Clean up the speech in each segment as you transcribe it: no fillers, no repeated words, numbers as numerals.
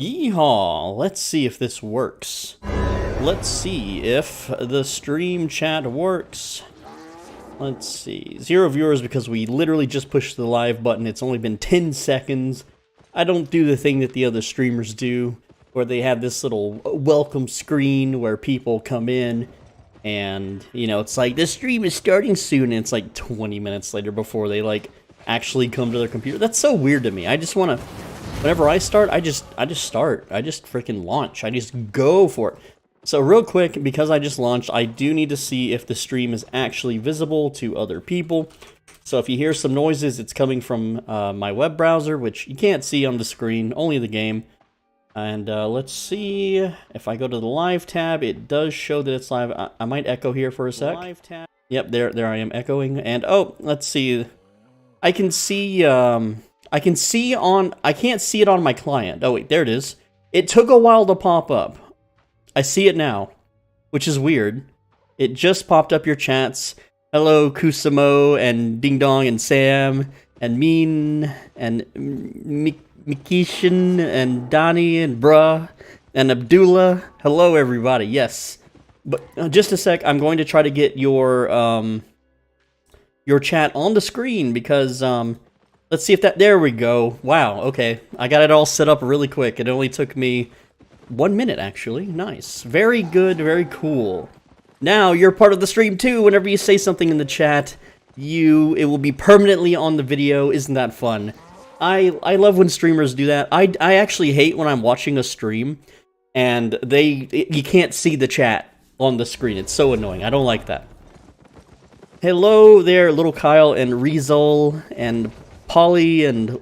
Yeehaw! Let's see if this works. Let's see if the stream chat works. Let's see. 0 viewers because we literally just pushed the live button. It's only been 10 seconds. I don't do the thing that the other streamers do, where they have this little welcome screen where people come in and, you know, it's like, this stream is starting soon, and it's like 20 minutes later before they, like, actually come to their computer. That's so weird to me. I just want to... Whenever I start, I just start. I just freaking launch. I just go for it. So real quick, because I just launched, I do need to see if the stream is actually visible to other people. So if you hear some noises, it's coming from my web browser, which you can't see on the screen, only the game. And let's see, if I go to the live tab, it does show that it's live. I might echo here for a sec. Live tab. Yep, there I am echoing. And oh, let's see. I can see, I can't see it on my client. Oh wait, there it is. It took a while to pop up. I see it now, which is weird. It just popped up your chats. Hello, Kusamo, and Ding Dong, and Sam, and Mean, and Mikishin, and Donnie, and Bruh, and Abdullah. Hello, everybody. Yes. But just a sec, I'm going to try to get your chat on the screen, because, let's see if that... There we go. Wow, okay. I got it all set up really quick. It only took me 1 minute, actually. Nice. Very good, very cool. Now, you're part of the stream, too. Whenever you say something in the chat, it will be permanently on the video. Isn't that fun? I love when streamers do that. I actually hate when I'm watching a stream, and you can't see the chat on the screen. It's so annoying. I don't like that. Hello there, little Kyle, and Rizal, and Polly, and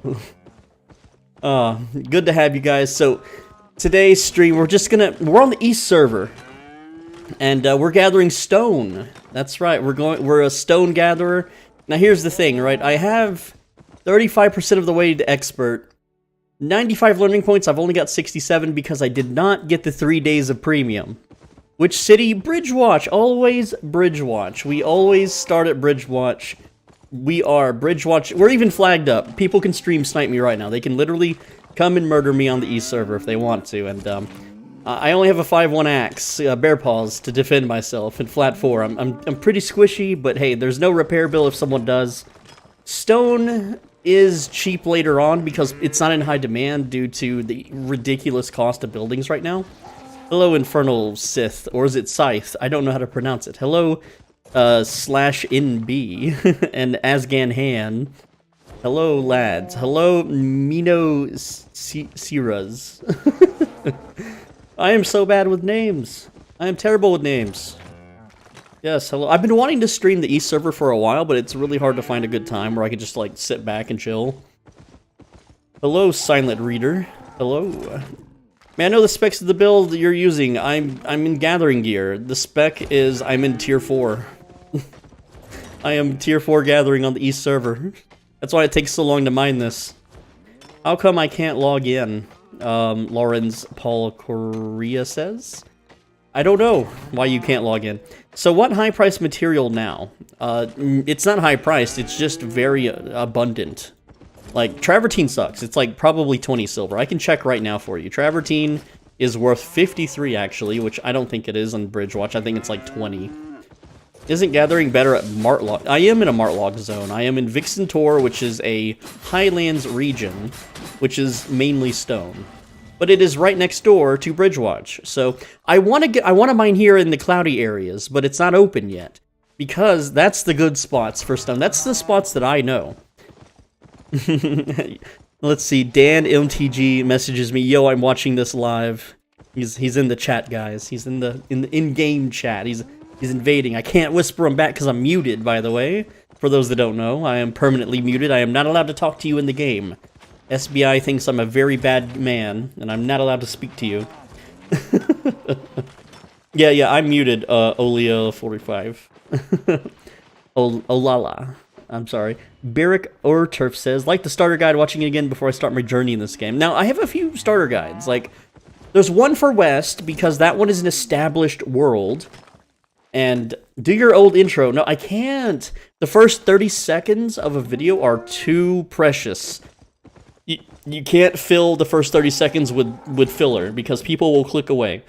good to have you guys. So today's stream, we're on the East server, and we're gathering stone. That's right, we're a stone gatherer. Now here's the thing, right? I have 35% of the way to expert, 95 learning points. I've only got 67 because I did not get the 3 days of premium. Which city? Bridgewatch. Always Bridgewatch. We always start at Bridgewatch. We are Bridgewatch. We're even flagged up. People can stream snipe me right now. They can literally come and murder me on the East server if they want to. And I only have a 5-1 axe, bear paws, to defend myself. And flat 4. I'm pretty squishy, but hey, there's no repair bill if someone does. Stone is cheap later on because it's not in high demand due to the ridiculous cost of buildings right now. Hello, Infernal Sith, or is it Scythe? I don't know how to pronounce it. Hello, /NB, and Asgan Han. Hello, lads. Hello, Mino Siras. I am so bad with names. I am terrible with names. Yes, hello. I've been wanting to stream the East server for a while, but it's really hard to find a good time where I could just, like, sit back and chill. Hello, Silent Reader. Hello. Man, I know the specs of the build you're using. I'm in gathering gear. The spec is I'm in tier 4. I am tier 4 gathering on the East server. That's why it takes so long to mine this. How come I can't log in? Lawrence Paul Correa says. I don't know why you can't log in. So what high price material now? It's not high priced, it's just very abundant. Like, travertine sucks. It's like probably 20 silver. I can check right now for you. Travertine is worth 53 actually, which I don't think it is on Bridgewatch. I think it's like 20. Isn't gathering better at Martlog? I am in a Martlog zone. I am in Vixen Tor, which is a Highlands region, which is mainly stone. But it is right next door to Bridgewatch. So I want to mine here in the cloudy areas, but it's not open yet because that's the good spots for stone. That's the spots that I know. Let's see. Dan MTG messages me, "Yo, I'm watching this live." He's in the chat, guys. He's in the in-game chat. He's invading. I can't whisper him back because I'm muted, by the way. For those that don't know, I am permanently muted. I am not allowed to talk to you in the game. SBI thinks I'm a very bad man, and I'm not allowed to speak to you. Yeah, I'm muted, Olio45. Olala. I'm sorry. Barrick Turf says, like the starter guide, watching it again before I start my journey in this game. Now, I have a few starter guides. Like, there's one for West, because that one is an established world. And do your old intro. No, I can't. The first 30 seconds of a video are too precious. You can't fill the first 30 seconds with filler because people will click away.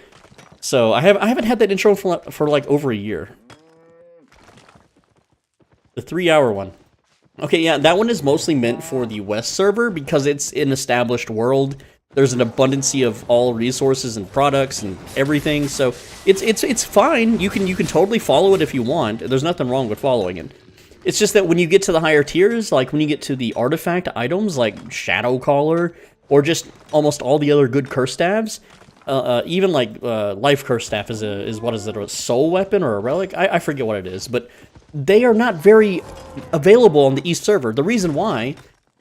So I haven't had that intro for like over a year. The 3-hour one. Okay, yeah, that one is mostly meant for the West server because it's an established world. There's an abundance of all resources and products and everything, so it's fine. You can totally follow it if you want. There's nothing wrong with following it. It's just that when you get to the higher tiers, like when you get to the artifact items like Shadow Caller or just almost all the other good curse staffs, even like Life Curse Staff is what is it, a soul weapon or a relic? I forget what it is, but they are not very available on the East server. The reason why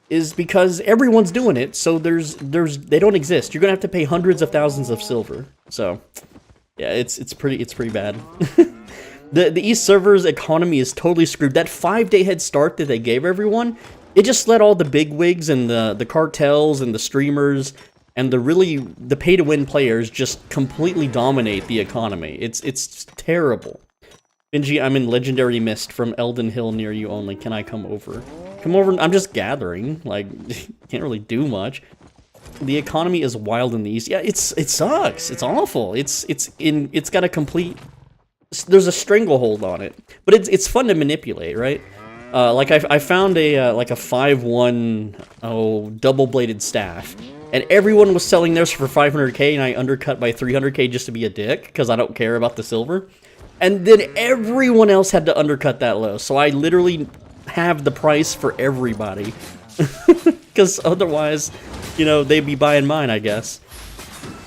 is because everyone's doing it, so they don't exist. You're gonna have to pay hundreds of thousands of silver. So yeah, it's pretty bad. The East server's economy is totally screwed. That 5-day head start that they gave everyone, it just let all the bigwigs and the cartels and the streamers and the pay-to-win players just completely dominate the economy. It's terrible. Benji, I'm in Legendary Mist from Elden Hill near you only. Can I come over? Come over. I'm just gathering. Like, can't really do much. The economy is wild in the East. Yeah, it sucks. It's awful. It's got a complete. There's a stranglehold on it, but it's fun to manipulate, right? Like I found a like a 5-1 double-bladed staff, and everyone was selling theirs for 500k, and I undercut by 300k just to be a dick because I don't care about the silver. And then everyone else had to undercut that low, so I literally have the price for everybody. Because otherwise, you know, they'd be buying mine, I guess.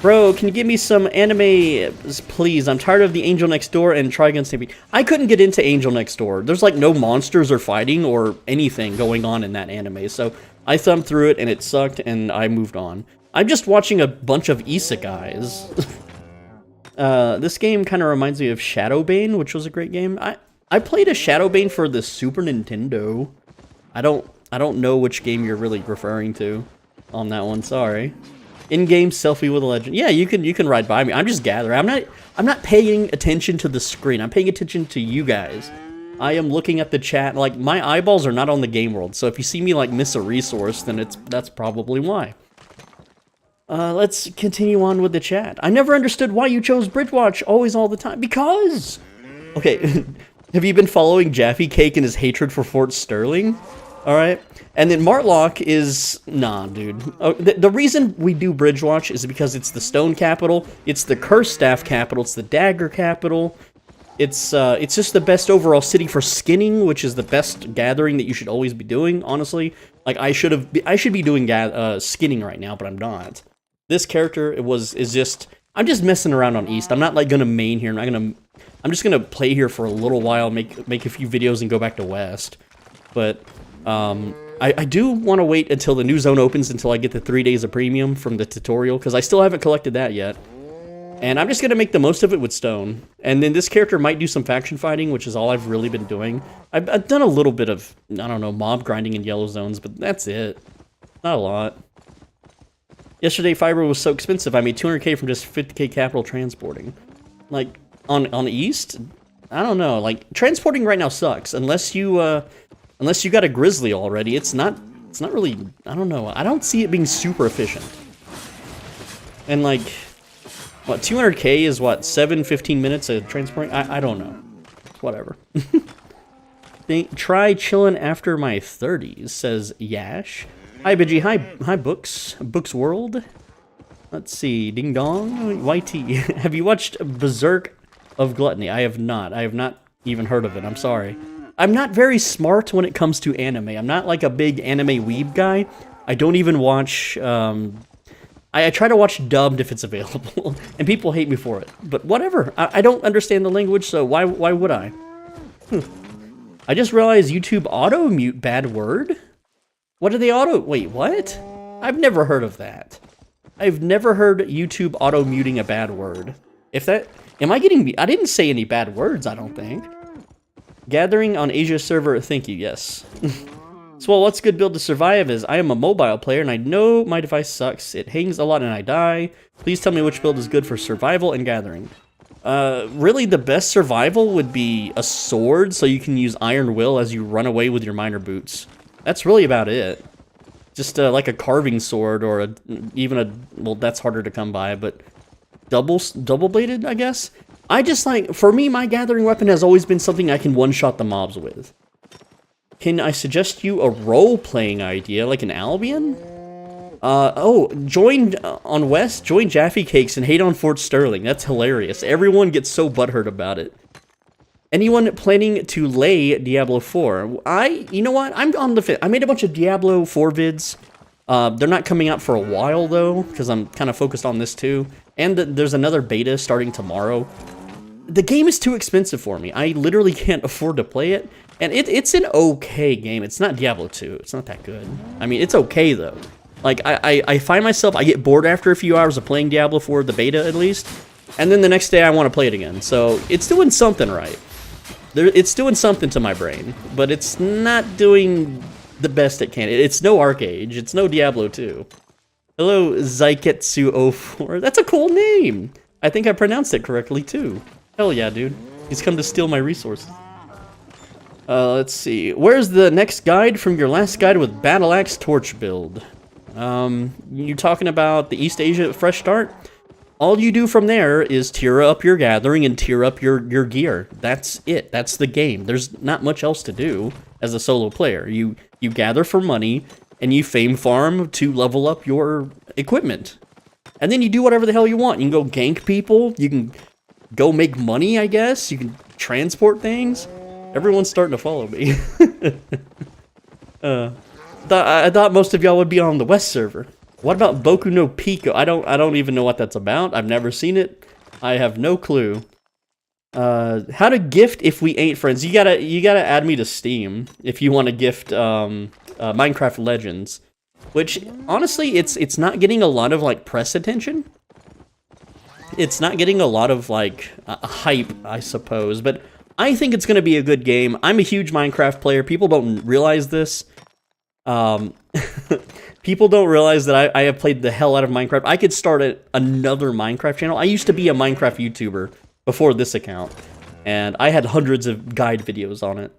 Bro, can you give me some anime, please? I'm tired of the Angel Next Door and Trigun Stampede. I couldn't get into Angel Next Door. There's like no monsters or fighting or anything going on in that anime, so I thumbed through it and it sucked and I moved on. I'm just watching a bunch of isekais. This game kind of reminds me of Shadowbane, which was a great game. I played a Shadowbane for the Super Nintendo. I don't know which game you're really referring to on that one. Sorry. In-game selfie with a legend. Yeah, you can ride by me. I'm just gathering. I'm not paying attention to the screen. I'm paying attention to you guys. I am looking at the chat. Like, my eyeballs are not on the game world. So if you see me like miss a resource, then that's probably why. Let's continue on with the chat. I never understood why you chose Bridgewatch always all the time. Because... Okay, have you been following Jaffe Cake and his hatred for Fort Sterling? Alright? And then Martlock is... Nah, dude. The reason we do Bridgewatch is because it's the Stone Capital, it's the Curse Staff Capital, it's the Dagger Capital. It's just the best overall city for skinning, which is the best gathering that you should always be doing, honestly. Like, I should be doing skinning right now, but I'm not. This character is just... I'm just messing around on East. I'm not, like, gonna main here. I'm just gonna play here for a little while, make a few videos, and go back to West. But, I do want to wait until the new zone opens until I get the 3 days of premium from the tutorial, because I still haven't collected that yet. And I'm just gonna make the most of it with Stone. And then this character might do some faction fighting, which is all I've really been doing. I've done a little bit of, I don't know, mob grinding in yellow zones, but that's it. Not a lot. Yesterday, fiber was so expensive, I made 200k from just 50k capital transporting. Like, on East? I don't know, like, transporting right now sucks, unless you got a Grizzly already. It's not really, I don't know, I don't see it being super efficient. And like, what, 200k is what, 15 minutes of transporting? I don't know. Whatever. Try chilling after my 30s, says Yash. Hi, Bidgie. Hi, Books World. Let's see. Ding Dong. YT. Have you watched Berserk of Gluttony? I have not. I have not even heard of it. I'm sorry. I'm not very smart when it comes to anime. I'm not like a big anime weeb guy. I don't even watch... I try to watch dubbed if it's available, and people hate me for it. But whatever. I don't understand the language, so why would I? I just realized YouTube auto-mute bad word? What do they auto... Wait, what? I've never heard of that. I've never heard YouTube auto-muting a bad word. If that... Am I getting... I didn't say any bad words, I don't think. Gathering on Asia server, thank you, yes. So, well, what's good build to survive is I am a mobile player, and I know my device sucks. It hangs a lot and I die. Please tell me which build is good for survival and gathering. Really, the best survival would be a sword, so you can use Iron Will as you run away with your miner boots. That's really about it. just like a carving sword or even a, well, that's harder to come by, but double bladed, I guess. I just like, for me, my gathering weapon has always been something I can one-shot the mobs with. Can I suggest you a role-playing idea, like an Albion? Join on West, join Jaffe Cakes and hate on Fort Sterling. That's hilarious. Everyone gets so butthurt about it. Anyone planning to lay Diablo 4? You know what? I'm on the fit. I made a bunch of Diablo 4 vids. They're not coming out for a while, though, because I'm kind of focused on this, too. And there's another beta starting tomorrow. The game is too expensive for me. I literally can't afford to play it. And it's an okay game. It's not Diablo 2. It's not that good. I mean, it's okay, though. Like, I find myself, I get bored after a few hours of playing Diablo 4, the beta at least, and then the next day I want to play it again. So, it's doing something right. It's doing something to my brain, but it's not doing the best it can. It's no Arcade. It's no Diablo 2. Hello, Zaiketsu04. That's a cool name! I think I pronounced it correctly, too. Hell yeah, dude. He's come to steal my resources. Let's see. Where's the next guide from your last guide with Battle Axe Torch build? You talking about the East Asia Fresh Start? All you do from there is tier up your gathering and tier up your gear. That's it. That's the game. There's not much else to do as a solo player. You gather for money, and you fame farm to level up your equipment. And then you do whatever the hell you want. You can go gank people. You can go make money, I guess. You can transport things. Everyone's starting to follow me. I thought most of y'all would be on the West server. What about Boku no Pico? I don't even know what that's about. I've never seen it. I have no clue. How to gift if we ain't friends? You gotta add me to Steam if you want to gift Minecraft Legends, which honestly it's not getting a lot of like press attention. It's not getting a lot of like hype, I suppose, but I think it's gonna be a good game. I'm a huge Minecraft player. People don't realize this. People don't realize that I have played the hell out of Minecraft. I could start another Minecraft channel. I used to be a Minecraft YouTuber before this account, and I had hundreds of guide videos on it.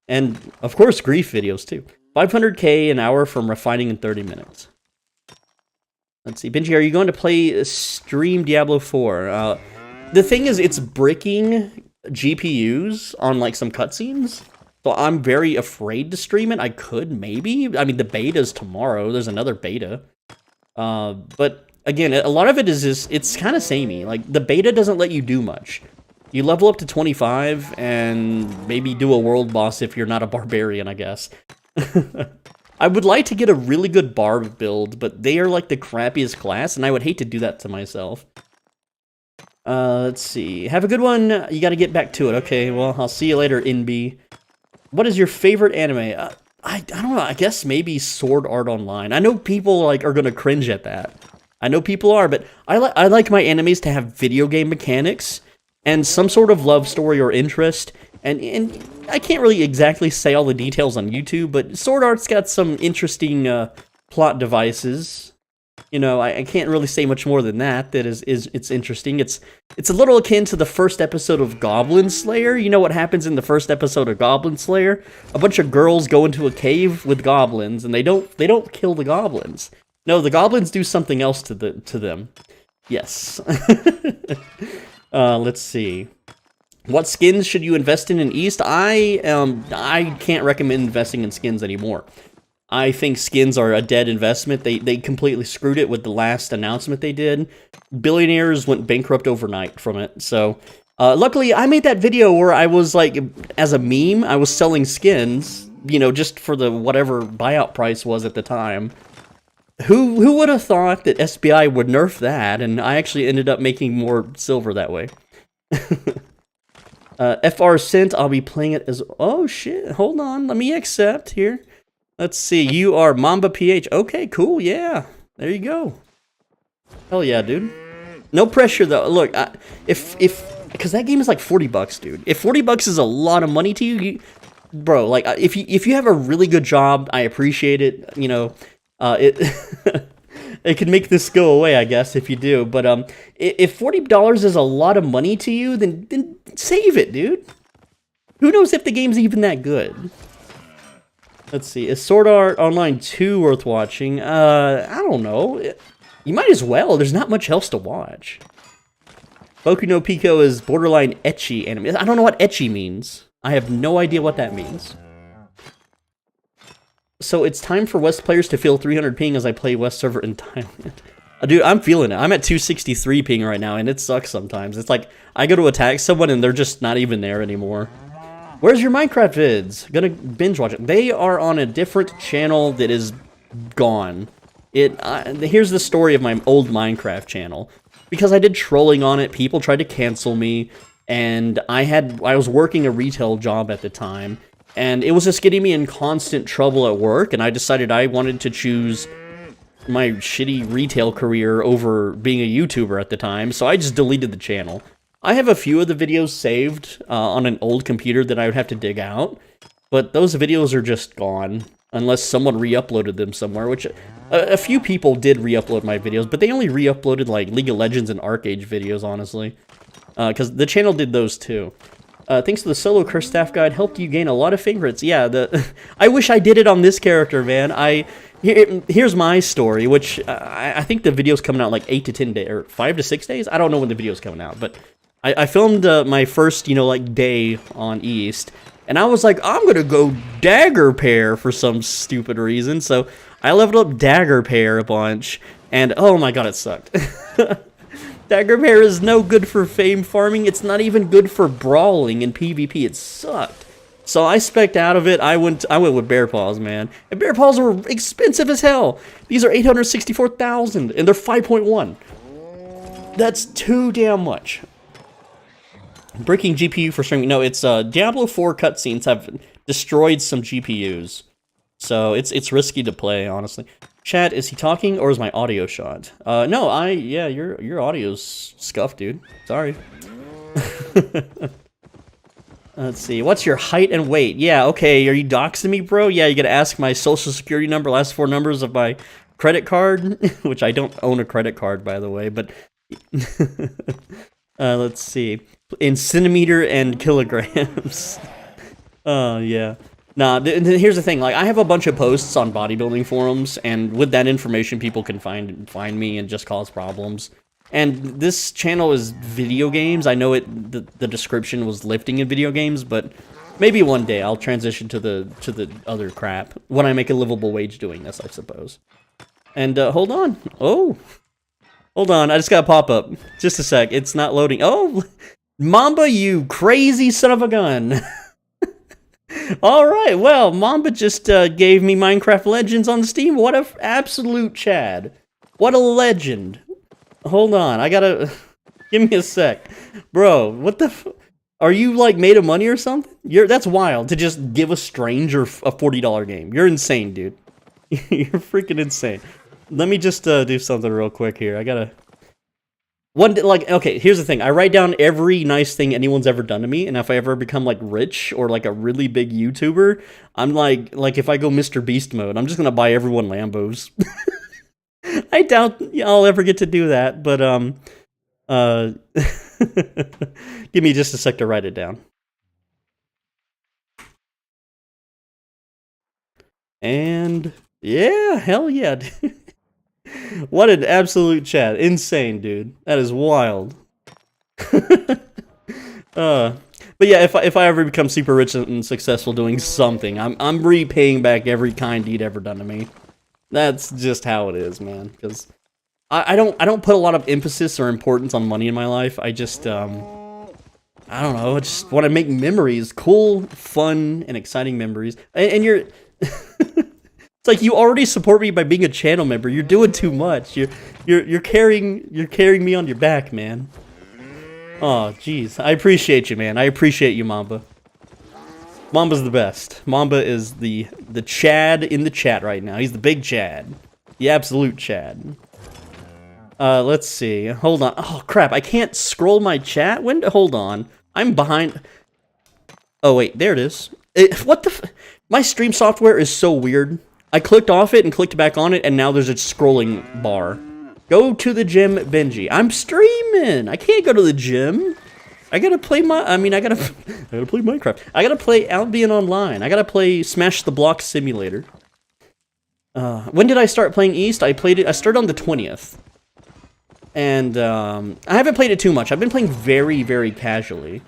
And, of course, grief videos, too. 500k an hour from refining in 30 minutes. Let's see. Benji, are you going to play stream Diablo 4? The thing is, it's breaking GPUs on, like, some cutscenes. So I'm very afraid to stream it. I could, maybe. I mean, the beta's tomorrow. There's another beta. But, again, a lot of it is just, it's kind of samey. Like, the beta doesn't let you do much. You level up to 25 and maybe do a world boss if you're not a barbarian, I guess. I would like to get a really good barb build, but they are like the crappiest class, and I would hate to do that to myself. Let's see. Have a good one. You got to get back to it. Okay, well, I'll see you later, NB. What is your favorite anime? I don't know. I guess maybe Sword Art Online. I know people like are gonna cringe at that. I know people are, but I like my animes to have video game mechanics and some sort of love story or interest. And I can't really exactly say all the details on YouTube, but Sword Art's got some interesting plot devices. You know, I can't really say much more than that. It's interesting. It's a little akin to the first episode of Goblin Slayer. You know what happens in the first episode of Goblin Slayer? A bunch of girls go into a cave with goblins, and they don't kill the goblins. No, the goblins do something else to them. Yes. Let's see. What skins should you invest in East? I can't recommend investing in skins anymore. I think skins are a dead investment. They completely screwed it with the last announcement they did. Billionaires went bankrupt overnight from it. So, luckily, I made that video where I was like, as a meme, I was selling skins, you know, just for the whatever buyout price was at the time. Who would have thought that SBI would nerf that? And I actually ended up making more silver that way. FR sent. I'll be playing it as. Oh shit! Hold on. Let me accept here. Let's see, you are Mamba PH. Okay, cool, yeah. There you go. Hell yeah, dude. No pressure, though. Look, because that game is like 40 bucks, dude. If 40 bucks is a lot of money to you, bro, like, if you have a really good job, I appreciate it, you know, it can make this go away, I guess, if you do. But, if $40 is a lot of money to you, then save it, dude. Who knows if the game's even that good? Let's see. Is Sword Art Online 2 worth watching? I don't know. You might as well. There's not much else to watch. Boku no Pico is borderline ecchi anime. I don't know what ecchi means. I have no idea what that means. So it's time for West players to feel 300 ping as I play West server in Thailand. Dude, I'm feeling it. I'm at 263 ping right now, and it sucks sometimes. It's like, I go to attack someone, and they're just not even there anymore. Where's your Minecraft vids? Gonna binge watch it. They are on a different channel that is gone. Here's the story of my old Minecraft channel. Because I did trolling on it, people tried to cancel me, and I was working a retail job at the time, and it was just getting me in constant trouble at work, and I decided I wanted to choose my shitty retail career over being a YouTuber at the time, so I just deleted the channel. I have a few of the videos saved on an old computer that I would have to dig out, but those videos are just gone, unless someone re-uploaded them somewhere, which a few people did re-upload my videos, but they only re-uploaded like League of Legends and Arcade videos, honestly, because the channel did those too. Thanks to the solo curse staff guide, helped you gain a lot of favorites. Yeah, I wish I did it on this character, man. Here's my story, which I think the video's coming out like 8 to 10 days, or 5 to 6 days? I don't know when the video's coming out, but I filmed my first, like, day on East, and I was like, I'm gonna go Dagger Pair for some stupid reason, so I leveled up Dagger Pair a bunch, and oh my god, it sucked. Dagger Pair is no good for fame farming, it's not even good for brawling in PvP, it sucked. So I spec'd out of it. I went with Bear Paws, man. And Bear Paws were expensive as hell. These are 864,000, and they're 5.1. That's too damn much. Breaking GPU for streaming. No, it's Diablo 4 cutscenes have destroyed some GPUs, so it's risky to play, honestly. Chat, is he talking or is my audio shot? No, yeah, your audio's scuffed, dude. Sorry. Let's see, what's your height and weight? Yeah, okay, are you doxing me, bro? Yeah, you gotta ask my social security number, last 4 numbers of my credit card, which I don't own a credit card, by the way, but... let's see, in centimeter and kilograms. Oh, yeah. Nah, here's the thing, like, I have a bunch of posts on bodybuilding forums, and with that information, people can find me and just cause problems. And this channel is video games. I know the description was lifting in video games, but maybe one day I'll transition to the other crap when I make a livable wage doing this, I suppose. And hold on. Oh, hold on. I just got a pop-up. Just a sec. It's not loading. Oh, Mamba, you crazy son of a gun. All right. Well, Mamba just gave me Minecraft Legends on Steam. What a absolute Chad. What a legend. Hold on, I gotta... Give me a sec. Bro, what the are you, like, made of money or something? That's wild, to just give a stranger a $40 game. You're insane, dude. You're freaking insane. Let me just do something real quick here. I gotta... okay, here's the thing. I write down every nice thing anyone's ever done to me, and if I ever become, like, rich or, like, a really big YouTuber, I'm like if I go Mr. Beast mode, I'm just gonna buy everyone Lambos. I doubt I'll ever get to do that, but, give me just a sec to write it down. And, yeah, hell yeah, dude. What an absolute chat. Insane, dude. That is wild. But yeah, if I ever become super rich and successful doing something, I'm repaying back every kind deed ever done to me. That's just how it is, man. Because I don't put a lot of emphasis or importance on money in my life. I just I don't know. I just want to make memories, cool, fun, and exciting memories. And you're it's like you already support me by being a channel member. You're doing too much. You're carrying me on your back, man. Oh, jeez. I appreciate you, man. I appreciate you, Mamba. Mamba's the best. Mamba is the Chad in the chat right now. He's the big Chad. The absolute Chad. Let's see. Hold on. Oh, crap. I can't scroll my chat window. Hold on. I'm behind. Oh, wait. There it is. What the my stream software is so weird. I clicked off it and clicked back on it, and now there's a scrolling bar. Go to the gym, Benji. I'm streaming. I can't go to the gym. I gotta play I gotta play Minecraft. I gotta play Albion Online. I gotta play Smash the Block Simulator. When did I start playing East? I started on the 20th. And, I haven't played it too much. I've been playing very, very casually.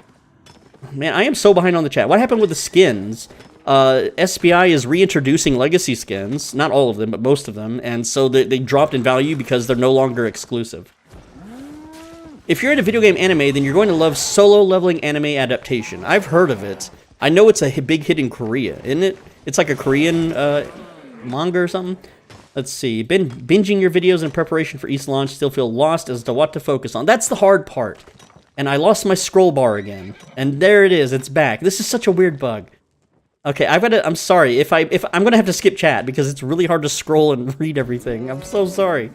Man, I am so behind on the chat. What happened with the skins? SBI is reintroducing legacy skins. Not all of them, but most of them. And so they dropped in value because they're no longer exclusive. If you're into video game anime, then you're going to love solo leveling anime adaptation. I've heard of it. I know it's a big hit in Korea, isn't it? It's like a Korean manga or something. Let's see. Binging your videos in preparation for East launch, still feel lost as to what to focus on. That's the hard part. And I lost my scroll bar again. And there it is. It's back. This is such a weird bug. Okay, I'm sorry. If I'm gonna have to skip chat because it's really hard to scroll and read everything. I'm so sorry.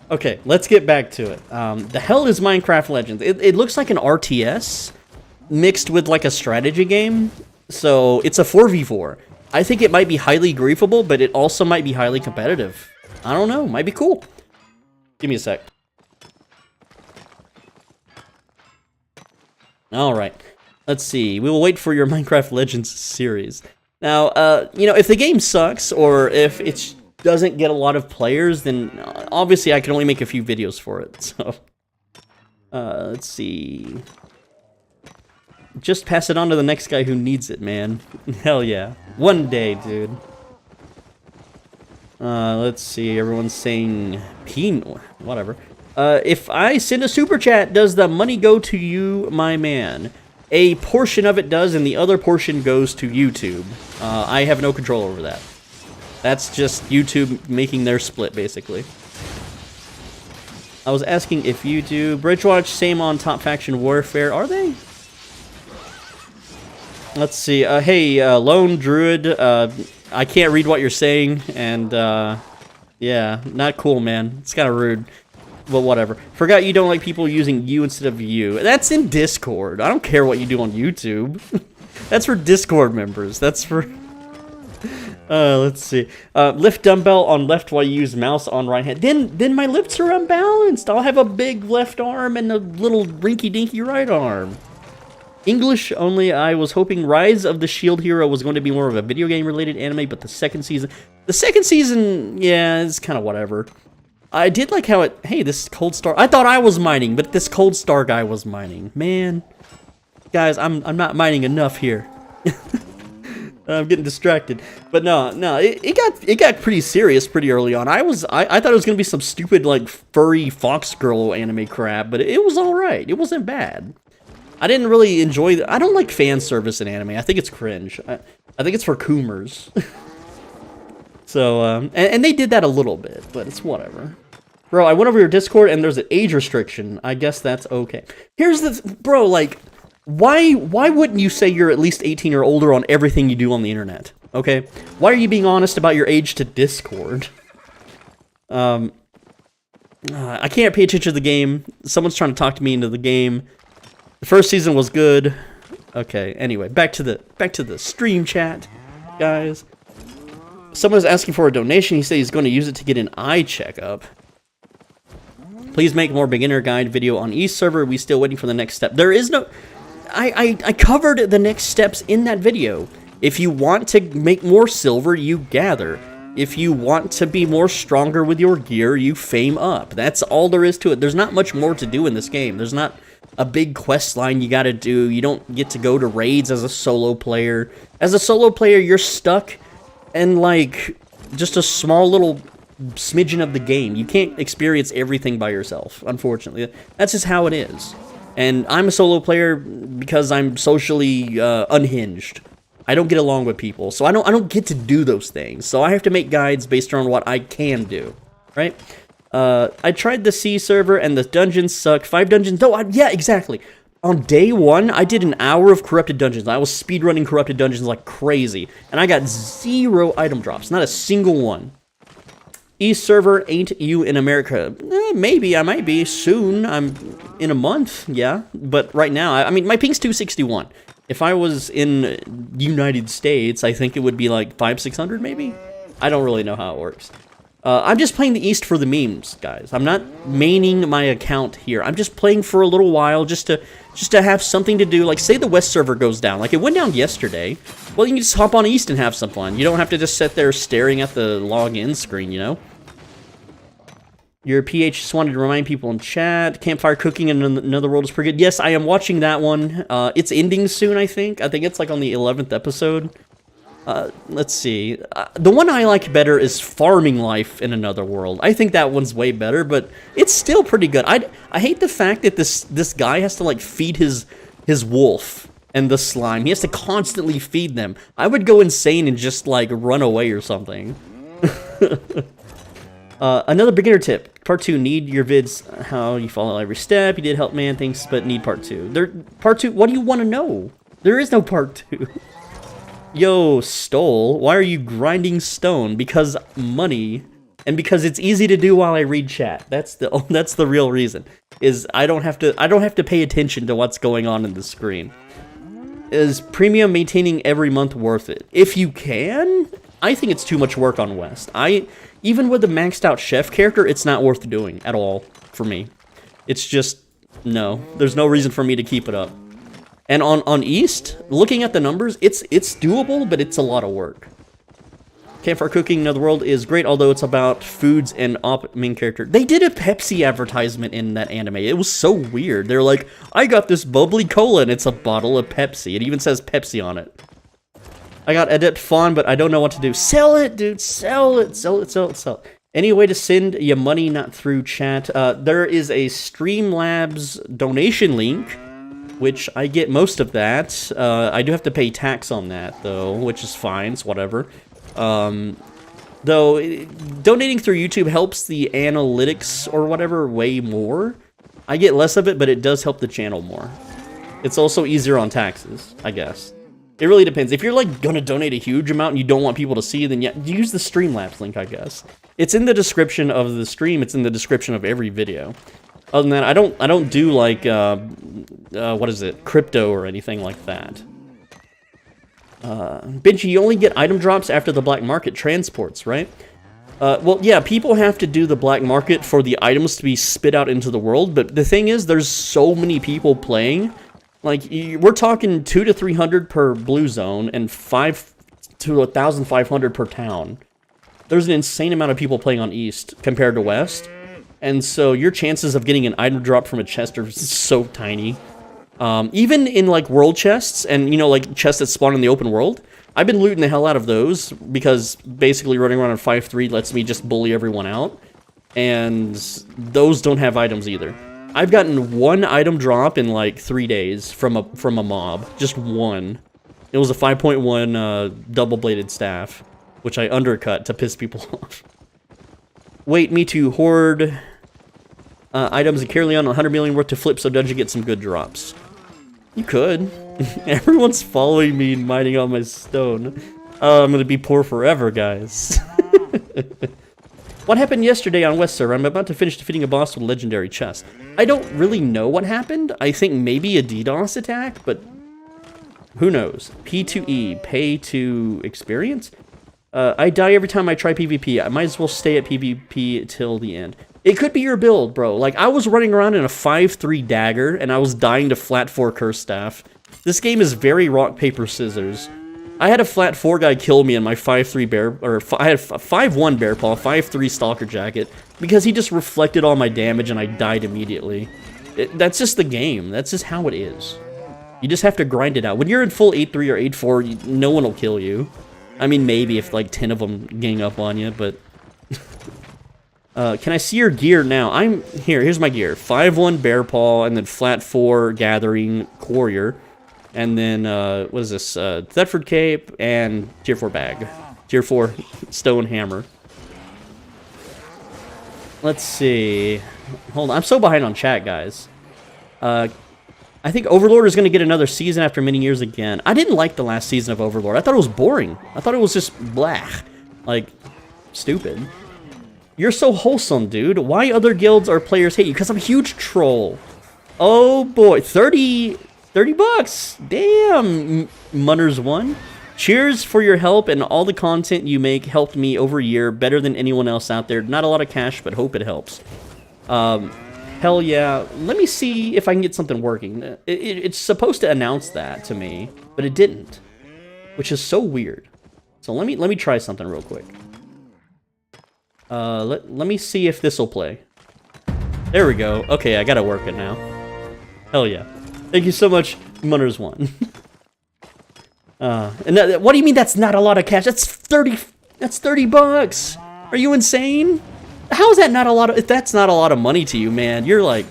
Okay, let's get back to it. The hell is Minecraft Legends? It looks like an RTS mixed with like a strategy game. So it's a 4v4. I think it might be highly griefable, but it also might be highly competitive. I don't know. Might be cool. Give me a sec. Alright. Let's see. We will wait for your Minecraft Legends series. Now, you know, if the game sucks, or if it doesn't get a lot of players, then obviously I can only make a few videos for it, so... let's see... Just pass it on to the next guy who needs it, man. Hell yeah. One day, dude. Let's see, everyone's saying... whatever. If I send a super chat, does the money go to you, my man? A portion of it does, and the other portion goes to YouTube. I have no control over that. That's just YouTube making their split, basically. I was asking if you do. Bridgewatch, same on Top Faction Warfare. Are they? Let's see. Hey, Lone Druid, I can't read what you're saying, and, yeah, not cool, man. It's kind of rude. But whatever. Forgot you don't like people using you instead of you. That's in Discord. I don't care what you do on YouTube. That's for Discord members. That's for... let's see. Lift dumbbell on left while you use mouse on right hand. Then my lifts are unbalanced. I'll have a big left arm and a little rinky-dinky right arm. English only. I was hoping Rise of the Shield Hero was going to be more of a video game related anime, but the second season, yeah, it's kind of whatever. I did like how it, hey, this Cold Star, I thought I was mining, but this Cold Star guy was mining. Man, guys, I'm not mining enough here. I'm getting distracted. But no, it got pretty serious pretty early on. I thought it was gonna be some stupid like furry fox girl anime crap, but it was all right. It wasn't bad. I didn't really enjoy I don't like fan service in anime. I think it's cringe. I think it's for coomers. So, and they did that a little bit, but it's whatever. Bro, I went over your Discord and there's an age restriction. I guess that's okay. Here's the, bro, like, why wouldn't you say you're at least 18 or older on everything you do on the internet? Okay? Why are you being honest about your age to Discord? I can't pay attention to the game. Someone's trying to talk to me into the game. The first season was good. Okay, anyway, back to the stream chat, guys. Someone is asking for a donation. He said he's going to use it to get an eye checkup. Please make more beginner guide video on East server. We still waiting for the next step. There is no... I covered the next steps in that video. If you want to make more silver, you gather. If you want to be more stronger with your gear, you fame up. That's all there is to it. There's not much more to do in this game. There's not a big quest line you gotta do. You don't get to go to raids as a solo player. As a solo player, you're stuck in, like, just a small little smidgen of the game. You can't experience everything by yourself, unfortunately. That's just how it is. And I'm a solo player because I'm socially unhinged. I don't get along with people, so I don't get to do those things. So I have to make guides based on what I can do, right? I tried the C server and the dungeons suck. 5 dungeons, no, yeah, exactly. On day 1, I did an hour of corrupted dungeons. I was speedrunning corrupted dungeons like crazy, and I got 0 item drops, not a single one. East server, ain't you in America? Maybe, I might be, soon, I'm in a month, yeah, but right now, I mean, my ping's 261. If I was in United States, I think it would be like 500-600 maybe? I don't really know how it works. I'm just playing the East for the memes, guys. I'm not maining my account here. I'm just playing for a little while just to have something to do. Like, say the West server goes down. Like, it went down yesterday. Well, you can just hop on East and have some fun. You don't have to just sit there staring at the login screen, you know? Your PH just wanted to remind people in chat. Campfire Cooking in Another World is pretty good. Yes, I am watching that one. It's ending soon, I think. I think it's like on the 11th episode. Let's see. The one I like better is Farming Life in Another World. I think that one's way better, but it's still pretty good. I hate the fact that this guy has to like feed his wolf and the slime. He has to constantly feed them. I would go insane and just like run away or something. Another beginner tip. Part 2, need your vids, how you follow every step. You did help, man, thanks, but need part 2. Part 2, what do you want to know? There is no part 2. Yo, Stole, why are you grinding stone? Because money, and because it's easy to do while I read chat. That's the real reason. Is I don't have to pay attention to what's going on in the screen. Is premium maintaining every month worth it? If you can, I think it's too much work on West. Even with the maxed out chef character, it's not worth doing at all for me. It's just, no. There's no reason for me to keep it up. And on East, looking at the numbers, it's doable, but it's a lot of work. Campfire Cooking Another World is great, although it's about foods and main character. They did a Pepsi advertisement in that anime. It was so weird. They're like, I got this bubbly cola, and it's a bottle of Pepsi. It even says Pepsi on it. I got Adept Fawn, but I don't know what to do. Sell it, dude. Sell it. Sell it. Sell it. Sell it. Any way to send your money not through chat? There is a Streamlabs donation link, which I get most of that. I do have to pay tax on that, though, which is fine. It's whatever. Though, donating through YouTube helps the analytics or whatever way more. I get less of it, but it does help the channel more. It's also easier on taxes, I guess. It really depends. If you're like gonna donate a huge amount and you don't want people to see, then yeah, use the Streamlabs link, I guess. It's in the description of the stream. It's in the description of every video. Other than that, I don't do like what is it, crypto or anything like that. Benji, you only get item drops after the black market transports, right? Well, yeah, people have to do the black market for the items to be spit out into the world, but the thing is, there's so many people playing. Like, we're talking 200 to 300 per blue zone and 5 to 1,500 per town. There's an insane amount of people playing on East compared to West, and so your chances of getting an item drop from a chest are so tiny. Even in, like, world chests, and, you know, like, chests that spawn in the open world, I've been looting the hell out of those, because basically running around on 5-3 lets me just bully everyone out, and those don't have items either. I've gotten one item drop in, like, 3 days from a mob. Just one. It was a 5.1 double-bladed staff, which I undercut to piss people off. Wait, me too. Hoard items and carry on 100 million worth to flip so Dungeon gets some good drops. You could. Everyone's following me and mining on my stone. I'm gonna be poor forever, guys. What happened yesterday on West Server? I'm about to finish defeating a boss with a legendary chest. I don't really know what happened. I think maybe a DDoS attack, but who knows? P2E, pay to experience? I die every time I try PvP. I might as well stay at PvP till the end. It could be your build, bro. Like, I was running around in a 5-3 dagger, and I was dying to flat 4 curse staff. This game is very rock, paper, scissors. I had a flat 4 guy kill me in my 5-3 bear, or I had 5-1 bear paw, 5-3 stalker jacket, because he just reflected all my damage and I died immediately. That's just the game. That's just how it is. You just have to grind it out. When you're in full 8-3 or 8-4, no one will kill you. I mean, maybe if like 10 of them gang up on you, but... can I see your gear now? Here's my gear. 5-1 bear paw, and then flat 4 gathering warrior. And then, what is this? Thetford cape and tier 4 bag. Tier 4 stone hammer. Let's see. Hold on, I'm so behind on chat, guys. I think Overlord is going to get another season after many years again. I didn't like the last season of Overlord. I thought it was boring. I thought it was just blah. Like, stupid. You're so wholesome, dude. Why other guilds or players hate you? Because I'm a huge troll. Oh boy, 30 bucks. Damn, Munners 1. Cheers for your help, and all the content you make helped me over a year, better than anyone else out there. Not a lot of cash, but hope it helps. Hell yeah. Let me see if I can get something working. It's supposed to announce that to me, but it didn't, which is so weird. So let me try something real quick. Let me see if this will play. There we go. Okay, I gotta work it now. Hell yeah. Thank you so much, Munners1. And what do you mean that's not a lot of cash? That's 30 bucks. Are you insane? How is that not a lot of, if that's not a lot of money to you, man, you're like,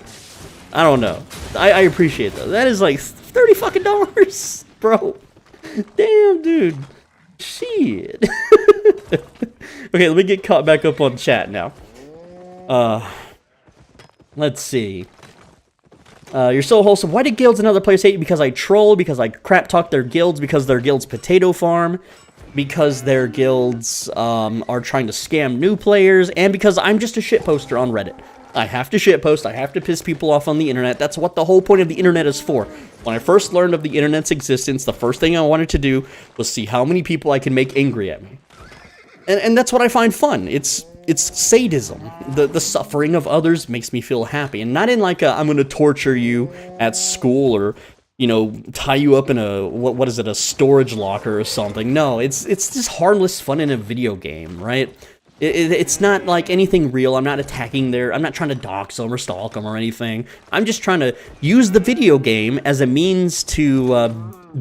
I don't know. I appreciate that. That is like 30 fucking dollars, bro. Damn, dude. Shit. Okay, let me get caught back up on chat now. Let's see. You're so wholesome. Why did guilds and other players hate you? Because I troll, because I crap talk their guilds, because their guilds potato farm, because their guilds are trying to scam new players, and because I'm just a shitposter on Reddit. I have to shitpost, I have to piss people off on the internet. That's what the whole point of the internet is for. When I first learned of the internet's existence, the first thing I wanted to do was see how many people I can make angry at me. And that's what I find fun. It's sadism. The suffering of others makes me feel happy. And not in like a, I'm going to torture you at school or, you know, tie you up in a, what is it, a storage locker or something. No, it's just harmless fun in a video game, right? It's not like anything real. I'm not attacking I'm not trying to dox them or stalk them or anything. I'm just trying to use the video game as a means to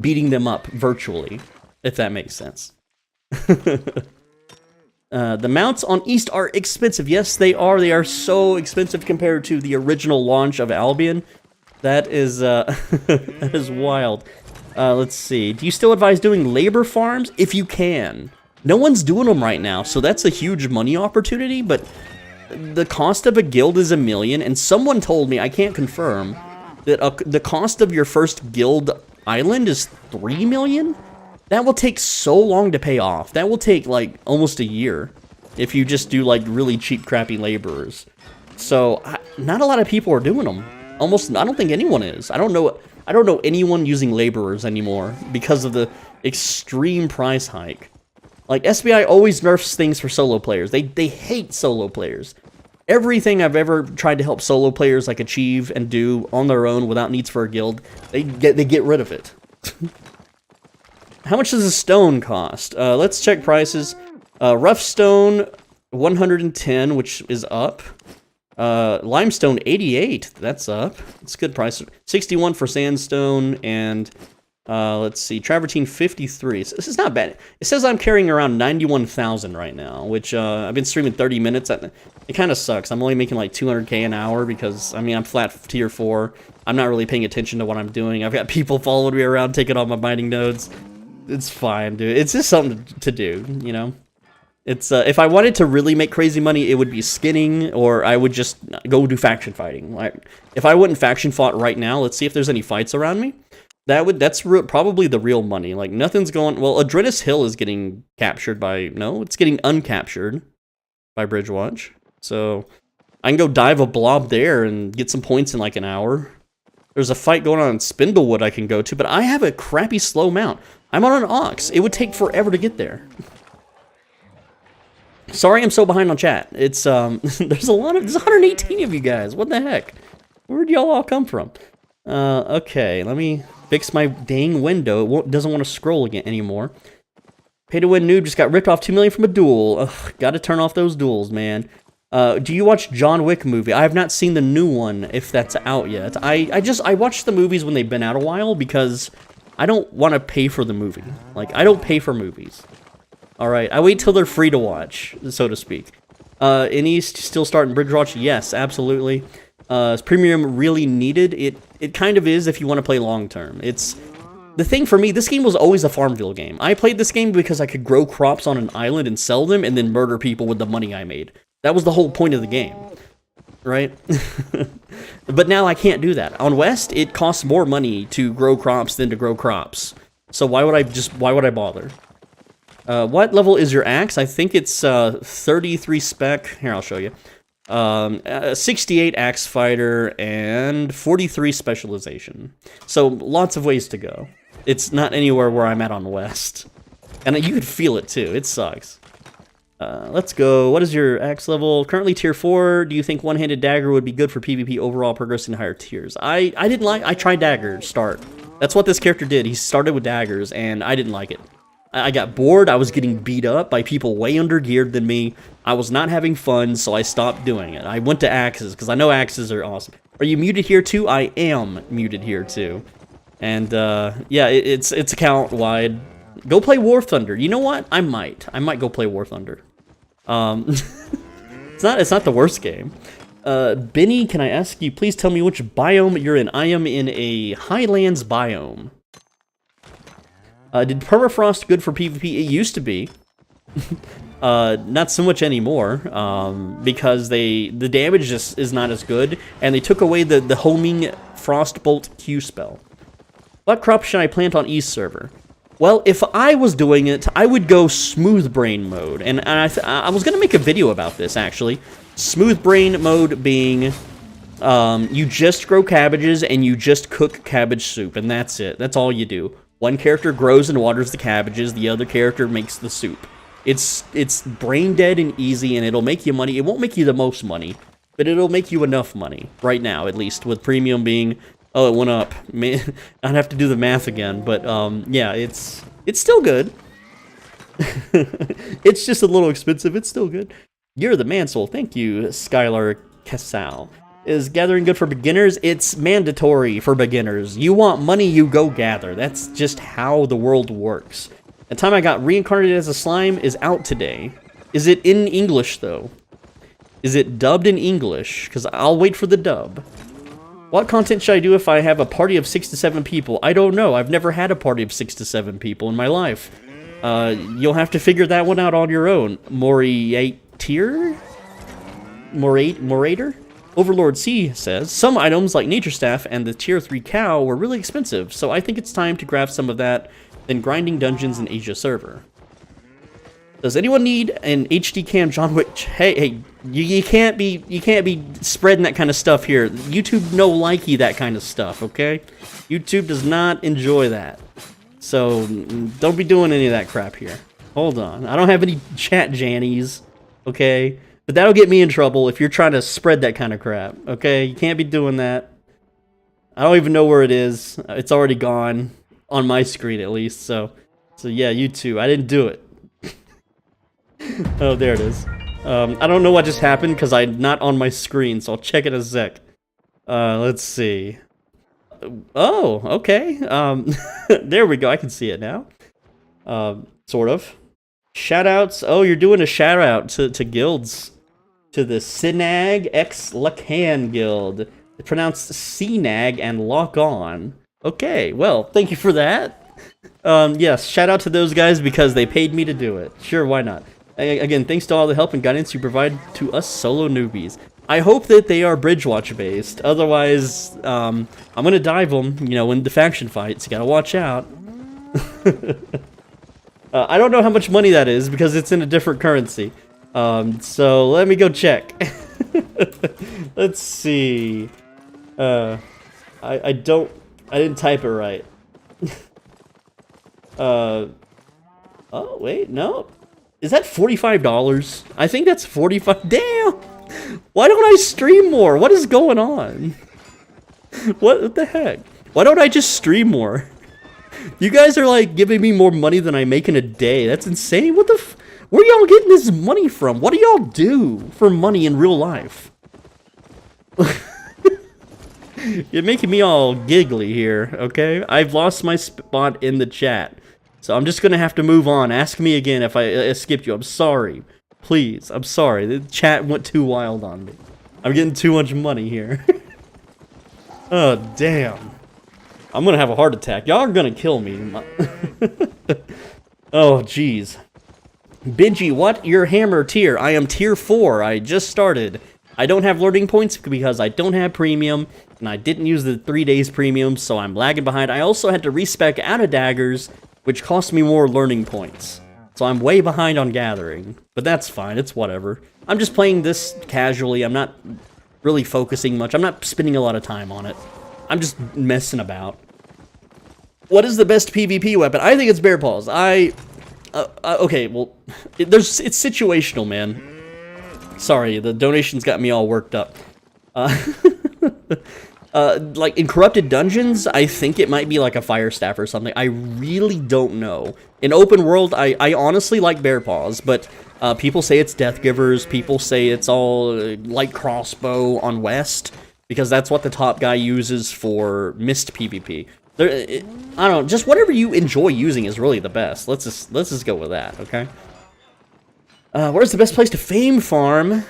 beating them up virtually, if that makes sense. The mounts on East are expensive. Yes, they are. They are so expensive compared to the original launch of Albion. That is, that is wild. Let's see. Do you still advise doing labor farms? If you can. No one's doing them right now, so that's a huge money opportunity, but the cost of a guild is $1 million, and someone told me, I can't confirm, that the cost of your first guild island is $3 million? That will take so long to pay off. That will take, like, almost a year if you just do, like, really cheap, crappy laborers. So, not a lot of people are doing them. Almost, I don't think anyone is. I don't know anyone using laborers anymore because of the extreme price hike. Like, SBI always nerfs things for solo players. They hate solo players. Everything I've ever tried to help solo players, like, achieve and do on their own without needs for a guild, they get rid of it. How much does a stone cost? Let's check prices. Rough stone, 110, which is up. Limestone, 88. That's up. It's a good price. 61 for sandstone, and let's see, travertine, 53. So this is not bad. It says I'm carrying around 91,000 right now, which I've been streaming 30 minutes. It kind of sucks. I'm only making like 200k an hour because, I mean, I'm flat tier 4. I'm not really paying attention to what I'm doing. I've got people following me around, taking all my mining nodes. It's fine, dude. It's just something to do, you know? It's, if I wanted to really make crazy money, it would be skinning, or I would just go do faction fighting. Like, if I wouldn't faction fought right now, let's see if there's any fights around me. That's probably the real money. Like, nothing's going, well, Adrena's Hill is getting captured by, no, it's getting uncaptured by Bridgewatch. So, I can go dive a blob there and get some points in like an hour. There's a fight going on in Spindlewood I can go to, but I have a crappy slow mount. I'm on an ox. It would take forever to get there. Sorry I'm so behind on chat. It's, there's 118 of you guys. What the heck? Where'd y'all all come from? Okay, let me fix my dang window. It doesn't want to scroll again anymore. Pay to win noob just got ripped off 2 million from a duel. Ugh, gotta turn off those duels, man. Do you watch John Wick movie? I have not seen the new one, if that's out yet. I watch the movies when they've been out a while because I don't want to pay for the movie. Like, I don't pay for movies. Alright, I wait till they're free to watch, so to speak. In East, still starting Bridgewatch? Yes, absolutely. Is premium really needed? It kind of is if you want to play long term. It's the thing for me, this game was always a Farmville game. I played this game because I could grow crops on an island and sell them and then murder people with the money I made. That was the whole point of the game. Right? But now I can't do that. On West, it costs more money to grow crops than to grow crops. So why would I bother? What level is your axe? I think it's 33 spec. Here, I'll show you. 68 axe fighter and 43 specialization. So lots of ways to go. It's not anywhere where I'm at on West. And you could feel it too. It sucks. Let's go. What is your axe level? Currently tier 4. Do you think one-handed dagger would be good for PvP overall, progressing to higher tiers? I didn't like. I tried dagger start. That's what this character did. He started with daggers, and I didn't like it. I got bored. I was getting beat up by people way under geared than me. I was not having fun, so I stopped doing it. I went to axes because I know axes are awesome. Are you muted here too? I am muted here too. And yeah, it's account wide. Go play War Thunder. You know what? I might go play War Thunder. It's not the worst game. Benny, can I ask you, please tell me which biome you're in? I am in a highlands biome. Did permafrost good for PvP? It used to be. Not so much anymore, because the damage just is not as good, and they took away the homing Frostbolt Q spell. What crop should I plant on East server? Well, if I was doing it, I would go smooth brain mode, and I was gonna make a video about this actually. Smooth brain mode being, you just grow cabbages and you just cook cabbage soup, and that's it. That's all you do. One character grows and waters the cabbages, the other character makes the soup. It's brain dead and easy, and it'll make you money. It won't make you the most money, but it'll make you enough money right now, at least, with premium being. Oh, it went up. Man, I'd have to do the math again, but yeah, it's still good. It's just a little expensive. It's still good. You're the man soul. Thank you, Skylar Casal. Is gathering good for beginners? It's mandatory for beginners. You want money, you go gather. That's just how the world works. The time I got reincarnated as a slime is out today. Is it in English, though? Is it dubbed in English? Because I'll wait for the dub. What content should I do if I have a party of 6 to 7 people? I don't know. I've never had a party of 6 to 7 people in my life. You'll have to figure that one out on your own. Morator? Overlord C says, some items like Nature Staff and the Tier 3 Cow were really expensive, so I think it's time to grab some of that, then grinding dungeons in Asia server. Does anyone need an HD cam John Wick? Hey, you can't be spreading that kind of stuff here. YouTube no likey that kind of stuff, okay? YouTube does not enjoy that. So don't be doing any of that crap here. Hold on. I don't have any chat jannies, okay? But that'll get me in trouble if you're trying to spread that kind of crap, okay? You can't be doing that. I don't even know where it is. It's already gone on my screen at least, so yeah, you too. I didn't do it. Oh, there it is. I don't know what just happened because I'm not on my screen, so I'll check in a sec. Let's see. Oh, okay. There we go. I can see it now. Sort of. Shoutouts. Oh, you're doing a shout out to guilds. To the Sinag X Lacan Guild. It's pronounced Sinag and Lock On. Okay, well, thank you for that. Yes, shout out to those guys because they paid me to do it. Sure, why not? Again, thanks to all the help and guidance you provide to us solo newbies. I hope that they are Bridgewatch based. Otherwise, I'm gonna dive them, you know, in the faction fights. You gotta watch out. I don't know how much money that is because it's in a different currency. So let me go check. Let's see. I didn't type it right. Oh wait, no. Is that $45? I think that's 45. Damn! Why don't I stream more? What is going on? What the heck? Why don't I just stream more? You guys are like giving me more money than I make in a day. That's insane. What the where y'all getting this money from? What do y'all do for money in real life? You're making me all giggly here, okay? I've lost my spot in the chat. So I'm just gonna have to move on. Ask me again if I skipped you. I'm sorry. Please, I'm sorry. The chat went too wild on me. I'm getting too much money here. Oh, damn. I'm gonna have a heart attack. Y'all are gonna kill me. Oh, jeez. Benji, what? Your hammer tier? I am tier 4. I just started. I don't have learning points because I don't have premium, and I didn't use the 3 days premium, so I'm lagging behind. I also had to respec out of daggers, which cost me more learning points. So I'm way behind on gathering, but that's fine, it's whatever. I'm just playing this casually, I'm not really focusing much, I'm not spending a lot of time on it. I'm just messing about. What is the best PvP weapon? I think it's bear paws. I okay, well, it's situational, man. Sorry, the donations got me all worked up. Like, in Corrupted Dungeons, I think it might be like a Fire Staff or something. I really don't know. In Open World, I honestly like Bear Paws, but people say it's Death Givers, people say it's all Light Crossbow on West, because that's what the top guy uses for Mist PvP. I don't know, just whatever you enjoy using is really the best. Let's just go with that, okay? Where's the best place to fame farm?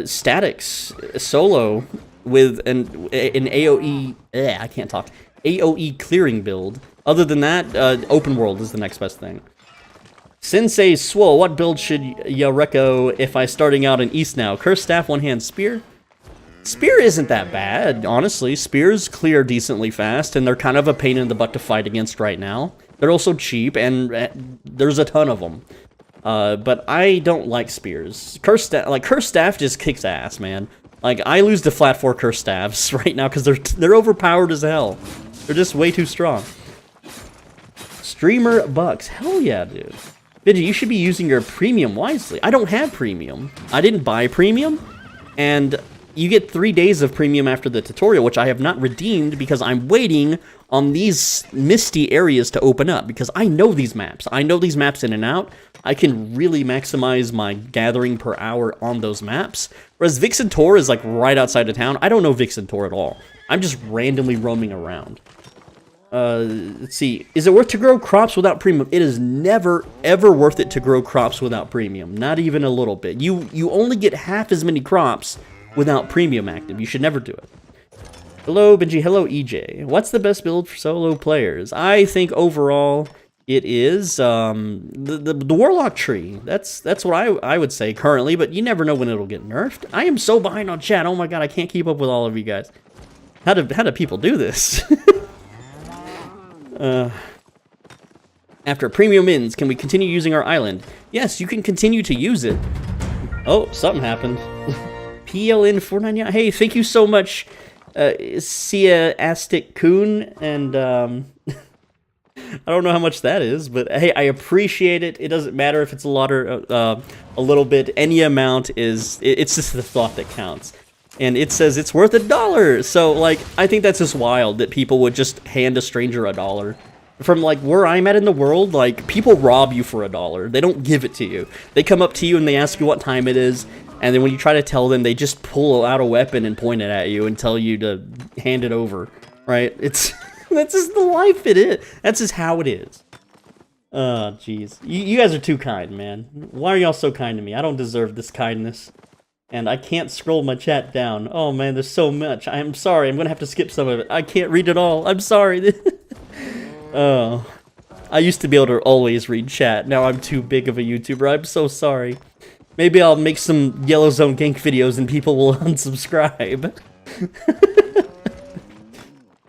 Statics, solo, with an AoE, I can't talk, AoE clearing build. Other than that, open world is the next best thing. Sensei Swole, what build should ya reco if I starting out in East now? Curse Staff, One Hand Spear? Spear isn't that bad, honestly. Spears clear decently fast, and they're kind of a pain in the butt to fight against right now. They're also cheap, and there's a ton of them. But I don't like spears. Curse Staff just kicks ass, man. Like, I lose to flat 4 Curse Staffs right now because they're overpowered as hell. They're just way too strong. Streamer Bucks. Hell yeah, dude. Vigi, you should be using your premium wisely. I don't have premium. I didn't buy premium, and you get 3 days of premium after the tutorial, which I have not redeemed because I'm waiting on these misty areas to open up, because I know these maps. I know these maps in and out. I can really maximize my gathering per hour on those maps. Whereas Vixen Tor is like right outside of town. I don't know Vixen Tor at all. I'm just randomly roaming around. Let's see. Is it worth to grow crops without premium? It is never, ever worth it to grow crops without premium. Not even a little bit. You only get half as many crops without premium active. You should never do it. Hello, Benji. Hello, EJ. What's the best build for solo players? I think overall it is the Warlock tree. That's what I would say currently, but you never know when it'll get nerfed. I am so behind on chat. Oh my god, I can't keep up with all of you guys. How do people do this? After premium ends, can we continue using our island? Yes, you can continue to use it. Oh, something happened. PLN 499. Hey, thank you so much, Sia Astic Coon, and I don't know how much that is, but hey, I appreciate it. It doesn't matter if it's a lot or a little bit. Any amount is, it's just the thought that counts. And it says it's worth $1. So, like, I think that's just wild that people would just hand a stranger $1. From, like, where I'm at in the world, like, people rob you for $1. They don't give it to you. They come up to you and they ask you what time it is, and then when you try to tell them, they just pull out a weapon and point it at you and tell you to hand it over, right? It's, that's just the life it is. That's just how it is. Oh, jeez. You guys are too kind, man. Why are y'all so kind to me? I don't deserve this kindness. And I can't scroll my chat down. Oh man, there's so much. I'm sorry, I'm gonna have to skip some of it. I can't read it all. I'm sorry. Oh. I used to be able to always read chat. Now I'm too big of a YouTuber. I'm so sorry. Maybe I'll make some Yellow Zone gank videos and people will unsubscribe.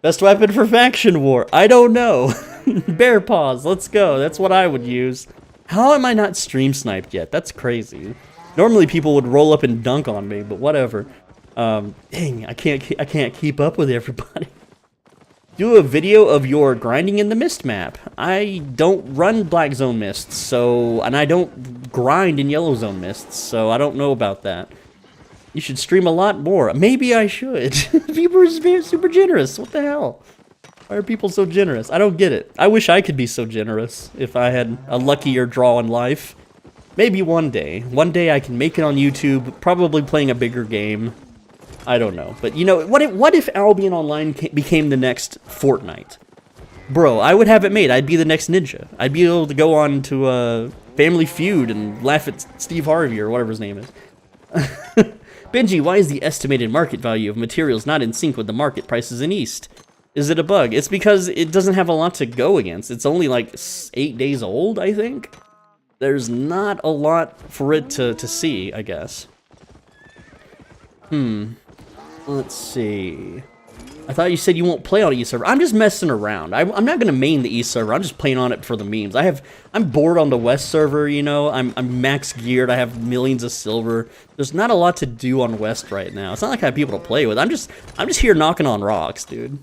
Best weapon for faction war? I don't know. Bear paws, let's go. That's what I would use. How am I not stream sniped yet? That's crazy. Normally people would roll up and dunk on me, but whatever. Dang, I can't keep up with everybody. Do a video of your grinding in the mist map. I don't run black zone mists, so, and I don't grind in yellow zone mists, so I don't know about that. You should stream a lot more. Maybe I should. People are super generous. What the hell? Why are people so generous? I don't get it. I wish I could be so generous if I had a luckier draw in life. Maybe one day. One day I can make it on YouTube, probably playing a bigger game. I don't know. But, you know, what if Albion Online became the next Fortnite? Bro, I would have it made. I'd be the next Ninja. I'd be able to go on to Family Feud and laugh at Steve Harvey or whatever his name is. Benji, why is the estimated market value of materials not in sync with the market prices in East? Is it a bug? It's because it doesn't have a lot to go against. It's only like 8 days old, I think. There's not a lot for it to see, I guess. Let's see. I thought you said you won't play on East server. I'm just messing around. I'm not gonna main the East server. I'm just playing on it for the memes. I'm bored on the West server, you know. I'm max geared. I have millions of silver. There's not a lot to do on West right now. It's not like I have people to play with. I'm just here knocking on rocks, dude.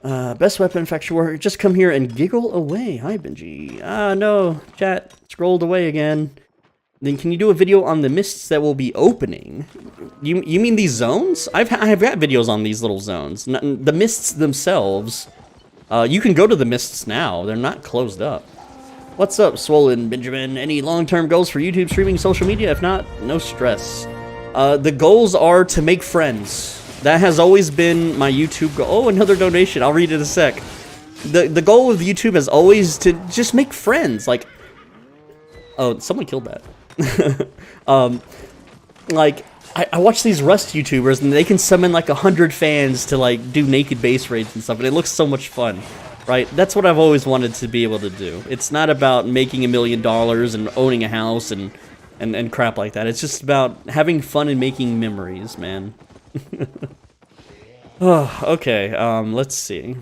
Best weapon, factory worker. Just come here and giggle away. Hi, Benji. No. Chat scrolled away again. Then can you do a video on the mists that will be opening? You mean these zones? I've got videos on these little zones. The mists themselves. You can go to the mists now. They're not closed up. What's up, Swollen Benjamin? Any long-term goals for YouTube streaming, social media? If not, no stress. The goals are to make friends. That has always been my YouTube goal. Oh, another donation. I'll read it in a sec. The goal of YouTube is always to just make friends. Like, oh, someone killed that. Like, I watch these Rust YouTubers, and they can summon like 100 fans to like do naked base raids and stuff, and it looks so much fun, right? That's what I've always wanted to be able to do. It's not about making $1 million and owning a house and crap like that. It's just about having fun and making memories, man. Oh, okay, let's see.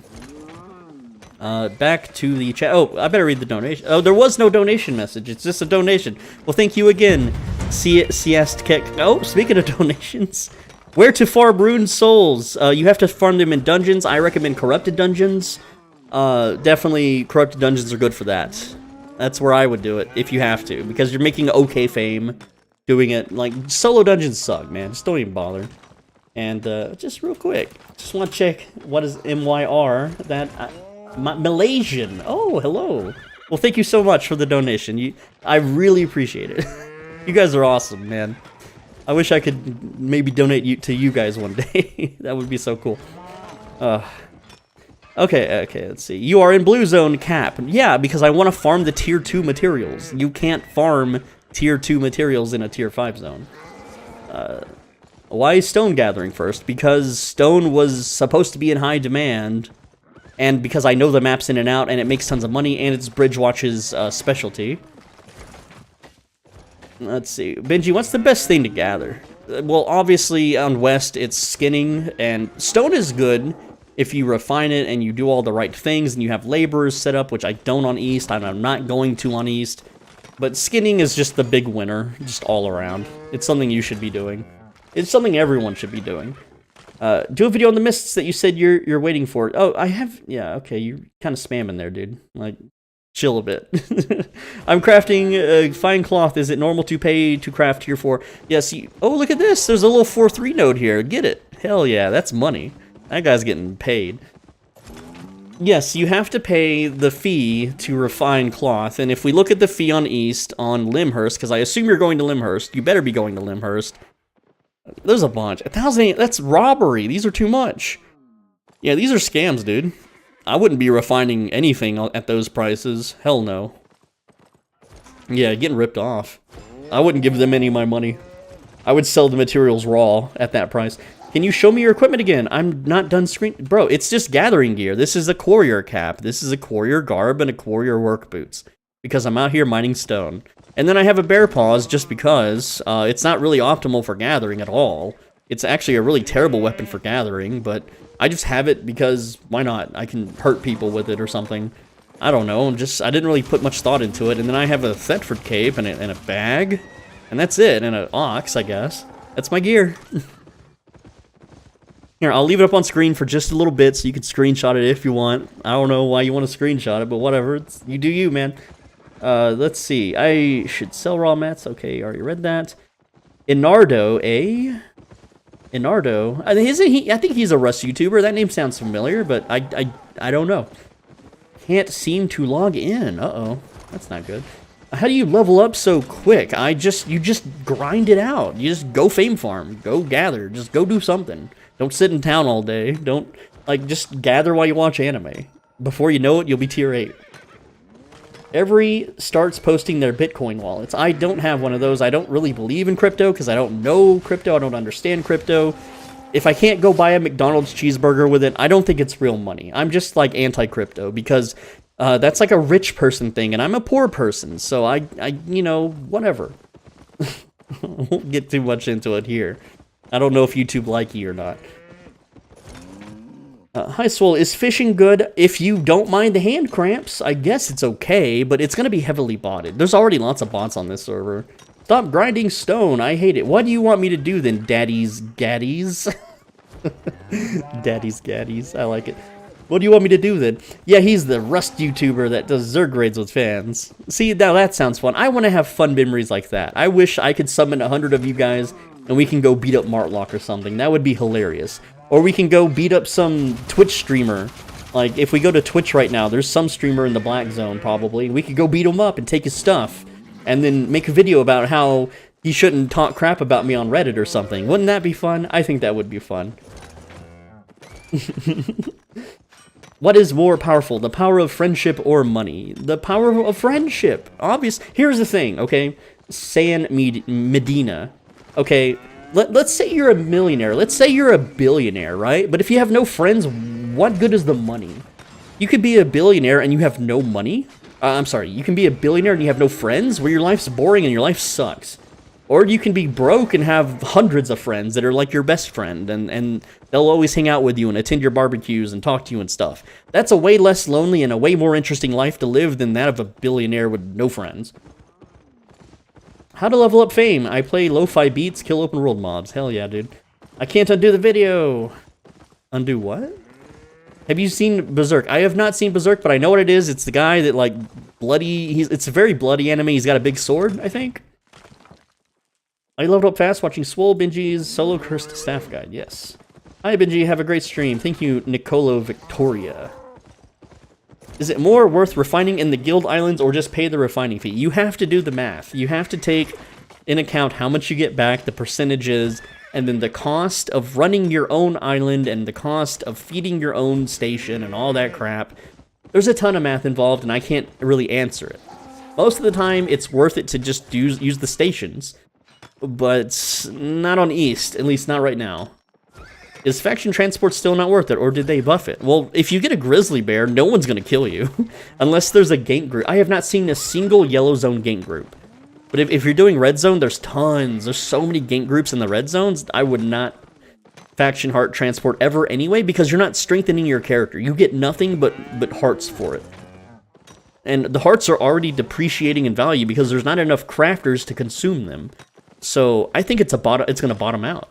Back to the chat. Oh, I better read the donation. Oh, there was no donation message. It's just a donation. Well, thank you again, Siest Kick. Oh, speaking of donations, where to farm ruined souls? You have to farm them in dungeons. I recommend corrupted dungeons. Definitely corrupted dungeons are good for that. That's where I would do it if you have to, because you're making okay fame doing it. Like, solo dungeons suck, man. Just don't even bother. And just real quick, just want to check what is MYR that. Malaysian. Oh, hello. Well, thank you so much for the donation. I really appreciate it. You guys are awesome, man. I wish I could maybe donate to you guys one day. That would be so cool. Okay, let's see. You are in blue zone, Cap. Yeah, because I want to farm the tier 2 materials. You can't farm tier 2 materials in a tier 5 zone. Why is stone gathering first? Because stone was supposed to be in high demand, and because I know the maps in and out, and it makes tons of money, and it's Bridgewatch's specialty. Let's see. Benji, what's the best thing to gather? Well, obviously, on West, it's skinning, and stone is good if you refine it, and you do all the right things, and you have laborers set up, which I don't on East, and I'm not going to on East. But skinning is just the big winner, just all around. It's something you should be doing. It's something everyone should be doing. Do a video on the mists that you said you're waiting for. Oh, I have. Yeah, okay. You're kind of spamming there, dude. Like, chill a bit. I'm crafting fine cloth. Is it normal to pay to craft tier 4? Yes. Oh, look at this. There's a little 4-3 node here. Get it? Hell yeah, that's money. That guy's getting paid. Yes, you have to pay the fee to refine cloth. And if we look at the fee on East on Limhurst, because I assume you're going to Limhurst, you better be going to Limhurst. There's a bunch. 1,000, that's robbery. These are too much. Yeah, these are scams, dude. I wouldn't be refining anything at those prices. Hell no. Yeah, getting ripped off. I wouldn't give them any of my money. I would sell the materials raw at that price. Can you show me your equipment again? I'm not done screen... Bro, it's just gathering gear. This is a courier cap. This is a courier garb and a courier work boots. Because I'm out here mining stone. And then I have a bear paws just because it's not really optimal for gathering at all. It's actually a really terrible weapon for gathering, but I just have it because why not? I can hurt people with it or something. I don't know, I didn't really put much thought into it. And then I have a Thetford cape and a bag, and that's it, and an ox, I guess. That's my gear. Here, I'll leave it up on screen for just a little bit so you can screenshot it if you want. I don't know why you want to screenshot it, but whatever. You do you, man. Let's see. I should sell raw mats. Okay, already read that. Inardo, eh? Inardo. Isn't he? I think he's a Rust YouTuber. That name sounds familiar, but I don't know. Can't seem to log in. Uh-oh. That's not good. How do you level up so quick? You just grind it out. You just go fame farm. Go gather. Just go do something. Don't sit in town all day. Don't, just gather while you watch anime. Before you know it, you'll be tier 8. Every starts posting their Bitcoin wallets. I don't have one of those. I don't really believe in crypto because I don't know crypto. I don't understand crypto. If I can't go buy a McDonald's cheeseburger with it, I don't think it's real money. I'm just anti-crypto because that's like a rich person thing, and I'm a poor person. So I whatever. I won't get too much into it here. I don't know if YouTube like you or not. Hi, Swole. Is fishing good? If you don't mind the hand cramps, I guess it's okay, but it's going to be heavily botted. There's already lots of bots on this server. Stop grinding stone. I hate it. What do you want me to do then, daddies gaddies? Daddies gaddies. I like it. What do you want me to do then? Yeah, he's the Rust YouTuber that does Zerg raids with fans. See, now that sounds fun. I want to have fun memories like that. I wish I could summon 100 of you guys and we can go beat up Martlock or something. That would be hilarious. Or we can go beat up some Twitch streamer. Like, if we go to Twitch right now, there's some streamer in the Black Zone, probably. We could go beat him up and take his stuff. And then make a video about how he shouldn't talk crap about me on Reddit or something. Wouldn't that be fun? I think that would be fun. What is more powerful, the power of friendship or money? The power of friendship. Obvious. Here's the thing, okay? San Medina. Okay, let's say you're a millionaire. Let's say you're a billionaire, right? But if you have no friends, what good is the money? You could be a billionaire and you have no money? I'm sorry, you can be a billionaire and you have no friends, where your life's boring and your life sucks. Or you can be broke and have hundreds of friends that are like your best friend, and they'll always hang out with you and attend your barbecues and talk to you and stuff. That's a way less lonely and a way more interesting life to live than that of a billionaire with no friends. How to level up fame? I play lo-fi beats, kill open world mobs. Hell yeah, dude. I can't undo the video. Undo what? Have you seen Berserk? I have not seen Berserk, but I know what it is. It's the guy that, like, bloody... It's a very bloody anime. He's got a big sword, I think. I leveled up fast watching Swole Benji's Solo Cursed Staff Guide, yes. Hi, Benji, have a great stream. Thank you, Nicolo Victoria. Is it more worth refining in the Guild Islands or just pay the refining fee? You have to do the math. You have to take in account how much you get back, the percentages, and then the cost of running your own island and the cost of feeding your own station and all that crap. There's a ton of math involved, and I can't really answer it. Most of the time, it's worth it to just use the stations. But not on East, at least not right now. Is faction transport still not worth it, or did they buff it? Well, if you get a grizzly bear, no one's going to kill you. Unless there's a gank group. I have not seen a single yellow zone gank group. But if you're doing red zone, there's tons. There's so many gank groups in the red zones. I would not faction heart transport ever anyway, because you're not strengthening your character. You get nothing but hearts for it. And the hearts are already depreciating in value because there's not enough crafters to consume them. So I think it's going to bottom out.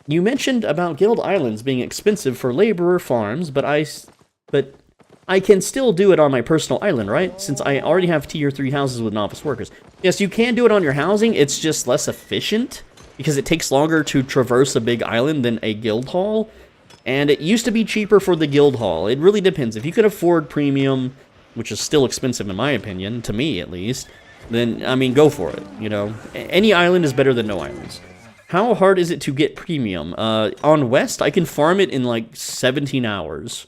You mentioned about Guild Islands being expensive for laborer farms, but I can still do it on my personal island, right? Since I already have tier 3 houses with novice workers. Yes, you can do it on your housing. It's just less efficient because it takes longer to traverse a big island than a guild hall. And it used to be cheaper for the guild hall. It really depends. If you can afford premium, which is still expensive in my opinion, to me at least, then, I mean, go for it, you know. Any island is better than no islands. How hard is it to get premium? On West, I can farm it in, like, 17 hours.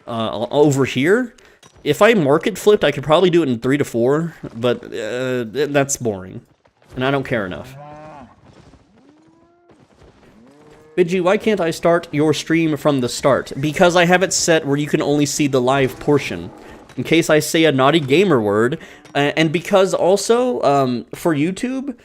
Over here, if I market flipped, I could probably do it in 3 to 4, but that's boring. And I don't care enough. Bidgey, why can't I start your stream from the start? Because I have it set where you can only see the live portion. In case I say a naughty gamer word, and because also, for YouTube,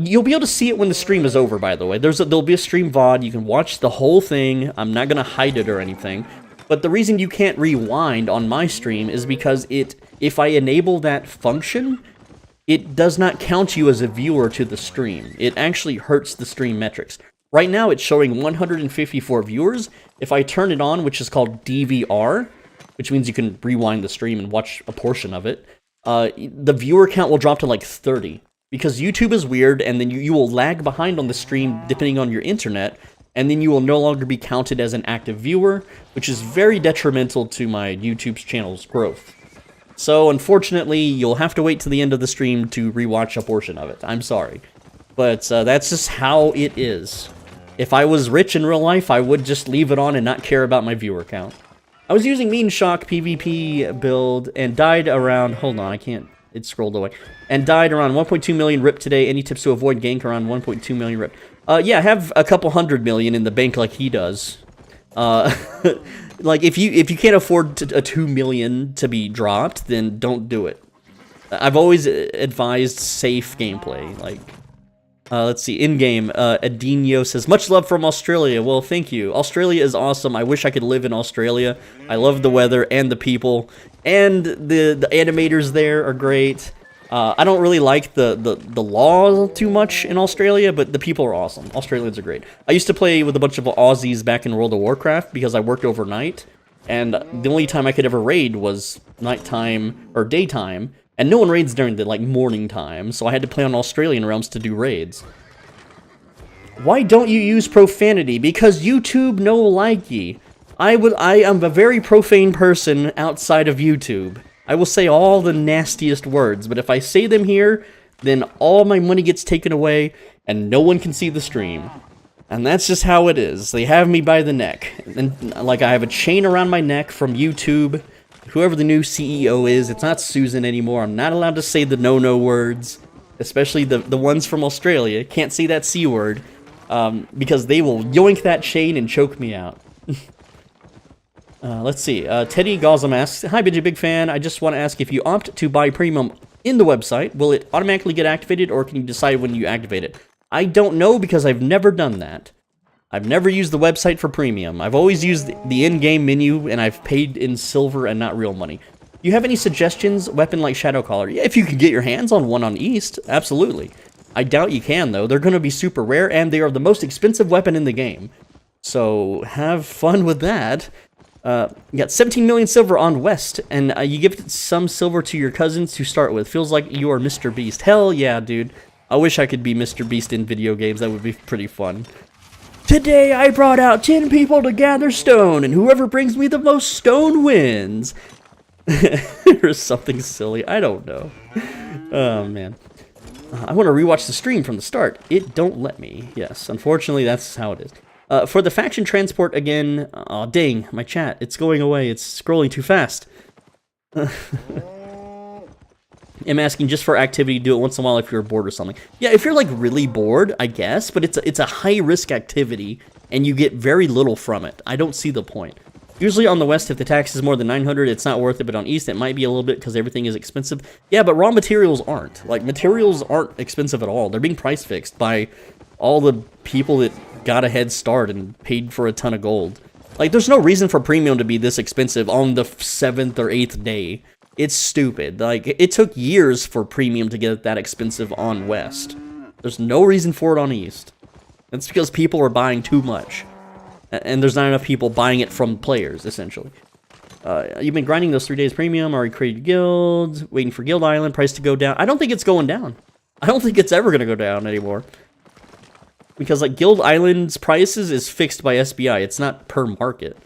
you'll be able to see it when the stream is over, by the way. There'll be a stream VOD, you can watch the whole thing, I'm not gonna hide it or anything. But the reason you can't rewind on my stream is because if I enable that function, it does not count you as a viewer to the stream. It actually hurts the stream metrics. Right now, it's showing 154 viewers. If I turn it on, which is called DVR, which means you can rewind the stream and watch a portion of it, the viewer count will drop to like 30. Because YouTube is weird, and then you will lag behind on the stream depending on your internet, and then you will no longer be counted as an active viewer, which is very detrimental to my YouTube channel's growth. So, unfortunately, you'll have to wait to the end of the stream to rewatch a portion of it. I'm sorry. But that's just how it is. If I was rich in real life, I would just leave it on and not care about my viewer count. I was using Mean Shock PvP build and died around... Hold on, I can't... It scrolled away. And died around 1.2 million rip today. Any tips to avoid gank around 1.2 million rip? Yeah, have a couple 100 million in the bank like he does. Like, if you can't afford a 2 million to be dropped, then don't do it. I've always advised safe gameplay. Like, let's see, in-game, Adinho says, much love from Australia. Well, thank you. Australia is awesome. I wish I could live in Australia. I love the weather and the people. And the animators there are great. I don't really like the law too much in Australia, but the people are awesome. Australians are great. I used to play with a bunch of Aussies back in World of Warcraft because I worked overnight, and the only time I could ever raid was nighttime or daytime, and no one raids during the like morning time, so I had to play on Australian realms to do raids. Why don't you use profanity? Because YouTube no like ye. I am a very profane person outside of YouTube. I will say all the nastiest words, but if I say them here, then all my money gets taken away, and no one can see the stream. And that's just how it is. They have me by the neck. And like, I have a chain around my neck from YouTube. Whoever the new CEO is, it's not Susan anymore. I'm not allowed to say the no-no words, especially the ones from Australia. Can't say that C word, because they will yoink that chain and choke me out. Let's see. Teddy Gautam asks, "Hi, Benji, big fan. I just want to ask if you opt to buy premium in the website, will it automatically get activated, or can you decide when you activate it?" I don't know because I've never done that. I've never used the website for premium. I've always used the in-game menu, and I've paid in silver and not real money. Do you have any suggestions? Weapon like Shadowcaller? Yeah, if you can get your hands on one on East, absolutely. I doubt you can, though. They're going to be super rare, and they are the most expensive weapon in the game. So, have fun with that. You got 17 million silver on West, and you give some silver to your cousins to start with. Feels like you are Mr. Beast. Hell yeah, dude. I wish I could be Mr. Beast in video games. That would be pretty fun. Today I brought out 10 people to gather stone, and whoever brings me the most stone wins. Or something silly. I don't know. Oh, man. I want to rewatch the stream from the start. It don't let me. Yes, unfortunately, that's how it is. For the faction transport again, oh dang, my chat, it's going away, it's scrolling too fast. I'm asking just for activity, do it once in a while if you're bored or something. Yeah, if you're like really bored, I guess, but it's a high-risk activity, and you get very little from it. I don't see the point. Usually on the West, if the tax is more than 900, it's not worth it, but on East, it might be a little bit because everything is expensive. Yeah, but raw materials aren't. Like, materials aren't expensive at all. They're being price fixed by all the people that got a head start and paid for a ton of gold. Like, there's no reason for premium to be this expensive on the 7th or 8th day. It's stupid. Like, it took years for premium to get that expensive on West. There's no reason for it on East. It's because people are buying too much. And there's not enough people buying it from players, essentially. You've been grinding those 3 days premium, already created guilds, waiting for Guild Island price to go down. I don't think it's going down. I don't think it's ever going to go down anymore. Because, like, Guild Island's prices is fixed by SBI. It's not per market.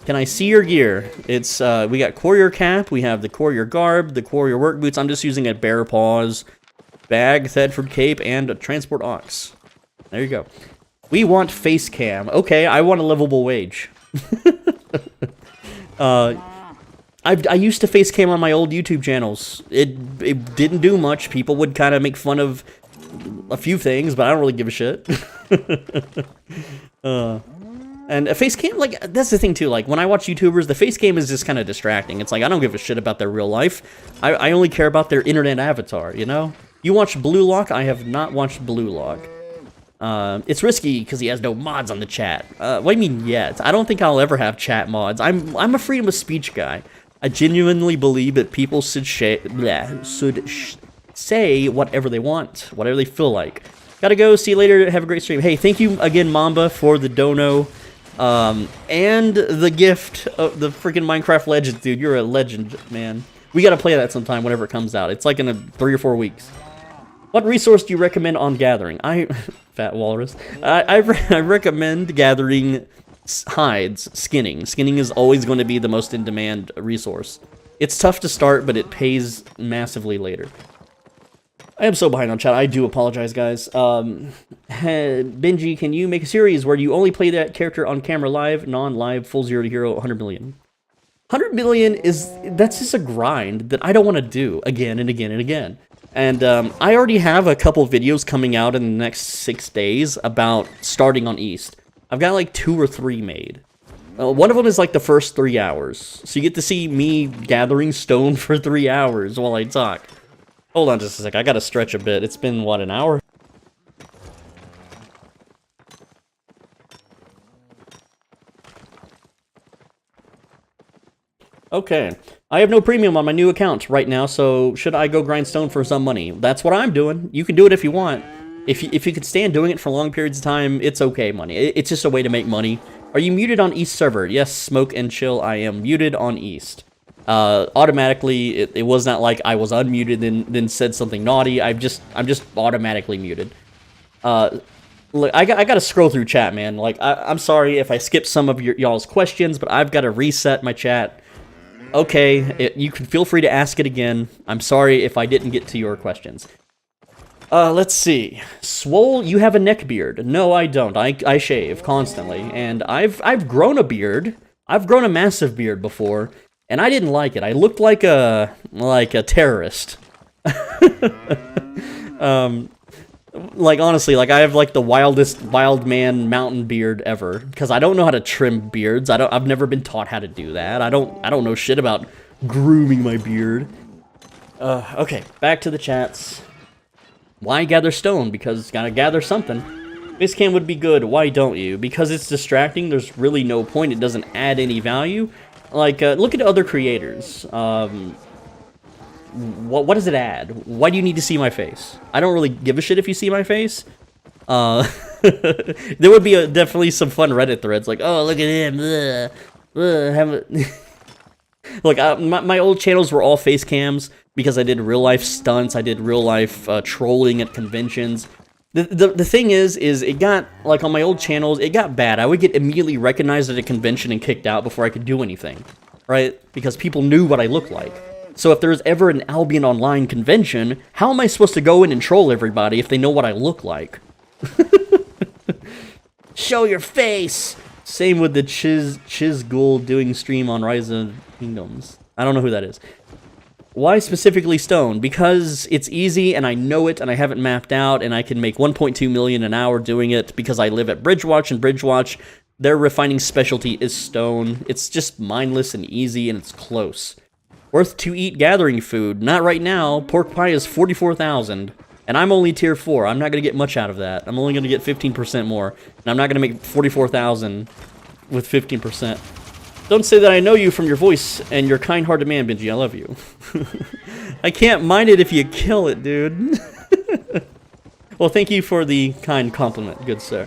Can I see your gear? It's, we got Courier Cap, we have the Courier Garb, the Courier Work Boots. I'm just using a Bear Paws bag, Thedford Cape, and a Transport Ox. There you go. We want face cam. Okay, I want a livable wage. I used to face cam on my old YouTube channels. It didn't do much. People would kind of make fun of a few things, but I don't really give a shit. And a face cam, like, that's the thing too, like, when I watch YouTubers, the face cam is just kind of distracting. It's like, I don't give a shit about their real life. I only care about their internet avatar, you know? You watch Blue Lock? I have not watched Blue Lock. It's risky because he has no mods on the chat. What do you mean yet? I don't think I'll ever have chat mods. I'm a freedom of speech guy. I genuinely believe that people should say whatever they want, whatever they feel like. Gotta go. See you later. Have a great stream. Hey, thank you again, Mamba, for the dono, and the gift of the freaking Minecraft Legends, dude. You're a legend, man. We gotta play that sometime whenever it comes out. It's like in 3 or 4 weeks. What resource do you recommend on gathering? Fat Walrus. I recommend gathering hides, skinning. Skinning is always going to be the most in-demand resource. It's tough to start, but it pays massively later. I am so behind on chat. I do apologize, guys. Benji, can you make a series where you only play that character on camera live, non-live, full 0 to hero, 100 million? 100 million that's just a grind that I don't want to do again and again and again. And I already have a couple videos coming out in the next 6 days about starting on East. I've got like 2 or 3 made. One of them is like the first 3 hours. So you get to see me gathering stone for 3 hours while I talk. Hold on just a sec, I gotta stretch a bit. It's been, what, an hour? Okay. I have no premium on my new account right now, so should I go grindstone for some money? That's what I'm doing. You can do it if you want. If you can stand doing it for long periods of time, it's okay money. It's just a way to make money. Are you muted on East server? Yes, Smoke and Chill, I am muted on East. Automatically, it was not like I was unmuted then said something naughty. I'm just automatically muted. Look, I gotta scroll through chat, man. Like, I'm sorry if I skipped some of y'all's questions, but I've got to reset my chat. Okay, you can feel free to ask it again. I'm sorry if I didn't get to your questions. Let's see. Swole, you have a neck beard. No, I don't. I shave constantly, and I've grown a beard. I've grown a massive beard before, and I didn't like it. I looked like a terrorist. Like, honestly, like, I have, like, the wildest wild man mountain beard ever, because I don't know how to trim beards. I've never been taught how to do that. I don't know shit about grooming my beard. Okay, back to the chats. Why gather stone? Because gotta gather something. This cam would be good. Why don't you? Because it's distracting. There's really no point. It doesn't add any value. Like, look at other creators. What does it add? Why do you need to see my face? I don't really give a shit if you see my face. There would be definitely some fun Reddit threads like, oh, look at him. Look, my old channels were all face cams because I did real life stunts. I did real life trolling at conventions. The thing is it got, like, on my old channels, it got bad. I would get immediately recognized at a convention and kicked out before I could do anything, right? Because people knew what I looked like. So if there's ever an Albion Online convention, how am I supposed to go in and troll everybody if they know what I look like? Show your face! Same with the Chizgul doing stream on Rise of Kingdoms. I don't know who that is. Why specifically stone? Because it's easy and I know it and I have it mapped out and I can make 1.2 million an hour doing it because I live at Bridgewatch, and Bridgewatch, their refining specialty is stone. It's just mindless and easy and it's close. Worth to eat gathering food. Not right now. Pork pie is 44,000. And I'm only tier 4. I'm not going to get much out of that. I'm only going to get 15% more. And I'm not going to make 44,000 with 15%. Don't say that I know you from your voice and your kind-hearted man, Benji. I love you. I can't mind it if you kill it, dude. Well, thank you for the kind compliment, good sir.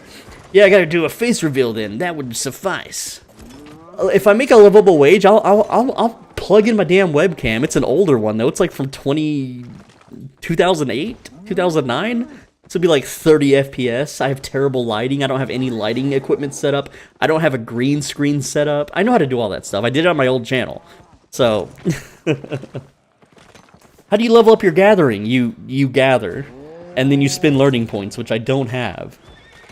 Yeah, I got to do a face reveal then. That would suffice. If I make a livable wage, I'll plug in my damn webcam. It's an older one, though. It's like from 2008? 2009? This would be like 30 FPS. I have terrible lighting. I don't have any lighting equipment set up. I don't have a green screen set up. I know how to do all that stuff. I did it on my old channel. So, how do you level up your gathering? You gather, and then you spend learning points, which I don't have.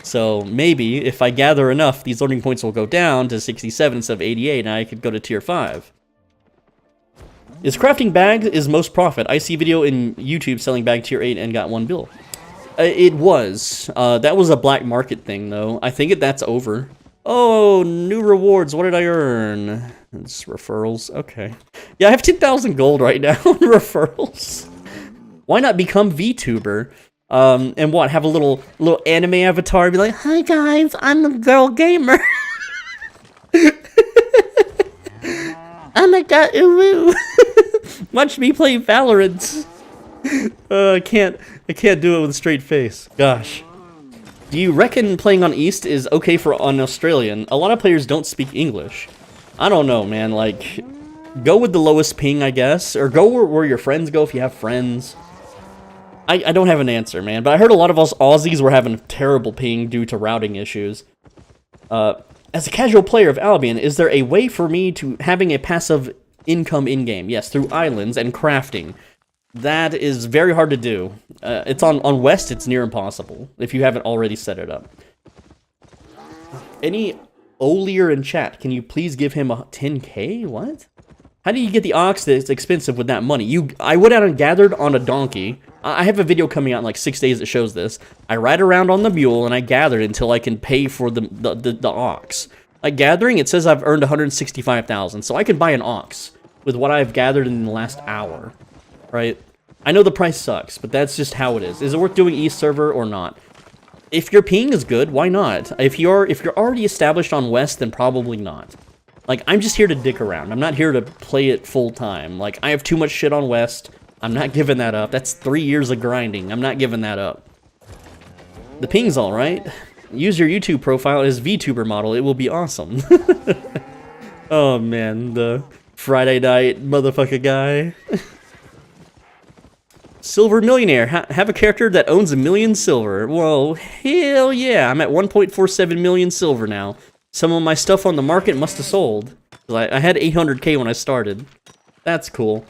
So maybe if I gather enough, these learning points will go down to 67 instead of 88, and I could go to tier 5. Is crafting bags is most profit? I see video in YouTube selling bag tier 8 and got 1 bill. It was. That was a black market thing, though. I think that's over. Oh, new rewards. What did I earn? It's referrals. Okay. Yeah, I have 10,000 gold right now in referrals. Why not become VTuber? And what? Have a little anime avatar and be like, hi guys, I'm a girl gamer. Oh my god, ooh. Watch me play Valorant. I can't do it with a straight face. Gosh. Do you reckon playing on East is okay for an Australian? A lot of players don't speak English. I don't know, man. Like, go with the lowest ping, I guess. Or go where your friends go if you have friends. I don't have an answer, man. But I heard a lot of us Aussies were having terrible ping due to routing issues. As a casual player of Albion, is there a way for me to having a passive income in-game? Yes, through islands and crafting. That is very hard to do. It's on West, it's near impossible, if you haven't already set it up. Any Olier in chat, can you please give him a 10k? What? How do you get the ox that's expensive with that money? I went out and gathered on a donkey. I have a video coming out in like 6 days that shows this. I ride around on the mule and I gathered until I can pay for the ox. Like gathering, it says I've earned 165,000, so I can buy an ox with what I've gathered in the last hour, right? I know the price sucks, but that's just how it is. Is it worth doing East server or not? If your ping is good, why not? If you're already established on West, then probably not. Like, I'm just here to dick around. I'm not here to play it full time. Like, I have too much shit on West. I'm not giving that up. That's 3 years of grinding. I'm not giving that up. The ping's alright. Use your YouTube profile as VTuber model. It will be awesome. Oh, man. The Friday night motherfucker guy. Silver millionaire. Have a character that owns 1 million silver. Whoa, hell yeah. I'm at 1.47 million silver now. Some of my stuff on the market must have sold. I had 800k when I started. That's cool.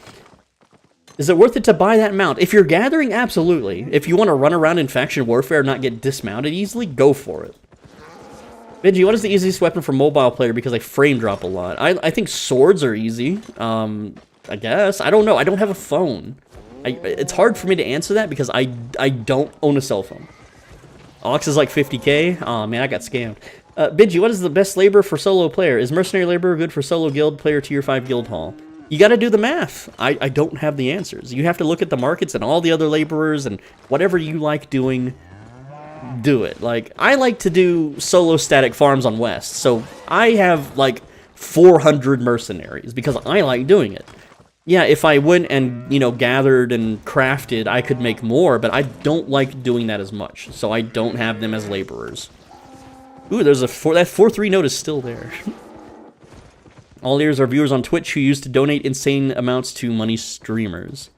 Is it worth it to buy that mount? If you're gathering, absolutely. If you want to run around in faction warfare and not get dismounted easily, go for it. Benji, what is the easiest weapon for mobile player? Because I frame drop a lot. I think swords are easy. I guess. I don't know. I don't have a phone. It's hard for me to answer that because I don't own a cell phone. Ox is like 50k. Aw, man, I got scammed. Benji, what is the best labor for solo player? Is mercenary labor good for solo guild player tier 5 guild hall? You gotta do the math. I don't have the answers. You have to look at the markets and all the other laborers and whatever you like doing, do it. Like, I like to do solo static farms on West, so I have like 400 mercenaries because I like doing it. Yeah, if I went and, you know, gathered and crafted, I could make more, but I don't like doing that as much, so I don't have them as laborers. Ooh, there's that 4-3 note is still there. All ears are viewers on Twitch who used to donate insane amounts to money streamers.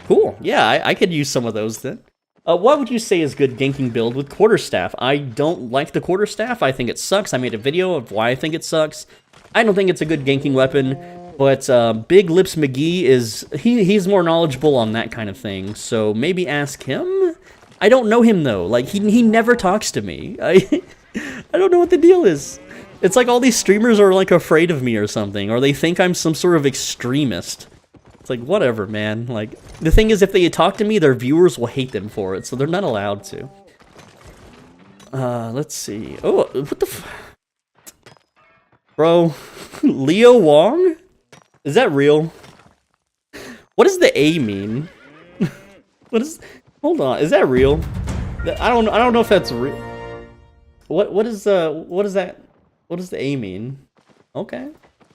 Cool. Yeah, I could use some of those then. What would you say is good ganking build with quarterstaff? I don't like the quarterstaff. I think it sucks. I made a video of why I think it sucks. I don't think it's a good ganking weapon, but Big Lips McGee is... He's more knowledgeable on that kind of thing, so maybe ask him? I don't know him, though. Like, he never talks to me. I don't know what the deal is. It's like all these streamers are like afraid of me or something, or they think I'm some sort of extremist. It's like, whatever, man. Like, the thing is, if they talk to me, their viewers will hate them for it, so they're not allowed to. Let's see. Oh, what the f... Bro, Leo Wong? Is that real? What does the A mean? What is... Hold on, is that real? I don't know if that's real. What is that? What does the A mean? Okay.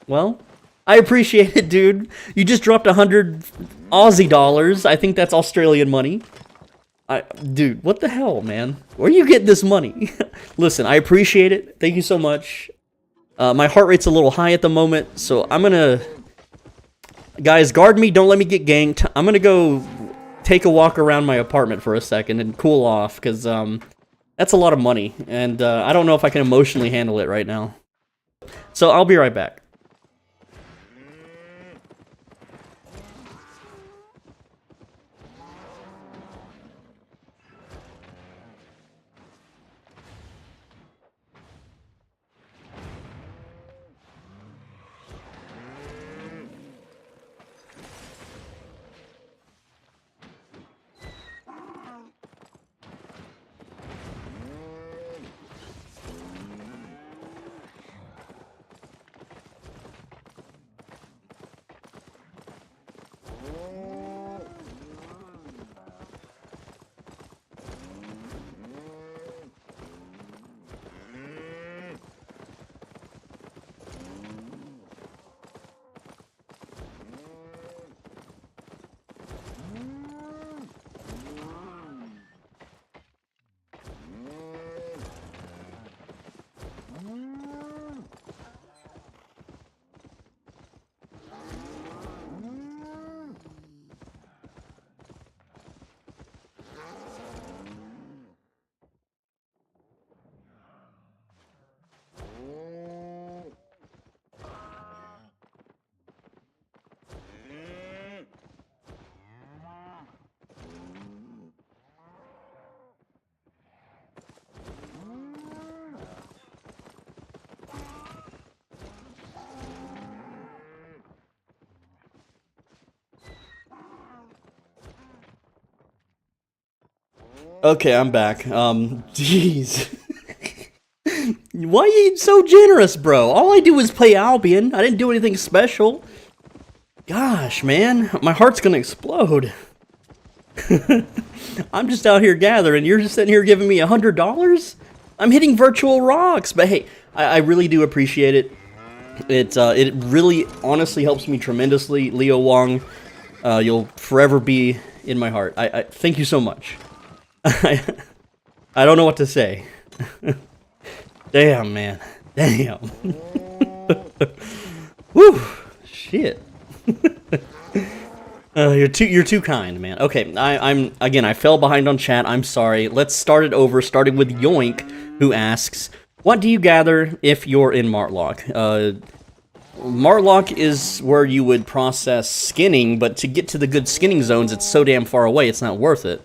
Well, I appreciate it, dude. You just dropped 100 Aussie dollars. I think that's Australian money. Dude, what the hell, man? Where you get this money? Listen, I appreciate it. Thank you so much. My heart rate's a little high at the moment, so I'm gonna... Guys, guard me. Don't let me get ganked. I'm gonna go take a walk around my apartment for a second and cool off, because, that's a lot of money, and I don't know if I can emotionally handle it right now. So I'll be right back. Okay, I'm back. Jeez. Why are you so generous, bro? All I do is play Albion. I didn't do anything special. Gosh, man. My heart's gonna explode. I'm just out here gathering. You're just sitting here giving me $100? I'm hitting virtual rocks. But hey, I really do appreciate it. It really honestly helps me tremendously. Leo Wong, you'll forever be in my heart. I thank you so much. I don't know what to say. Damn, man. Damn. Whew. Shit. You're too kind, man. Okay, I fell behind on chat. I'm sorry. Let's start it over, starting with Yoink, who asks, what do you gather if you're in Martlock? Martlock is where you would process skinning, but to get to the good skinning zones, it's so damn far away, it's not worth it.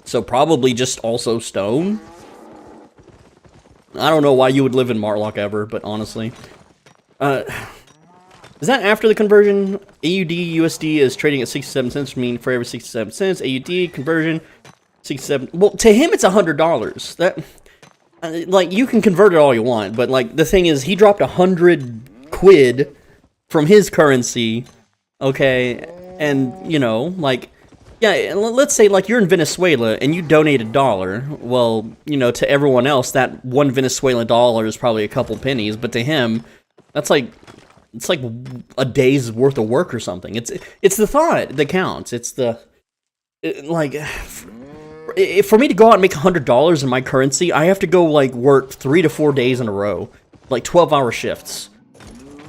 So probably just also stone? I don't know why you would live in Martlock ever, but honestly. Is that after the conversion? AUD USD is trading at 67 cents, mean for every 67 cents. AUD conversion, 67. Well, to him, it's $100. That, like, you can convert it all you want, but, like, the thing is, he dropped 100 quid from his currency, okay? And, you know, like, yeah, let's say, like, you're in Venezuela and you donate $1. Well, you know, to everyone else, that one Venezuelan dollar is probably a couple pennies, but to him, that's like, it's like a day's worth of work or something. It's the thought that counts. It's the, like, for me to go out and make $100 in my currency, I have to go, like, work 3 to 4 days in a row, like 12-hour shifts.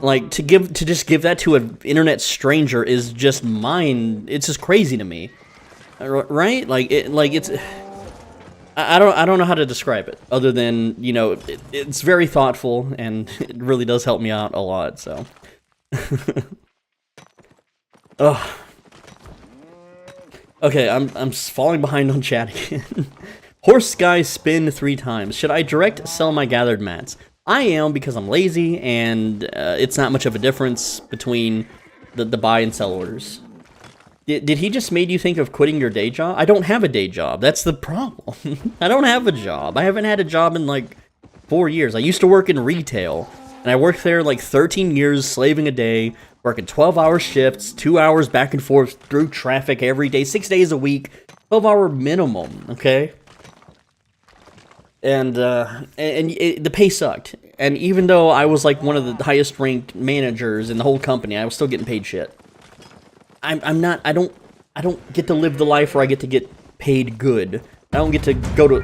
Like, to just give that to an internet stranger is just it's just crazy to me, right? Like, it's, I don't know how to describe it other than, you know, it's very thoughtful and it really does help me out a lot, so. Ugh. Okay, I'm falling behind on chat again. Horse guy spin 3 times. Should I direct sell my gathered mats? I am, because I'm lazy and it's not much of a difference between the buy and sell orders. Did he just made you think of quitting your day job? I don't have a day job. That's the problem. I don't have a job. I haven't had a job in like 4 years. I used to work in retail, and I worked there like 13 years, slaving a day, working 12-hour shifts, 2 hours back and forth through traffic every day, 6 days a week, 12-hour minimum, okay? And the pay sucked. And even though I was like one of the highest ranked managers in the whole company, I was still getting paid shit. I don't get to live the life where I get to get paid good. I don't get to go to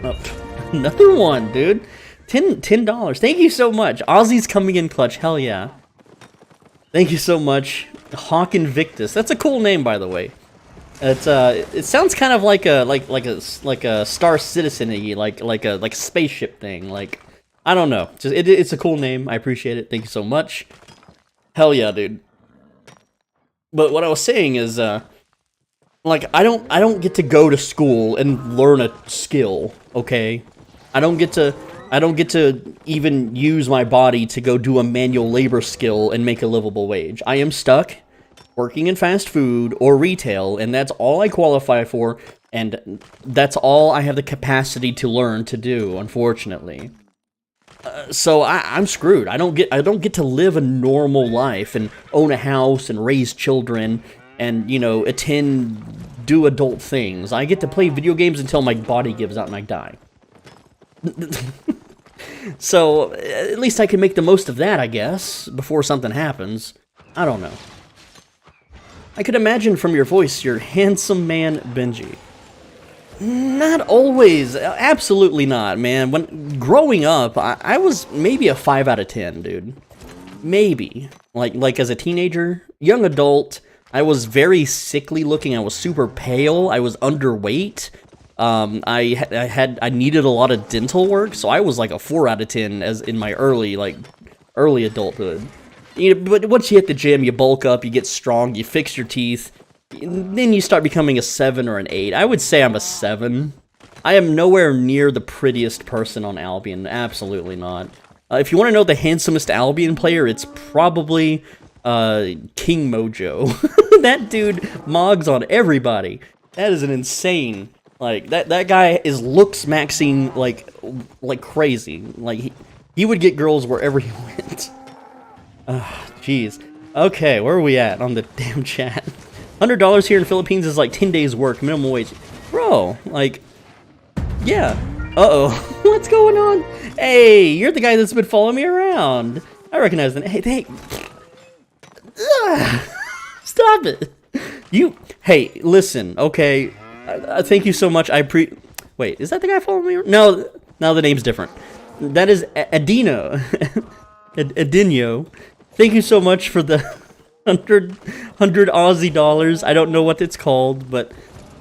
another one, dude. $10. Thank you so much. Ozzy's coming in clutch. Hell yeah. Thank you so much. Hawk Invictus. That's a cool name, by the way. It's it sounds kind of like a Star Citizen-y, like a spaceship thing. Like, I don't know. Just it's a cool name. I appreciate it. Thank you so much. Hell yeah, dude. But what I was saying is, like, I don't get to go to school and learn a skill, okay? I don't get to even use my body to go do a manual labor skill and make a livable wage. I am stuck working in fast food or retail, and that's all I qualify for, and that's all I have the capacity to learn to do, unfortunately. So I'm screwed. I don't get to live a normal life and own a house and raise children and, you know, do adult things. I get to play video games until my body gives out and I die. So at least I can make the most of that, I guess, before something happens. I don't know. I could imagine from your voice you're handsome man Benji. Not always. Absolutely not, man. When growing up, I was maybe a 5 out of 10, dude. Maybe. Like as a teenager, young adult, I was very sickly looking. I was super pale. I was underweight. I needed a lot of dental work, so I was like a 4 out of 10 as in my early adulthood. You know, but once you hit the gym, you bulk up, you get strong, you fix your teeth. Then you start becoming a 7 or an 8. I would say I'm a 7. I am nowhere near the prettiest person on Albion. Absolutely not. If you want to know the handsomest Albion player, it's probably King Mojo. That dude mogs on everybody. That is an insane. Like that guy is looks maxing like crazy. Like he would get girls wherever he went. Jeez. Okay, where are we at on the damn chat? $100 here in the Philippines is like 10 days work, minimum wage. Bro, like, yeah. Uh-oh. What's going on? Hey, you're the guy that's been following me around. I recognize the name. Hey, stop it. Hey, listen, okay. Thank you so much. Wait, is that the guy following me? No, the name's different. That is Adino. Adino. Thank you so much for the 100 Aussie dollars. I don't know what it's called, but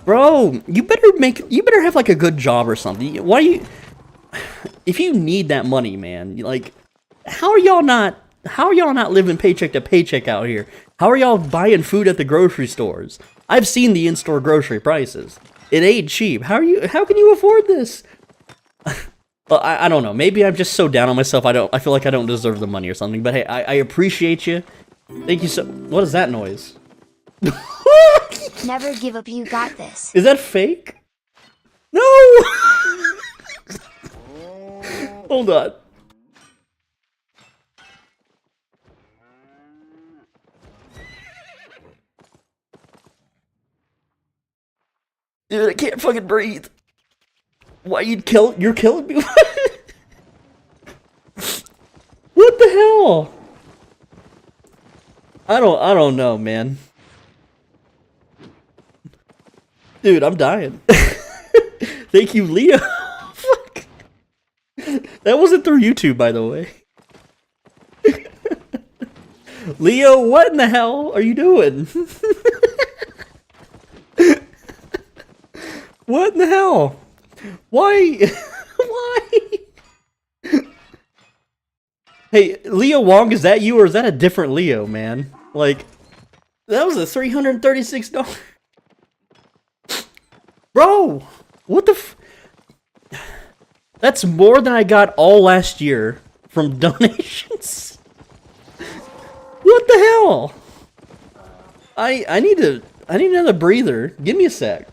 bro, you better have like a good job or something. If you need that money, man, like how are y'all not living paycheck to paycheck out here? How are y'all buying food at the grocery stores? I've seen the in-store grocery prices. It ain't cheap. How can you afford this? Well, I don't know. Maybe I'm just so down on myself. I feel like I don't deserve the money or something. But hey, I appreciate you. Thank you so. What is that noise? Never give up. You got this. Is that fake? No. Hold on. Dude, I can't fucking breathe. Why you're killing me? What the hell? I don't know, man. Dude, I'm dying. Thank you, Leo. Fuck. That wasn't through YouTube, by the way. Leo, what in the hell are you doing? What in the hell? Why? Why? Hey, Leo Wong, is that you or is that a different Leo, man? Like, that was a $336. Bro, what the That's more than I got all last year from donations. What the hell? I need another breather. Give me a sec.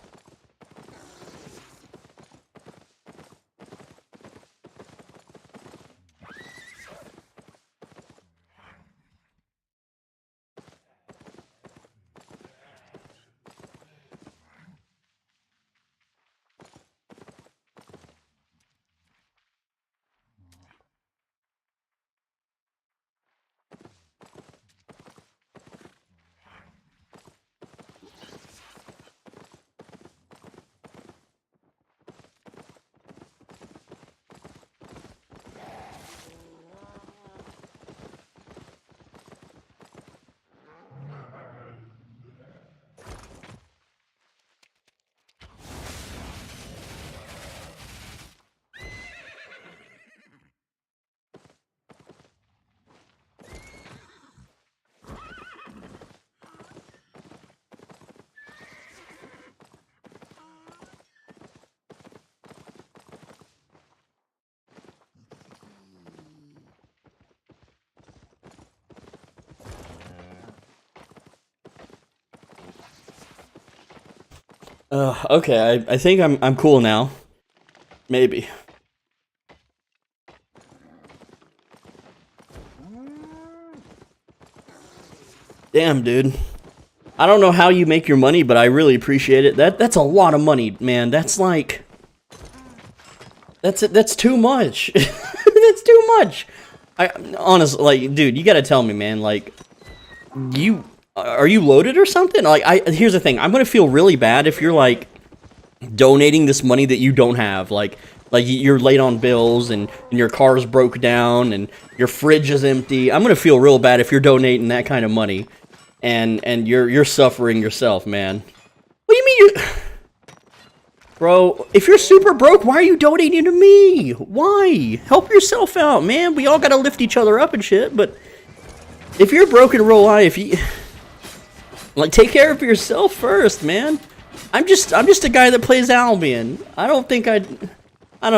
Okay, I think I'm cool now. Maybe. Damn, dude. I don't know how you make your money, but I really appreciate it. That's a lot of money, man. That's like that's too much. That's too much. I honestly, like, dude, you gotta tell me, man. Like, are you loaded or something? Like, here's the thing. I'm gonna feel really bad if you're like donating this money that you don't have. Like you're late on bills and your car's broke down and your fridge is empty. I'm gonna feel real bad if you're donating that kind of money, and you're suffering yourself, man. What do you mean you? Bro, if you're super broke, why are you donating to me? Why? Help yourself out, man. We all gotta lift each other up and shit, but if you're broke in real life, like, take care of yourself first, man. I'm just a guy that plays Albion. I don't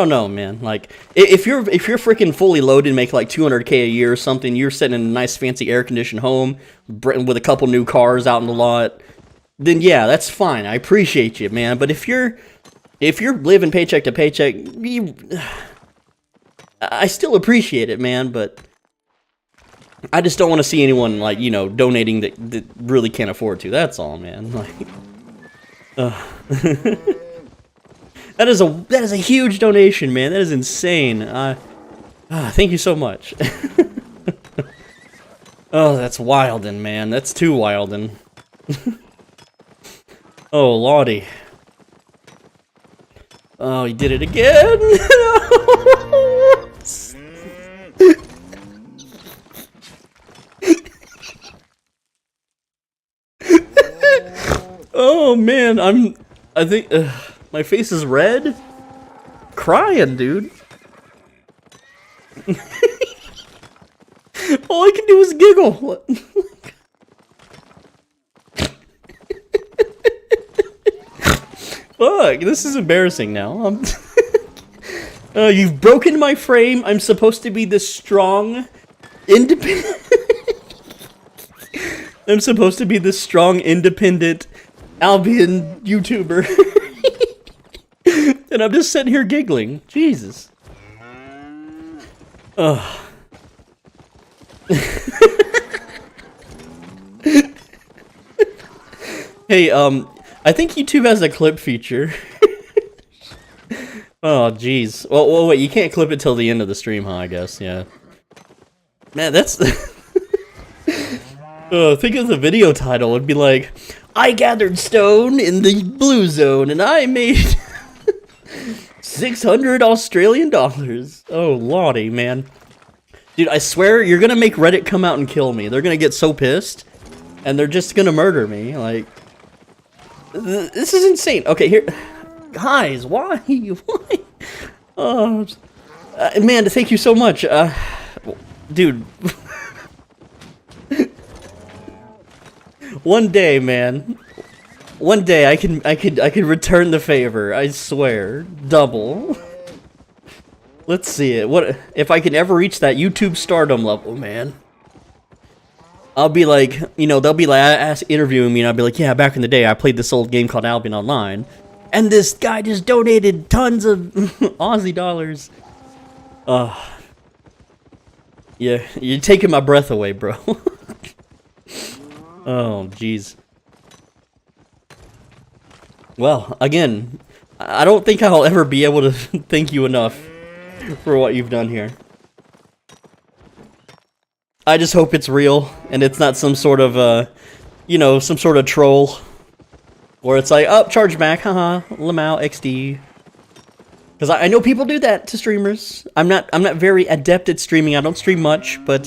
know, man. Like, if you're freaking fully loaded and make like 200K a year or something, you're sitting in a nice fancy air-conditioned home with a couple new cars out in the lot, then yeah, that's fine. I appreciate you, man. But if you're living paycheck to paycheck, I still appreciate it, man, but I just don't want to see anyone, like, you know, donating that really can't afford to. That's all, man. Like, that is a huge donation, man. That is insane. Thank you so much. Oh, that's wildin', man. That's too wildin'. Oh, lordy. Oh, he did it again! Oh, man, I think, my face is red? Crying, dude. All I can do is giggle. Fuck, this is embarrassing now. You've broken my frame. I'm supposed to be this strong, independent... I'm supposed to be this strong, independent Albion YouTuber. And I'm just sitting here giggling. Jesus. Ugh. Hey, I think YouTube has a clip feature. Oh, jeez. Well, wait, you can't clip it till the end of the stream, huh, I guess, yeah. Man, that's... think of the video title. It'd be like, I gathered stone in the blue zone, and I made 600 Australian dollars. Oh, lordy, man. Dude, I swear, you're gonna make Reddit come out and kill me. They're gonna get so pissed, and they're just gonna murder me, like... This is insane. Okay, here... Guys, why? Why? Oh... Amanda, thank you so much. Dude... One day, man. One day I can return the favor, I swear. Double. Let's see it. What if I can ever reach that YouTube stardom level, man? I'll be like, you know, they'll be like interviewing me and I'll be like, yeah, back in the day I played this old game called Albion Online, and this guy just donated tons of Aussie dollars. Yeah, you're taking my breath away, bro. Oh, jeez. Well, again, I don't think I'll ever be able to thank you enough for what you've done here. I just hope it's real, and it's not some sort of, you know, some sort of troll. Where it's like, oh, charge back, haha, Lamau XD. Because I know people do that to streamers. I'm not very adept at streaming, I don't stream much, but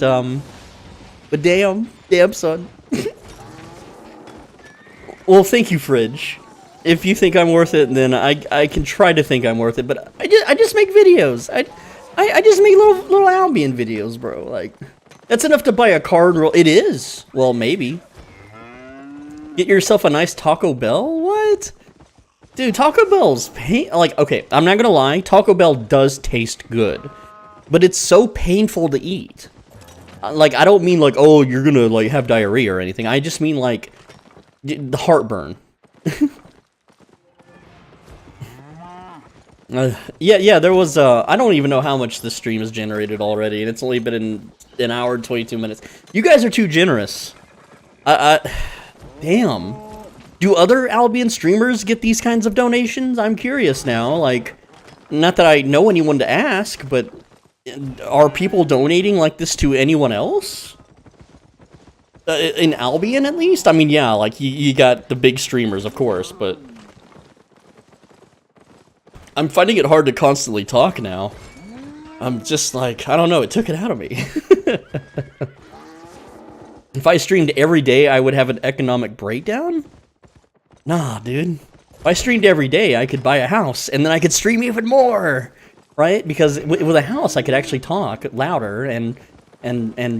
damn, son. Well, thank you, Fridge. If you think I'm worth it, then I can try to think I'm worth it. But I just make videos. I just make little Albion videos, bro. Like, that's enough to buy a card roll. It is. Well, maybe. Get yourself a nice Taco Bell. What? Dude, Taco Bell's like, okay, I'm not gonna lie. Taco Bell does taste good, but it's so painful to eat. Like, I don't mean like, oh, you're gonna like have diarrhea or anything. I just mean like the heartburn. Yeah, there was, I don't even know how much this stream has generated already, and it's only been in an hour and 22 minutes. You guys are too generous. Damn. Do other Albion streamers get these kinds of donations? I'm curious now, like, not that I know anyone to ask, but are people donating like this to anyone else? In Albion, at least? I mean, yeah, like, you got the big streamers, of course, but... I'm finding it hard to constantly talk now. I'm just like, I don't know, it took it out of me. If I streamed every day, I would have an economic breakdown? Nah, dude. If I streamed every day, I could buy a house, and then I could stream even more! Right? Because with a house, I could actually talk louder and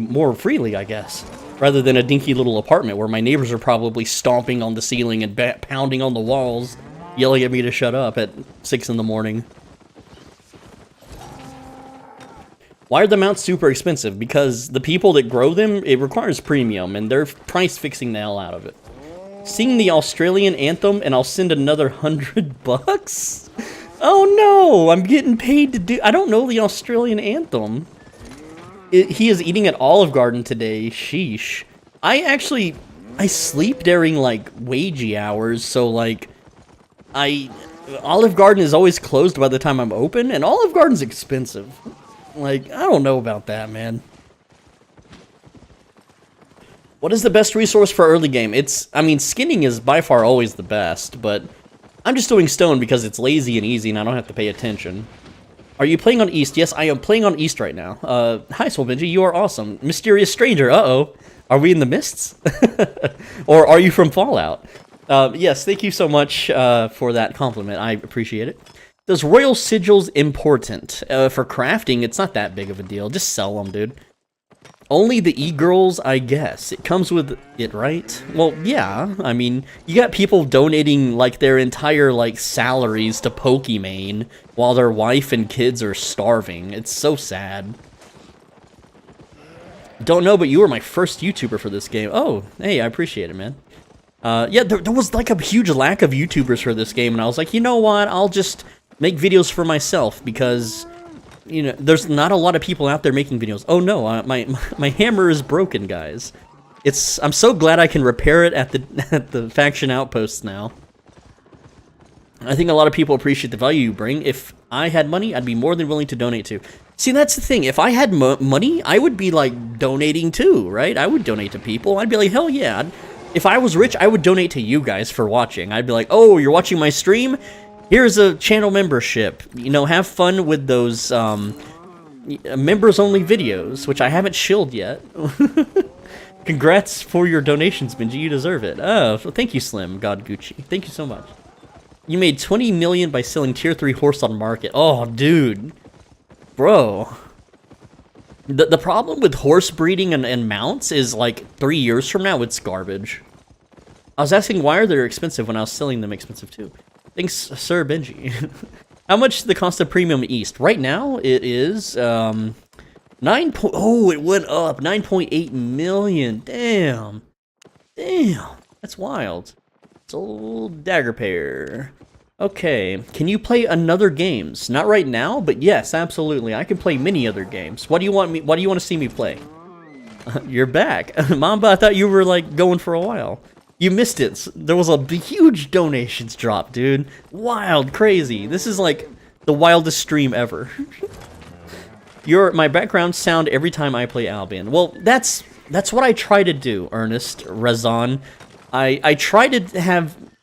more freely, I guess. Rather than a dinky little apartment where my neighbors are probably stomping on the ceiling and pounding on the walls, yelling at me to shut up at 6 in the morning. Why are the mounts super expensive? Because the people that grow them, it requires premium, and they're price fixing the hell out of it. Sing the Australian anthem, and I'll send another $100? Oh no, I'm getting paid to do... I don't know the Australian anthem. He is eating at Olive Garden today. Sheesh. I sleep during, like, wagey hours, so, like... Olive Garden is always closed by the time I'm open, and Olive Garden's expensive. Like, I don't know about that, man. What is the best resource for early game? I mean, skinning is by far always the best, but I'm just doing stone because it's lazy and easy and I don't have to pay attention. Are you playing on East? Yes, I am playing on East right now. Hi, Soul Benji, you are awesome. Mysterious stranger, uh-oh. Are we in the mists? Or are you from Fallout? Yes, thank you so much for that compliment. I appreciate it. Does royal sigils important? For crafting, it's not that big of a deal. Just sell them, dude. Only the e-girls, I guess. It comes with it, right? Well, yeah. I mean, you got people donating, like, their entire, like, salaries to Pokimane while their wife and kids are starving. It's so sad. Don't know, but you were my first YouTuber for this game. Oh, hey, I appreciate it, man. Yeah, there was, like, a huge lack of YouTubers for this game, and I was like, you know what? I'll just make videos for myself, because... you know, there's not a lot of people out there making videos. Oh no, my hammer is broken, guys. I'm so glad I can repair it at the faction outposts now. I think a lot of people appreciate the value you bring. If I had money, I'd be more than willing to donate to. See, that's the thing. If I had money, I would be like donating too, right? I would donate to people. I'd be like, hell yeah. If I was rich, I would donate to you guys for watching. I'd be like, oh, you're watching my stream? Here's a channel membership. You know, have fun with those members-only videos, which I haven't shilled yet. Congrats for your donations, Benji. You deserve it. Oh, thank you, Slim God Gucci. Thank you so much. You made 20 million by selling tier 3 horse on market. Oh, dude. Bro. The problem with horse breeding and mounts is, like, 3 years from now, it's garbage. I was asking why are they expensive when I was selling them expensive, too. Thanks, Sir Benji. How much is the cost of Premium East? Right now, it is, oh, it went up, 9.8 million. Damn. Damn. That's wild. It's old dagger pair. Okay, can you play another games? Not right now, but yes, absolutely. I can play many other games. What do you want to see me play? You're back. Mamba, I thought you were, like, going for a while. You missed it. There was a huge donations drop, dude. Wild, crazy. This is like the wildest stream ever. My background sound every time I play Albion. Well, that's what I try to do, Ernest, Razan. I try to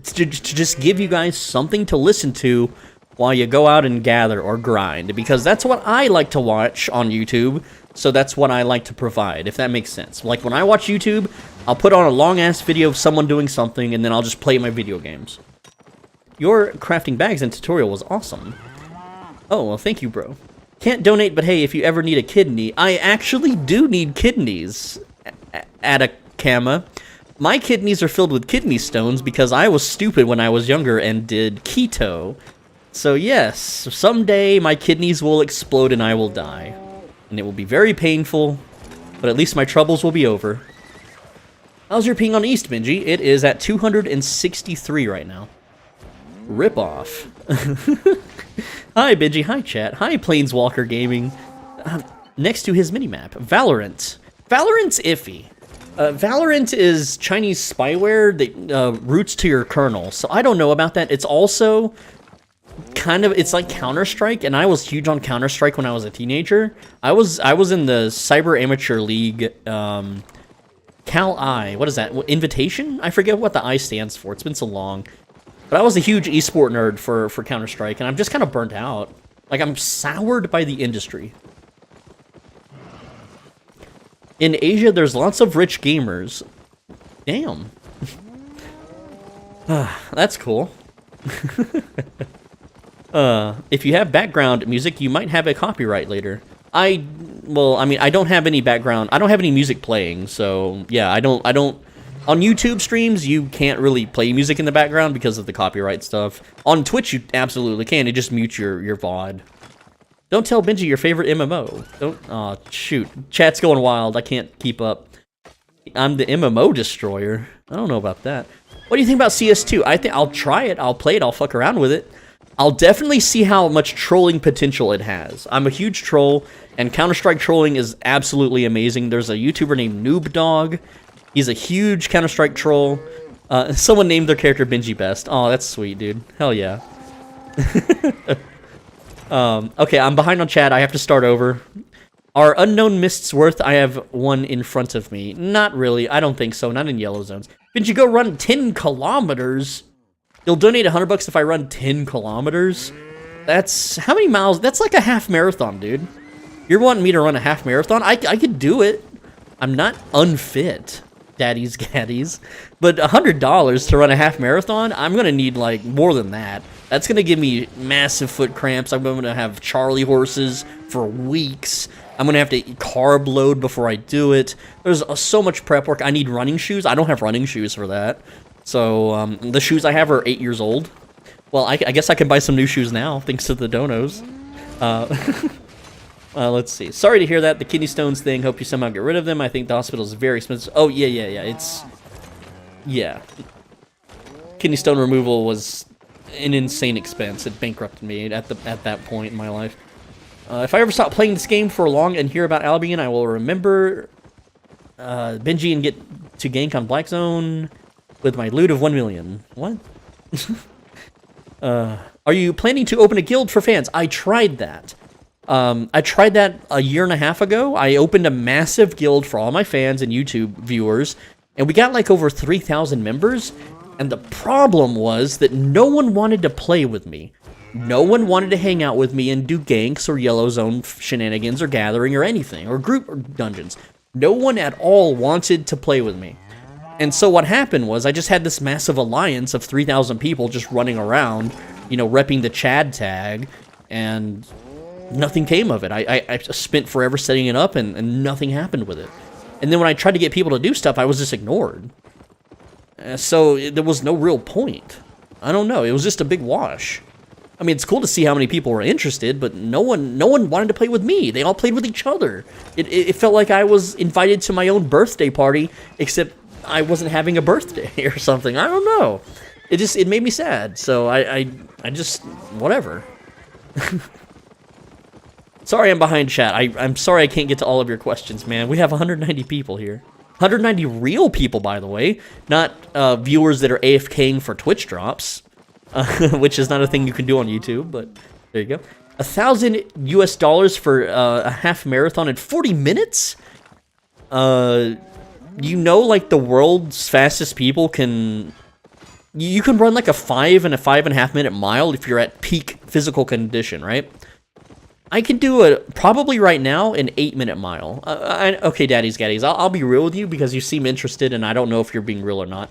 just give you guys something to listen to while you go out and gather or grind, because that's what I like to watch on YouTube. So that's what I like to provide, if that makes sense. Like, when I watch YouTube, I'll put on a long-ass video of someone doing something, and then I'll just play my video games. Your crafting bags and tutorial was awesome. Oh, well, thank you, bro. Can't donate, but hey, if you ever need a kidney... I actually do need kidneys, Atacama. My kidneys are filled with kidney stones because I was stupid when I was younger and did keto. So yes, someday my kidneys will explode and I will die. And it will be very painful, but at least my troubles will be over. How's your ping on East, Benji? It is at 263 right now. Rip off. Hi, Benji. Hi, chat. Hi, Planeswalker Gaming. Next to his minimap, Valorant. Valorant's iffy. Valorant is Chinese spyware that roots to your kernel, so I don't know about that. It's also... it's like Counter-Strike, and I was huge on Counter-Strike when I was a teenager. I was in the Cyber Amateur League, Cal-I, what is that, Invitation? I forget what the I stands for, it's been so long. But I was a huge esport nerd for Counter-Strike, and I'm just kind of burnt out. Like, I'm soured by the industry. In Asia, there's lots of rich gamers. Damn. That's cool. If you have background music, you might have a copyright later. Well, I mean, I don't have any background. I don't have any music playing, so yeah, I don't. On YouTube streams, you can't really play music in the background because of the copyright stuff. On Twitch, you absolutely can. It just mutes your VOD. Don't tell Benji your favorite MMO. Don't. Aw, shoot. Chat's going wild. I can't keep up. I'm the MMO destroyer. I don't know about that. What do you think about CS2? I think I'll try it. I'll play it. I'll fuck around with it. I'll definitely see how much trolling potential it has. I'm a huge troll, and Counter-Strike trolling is absolutely amazing. There's a YouTuber named Noob Dog. He's a huge Counter-Strike troll. Someone named their character Benji Best. Oh, that's sweet, dude. Hell yeah. Okay, I'm behind on chat. I have to start over. Are unknown mists worth? I have one in front of me. Not really. I don't think so. Not in yellow zones. Did you go run 10 kilometers? You'll donate $100 if I run 10 kilometers? That's... How many miles? That's like a half marathon, dude. You're wanting me to run a half marathon? I could do it. I'm not unfit, daddies gaddies. But $100 to run a half marathon? I'm going to need, like, more than that. That's going to give me massive foot cramps. I'm going to have Charlie horses for weeks. I'm going to have to carb load before I do it. There's so much prep work. I need running shoes. I don't have running shoes for that. So, the shoes I have are 8 years old. Well, I guess I can buy some new shoes now, thanks to the donos. Let's see. Sorry to hear that. The kidney stones thing. Hope you somehow get rid of them. I think the hospital is very expensive. Oh, yeah. It's... Yeah. Kidney stone removal was an insane expense. It bankrupted me at that point in my life. If I ever stop playing this game for long and hear about Albion, I will remember Benji and get to gank on Black Zone with my loot of 1 million. What? Are you planning to open a guild for fans? I tried that. I tried that a year and a half ago. I opened a massive guild for all my fans and YouTube viewers, and we got like over 3,000 members, and the problem was that no one wanted to play with me. No one wanted to hang out with me and do ganks or yellow zone shenanigans or gathering or anything, or group or dungeons. No one at all wanted to play with me. And so what happened was I just had this massive alliance of 3,000 people just running around, you know, repping the Chad tag, and nothing came of it. I spent forever setting it up, and nothing happened with it. And then when I tried to get people to do stuff, I was just ignored. So there was no real point. I don't know. It was just a big wash. I mean, it's cool to see how many people were interested, but no one wanted to play with me. They all played with each other. It felt like I was invited to my own birthday party, except I wasn't having a birthday or something. I don't know. It made me sad. So I just whatever. Sorry I'm behind chat. I'm sorry I can't get to all of your questions, man. We have 190 people here. 190 real people, by the way. Not viewers that are AFKing for Twitch drops. Which is not a thing you can do on YouTube, but there you go. $1,000 for a half marathon in 40 minutes? You know, like, the world's fastest people can... You can run like a 5 and a 5.5 minute mile if you're at peak physical condition, right? I can do it probably right now an 8-minute mile. Okay, daddies, gaddies, I'll be real with you because you seem interested, and I don't know if you're being real or not.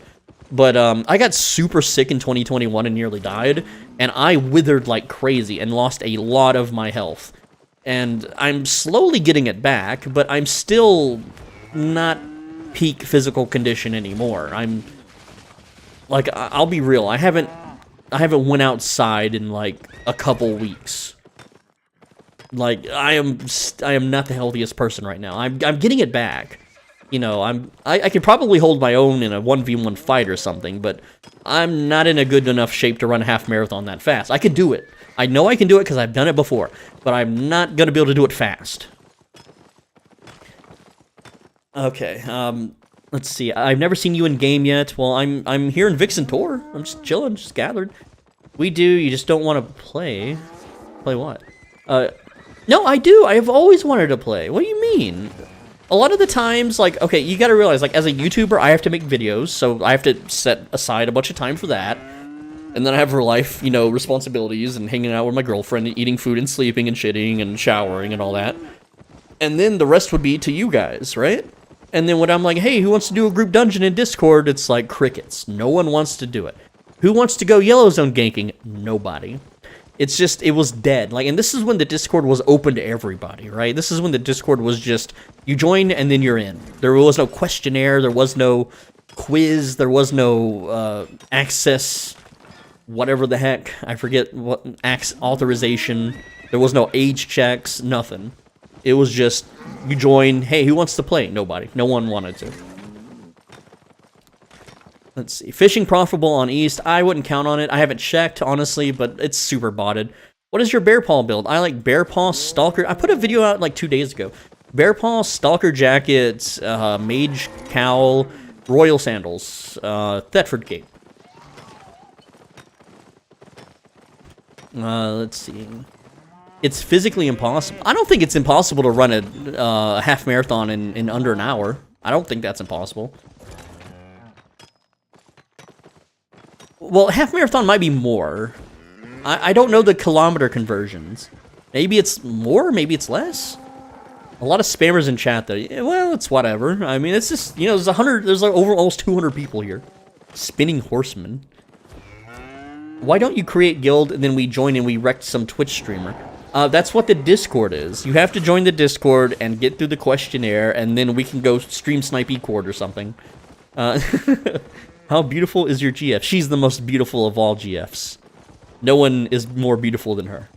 But I got super sick in 2021 and nearly died, and I withered like crazy and lost a lot of my health. And I'm slowly getting it back, but I'm still not peak physical condition anymore. I'm like, I'll be real, I haven't went outside in like a couple weeks. Like, I am not the healthiest person right now. I'm getting it back. You know, I could probably hold my own in a 1v1 fight or something, but I'm not in a good enough shape to run a half marathon that fast. I could do it. I know I can do it because I've done it before, but I'm not going to be able to do it fast. Okay, let's see. I've never seen you in game yet. Well, I'm here in Vixen Tor. I'm just chilling, just gathered. We do, you just don't want to play. Play what? No, I do. I have always wanted to play. What do you mean? A lot of the times, like, okay, you gotta realize, like, as a YouTuber, I have to make videos, so I have to set aside a bunch of time for that. And then I have real life, you know, responsibilities and hanging out with my girlfriend and eating food and sleeping and shitting and showering and all that. And then the rest would be to you guys, right? And then when I'm like, hey, who wants to do a group dungeon in Discord? It's like crickets. No one wants to do it. Who wants to go yellow zone ganking? Nobody. It's just, it was dead. Like, and this is when the Discord was open to everybody, right? This is when the Discord was just, you join and then you're in. There was no questionnaire, there was no quiz, there was no access, whatever the heck, I forget what, authorization. There was no age checks, nothing. It was just, you join, hey, who wants to play? Nobody. No one wanted to. Let's see. Fishing profitable on East. I wouldn't count on it. I haven't checked, honestly, but it's super botted. What is your bear paw build? I like bear paw, stalker. I put a video out like 2 days ago. Bear paw, stalker jackets, mage cowl, royal sandals, Thetford cape. Let's see. It's physically impossible. I don't think it's impossible to run a half marathon in under an hour. I don't think that's impossible. Well, half marathon might be more. I don't know the kilometer conversions. Maybe it's more, maybe it's less. A lot of spammers in chat, though. Well, it's whatever. I mean, it's just, you know, there's like over almost 200 people here. Spinning Horseman. Why don't you create guild and then we join and we wrecked some Twitch streamer? That's what the Discord is. You have to join the Discord and get through the questionnaire, and then we can go stream Snipe Ecord or something. How beautiful is your GF? She's the most beautiful of all GFs. No one is more beautiful than her.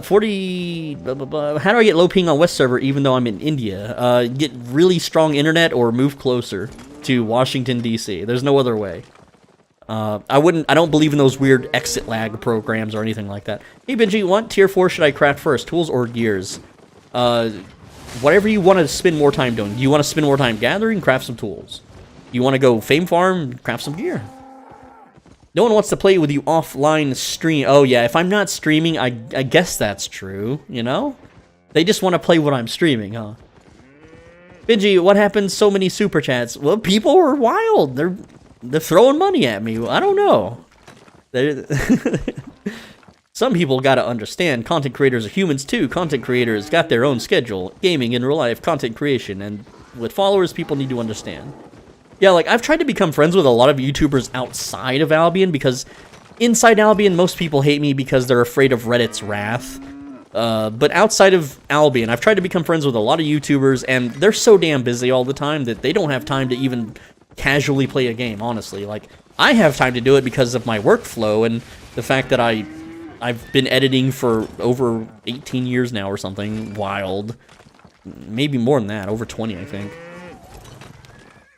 40... Blah, blah, blah. How do I get low ping on West server even though I'm in India? Get really strong internet or move closer to Washington, D.C. There's no other way. I don't believe in those weird exit lag programs or anything like that. Hey Benji, what tier 4 should I craft first? Tools or gears? Whatever you want to spend more time doing. Do you want to spend more time gathering? Craft some tools. You want to go fame farm? Craft some gear. No one wants to play with you offline stream. Oh yeah, if I'm not streaming, I guess that's true, you know? They just want to play what I'm streaming, huh? Benji, what happened? So many super chats. Well, people are wild. They're throwing money at me. I don't know. Some people gotta understand, content creators are humans too. Content creators got their own schedule. Gaming in real life, content creation, and with followers, people need to understand. Yeah, like, I've tried to become friends with a lot of YouTubers outside of Albion, because inside Albion, most people hate me because they're afraid of Reddit's wrath. But outside of Albion, I've tried to become friends with a lot of YouTubers, and they're so damn busy all the time that they don't have time to even casually play a game, honestly. Like, I have time to do it because of my workflow and the fact that I've been editing for over 18 years now or something wild. Maybe more than that, over 20, I think.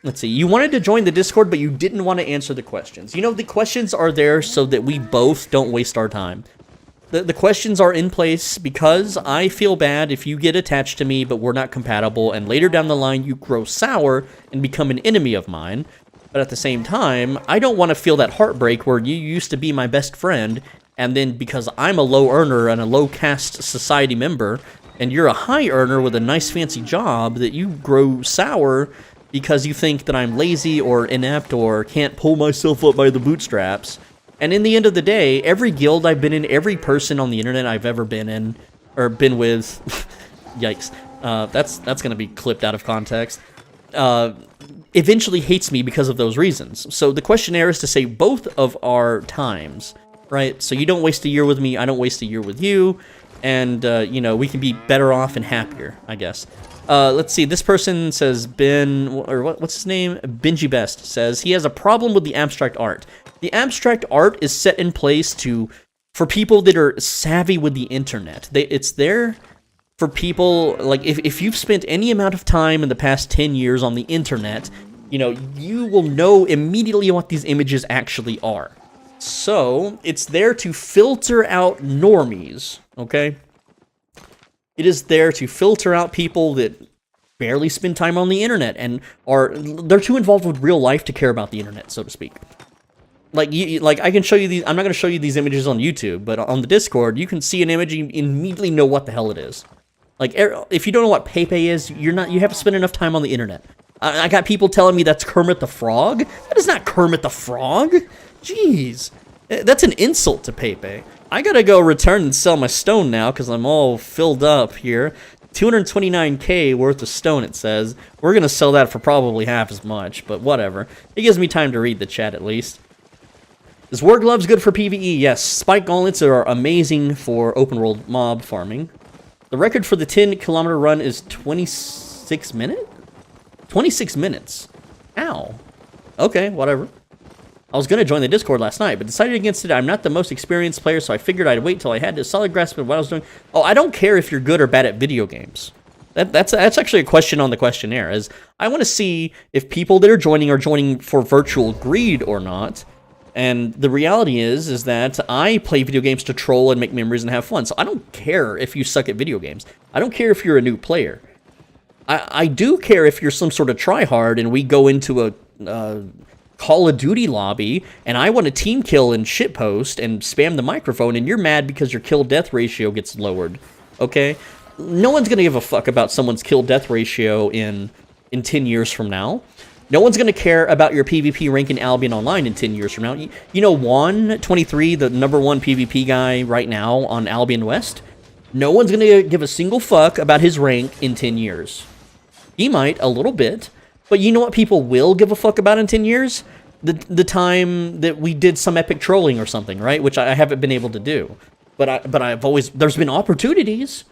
Let's see, you wanted to join the Discord, but you didn't want to answer the questions. You know, the questions are there so that we both don't waste our time. The questions are in place because I feel bad if you get attached to me, but we're not compatible, and later down the line you grow sour and become an enemy of mine. But at the same time, I don't want to feel that heartbreak where you used to be my best friend, and then because I'm a low earner and a low caste society member, and you're a high earner with a nice fancy job, that you grow sour because you think that I'm lazy or inept or can't pull myself up by the bootstraps. And in the end of the day, every guild I've been in, every person on the internet I've ever been in, or been with, yikes, that's gonna be clipped out of context, eventually hates me because of those reasons. So the questionnaire is to say both of our times, right? So you don't waste a year with me, I don't waste a year with you, and, you know, we can be better off and happier, I guess. Let's see, this person says what's his name? Benji Best says he has a problem with the abstract art. The abstract art is set in place for people that are savvy with the internet. It's there for people, like, if you've spent any amount of time in the past 10 years on the internet, you know, you will know immediately what these images actually are. So, it's there to filter out normies, okay? It is there to filter out people that barely spend time on the internet and they're too involved with real life to care about the internet, so to speak. Like, I can show you these. I'm not going to show you these images on YouTube, but on the Discord, you can see an image and immediately know what the hell it is. Like, if you don't know what Pepe is, you haven't spent enough time on the internet. I got people telling me that's Kermit the Frog. That is not Kermit the Frog. Jeez, that's an insult to Pepe. I gotta go return and sell my stone now because I'm all filled up here. 229k worth of stone, it says. We're gonna sell that for probably half as much, but whatever. It gives me time to read the chat at least. Is War Gloves good for PvE? Yes. Spike Gauntlets are amazing for open world mob farming. The record for the 10-kilometer run is 26 minutes? 26 minutes. Ow. Okay, whatever. I was going to join the Discord last night, but decided against it. I'm not the most experienced player, so I figured I'd wait till I had a solid grasp of what I was doing. Oh, I don't care if you're good or bad at video games. That's actually a question on the questionnaire, is I want to see if people that are joining for virtual greed or not. And the reality is that I play video games to troll and make memories and have fun. So I don't care if you suck at video games. I don't care if you're a new player. I do care if you're some sort of tryhard and we go into Call of Duty lobby, and I want to team kill and shitpost and spam the microphone, and you're mad because your kill-death ratio gets lowered, okay? No one's going to give a fuck about someone's kill-death ratio in 10 years from now. No one's going to care about your PvP rank in Albion Online in 10 years from now. You know Juan23, the #1 PvP guy right now on Albion West? No one's going to give a single fuck about his rank in 10 years. He might, a little bit. But you know what people will give a fuck about in 10 years? The time that we did some epic trolling or something, right? Which I haven't been able to do. But I've always... There's been opportunities.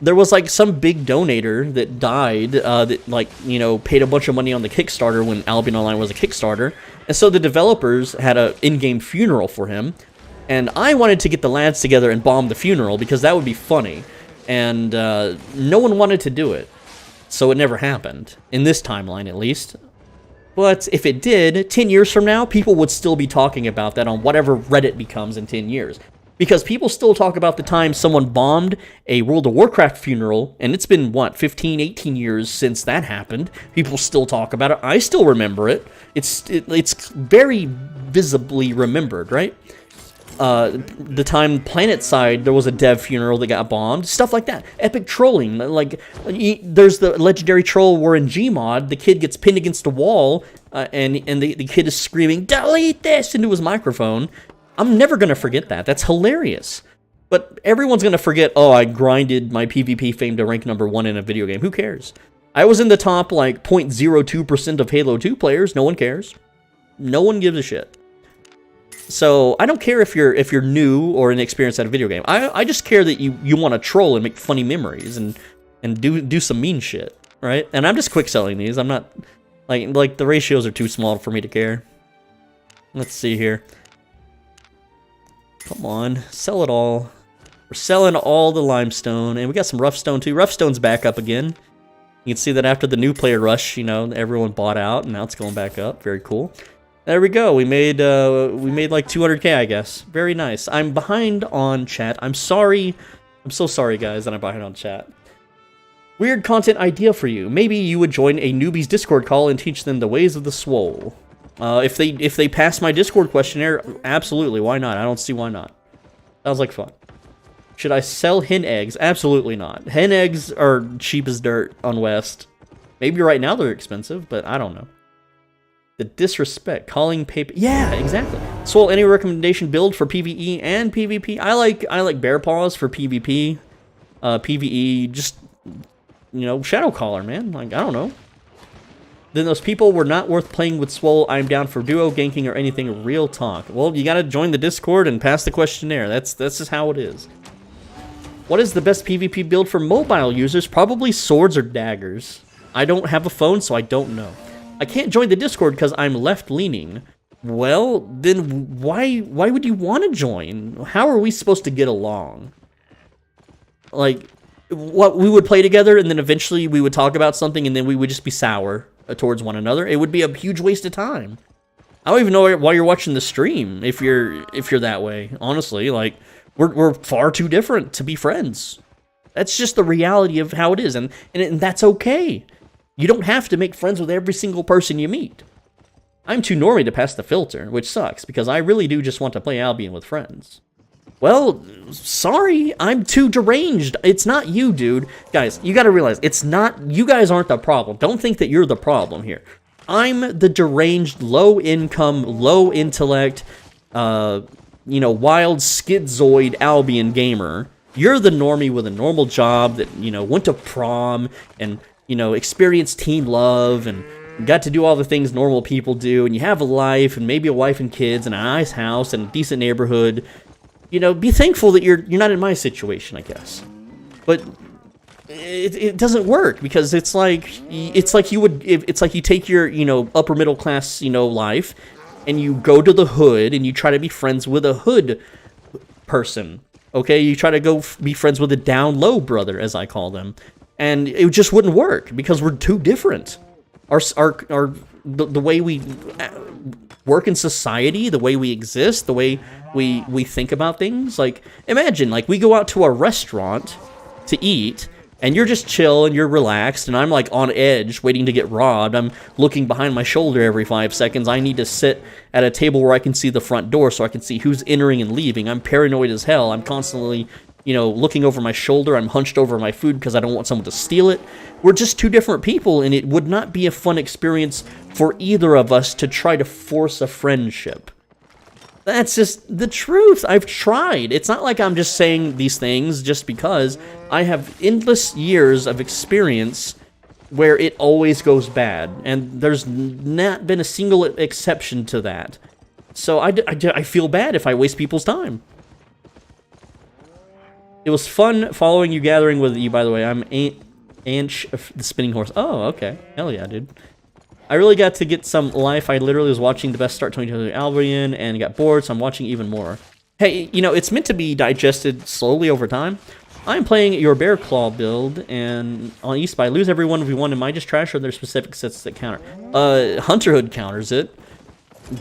There was, like, some big donator that died that, like, you know, paid a bunch of money on the Kickstarter when Albion Online was a Kickstarter. And so the developers had an in-game funeral for him. And I wanted to get the lads together and bomb the funeral because that would be funny. And no one wanted to do it. So it never happened, in this timeline at least. But if it did, 10 years from now, people would still be talking about that on whatever Reddit becomes in 10 years. Because people still talk about the time someone bombed a World of Warcraft funeral, and it's been, what, 15, 18 years since that happened. People still talk about it. I still remember it. It's very visibly remembered, right? The time PlanetSide, there was a dev funeral that got bombed. Stuff like that. Epic trolling. Like, there's the legendary troll where in Gmod, the kid gets pinned against a wall, and the kid is screaming, "Delete this!" into his microphone. I'm never going to forget that. That's hilarious. But everyone's going to forget, oh, I grinded my PvP fame to rank #1 in a video game. Who cares? I was in the top, like, 0.02% of Halo 2 players. No one cares. No one gives a shit. So I don't care if you're new or inexperienced at a video game. I just care that you want to troll and make funny memories and do some mean shit, right? And I'm just quick selling these. I'm not like the ratios are too small for me to care. Let's see here. Come on, sell it all. We're selling all the limestone, and we got some rough stone too. Rough stone's back up again. You can see that after the new player rush, you know, everyone bought out, and now it's going back up. Very cool. There we go. We made like 200K, I guess. Very nice. I'm behind on chat. I'm sorry. I'm so sorry, guys, that I'm behind on chat. Weird content idea for you. Maybe you would join a newbie's Discord call and teach them the ways of the swole. If they pass my Discord questionnaire, absolutely. Why not? I don't see why not. Sounds like fun. Should I sell hen eggs? Absolutely not. Hen eggs are cheap as dirt on West. Maybe right now they're expensive, but I don't know. The disrespect, calling paper. Yeah, exactly. Swole, any recommendation build for PvE and PvP? I like Bear Paws for PvP. PvE, just, you know, Shadow Caller, man. Like, I don't know. Then those people were not worth playing with Swole. I'm down for duo, ganking, or anything. Real talk. Well, you gotta join the Discord and pass the questionnaire. That's just how it is. What is the best PvP build for mobile users? Probably swords or daggers. I don't have a phone, so I don't know. I can't join the Discord because I'm left-leaning. Well, then why would you want to join? How are we supposed to get along? Like, what, we would play together, and then eventually we would talk about something, and then we would just be sour towards one another. It would be a huge waste of time. I don't even know why you're watching the stream if you're that way. Honestly, like, we're far too different to be friends. That's just the reality of how it is, and that's okay. You don't have to make friends with every single person you meet. I'm too normie to pass the filter, which sucks, because I really do just want to play Albion with friends. Well, sorry, I'm too deranged. It's not you, dude. Guys, you gotta realize, it's not, you guys aren't the problem. Don't think that you're the problem here. I'm the deranged, low-income, low-intellect, you know, wild schizoid Albion gamer. You're the normie with a normal job that, you know, went to prom and, you know, experienced teen love and got to do all the things normal people do, and you have a life and maybe a wife and kids and a nice house and a decent neighborhood. You know, be thankful that you're not in my situation, I guess. But it doesn't work, because it's like you take your, you know, upper middle class, you know, life, and you go to the hood and you try to be friends with a hood person. Okay, you try to go be friends with a down low brother, as I call them. And it just wouldn't work, because we're too different. The way we work in society, the way we exist, the way we think about things. Like, imagine, like, we go out to a restaurant to eat, And you're just chill and you're relaxed, and I'm like on edge waiting to get robbed. I'm looking behind my shoulder every 5 seconds. I need to sit at a table where I can see the front door so I can see who's entering and leaving. I'm paranoid as hell. I'm constantly, you know, looking over my shoulder. I'm hunched over my food because I don't want someone to steal it. We're just two different people, and it would not be a fun experience for either of us to try to force a friendship. That's just the truth. I've tried. It's not like I'm just saying these things just because. I have endless years of experience where it always goes bad, and there's not been a single exception to that. So I feel bad if I waste people's time. It was fun following you, gathering with you, by the way. I'm Anch, the spinning horse. Oh, okay. Hell yeah, dude. I really got to get some life. I literally was watching the best start 2020 Albion and got bored, so I'm watching even more. Hey, you know, it's meant to be digested slowly over time. I'm playing your Bear Claw build, and on East by lose every 1v1. Am I just trash, or are there specific sets that counter? Hunterhood counters it,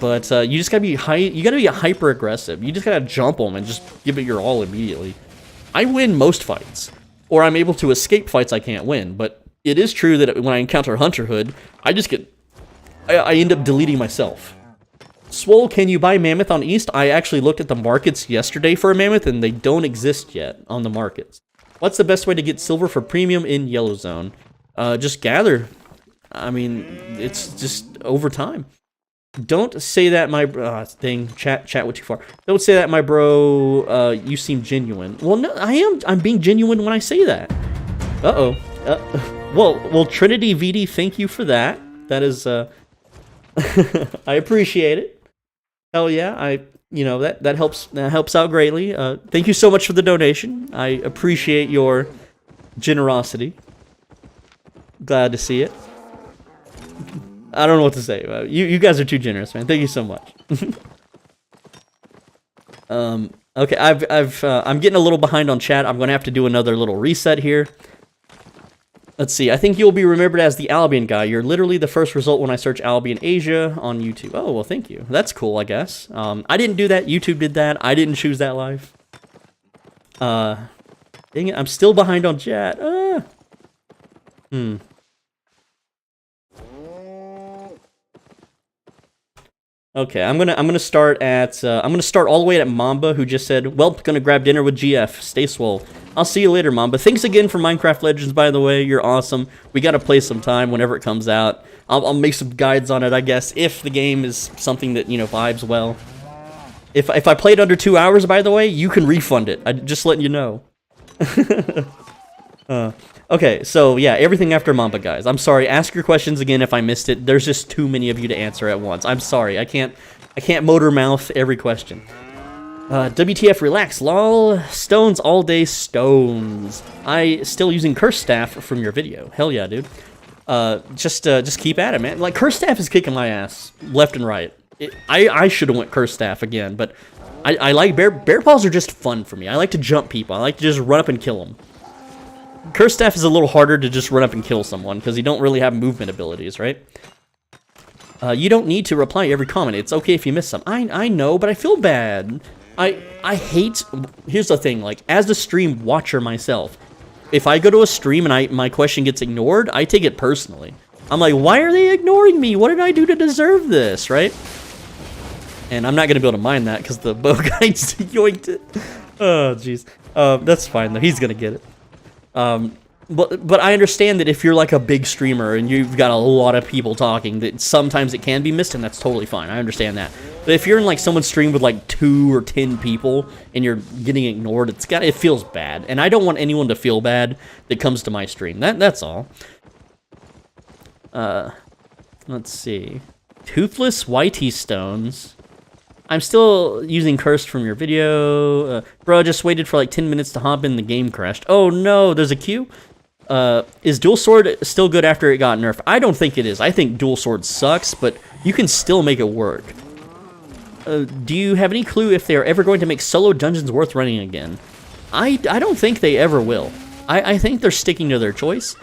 but you just gotta be hyper aggressive. You just gotta jump them and just give it your all immediately. I win most fights, or I'm able to escape fights I can't win. But it is true that when I encounter Hunterhood, I end up deleting myself. Swole, can you buy Mammoth on East? I actually looked at the markets yesterday for a Mammoth, and they don't exist yet on the markets. What's the best way to get silver for premium in Yellow Zone? Just gather. I mean, it's just over time. Don't say that, my chat went too far. Don't say that, my bro. You seem genuine. Well, no, I'm being genuine when I say that. Uh-oh. Well, Trinity VD, thank you for that. That is, I appreciate it. Hell yeah, that helps out greatly. Thank you so much for the donation. I appreciate your generosity. Glad to see it. I don't know what to say. You guys are too generous, man. Thank you so much. Okay, I'm getting a little behind on chat. I'm gonna have to do another little reset here. Let's see. I think you'll be remembered as the Albion guy. You're literally the first result when I search Albion Asia on YouTube. Oh, well, thank you. That's cool, I guess. I didn't do that. YouTube did that. I didn't choose that life. Dang it. I'm still behind on chat. Okay, I'm gonna start at I'm gonna start all the way at Mamba, who just said, "Well, gonna grab dinner with GF. Stay swole." I'll see you later, Mamba. Thanks again for Minecraft Legends, by the way. You're awesome. We gotta play sometime whenever it comes out. I'll make some guides on it, I guess, if the game is something that, you know, vibes well. If I played under 2 hours, by the way, you can refund it. I'm just letting you know. Okay, so yeah, everything after Mamba, guys. I'm sorry. Ask your questions again if I missed it. There's just too many of you to answer at once. I'm sorry. I can't motor mouth every question. WTF, relax, lol. Stones all day, stones. I still using Curse Staff from your video. Hell yeah, dude. Just keep at it, man. Like, Curse Staff is kicking my ass left and right. I should have went Curse Staff again, but I like bear paws are just fun for me. I like to jump people. I like to just run up and kill them. Curse Staff is a little harder to just run up and kill someone because you don't really have movement abilities, right? You don't need to reply every comment. It's okay if you miss some. I know, but I feel bad. I hate... Here's the thing, like, as the stream watcher myself, if I go to a stream and my question gets ignored, I take it personally. I'm like, why are they ignoring me? What did I do to deserve this, right? And I'm not going to be able to mind that because the bow guide's yoinked it. Oh, jeez. That's fine, though. He's going to get it. But I understand that if you're like a big streamer and you've got a lot of people talking, that sometimes it can be missed, and that's totally fine. I understand that. But if you're in like someone's stream with like 2 or 10 people and you're getting ignored, it feels bad, and I don't want anyone to feel bad that comes to my stream. That's all. Let's see. Toothless Whitey Stones. I'm still using Cursed from your video. Bro, I just waited for like 10 minutes to hop in, the game crashed. Oh no, there's a queue? Is Dual Sword still good after it got nerfed? I don't think it is. I think Dual Sword sucks, but you can still make it work. Do you have any clue if they are ever going to make solo dungeons worth running again? I don't think they ever will. I think they're sticking to their choice.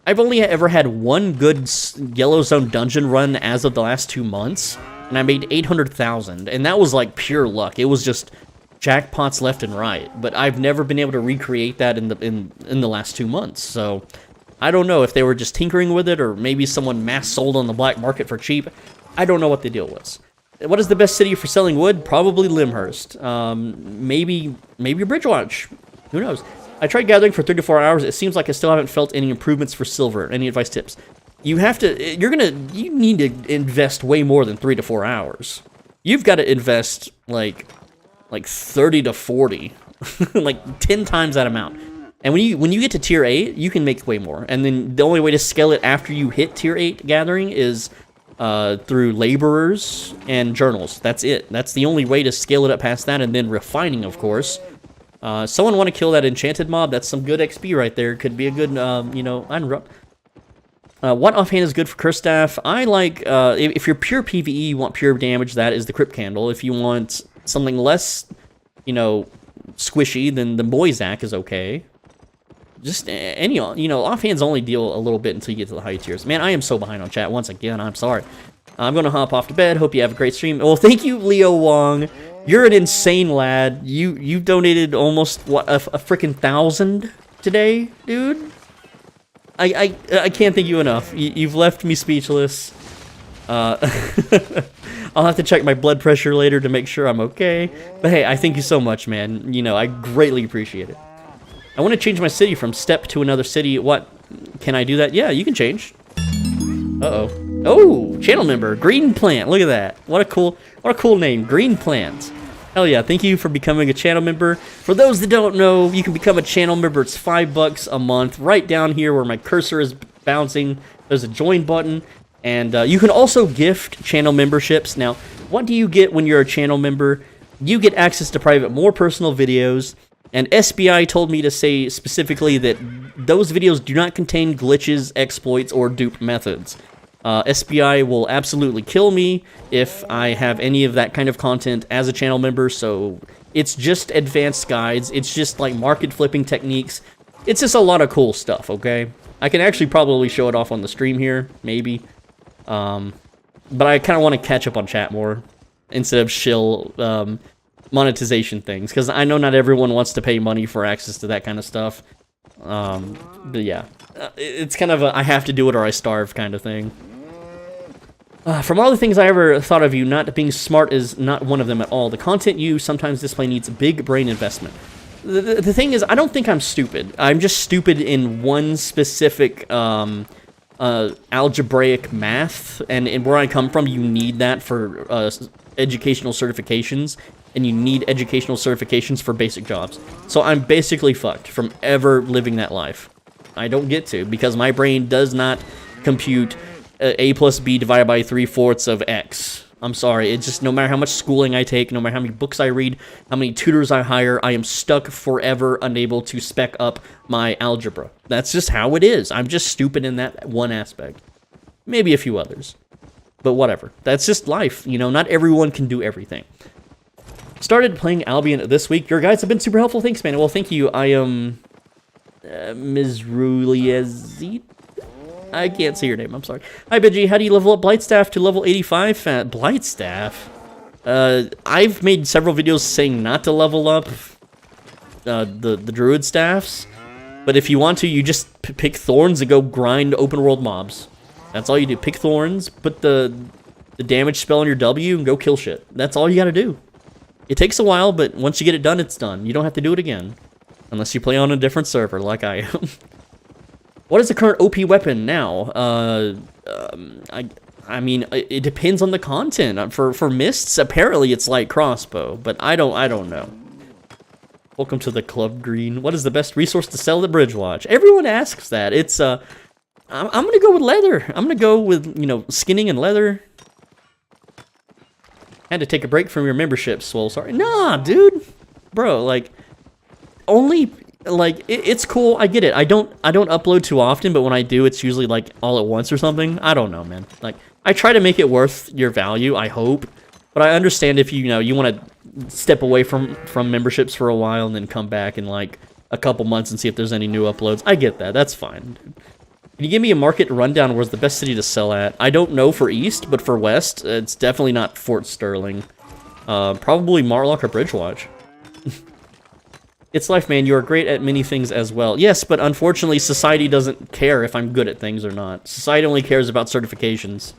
I've only ever had one good Yellow Zone dungeon run as of the last 2 months. And I made 800,000, and that was like pure luck. It was just jackpots left and right, but I've never been able to recreate that in the last 2 months. So I don't know if they were just tinkering with it, or maybe someone mass sold on the black market for cheap. I don't know what the deal was. What is the best city for selling wood? Probably Limhurst. Maybe Bridgewatch. Who knows? I tried gathering for 3 to 4 hours. It seems like I still haven't felt any improvements for silver. Any advice, tips? You need to invest way more than 3 to 4 hours. You've got to invest like 30 to 40, like 10 times that amount. And when you get to tier 8, you can make way more. And then the only way to scale it after you hit tier 8 gathering is through laborers and journals. That's it. That's the only way to scale it up past that, and then refining, of course. Someone want to kill that enchanted mob? That's some good XP right there. Could be a good, what offhand is good for curse staff? I like, if you're pure PvE, you want pure damage, that is the Crypt Candle. If you want something less, squishy, then the Moisac is okay. Just any, offhands only deal a little bit until you get to the high tiers. Man, I am so behind on chat once again. I'm sorry. I'm going to hop off to bed. Hope you have a great stream. Well, thank you, Leo Wong. You're an insane lad. You donated almost, what, a freaking 1,000 today, dude? I can't thank you enough. You've left me speechless. I'll have to check my blood pressure later to make sure I'm okay. But hey, I thank you so much, man. I greatly appreciate it. I want to change my city from Steppe to another city. What? Can I do that? Yeah, you can change. Uh-oh. Oh, channel member, Green Plant. Look at that. What a cool name, Green Plant. Hell yeah, thank you for becoming a channel member. For those that don't know, you can become a channel member. It's $5 a month. Right down here where my cursor is bouncing, there's a join button. And you can also gift channel memberships. Now, what do you get when you're a channel member? You get access to private, more personal videos. And SBI told me to say specifically that those videos do not contain glitches, exploits, or dupe methods. SBI will absolutely kill me if I have any of that kind of content as a channel member, so it's just advanced guides, it's just like market flipping techniques, it's just a lot of cool stuff, okay? I can actually probably show it off on the stream here, maybe, but I kind of want to catch up on chat more, instead of shill, monetization things, because I know not everyone wants to pay money for access to that kind of stuff, but yeah, it's kind of a I have to do it or I starve kind of thing. From all the things I ever thought of you, not being smart is not one of them at all. The content you sometimes display needs big brain investment. The thing is, I don't think I'm stupid. I'm just stupid in one specific algebraic math, and where I come from, you need that for educational certifications, and you need educational certifications for basic jobs. So I'm basically fucked from ever living that life. I don't get to, because my brain does not compute a plus b divided by 3/4 of x. I'm sorry, it's just no matter how much schooling I take, no matter how many books I read, how many tutors I hire, I am stuck forever unable to spec up my algebra. That's just how it is. I'm just stupid in that one aspect. Maybe a few others. But whatever. That's just life. Not everyone can do everything. Started playing Albion this week. Your guides have been super helpful. Thanks, man. Well, thank you. I am... Ms. Ruliazit? I can't say your name, I'm sorry. Hi, Benji. How do you level up Blightstaff to level 85? Blightstaff? I've made several videos saying not to level up the druid staffs. But if you want to, you just pick thorns and go grind open world mobs. That's all you do. Pick thorns, put the damage spell on your W, and go kill shit. That's all you gotta do. It takes a while, but once you get it done, it's done. You don't have to do it again. Unless you play on a different server, like I am. What is the current OP weapon now? I mean, it depends on the content. For mists, apparently it's like crossbow, but I don't know. Welcome to the Club Green. What is the best resource to sell at Bridgewatch? Everyone asks that. It's I'm gonna go with leather. I'm gonna go with skinning and leather. Had to take a break from your membership, Swole. Sorry. Nah, dude, bro. It's cool. I get it. I don't upload too often, but when I do, it's usually like all at once or something. I don't know, man. I try to make it worth your value. I hope, but I understand if you want to step away from memberships for a while and then come back in like a couple months and see if there's any new uploads. I get that. That's fine. Can you give me a market rundown? Where's the best city to sell at? I don't know for East, but for West, it's definitely not Fort Sterling. Probably Marlock or Bridgewatch. It's life, man. You are great at many things as well. Yes, but unfortunately, society doesn't care if I'm good at things or not. Society only cares about certifications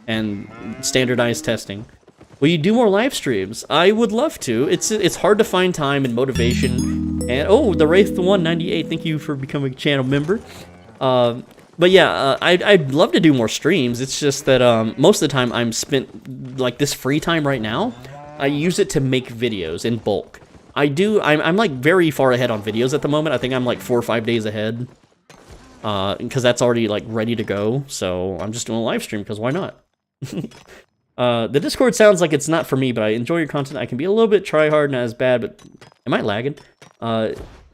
and standardized testing. Will you do more live streams? I would love to. It's hard to find time and motivation. And oh, the Wraith 198. Thank you for becoming a channel member. But yeah, I'd love to do more streams. It's just that most of the time I'm spent like this free time right now. I use it to make videos in bulk. I'm like very far ahead on videos at the moment. I think I'm like 4 or 5 days ahead. Because that's already like ready to go. So I'm just doing a live stream because why not? The Discord sounds like it's not for me, but I enjoy your content. I can be a little bit try-hard, not as bad, but am I lagging?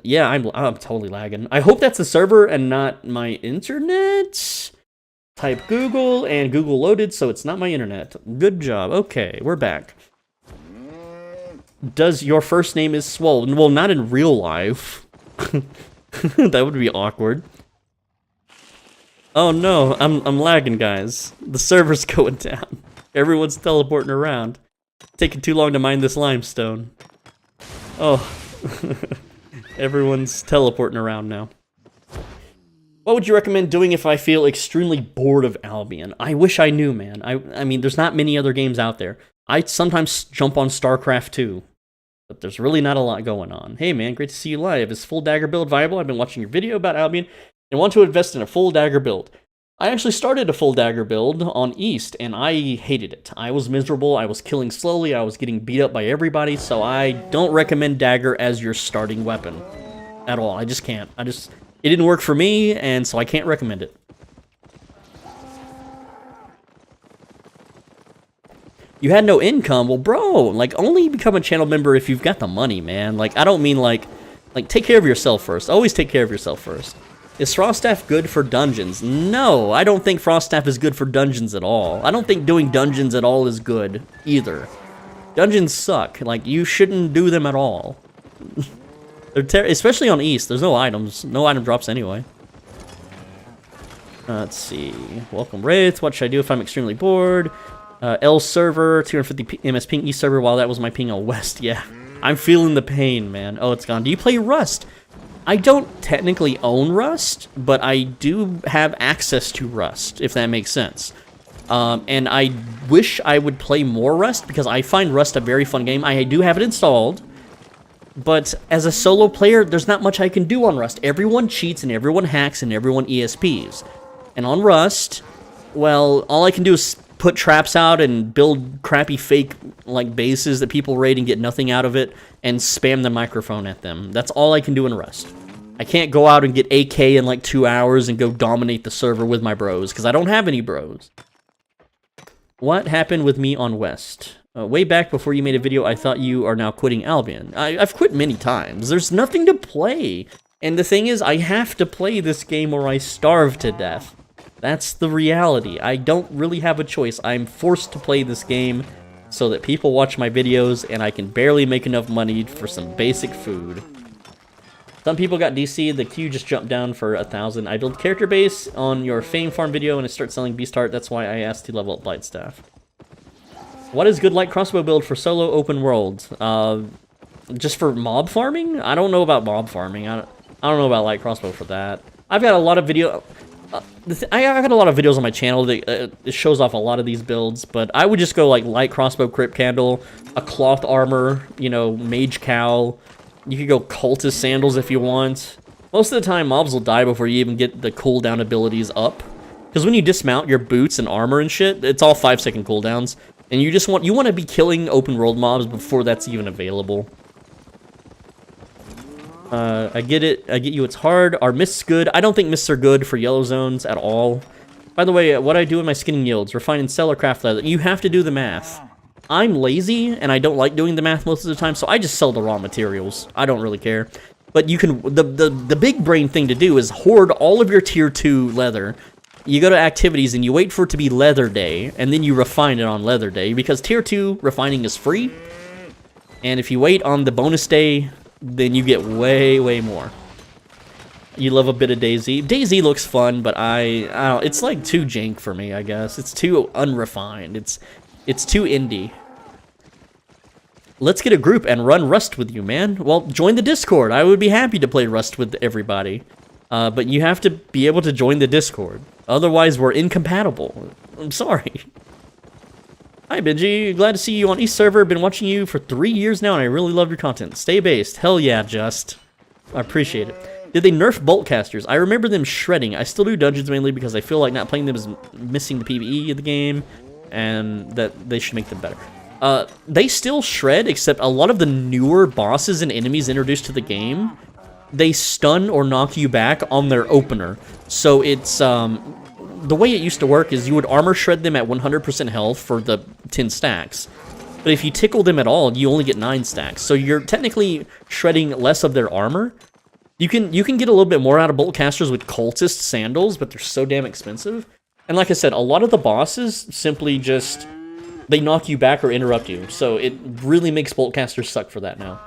Yeah, I'm totally lagging. I hope that's the server and not my internet. Type Google, and Google loaded, so it's not my internet. Good job. Okay, we're back. Does your first name is Swollen? Well, not in real life. That would be awkward. Oh no, I'm lagging, guys. The server's going down. Everyone's teleporting around. Taking too long to mine this limestone. Oh. Everyone's teleporting around now. What would you recommend doing if I feel extremely bored of Albion? I wish I knew, man. I mean, there's not many other games out there. I sometimes jump on StarCraft 2. But there's really not a lot going on. Hey man, great to see you live. Is full dagger build viable? I've been watching your video about Albion and want to invest in a full dagger build. I actually started a full dagger build on East and I hated it. I was miserable, I was killing slowly, I was getting beat up by everybody, so I don't recommend dagger as your starting weapon. At all, I just can't. It didn't work for me, and so I can't recommend it. You had no income? Well, bro, like, only become a channel member if you've got the money, man. Like, I don't mean, like, take care of yourself first. Always take care of yourself first. Is Froststaff good for dungeons? No, I don't think Froststaff is good for dungeons at all. I don't think doing dungeons at all is good, either. Dungeons suck. Like, you shouldn't do them at all. They're especially on East. There's no items. No item drops anyway. Let's see. Welcome, Wraith. What should I do if I'm extremely bored? L server, 250 MS ping, E server, while that was my ping on West. Yeah, I'm feeling the pain, man. Oh, it's gone. Do you play Rust? I don't technically own Rust, but I do have access to Rust, if that makes sense. And I wish I would play more Rust, because I find Rust a very fun game. I do have it installed, but as a solo player, there's not much I can do on Rust. Everyone cheats, and everyone hacks, and everyone ESPs. And on Rust, well, all I can do is put traps out and build crappy fake like bases that people raid and get nothing out of it and spam the microphone at them. That's all I can do in Rust. I can't go out and get AK in like 2 hours and go dominate the server with my bros because I don't have any bros. What happened with me on West? Way back before you made a video, I thought you are now quitting Albion. I've quit many times. There's nothing to play. And the thing is, I have to play this game or I starve to death. That's the reality. I don't really have a choice. I'm forced to play this game so that people watch my videos and I can barely make enough money for some basic food. Some people got DC'd, the queue just jumped down for 1,000. I built character base on your Fame Farm video and I start selling Beast Heart. That's why I asked to level up Blightstaff. What is good light crossbow build for solo open world? Just for mob farming? I don't know about mob farming. I don't know about light crossbow for that. I've got a lot of video... I got a lot of videos on my channel that it shows off a lot of these builds, but I would just go like light crossbow, crypt candle, a cloth armor, you know, mage cowl. You could go cultist sandals if you want. Most of the time, mobs will die before you even get the cooldown abilities up, because when you dismount your boots and armor and shit, it's all 5-second cooldowns, and you want to be killing open world mobs before that's even available. I get it. I get you. It's hard. Are mists good? I don't think mists are good for yellow zones at all. By the way, what I do in my skinning yields, refine and sell or craft leather. You have to do the math. I'm lazy, and I don't like doing the math most of the time, so I just sell the raw materials. I don't really care. But you can... The big brain thing to do is hoard all of your tier 2 leather. You go to activities, and you wait for it to be leather day, and then you refine it on leather day, because tier 2 refining is free. And if you wait on the bonus day... then you get way, way more. You love a bit of DayZ. DayZ looks fun, but I don't, it's like too jank for me, I guess. It's too unrefined. It's too indie. let's get a group and run Rust with you, man. Well, join the Discord. I would be happy to play Rust with everybody. But you have to be able to join the Discord. Otherwise, we're incompatible. I'm sorry. Hi, Benji. Glad to see you on East server. Been watching you for 3 years now, and I really love your content. Stay based. Hell yeah, Just. I appreciate it. Did they nerf bolt casters? I remember them shredding. I still do dungeons mainly because I feel like not playing them is missing the PvE of the game, and that they should make them better. They still shred, except a lot of the newer bosses and enemies introduced to the game, they stun or knock you back on their opener. So it's, the way it used to work is you would armor shred them at 100% health for the 10 stacks. But if you tickle them at all, you only get 9 stacks. So you're technically shredding less of their armor. You can get a little bit more out of bolt casters with cultist sandals, but they're so damn expensive. And like I said, a lot of the bosses simply just, they knock you back or interrupt you. So it really makes bolt casters suck for that now.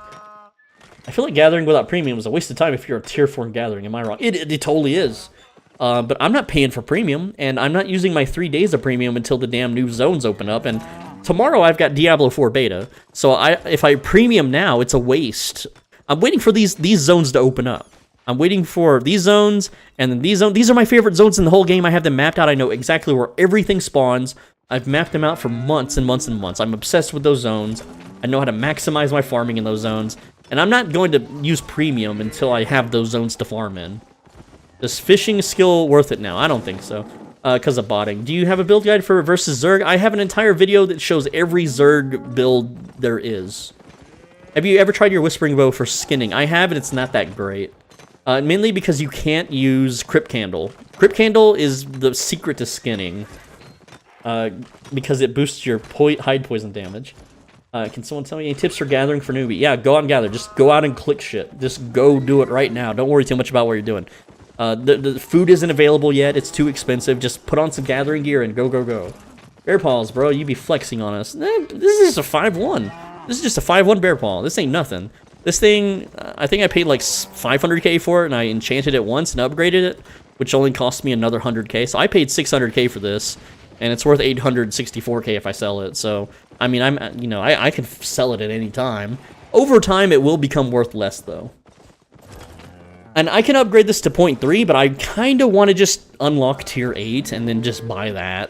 I feel like gathering without premium is a waste of time if you're a tier 4 gathering. Am I wrong? It totally is. But I'm not paying for premium, and I'm not using my 3 days of premium until the damn new zones open up. And tomorrow I've got Diablo 4 beta, so if I premium now, it's a waste. I'm waiting for these zones to open up. I'm waiting for these zones, and then these zones. These are my favorite zones in the whole game. I have them mapped out. I know exactly where everything spawns. I've mapped them out for months and months and months. I'm obsessed with those zones. I know how to maximize my farming in those zones. And I'm not going to use premium until I have those zones to farm in. Is fishing skill worth it now? I don't think so. Because of botting. Do you have a build guide for versus Zerg? I have an entire video that shows every Zerg build there is. Have you ever tried your Whispering Bow for skinning? I have, and it's not that great. Mainly because you can't use Crypt Candle. Crypt Candle is the secret to skinning. Because it boosts your hide poison damage. Can someone tell me any tips for gathering for newbie? Yeah, go out and gather. Just go out and click shit. Just go do it right now. Don't worry too much about what you're doing. The food isn't available yet. It's too expensive. Just put on some gathering gear and go, go, go. Bear paws, bro. You be flexing on us. This is just a 5-1. This is just a 5-1 bear paw. This ain't nothing. This thing, I think I paid like 500k for it, and I enchanted it once and upgraded it, which only cost me another 100k. So I paid 600k for this, and it's worth 864k if I sell it. So, I mean, I can sell it at any time. Over time, it will become worth less, though. And I can upgrade this to 0.3, but I kind of want to just unlock tier 8 and then just buy that.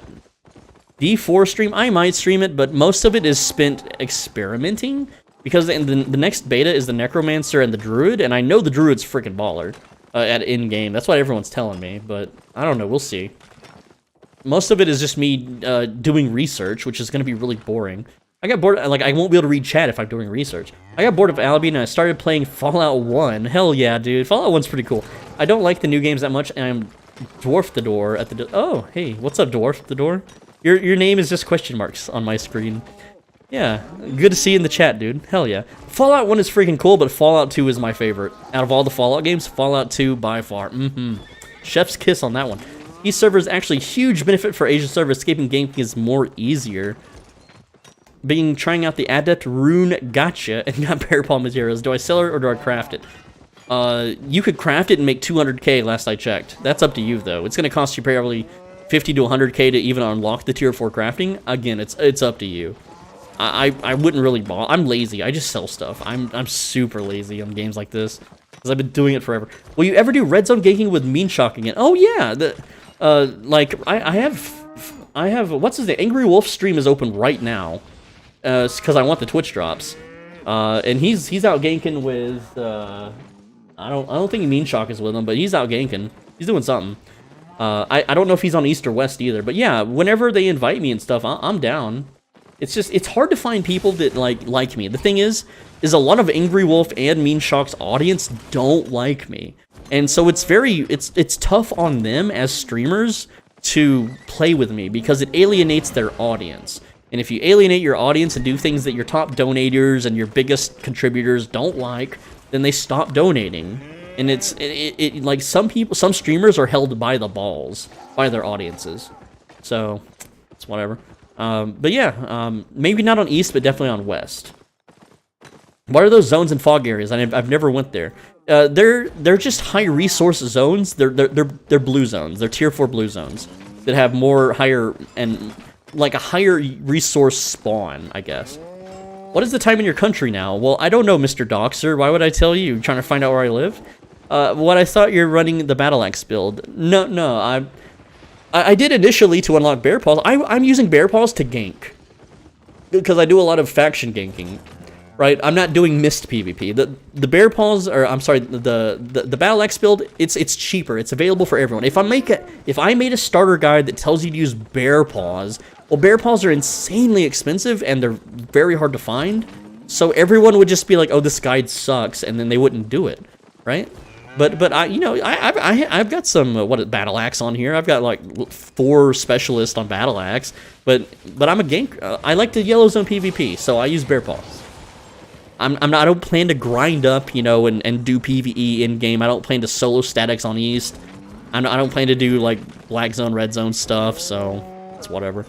D4 stream, I might stream it, but most of it is spent experimenting, because the next beta is the Necromancer and the Druid, and I know the Druid's freaking baller at in-game. That's what everyone's telling me, but I don't know, we'll see. Most of it is just me doing research, which is going to be really boring. I got bored, like, I won't be able to read chat if I'm doing research. I got bored of Albion, and I started playing Fallout 1. Hell yeah, dude. Fallout 1's pretty cool. I don't like the new games that much, and I'm Dwarf the Door at the... Oh, hey, what's up, Dwarf the Door? Your name is just question marks on my screen. Yeah, good to see you in the chat, dude. Hell yeah. Fallout 1 is freaking cool, but Fallout 2 is my favorite. Out of all the Fallout games, Fallout 2 by far. Chef's kiss on that one. East server is actually a huge benefit for Asian server. Escaping gaming is more easier. Trying out the Adept Rune Gotcha and got bear paw materials. Do I sell it or do I craft it? You could craft it and make 200k last I checked. That's up to you though. It's going to cost you probably 50 to 100k to even unlock the tier 4 crafting. Again, it's up to you. I wouldn't really bother. I'm lazy. I just sell stuff. I'm super lazy on games like this because I've been doing it forever. Will you ever do red zone ganking with Mean Shock again? Oh yeah. Like I have what's his name? Angry Wolf stream is open right now. Because I want the Twitch drops, and he's out ganking with I don't think Mean Shock is with him, but he's out ganking. He's doing something. I don't know if he's on East or West either, but yeah, whenever they invite me and stuff, I'm down. It's hard to find people that like me. The thing is a lot of Angry Wolf and Mean Shock's audience don't like me, and so it's tough on them as streamers to play with me because it alienates their audience. And if you alienate your audience and do things that your top donators and your biggest contributors don't like, then they stop donating. And it's like some streamers are held by the balls by their audiences. So it's whatever. But yeah, maybe not on East, but definitely on West. What are those zones and fog areas? I've never went there. They're just high resource zones. They're blue zones. They're tier 4 blue zones that have more higher and like a higher resource spawn, I guess. What is the time in your country now? Well, I don't know, Mr. Doxer. Why would I tell you? Trying to find out where I live? What I thought you're running the Battle Axe build. No, I did initially to unlock Bear Paws. I'm using Bear Paws to gank. Because I do a lot of faction ganking. Right? I'm not doing mist PvP. The Bear Paws, or I'm sorry, the Battle Axe build, it's cheaper. It's available for everyone. If I made a starter guide that tells you to use Bear Paws, well, Bear Paws are insanely expensive and they're very hard to find. So everyone would just be like, "Oh, this guide sucks," and then they wouldn't do it, right? But I've got some Battle Axe on here. I've got like 4 specialists on Battle Axe, but I'm a gank. I like the Yellow Zone PvP, so I use Bear Paws. I don't plan to grind up, and do PvE in game. I don't plan to solo statics on East. I don't plan to do like Black Zone, Red Zone stuff. So it's whatever.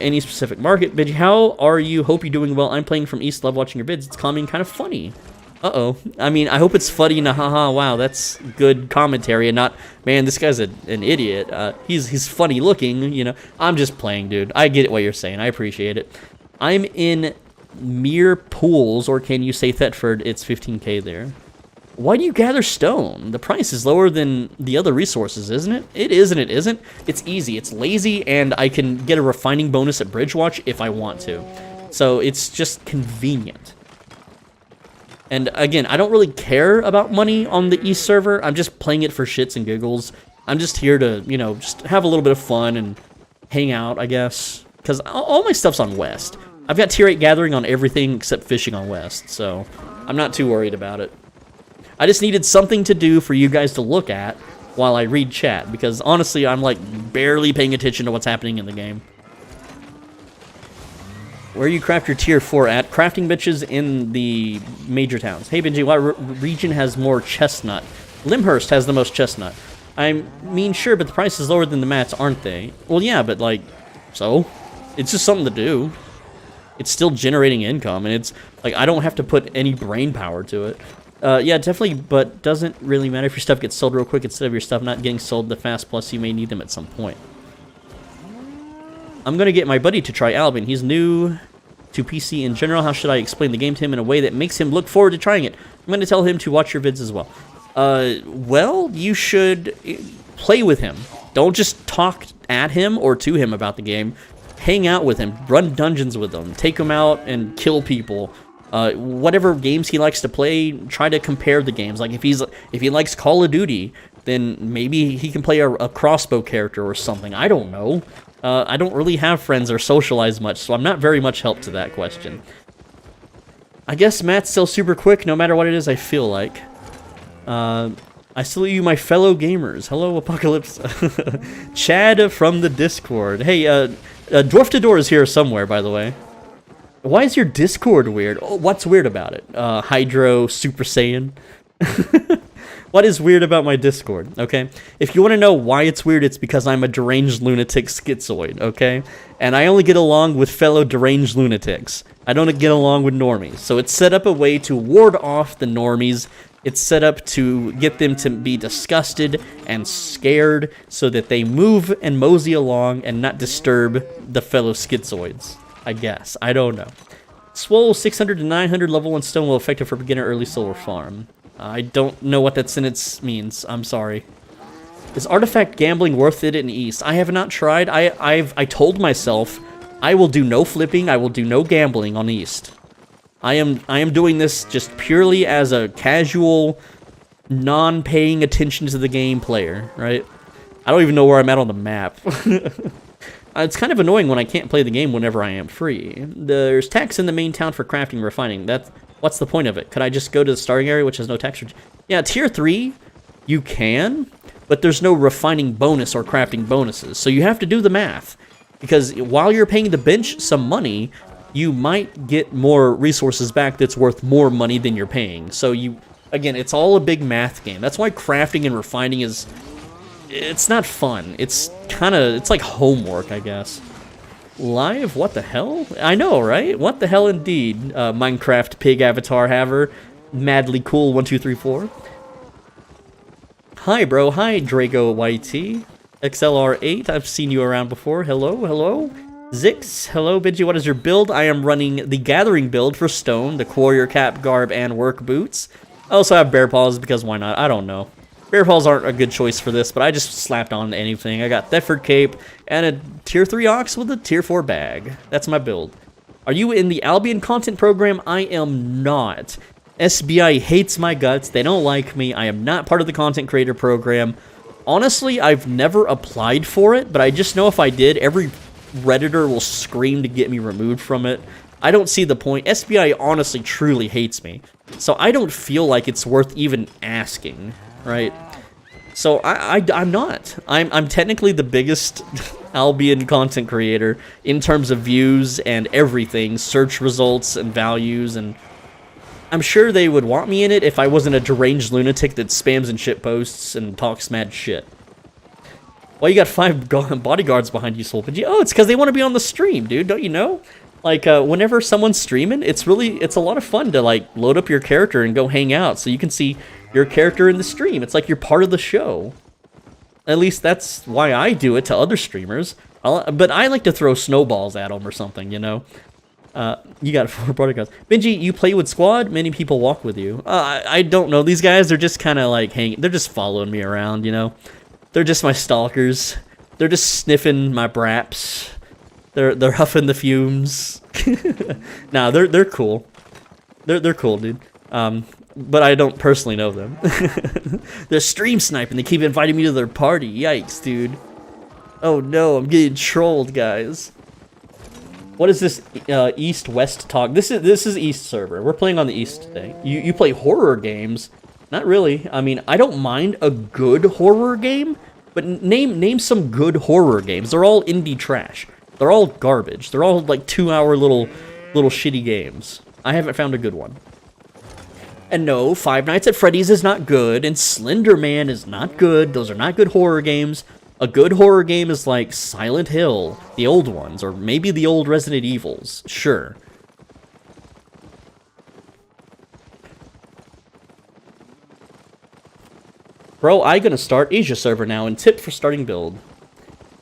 Any specific market? Bidgy, how are you? Hope you're doing well. I'm playing from East. Love watching your vids. It's calming, kind of funny. Uh-oh. I mean, I hope it's funny. Nah, haha, wow, that's good commentary and not, man, this guy's an idiot. He's funny looking, I'm just playing, dude. I get what you're saying. I appreciate it. I'm in Mere Pools, or can you say Thetford? It's 15k there. Why do you gather stone? The price is lower than the other resources, isn't it? It is and it isn't. It's easy. It's lazy, and I can get a refining bonus at Bridgewatch if I want to. So it's just convenient. And again, I don't really care about money on the East server. I'm just playing it for shits and giggles. I'm just here to, just have a little bit of fun and hang out, I guess. Because all my stuff's on West. I've got tier 8 gathering on everything except fishing on West, so I'm not too worried about it. I just needed something to do for you guys to look at while I read chat, because honestly, I'm like barely paying attention to what's happening in the game. Where you craft your tier 4 at? Crafting bitches in the major towns. Hey Benji, what region has more chestnut? Limhurst has the most chestnut. I mean, sure, but the price is lower than the mats, aren't they? Well, yeah, but like, so? It's just something to do. It's still generating income, and it's like, I don't have to put any brain power to it. Yeah, definitely, but doesn't really matter if your stuff gets sold real quick instead of your stuff not getting sold the fast, plus you may need them at some point. I'm going to get my buddy to try Albion. He's new to PC in general. How should I explain the game to him in a way that makes him look forward to trying it? I'm going to tell him to watch your vids as well. Well, you should play with him. Don't just talk at him or to him about the game. Hang out with him. Run dungeons with him. Take him out and kill people. Whatever games he likes to play, try to compare the games. Like if he likes Call of Duty, then maybe he can play a crossbow character or something. I don't know. I don't really have friends or socialize much, so I'm not very much help to that question. I guess Matt's still super quick, no matter what it is, I feel like. I salute you, my fellow gamers. Hello, Apocalypse. Chad from the Discord. Hey, Dwarf to Door is here somewhere, by the way. Why is your Discord weird? Oh, what's weird about it? Hydro Super Saiyan. What is weird about my Discord, okay? If you want to know why it's weird, it's because I'm a deranged lunatic schizoid, okay? And I only get along with fellow deranged lunatics. I don't get along with normies. So it's set up a way to ward off the normies. It's set up to get them to be disgusted and scared so that they move and mosey along and not disturb the fellow schizoids, I guess. I don't know. Swole 600 to 900 level 1 stone will effective for beginner early solar farm. I don't know what that sentence means. I'm sorry. Is artifact gambling worth it in East? I have not tried. I told myself I will do no flipping. I will do no gambling on East. I am doing this just purely as a casual, non-paying attention to the game player, right? I don't even know where I'm at on the map. It's kind of annoying when I can't play the game whenever I am free. There's tax in the main town for crafting and refining. What's the point of it? Could I just go to the starting area, which has no tax? Yeah, tier 3, you can, but there's no refining bonus or crafting bonuses. So you have to do the math. Because while you're paying the bench some money, you might get more resources back that's worth more money than you're paying. So again, it's all a big math game. That's why crafting and refining it's not fun. It's like homework, I guess. Live? What the hell? I know, right? What the hell indeed, Minecraft pig avatar haver. Madly cool 1234. Hi, bro. Hi, Drago YT. XLR8. I've seen you around before. Hello, hello. Zix, hello Benji, what is your build? I am running the Gathering build for Stone, the Warrior Cap, Garb, and Work Boots. I also have Bear Paws because why not? I don't know. Bear Paws aren't a good choice for this, but I just slapped on anything. I got Theford Cape and a Tier 3 Ox with a Tier 4 bag. That's my build. Are you in the Albion content program? I am not. SBI hates my guts. They don't like me. I am not part of the content creator program. Honestly, I've never applied for it, but I just know if I did, every Redditor will scream to get me removed from it. I don't see the point. SBI honestly truly hates me. So I don't feel like it's worth even asking, right? So I'm not. I'm technically the biggest Albion content creator in terms of views and everything, search results and values, and I'm sure they would want me in it if I wasn't a deranged lunatic that spams and shitposts and talks mad shit. Well, you got 5 bodyguards behind you, Solpidgy. Oh, it's because they want to be on the stream, dude. Don't you know? Like, whenever someone's streaming, it's a lot of fun to, like, load up your character and go hang out so you can see your character in the stream. It's like you're part of the show. At least that's why I do it to other streamers. But I like to throw snowballs at them or something, you know? You got 4 bodyguards. Benji, you play with squad? Many people walk with you. I don't know. These guys are just kind of, like, they're just following me around, you know? They're just my stalkers. They're just sniffing my braps. They're huffing the fumes. Nah, they're cool. They're cool, dude. But I don't personally know them. They're stream sniping. They keep inviting me to their party. Yikes, dude. Oh no, I'm getting trolled, guys. What is this East-West talk? This is East server. We're playing on the East today. You play horror games. Not really. I mean, I don't mind a good horror game, but name some good horror games. They're all indie trash. They're all garbage. They're all like 2-hour little shitty games. I haven't found a good one. And no, Five Nights at Freddy's is not good, and Slender Man is not good. Those are not good horror games. A good horror game is like Silent Hill, the old ones, or maybe the old Resident Evils. Sure. Bro, I gonna start Asia server now, and tip for starting build.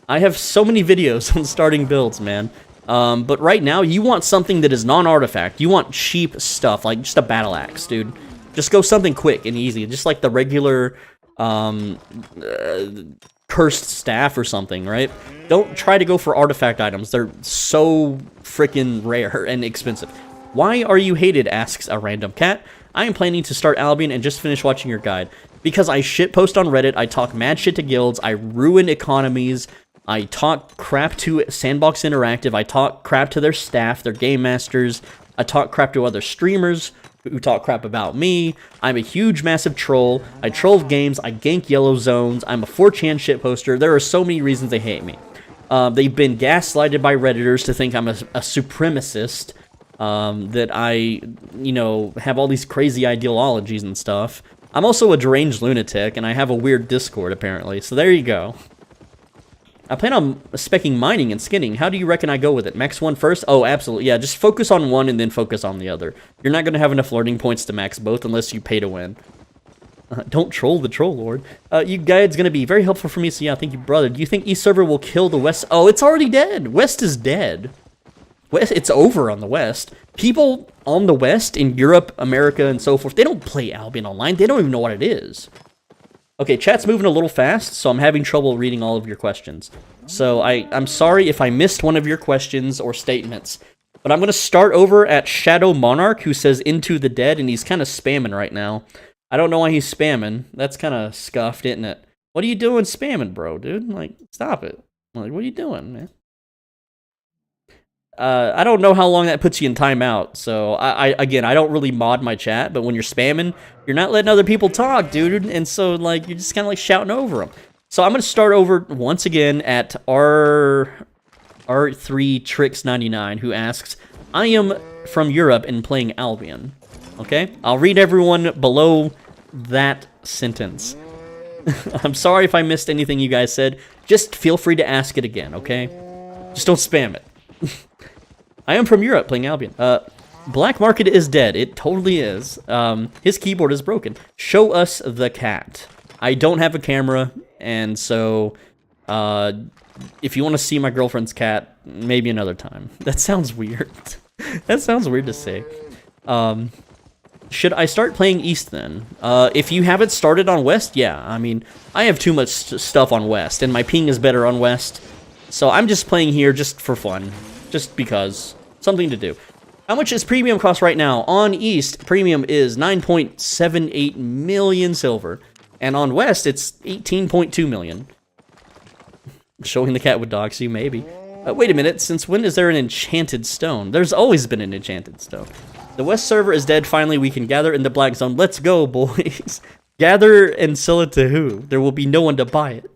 I have so many videos on starting builds, man. But right now, you want something that is non-artifact. You want cheap stuff, like just a battle axe, dude. Just go something quick and easy, just like the regular, cursed staff or something, right? Don't try to go for artifact items. They're so freaking rare and expensive. Why are you hated, asks a random cat. I am planning to start Albion and just finish watching your guide. Because I shitpost on Reddit, I talk mad shit to guilds, I ruin economies, I talk crap to Sandbox Interactive, I talk crap to their staff, their game masters, I talk crap to other streamers who talk crap about me, I'm a huge massive troll, I troll games, I gank yellow zones, I'm a 4chan shitposter, there are so many reasons they hate me. They've been gaslighted by Redditors to think I'm a supremacist, that I, you know, have all these crazy ideologies and stuff. I'm also a deranged lunatic, and I have a weird Discord, apparently, so there you go. I plan on speccing mining and skinning. How do you reckon I go with it? Max one first? Oh, absolutely. Yeah, just focus on one and then focus on the other. You're not going to have enough learning points to max both unless you pay to win. Don't troll the troll lord. You guide's going to be very helpful for me, so yeah, thank you, brother. Do you think East server will kill the West? Oh, it's already dead. West is dead. West, it's over on the West. People on the West, in Europe, America, and so forth, they don't play Albion Online. They don't even know what it is. Okay, chat's moving a little fast, so I'm having trouble reading all of your questions. So I'm sorry if I missed one of your questions or statements. But I'm going to start over at Shadow Monarch, who says Into the Dead, and he's kind of spamming right now. I don't know why he's spamming. That's kind of scuffed, isn't it? What are you doing spamming, bro, dude? Like, stop it. Like, what are you doing, man? I don't know how long that puts you in timeout, so again, I don't really mod my chat, but when you're spamming, you're not letting other people talk, dude, and so, like, you're just kind of, like, shouting over them. So I'm going to start over once again at R3Tricks99, who asks, I am from Europe and playing Albion, okay? I'll read everyone below that sentence. I'm sorry if I missed anything you guys said. Just feel free to ask it again, okay? Just don't spam it. I am from Europe playing Albion. Black Market is dead. It totally is. His keyboard is broken. Show us the cat. I don't have a camera, and so if you want to see my girlfriend's cat, maybe another time. That sounds weird. That sounds weird to say. Should I start playing East then? If you haven't started on West, yeah. I mean, I have too much stuff on West, and my ping is better on West. So I'm just playing here just for fun. Just because. Something to do. How much is premium cost right now? On East, premium is 9.78 million silver. And on West, it's 18.2 million. Showing the cat would dox you, maybe. Wait a minute, since when is there an enchanted stone? There's always been an enchanted stone. The West server is dead, finally we can gather in the black zone. Let's go, boys. Gather and sell it to who? There will be no one to buy it.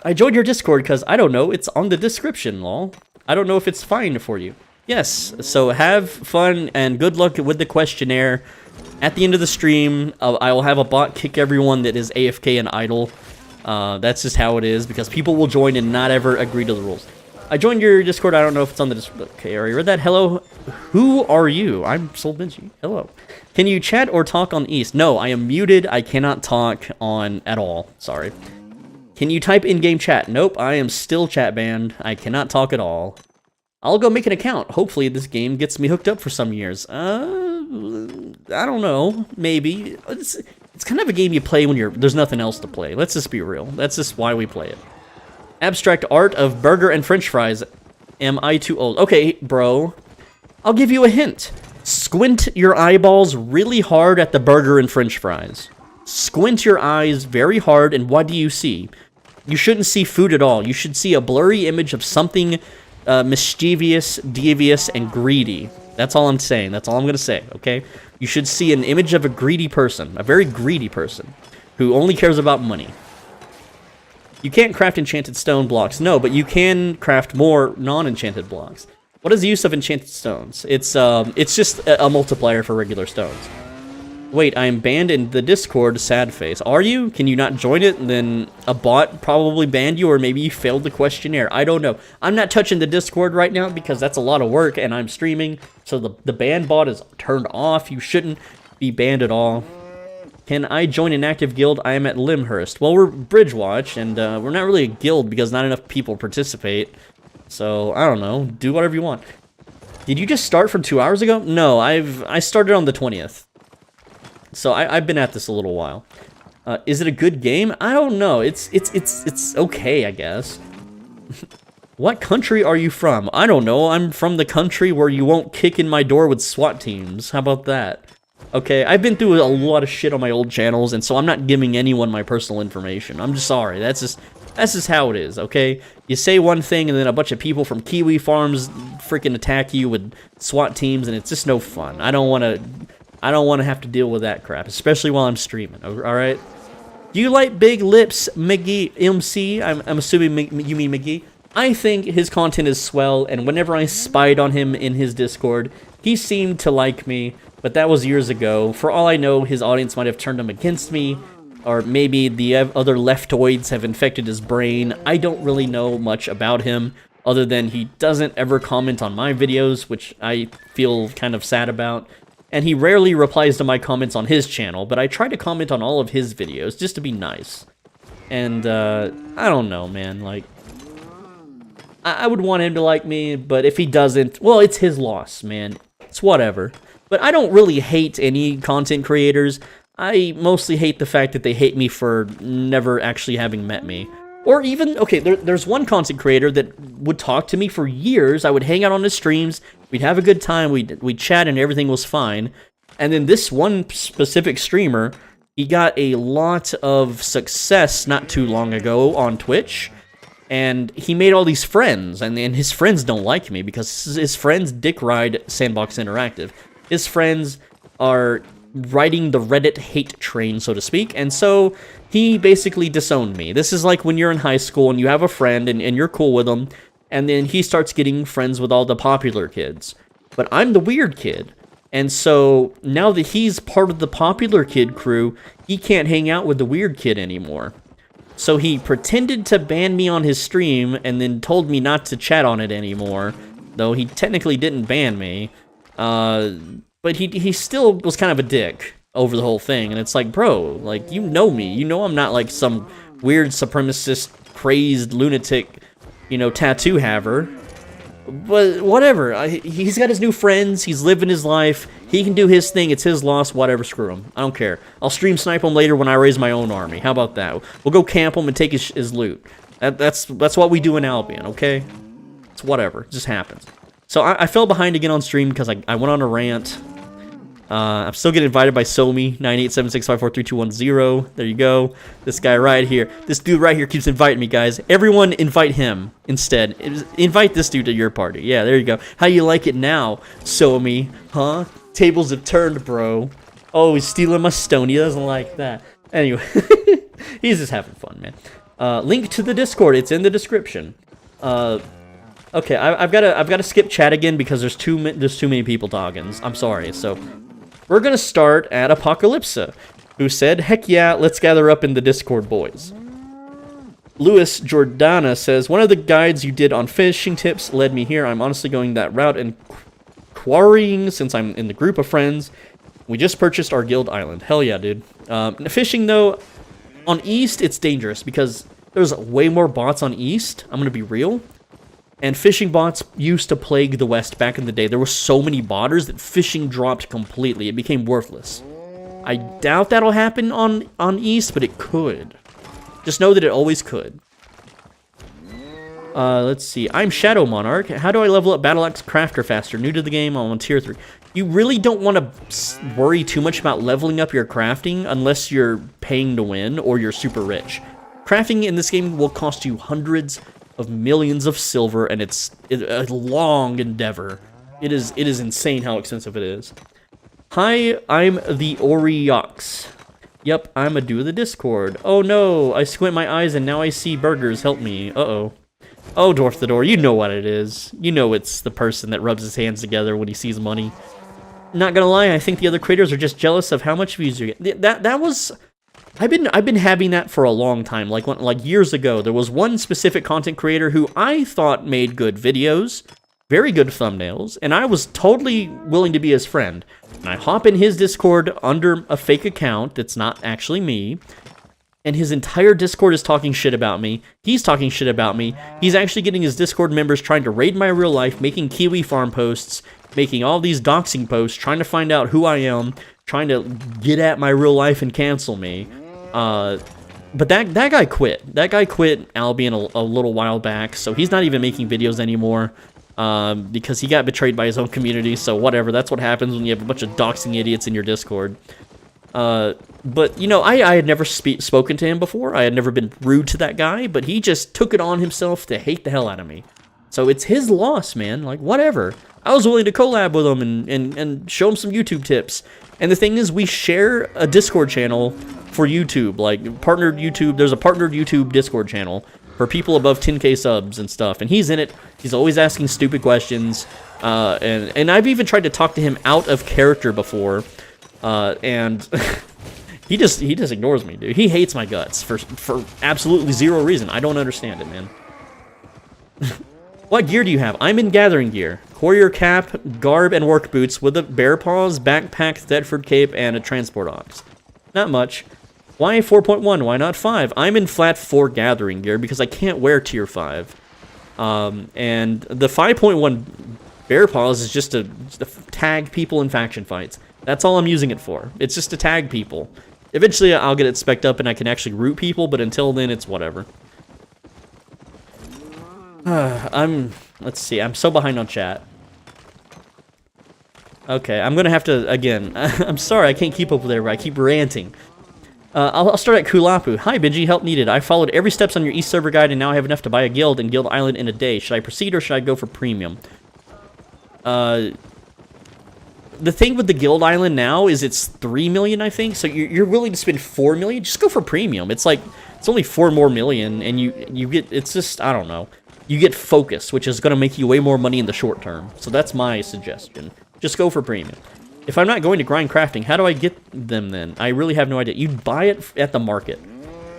I joined your Discord because, I don't know, it's on the description, lol. I don't know if it's fine for you. Yes, so have fun and good luck with the questionnaire. At the end of the stream, I will have a bot kick everyone that is AFK and idle. That's just how it is, because people will join and not ever agree to the rules. I joined your Discord. I don't know if it's on the Discord. Okay, already read that. Hello. Who are you? I'm Soul Benji. Hello. Can you chat or talk on East? No, I am muted. I cannot talk on at all. Sorry. Can you type in-game chat? Nope, I am still chat banned. I cannot talk at all. I'll go make an account. Hopefully this game gets me hooked up for some years. I don't know. Maybe. It's kind of a game you play when there's nothing else to play. Let's just be real. That's just why we play it. Abstract art of burger and french fries. Am I too old? Okay, bro. I'll give you a hint. Squint your eyeballs really hard at the burger and french fries. Squint your eyes very hard, and what do you see? You shouldn't see food at all. You should see a blurry image of something mischievous, devious, and greedy. That's all I'm saying. That's all I'm going to say, okay? You should see an image of a greedy person, a very greedy person, who only cares about money. You can't craft enchanted stone blocks. No, but you can craft more non-enchanted blocks. What is the use of enchanted stones? It's just a multiplier for regular stones. Wait, I am banned in the Discord, sad face. Are you? Can you not join it? And then a bot probably banned you, or maybe you failed the questionnaire. I don't know. I'm not touching the Discord right now because that's a lot of work and I'm streaming. So the ban bot is turned off. You shouldn't be banned at all. Can I join an active guild? I am at Limhurst. Well, we're Bridgewatch, and we're not really a guild because not enough people participate. So, I don't know. Do whatever you want. Did you just start from 2 hours ago? No, I started on the 20th. So, I've been at this a little while. Is it a good game? I don't know. It's okay, I guess. What country are you from? I don't know. I'm from the country where you won't kick in my door with SWAT teams. How about that? Okay, I've been through a lot of shit on my old channels, and so I'm not giving anyone my personal information. I'm just sorry. That's just how it is, okay? You say one thing, and then a bunch of people from Kiwi Farms freaking attack you with SWAT teams, and it's just no fun. I don't want to have to deal with that crap, especially while I'm streaming, alright? Do you like big lips, McGee MC? I'm assuming you mean McGee. I think his content is swell, and whenever I spied on him in his Discord, he seemed to like me. But that was years ago. For all I know, his audience might have turned him against me, or maybe the other leftoids have infected his brain. I don't really know much about him, other than he doesn't ever comment on my videos, which I feel kind of sad about. And he rarely replies to my comments on his channel, but I try to comment on all of his videos, just to be nice. And, I don't know, man, like... I would want him to like me, but if he doesn't, well, it's his loss, man. It's whatever. But I don't really hate any content creators. I mostly hate the fact that they hate me for never actually having met me. Or even, okay, there's one content creator that would talk to me for years. I would hang out on his streams. We'd have a good time. We'd chat and everything was fine. And then this one specific streamer, he got a lot of success not too long ago on Twitch. And he made all these friends. And his friends don't like me because his friends dick ride Sandbox Interactive. His friends are riding the Reddit hate train, so to speak, and so he basically disowned me. This is like when you're in high school and you have a friend and you're cool with him, and then he starts getting friends with all the popular kids. But I'm the weird kid, and so now that he's part of the popular kid crew, he can't hang out with the weird kid anymore. So he pretended to ban me on his stream and then told me not to chat on it anymore, though he technically didn't ban me. But he still was kind of a dick over the whole thing, and it's like, bro, like, you know me. You know I'm not like some weird supremacist, crazed lunatic, you know, tattoo haver. But whatever. He's got his new friends. He's living his life. He can do his thing. It's his loss. Whatever. Screw him. I don't care. I'll stream snipe him later when I raise my own army. How about that? We'll go camp him and take his loot. That's what we do in Albion, okay? It's whatever. It just happens. So I fell behind again on stream because I went on a rant. I'm still getting invited by Somi, 98765432110. There you go. This guy right here. This dude right here keeps inviting me, guys. Everyone invite him instead. Invite this dude to your party. Yeah, there you go. How you like it now, Somi? Huh? Tables have turned, bro. Oh, he's stealing my stone. He doesn't like that. Anyway, he's just having fun, man. Link to the Discord. It's in the description. Okay, I've got to skip chat again because there's too many people talking. I'm sorry. So we're gonna start at Apocalypsa, who said, "Heck yeah, let's gather up in the Discord, boys." Louis Jordana says, "One of the guides you did on fishing tips led me here. I'm honestly going that route and quarrying since I'm in the group of friends. We just purchased our guild island. Hell yeah, dude. Fishing though, on East it's dangerous because there's way more bots on East. I'm gonna be real." And fishing bots used to plague the West back in the day. There were so many botters that fishing dropped completely. It became worthless. I doubt that'll happen on East, but it could. Just know that it always could. Let's see. I'm Shadow Monarch. How do I level up Battle Axe Crafter faster? New to the game, I'm on tier 3. You really don't want to worry too much about leveling up your crafting unless you're paying to win or you're super rich. Crafting in this game will cost you hundreds of millions of silver, and it's a long endeavor. It is insane how expensive it is. Hi, I'm the Oriox. Yep, I'm a do of the Discord. Oh no, I squint my eyes and now I see burgers. Help me. Uh-oh. Oh, Dwarf the Door, you know what it is. You know it's the person that rubs his hands together when he sees money. Not gonna lie, I think the other creators are just jealous of how much views you get. That was... I've been having that for a long time. Like years ago, there was one specific content creator who I thought made good videos, very good thumbnails, and I was totally willing to be his friend. And I hop in his Discord under a fake account that's not actually me, and his entire Discord is talking shit about me. He's talking shit about me. He's actually getting his Discord members trying to raid my real life, making Kiwi farm posts, making all these doxing posts, trying to find out who I am, trying to get at my real life and cancel me. But that guy quit. That guy quit Albion a little while back, so he's not even making videos anymore, because he got betrayed by his own community, so whatever. That's what happens when you have a bunch of doxing idiots in your Discord. But, you know, I had never spoken to him before. I had never been rude to that guy, but he just took it on himself to hate the hell out of me. So it's his loss, man. Like, whatever. I was willing to collab with him and show him some YouTube tips. And the thing is, we share a Discord channel for YouTube, like partnered YouTube. There's a partnered YouTube Discord channel for people above 10k subs and stuff. And he's in it. He's always asking stupid questions. And I've even tried to talk to him out of character before. And he just ignores me, dude. He hates my guts for absolutely zero reason. I don't understand it, man. What gear do you have? I'm in gathering gear. Courier cap, garb, and work boots with a bear paws, backpack, Thetford cape, and a transport ox. Not much. Why 4.1? Why not 5? I'm in flat 4 gathering gear because I can't wear tier 5. And the 5.1 bear paws is just to tag people in faction fights. That's all I'm using it for. It's just to tag people. Eventually I'll get it spec'd up and I can actually root people, but until then it's whatever. Let's see, I'm so behind on chat. Okay, I'm gonna have to, again, I'm sorry I can't keep up with everybody, I keep ranting. I'll start at Kulapu. Hi Benji, help needed. I followed every steps on your East server guide and now I have enough to buy a guild and guild island in a day. Should I proceed or should I go for premium? The thing with the guild island now is it's 3 million, I think, so you're willing to spend 4 million? Just go for premium. It's like, it's only 4 more million and you get, it's just, I don't know. You get focus, which is going to make you way more money in the short term. So that's my suggestion. Just go for premium. If I'm not going to grind crafting, how do I get them then? I really have no idea. You buy it at the market.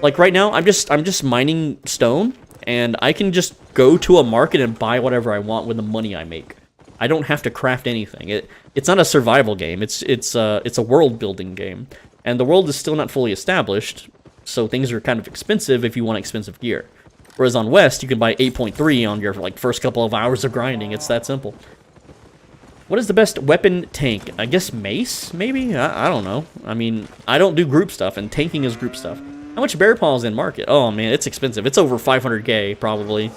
Like right now, I'm just mining stone, and I can just go to a market and buy whatever I want with the money I make. I don't have to craft anything. It's not a survival game. It's a world building game, and the world is still not fully established. So things are kind of expensive if you want expensive gear. Whereas on West, you can buy 8.3 on your like first couple of hours of grinding. It's that simple. What is the best weapon tank? I guess mace, maybe? I don't know. I mean, I don't do group stuff, and tanking is group stuff. How much bear paw is in market? Oh, man, it's expensive. It's over 500k, probably.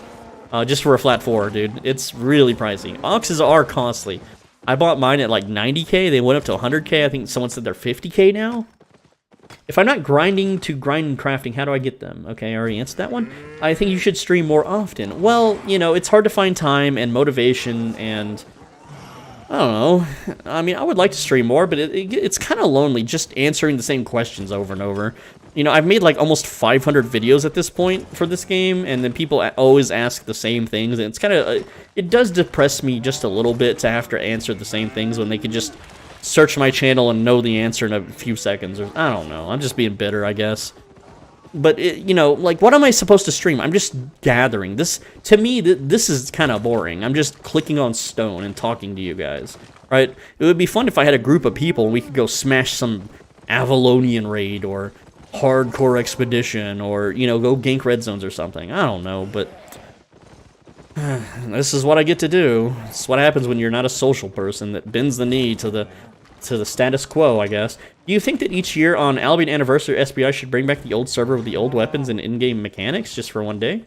Just for a flat 4, dude. It's really pricey. Oxes are costly. I bought mine at like 90k. They went up to 100k. I think someone said they're 50k now. If I'm not grinding to grind and crafting, how do I get them? Okay, I already answered that one. I think you should stream more often. Well, you know, it's hard to find time and motivation and... I don't know. I mean, I would like to stream more, but it's kind of lonely just answering the same questions over and over. You know, I've made like almost 500 videos at this point for this game, and then people always ask the same things, and it's kind of... it does depress me just a little bit to have to answer the same things when they can just search my channel and know the answer in a few seconds. Or I don't know. I'm just being bitter, I guess. But, you know, like, what am I supposed to stream? I'm just gathering. This, to me, this is kind of boring. I'm just clicking on stone and talking to you guys, right? It would be fun if I had a group of people and we could go smash some Avalonian raid or hardcore expedition or, you know, go gank red zones or something. I don't know, but this is what I get to do. It's what happens when you're not a social person that bends the knee to the status quo, I guess. Do you think that each year on Albion Anniversary, SBI should bring back the old server with the old weapons and in-game mechanics just for one day?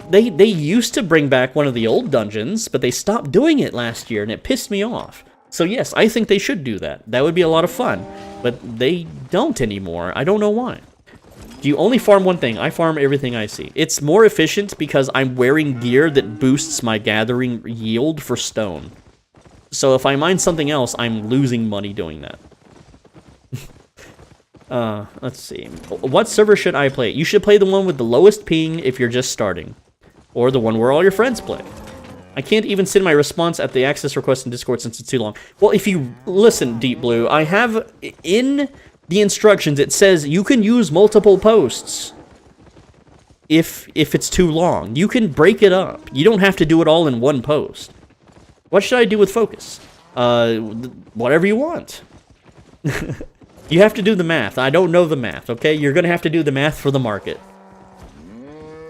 They used to bring back one of the old dungeons, but they stopped doing it last year, and it pissed me off. So yes, I think they should do that. That would be a lot of fun. But they don't anymore. I don't know why. Do you only farm one thing? I farm everything I see. It's more efficient because I'm wearing gear that boosts my gathering yield for stone. So if I mine something else, I'm losing money doing that. Let's see. What server should I play? You should play the one with the lowest ping if you're just starting. Or the one where all your friends play. I can't even send my response at the access request in Discord since it's too long. Well, if you... Listen, Deep Blue, I have... In the instructions, it says you can use multiple posts. If it's too long. You can break it up. You don't have to do it all in one post. What should I do with focus? Whatever you want. You have to do the math. I don't know the math, okay? You're gonna have to do the math for the market.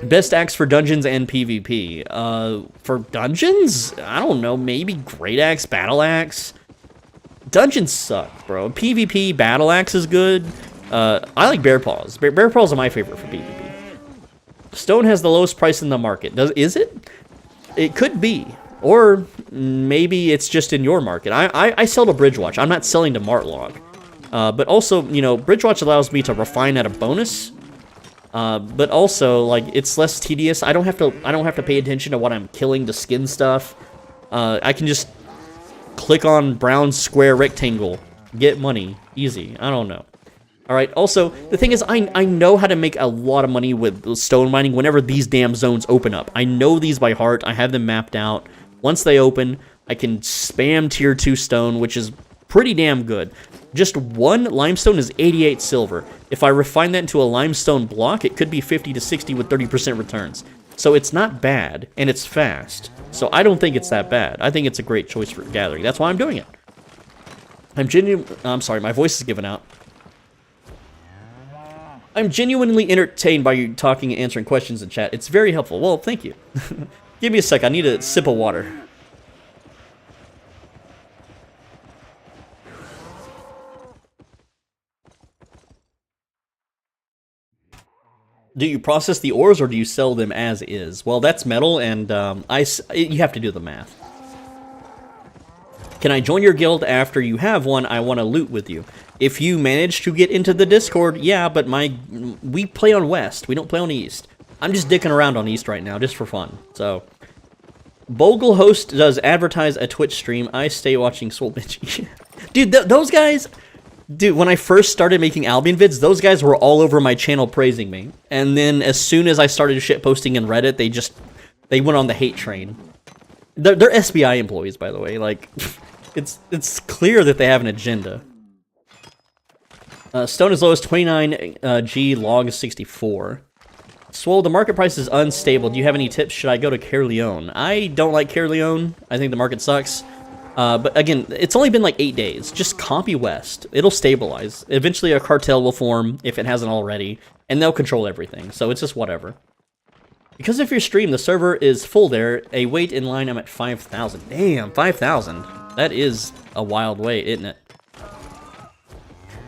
Best axe for dungeons and PvP. For dungeons? I don't know, maybe Great Axe, Battle Axe? Dungeons suck, bro. PvP, Battle Axe is good. I like Bear Paws. Bear Paws are my favorite for PvP. Stone has the lowest price in the market. Is it? It could be. Or maybe it's just in your market. I sell to Bridgewatch. I'm not selling to Martlock. But also, you know, Bridgewatch allows me to refine at a bonus. But also, like, it's less tedious. I don't have to pay attention to what I'm killing to skin stuff. I can just click on brown square rectangle, get money, easy. I don't know. All right. Also, the thing is, I know how to make a lot of money with stone mining whenever these damn zones open up. I know these by heart. I have them mapped out. Once they open, I can spam tier 2 stone, which is pretty damn good. Just one limestone is 88 silver. If I refine that into a limestone block, it could be 50 to 60 with 30% returns. So it's not bad, and it's fast. So I don't think it's that bad. I think it's a great choice for gathering. That's why I'm doing it. I'm sorry, my voice is giving out. I'm genuinely entertained by you talking and answering questions in chat. It's very helpful. Well, thank you. Give me a sec. I need a sip of water. Do you process the ores or do you sell them as is? Well, that's metal, and you have to do the math. Can I join your guild after you have one? I want to loot with you. If you manage to get into the Discord, yeah, but we play on West. We don't play on East. I'm just dicking around on East right now, just for fun. So, Bogle Host does advertise a Twitch stream. I stay watching Soul Bitchy. Dude, those guys... Dude, when I first started making Albion vids, those guys were all over my channel praising me. And then as soon as I started shitposting in Reddit, they went on the hate train. They're SBI employees, by the way. Like, it's clear that they have an agenda. Stone is low as 29 G, log is 64. Swole, the market price is unstable. Do you have any tips? Should I go to Caerleon? I don't like Caerleon. I think the market sucks. But again, it's only been like 8 days. Just copy West. It'll stabilize. Eventually a cartel will form, if it hasn't already, and they'll control everything. So it's just whatever. Because of your stream, the server is full there. A wait in line, I'm at 5,000. Damn, 5,000. That is a wild wait, isn't it?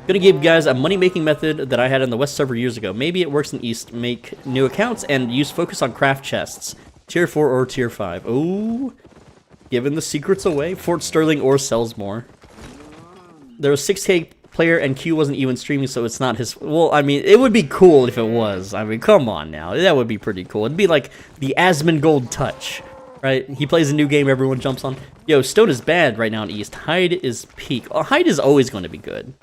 Gonna give you guys a money-making method that I had in the West server years ago. Maybe it works in East. Make new accounts and use focus on craft chests. Tier 4 or Tier 5. Ooh. Giving the secrets away. Fort Sterling or Selsmore. There was 6K player and Q wasn't even streaming, so it's not his... Well, I mean, it would be cool if it was. I mean, come on now. That would be pretty cool. It'd be like the Asmongold touch, right? He plays a new game, everyone jumps on. Yo, Stone is bad right now in East. Hyde is peak. Oh, Hyde is always going to be good.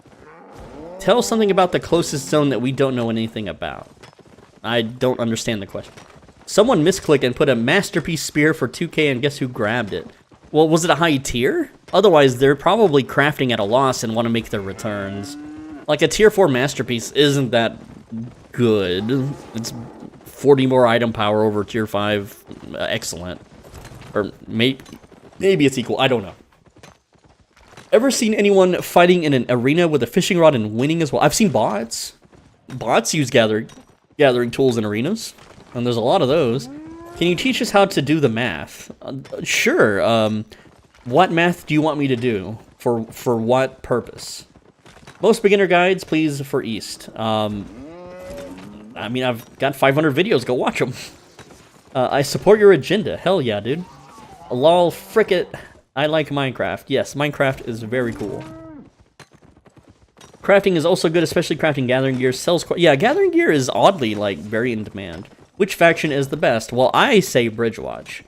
Tell something about the closest zone that we don't know anything about. I don't understand the question. Someone misclicked and put a masterpiece spear for 2K, and guess who grabbed it? Well, was it a high tier? Otherwise, they're probably crafting at a loss and want to make their returns. Like, a tier 4 masterpiece isn't that good. It's 40 more item power over tier 5. Excellent. Or maybe it's equal. I don't know. Ever seen anyone fighting in an arena with a fishing rod and winning as well? I've seen bots. Bots use gathering tools in arenas, and there's a lot of those. Can you teach us how to do the math? Sure. What math do you want me to do? For what purpose? Most beginner guides, please, for East. I mean, I've got 500 videos. Go watch them. I support your agenda. Hell yeah, dude. Lol, frick it. I like Minecraft. Yes, Minecraft is very cool. Crafting is also good, especially crafting gathering gear. Yeah, gathering gear is oddly, like, very in demand. Which faction is the best? Well, I say Bridgewatch.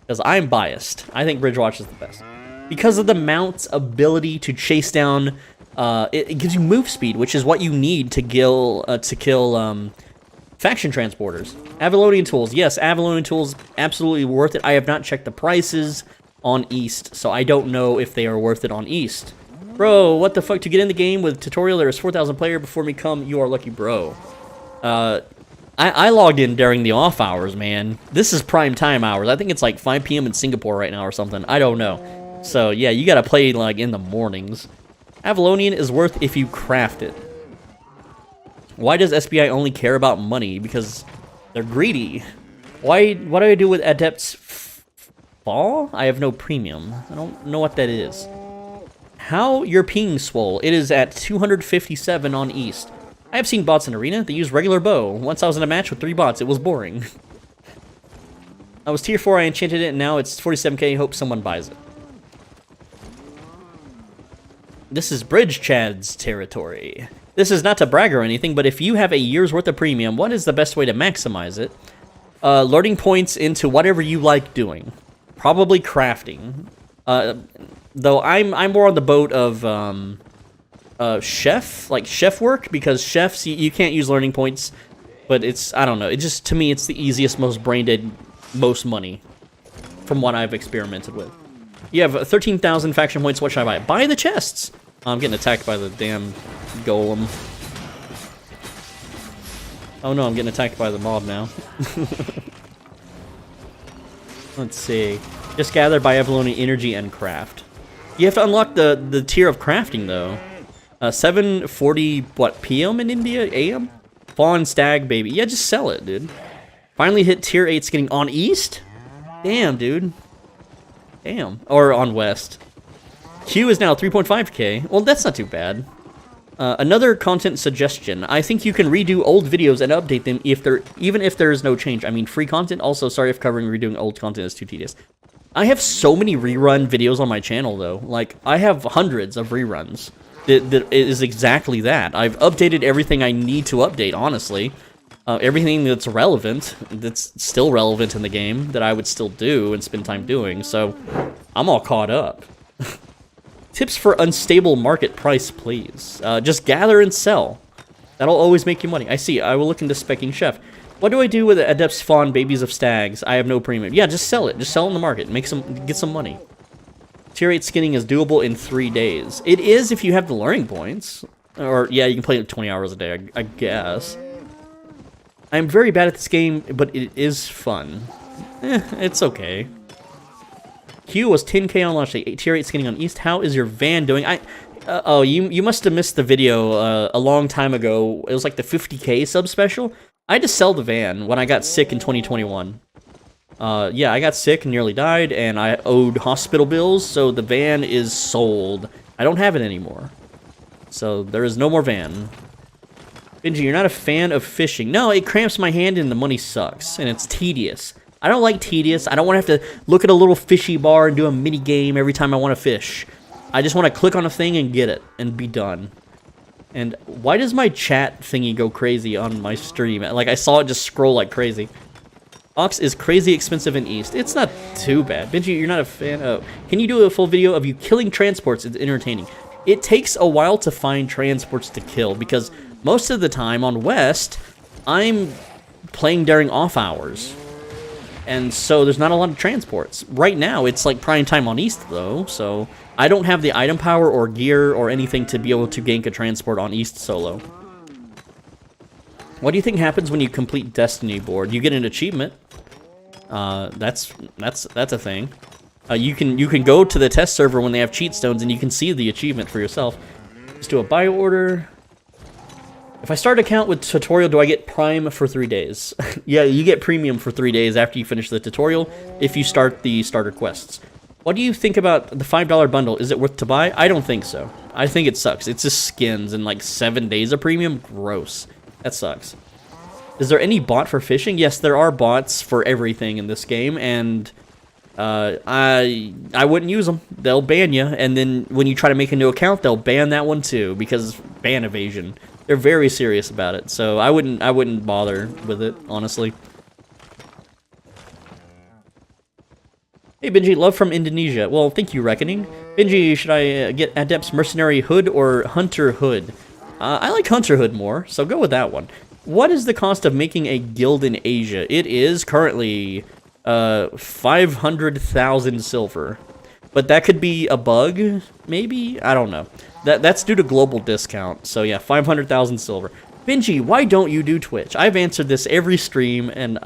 Because I'm biased. I think Bridgewatch is the best. Because of the mount's ability to chase down... it gives you move speed, which is what you need to kill faction transporters. Avalonian tools. Yes, Avalonian tools, absolutely worth it. I have not checked the prices on East, so I don't know if they are worth it on East. Bro, what the fuck? To get in the game with tutorial, there is 4,000 player before me come. You are lucky, bro. I logged in during the off hours, man. This is prime time hours. I think it's like 5 p.m. in Singapore right now or something. I don't know. So, yeah, you gotta play, like, in the mornings. Avalonian is worth if you craft it. Why does SBI only care about money? Because they're greedy. What do I do with Adepts Fall? I have no premium. I don't know what that is. How your ping swole? It is at 257 on East. I have seen bots in Arena. They use regular bow. Once I was in a match with 3 bots. It was boring. I was tier 4. I enchanted it, and now it's 47k. Hope someone buys it. This is Bridge Chad's territory. This is not to brag or anything, but if you have a year's worth of premium, what is the best way to maximize it? Learning points into whatever you like doing. Probably crafting. Though I'm more on the boat of chef, like chef work, because chefs, you can't use learning points, but it's, I don't know, it just, to me, it's the easiest, most brain dead, most money from what I've experimented with. You have 13,000 faction points. What should I buy? Buy the chests. I'm getting attacked by the damn golem. Oh no, I'm getting attacked by the mob now. Let's see. Just gather by Avalonian energy and craft. You have to unlock the tier of crafting though. 7:40 what PM in India? AM? Fawn stag baby. Yeah, just sell it, dude. Finally hit tier 8 skinning on East? Damn, dude. Damn. Or on West. Q is now 3.5k. Well, that's not too bad. Another content suggestion. I think you can redo old videos and update them even if there is no change. I mean, free content. Also, sorry if covering redoing old content is too tedious. I have so many rerun videos on my channel, though. Like, I have hundreds of reruns. That is exactly that. I've updated everything I need to update, honestly. Everything that's relevant, that's still relevant in the game, that I would still do and spend time doing, so I'm all caught up. Tips for unstable market price, please. Just gather and sell. That'll always make you money. I see. I will look into specking chef. What do I do with Adepts Fawn Babies of Stags? I have no premium. Yeah, just sell it. Just sell it in the market. Get some money. Tier 8 skinning is doable in 3 days. It is if you have the learning points. Or, yeah, you can play it 20 hours a day, I guess. I'm very bad at this game, but it is fun. It's okay. Q was 10k on launch day, tier 8 skinning on East. How is your van doing? Oh, you must have missed the video a long time ago. It was like the 50k sub special. I had to sell the van when I got sick in 2021. Yeah, I got sick and nearly died, and I owed hospital bills, so the van is sold. I don't have it anymore. So there is no more van. Benji, you're not a fan of fishing. No, it cramps my hand and the money sucks, and it's tedious. I don't like tedious. I don't want to have to look at a little fishy bar and do a mini game every time I want to fish. I just want to click on a thing and get it, and be done. And why does my chat thingy go crazy on my stream? Like, I saw it just scroll like crazy. Ox is crazy expensive in East. It's not too bad. Benji, you're not a fan of... Can you do a full video of you killing transports? It's entertaining. It takes a while to find transports to kill, because most of the time on West, I'm playing during off hours. And so there's not a lot of transports. Right now, it's like prime time on East, though, so I don't have the item power or gear or anything to be able to gank a transport on East solo. What do you think happens when you complete Destiny board? You get an achievement. That's a thing. You can go to the test server when they have cheat stones and you can see the achievement for yourself. Just do a buy order. If I start an account with tutorial, do I get Prime for 3 days? Yeah, you get Premium for 3 days after you finish the tutorial if you start the starter quests. What do you think about the $5 bundle? Is it worth to buy? I don't think so. I think it sucks. It's just skins and like 7 days of premium. Gross. That sucks. Is there any bot for fishing? Yes, there are bots for everything in this game, and I wouldn't use them. They'll ban you, and then when you try to make a new account, they'll ban that one too because ban evasion. They're very serious about it, so I wouldn't bother with it, honestly. Hey Benji, love from Indonesia. Well, thank you, Reckoning. Benji, should I get Adept's Mercenary Hood or Hunter Hood? I like Hunter Hood more, so go with that one. What is the cost of making a guild in Asia? It is currently 500,000 silver. But that could be a bug, maybe? I don't know. That's due to global discount. So yeah, 500,000 silver. Benji, why don't you do Twitch? I've answered this every stream, and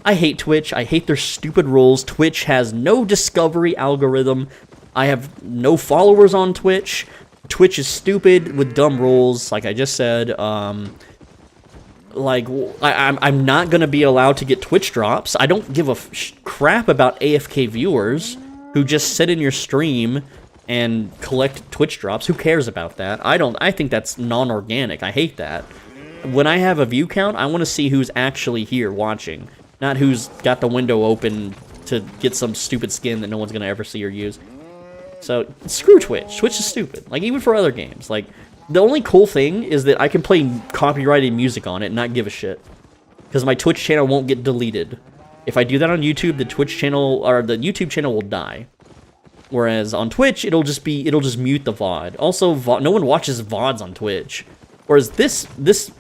I hate Twitch. I hate their stupid rules. Twitch has no discovery algorithm. I have no followers on Twitch. Twitch is stupid with dumb rules, like I just said. Like, I'm not going to be allowed to get Twitch drops. I don't give a crap about AFK viewers who just sit in your stream and collect Twitch drops. Who cares about that? I think that's non-organic. I hate that. When I have a view count, I want to see who's actually here watching, not who's got the window open to get some stupid skin that no one's going to ever see or use. So, screw Twitch. Twitch is stupid. Like, even for other games. Like, the only cool thing is that I can play copyrighted music on it and not give a shit. Because my Twitch channel won't get deleted. If I do that on YouTube, the Twitch channel, or the YouTube channel will die. Whereas on Twitch, it'll just mute the VOD. Also, no one watches VODs on Twitch. Whereas this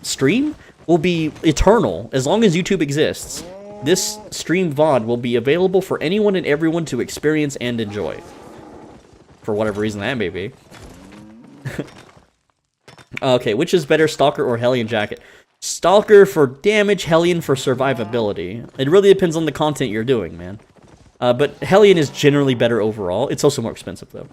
stream will be eternal, as long as YouTube exists. This stream VOD will be available for anyone and everyone to experience and enjoy. For whatever reason that may be. Okay, which is better, Stalker or Hellion Jacket? Stalker for damage, Hellion for survivability. It really depends on the content you're doing, man. But Hellion is generally better overall. It's also more expensive, though.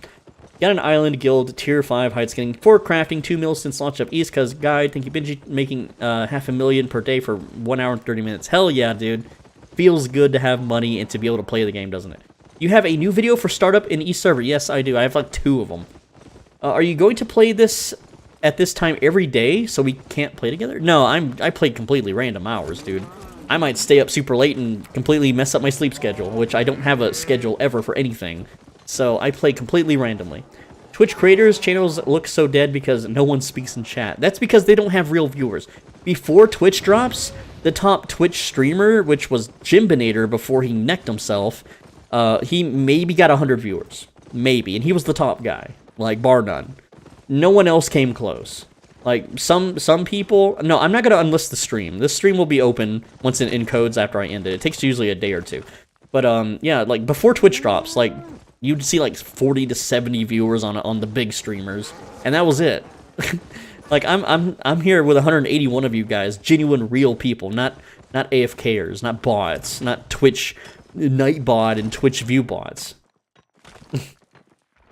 Got an island guild, tier 5 hide skinning, 4 crafting, 2 mils since launch of East Cuz guide. Thank you, Benji, making $500,000 per day for 1 hour and 30 minutes. Hell yeah, dude. Feels good to have money and to be able to play the game, doesn't it? You have a new video for startup in East server. Yes, I do. I have like 2 of them. Are you going to play this at this time every day so we can't play together? No, I play completely random hours, dude. I might stay up super late and completely mess up my sleep schedule, which I don't have a schedule ever for anything. So I play completely randomly. Twitch creators' channels look so dead because no one speaks in chat. That's because they don't have real viewers. Before Twitch drops, the top Twitch streamer, which was Jimbinator before he necked himself, he maybe got 100 viewers. Maybe. And he was the top guy. Like, bar none. No one else came close. Like, some people... No, I'm not going to unlist the stream. This stream will be open once it encodes after I end it. It takes usually a day or 2. But, yeah, like, before Twitch drops, like, you'd see, like, 40 to 70 viewers on the big streamers. And that was it. Like, I'm here with 181 of you guys. Genuine, real people. Not AFKers. Not bots. Not Twitch Nightbot and Twitch view bots.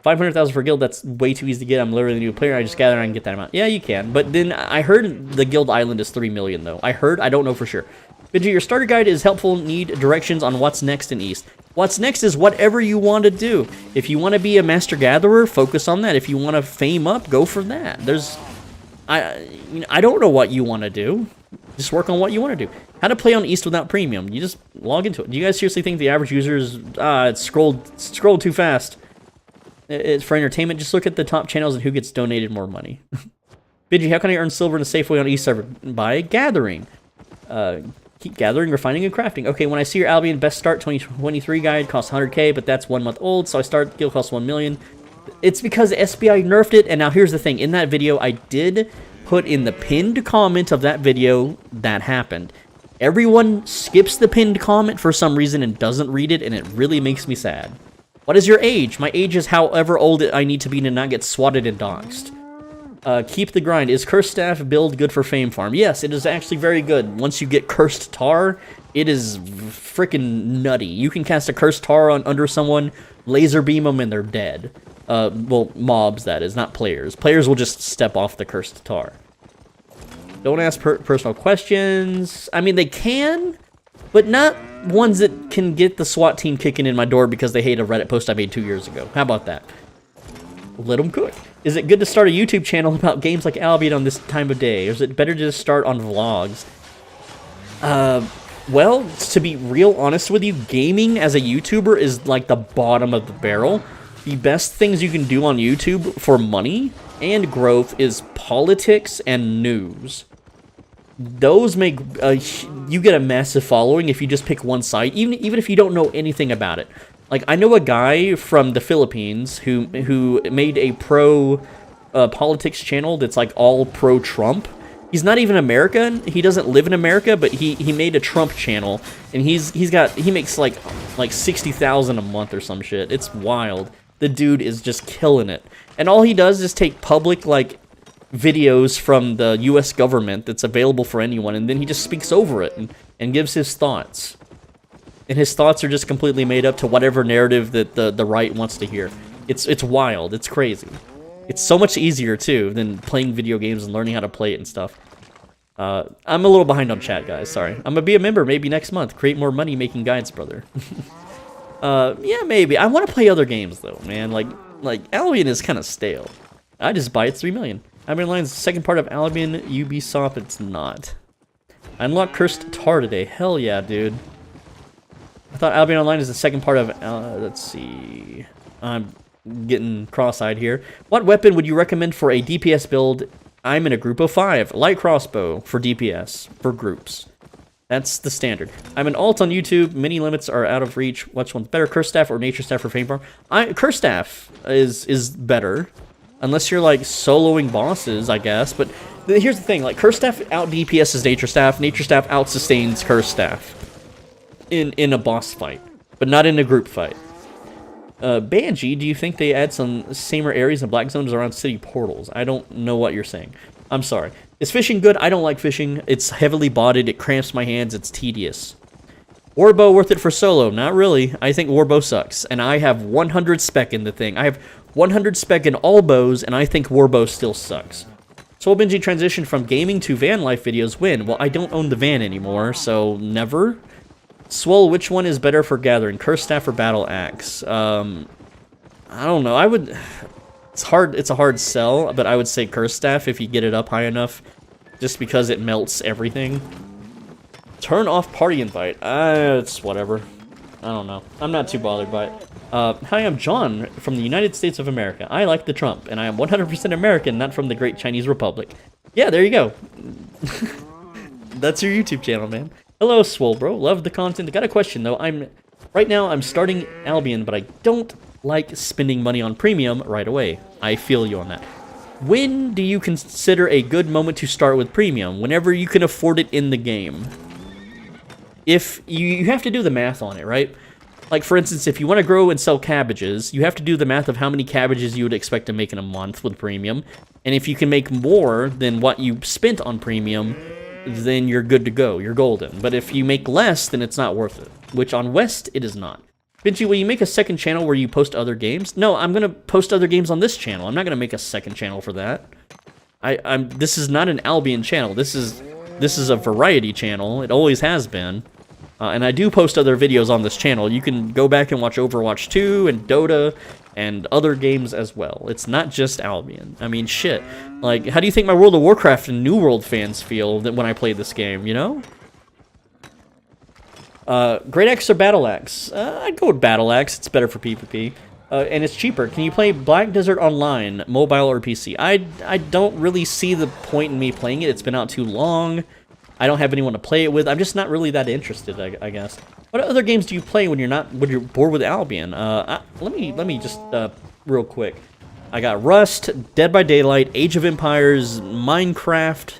500,000 for guild, that's way too easy to get. I'm literally a new player. I just gather and I can get that amount. Yeah, you can. But then I heard the guild island is 3 million, though. I don't know for sure. Benji, your starter guide is helpful. Need directions on what's next in East. What's next is whatever you want to do. If you want to be a master gatherer, focus on that. If you want to fame up, go for that. I don't know what you want to do. Just work on what you want to do. How to play on East without premium. You just log into it. Do you guys seriously think the average user is, it's scrolled too fast? It's for entertainment. Just look at the top channels and who gets donated more money. Benji, how can I earn silver in a safe way on East server? By gathering. Keep gathering, refining, and crafting. Okay, when I see your Albion best start 2023 guide costs 100k, but that's 1 month old, so I start guild costs 1 million. It's because SBI nerfed it, and now here's the thing. In that video, I did put in the pinned comment of that video that happened. Everyone skips the pinned comment for some reason and doesn't read it, and it really makes me sad. What is your age? My age is however old I need to be to not get swatted and doxxed. Keep the grind. Is Cursed Staff build good for Fame Farm? Yes, it is actually very good. Once you get Cursed Tar, it is freaking nutty. You can cast a Cursed Tar under someone, laser beam them, and they're dead. Well, mobs, that is, not players. Players will just step off the Cursed Tar. Don't ask personal questions. I mean, they can, but not ones that can get the SWAT team kicking in my door because they hate a Reddit post I made 2 years ago. How about that? Let them cook. Is it good to start a YouTube channel about games like Albion on this time of day? Or is it better to just start on vlogs? Well, to be real honest with you, gaming as a YouTuber is like the bottom of the barrel. The best things you can do on YouTube for money and growth is politics and news. Those make you get a massive following if you just pick one side, even if you don't know anything about it. Like, I know a guy from the Philippines who made a pro-politics channel that's, like, all pro-Trump. He's not even American. He doesn't live in America, but he made a Trump channel, and he makes, like 60,000 a month or some shit. It's wild. The dude is just killing it. And all he does is take public, like, videos from the U.S. government that's available for anyone, and then he just speaks over it and gives his thoughts. And his thoughts are just completely made up to whatever narrative that the right wants to hear. It's wild. It's crazy. It's so much easier, too, than playing video games and learning how to play it and stuff. I'm a little behind on chat, guys. Sorry. I'm gonna be a member maybe next month. Create more money-making guides, brother. Yeah, maybe. I want to play other games, though, man. Like Albion is kind of stale. I just buy it 3 million. Albion Online's the second part of Albion. Ubisoft, it's not. I unlocked Cursed Tar today. Hell yeah, dude. I thought Albion Online is the second part of... let's see... I'm getting cross-eyed here. What weapon would you recommend for a DPS build? I'm in a group of 5. Light crossbow for DPS, for groups. That's the standard. I'm an alt on YouTube. Many limits are out of reach. Which one's better, Cursed Staff or Nature Staff for Fame Farm? Cursed Staff is better. Unless you're, like, soloing bosses, I guess. But here's the thing. Like, Cursed Staff out-DPSs Nature Staff. Nature Staff out-sustains Cursed Staff. In a boss fight, but not in a group fight. Banshee, do you think they add some samer areas and black zones around city portals? I don't know what you're saying. I'm sorry. Is fishing good? I don't like fishing. It's heavily botted. It cramps my hands. It's tedious. Warbow worth it for solo? Not really. I think Warbow sucks, and I have 100 spec in the thing. I have 100 spec in all bows, and I think Warbow still sucks. So Benji transitioned from gaming to van life videos when? Well, I don't own the van anymore, so never. Swole, which one is better for gathering? Cursed Staff or Battle Axe? I don't know. I would... It's a hard sell, but I would say Cursed Staff if you get it up high enough. Just because it melts everything. Turn off party invite. It's whatever. I don't know. I'm not too bothered by it. Hi, I'm John from the United States of America. I like the Trump, and I am 100% American, not from the Great Chinese Republic. Yeah, there you go. That's your YouTube channel, man. Hello, Swole Bro. Love the content. I got a question, though. Right now, I'm starting Albion, but I don't like spending money on premium right away. I feel you on that. When do you consider a good moment to start with premium? Whenever you can afford it in the game. If you have to do the math on it, right? Like, for instance, if you want to grow and sell cabbages, you have to do the math of how many cabbages you would expect to make in a month with premium. And if you can make more than what you spent on premium, then you're good to go. You're golden. But if you make less, then it's not worth it. Which on West, it is not. Benji, will you make a second channel where you post other games? No, I'm gonna post other games on this channel. I'm not gonna make a second channel for that. This is not an Albion channel. This is a variety channel. It always has been. And I do post other videos on this channel. You can go back and watch Overwatch 2 and Dota and other games as well. It's not just Albion. I mean, shit. Like, how do you think my World of Warcraft and New World fans feel that when I play this game, you know? Great Axe or Battle Axe? I'd go with Battle Axe. It's better for PvP. And it's cheaper. Can you play Black Desert Online, mobile or PC? I don't really see the point in me playing it. It's been out too long. I don't have anyone to play it with. I'm just not really that interested, I guess. What other games do you play when you're bored with Albion? Let me just real quick. I got Rust, Dead by Daylight, Age of Empires, Minecraft,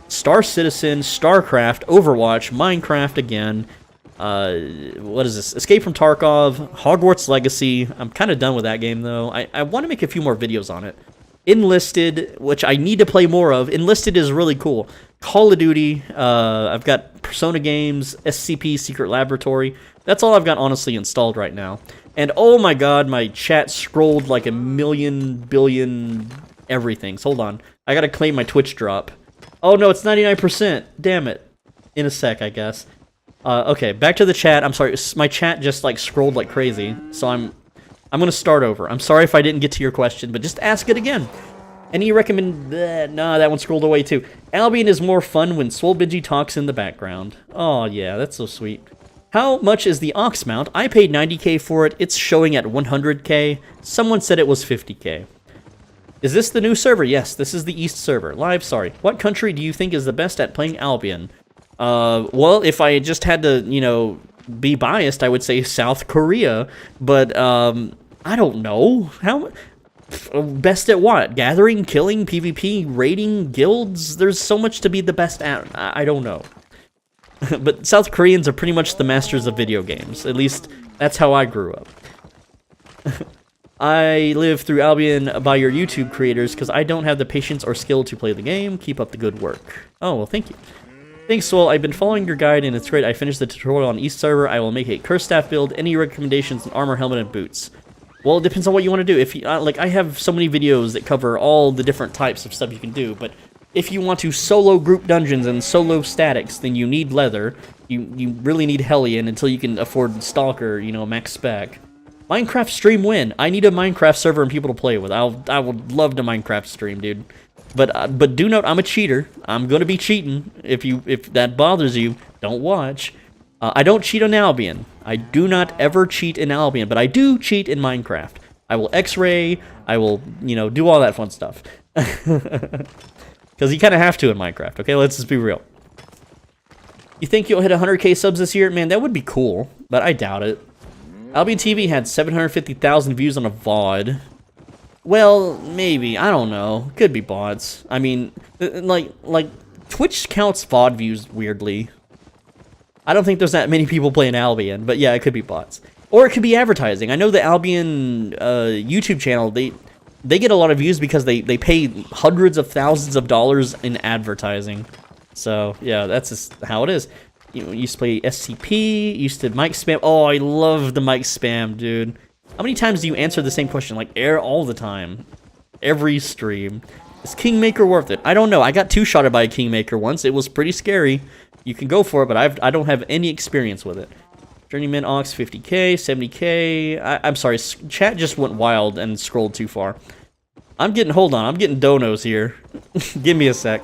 Star Citizen, StarCraft, Overwatch, Minecraft again. What is this? Escape from Tarkov, Hogwarts Legacy. I'm kind of done with that game though. I want to make a few more videos on it. Enlisted, which I need to play more of. Enlisted is really cool. Call of Duty. I've got Persona games, SCP, Secret Laboratory. That's all I've got honestly installed right now. And oh my god, my chat scrolled like a million, billion everythings. Hold on. I gotta claim my Twitch drop. Oh no, it's 99%. Damn it. In a sec, I guess. Okay, back to the chat. I'm sorry, my chat just like scrolled like crazy. So I'm gonna start over. I'm sorry if I didn't get to your question, but just ask it again. Any recommend... nah, that one scrolled away too. Albion is more fun when Swole Benji talks in the background. Oh yeah, that's so sweet. How much is the Ox mount? I paid 90k for it. It's showing at 100k. Someone said it was 50k. Is this the new server? Yes, this is the East server. Live, sorry. What country do you think is the best at playing Albion? Well, if I just had to, you know, be biased, I would say South Korea. But, I don't know. How... Best at what? Gathering, killing, PvP, raiding, guilds? There's so much to be the best at. I don't know. But South Koreans are pretty much the masters of video games. At least, that's how I grew up. I live through Albion by your YouTube creators because I don't have the patience or skill to play the game. Keep up the good work. Oh, well, thank you. Thanks, Swole. I've been following your guide, and it's great. I finished the tutorial on East server. I will make a curse staff build. Any recommendations on armor, helmet, and boots? Well, it depends on what you want to do. If you, like, I have so many videos that cover all the different types of stuff you can do, but if you want to solo group dungeons and solo statics, then you need leather. You really need Hellion until you can afford Stalker, you know, max spec. Minecraft stream win. I need a Minecraft server and people to play with. I would love to Minecraft stream, dude. But do note, I'm a cheater. I'm gonna be cheating. If that bothers you, don't watch. I don't cheat on Albion. I do not ever cheat in Albion, but I do cheat in Minecraft. I will X-ray. I will, you know, do all that fun stuff. Because you kind of have to in Minecraft. Okay, let's just be real. You think you'll hit 100k subs this year? Man, that would be cool, but I doubt it. Albion TV had 750,000 views on a VOD. Well, maybe. I don't know. Could be bots. I mean, like Twitch counts VOD views weirdly. I don't think there's that many people playing Albion, but yeah, it could be bots. Or it could be advertising. I know the Albion YouTube channel, they get a lot of views because they pay hundreds of thousands of dollars in advertising. So, yeah, that's just how it is. You used to play SCP, used to mic spam. Oh, I love the mic spam, dude. How many times do you answer the same question? Like, all the time. Every stream. Is Kingmaker worth it? I don't know. I got two-shotted by a Kingmaker once. It was pretty scary. You can go for it, but I don't have any experience with it. Journeyman Ox, 50k, 70k. I'm sorry, chat just went wild and scrolled too far. Hold on, I'm getting donos here. Give me a sec.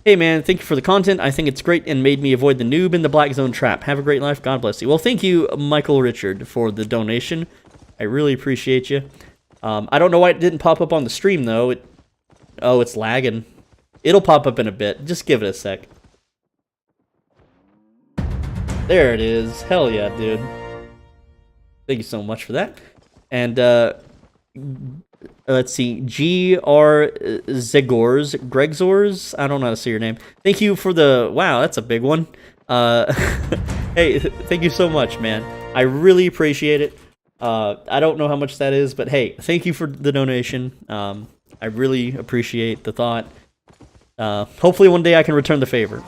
Hey man, thank you for the content. I think it's great and made me avoid the noob and the black zone trap. Have a great life. God bless you. Well, thank you, Michael Richard, for the donation. I really appreciate you. I don't know why it didn't pop up on the stream, though. Oh, it's lagging. It'll pop up in a bit. Just give it a sec. There it is. Hell yeah, dude. Thank you so much for that. And, let's see. G.R. Gregzors? I don't know how to say your name. Thank you for the... Wow, that's a big one. Hey, thank you so much, man. I really appreciate it. I don't know how much that is, but hey, thank you for the donation. I really appreciate the thought. Hopefully one day I can return the favor.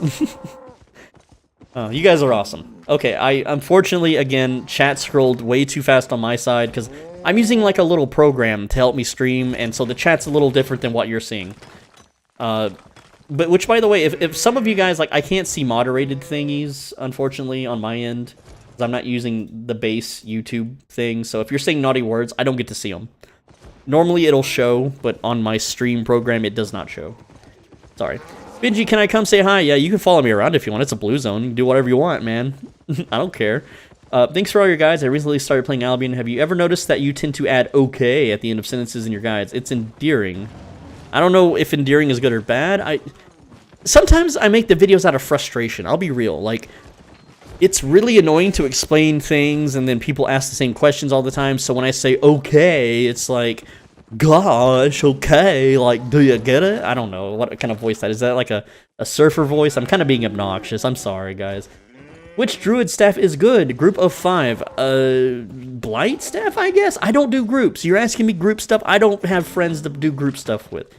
You guys are awesome. Okay, I unfortunately, again, chat scrolled way too fast on my side because I'm using like a little program to help me stream, and so the chat's a little different than what you're seeing. But which, by the way, if some of you guys, like, I can't see moderated thingies, unfortunately, on my end, because I'm not using the base YouTube thing, so if you're saying naughty words, I don't get to see them. Normally it'll show, but on my stream program, it does not show. Sorry. Benji, can I come say hi? Yeah, you can follow me around if you want. It's a blue zone. You can do whatever you want, man. I don't care. Thanks for all your guides. I recently started playing Albion. Have you ever noticed that you tend to add okay at the end of sentences in your guides? It's endearing. I don't know if endearing is good or bad. Sometimes I make the videos out of frustration. I'll be real. Like, it's really annoying to explain things and then people ask the same questions all the time. So when I say okay, it's like, gosh, okay, like, do you get it? I don't know what kind of voice that is. Is that like a surfer voice? I'm kind of being obnoxious. I'm sorry, guys. Which druid staff is good? Group of 5. Blight staff, I guess? I don't do groups. You're asking me group stuff? I don't have friends to do group stuff with.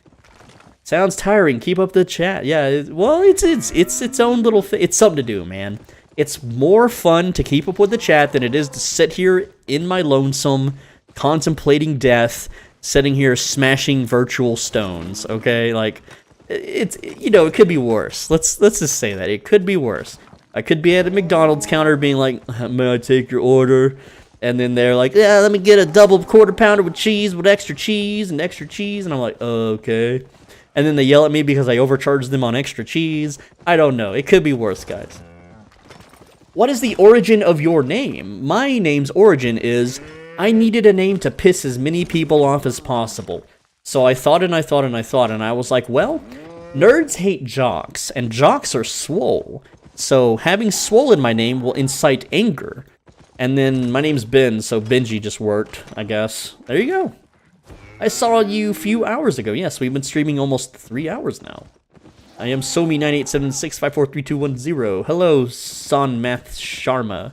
Sounds tiring. Keep up the chat. Yeah, well, it's its own little thing. It's something to do, man. It's more fun to keep up with the chat than it is to sit here in my lonesome, contemplating death, sitting here smashing virtual stones, okay? Like, it's, you know, it could be worse. Let's just say that. It could be worse. I could be at a McDonald's counter being like, may I take your order? And then they're like, yeah, let me get a double quarter pounder with cheese, with extra cheese, and extra cheese. And I'm like, okay. And then they yell at me because I overcharged them on extra cheese. I don't know. It could be worse, guys. What is the origin of your name? My name's origin is, I needed a name to piss as many people off as possible. So I thought and I thought and I thought, and I was like, well, nerds hate jocks, and jocks are swole. So having swole in my name will incite anger. And then my name's Ben, so Benji just worked, I guess. There you go. I saw you a few hours ago. Yes, we've been streaming almost 3 hours now. I am Somi9876543210. Hello, Sonmath Sharma.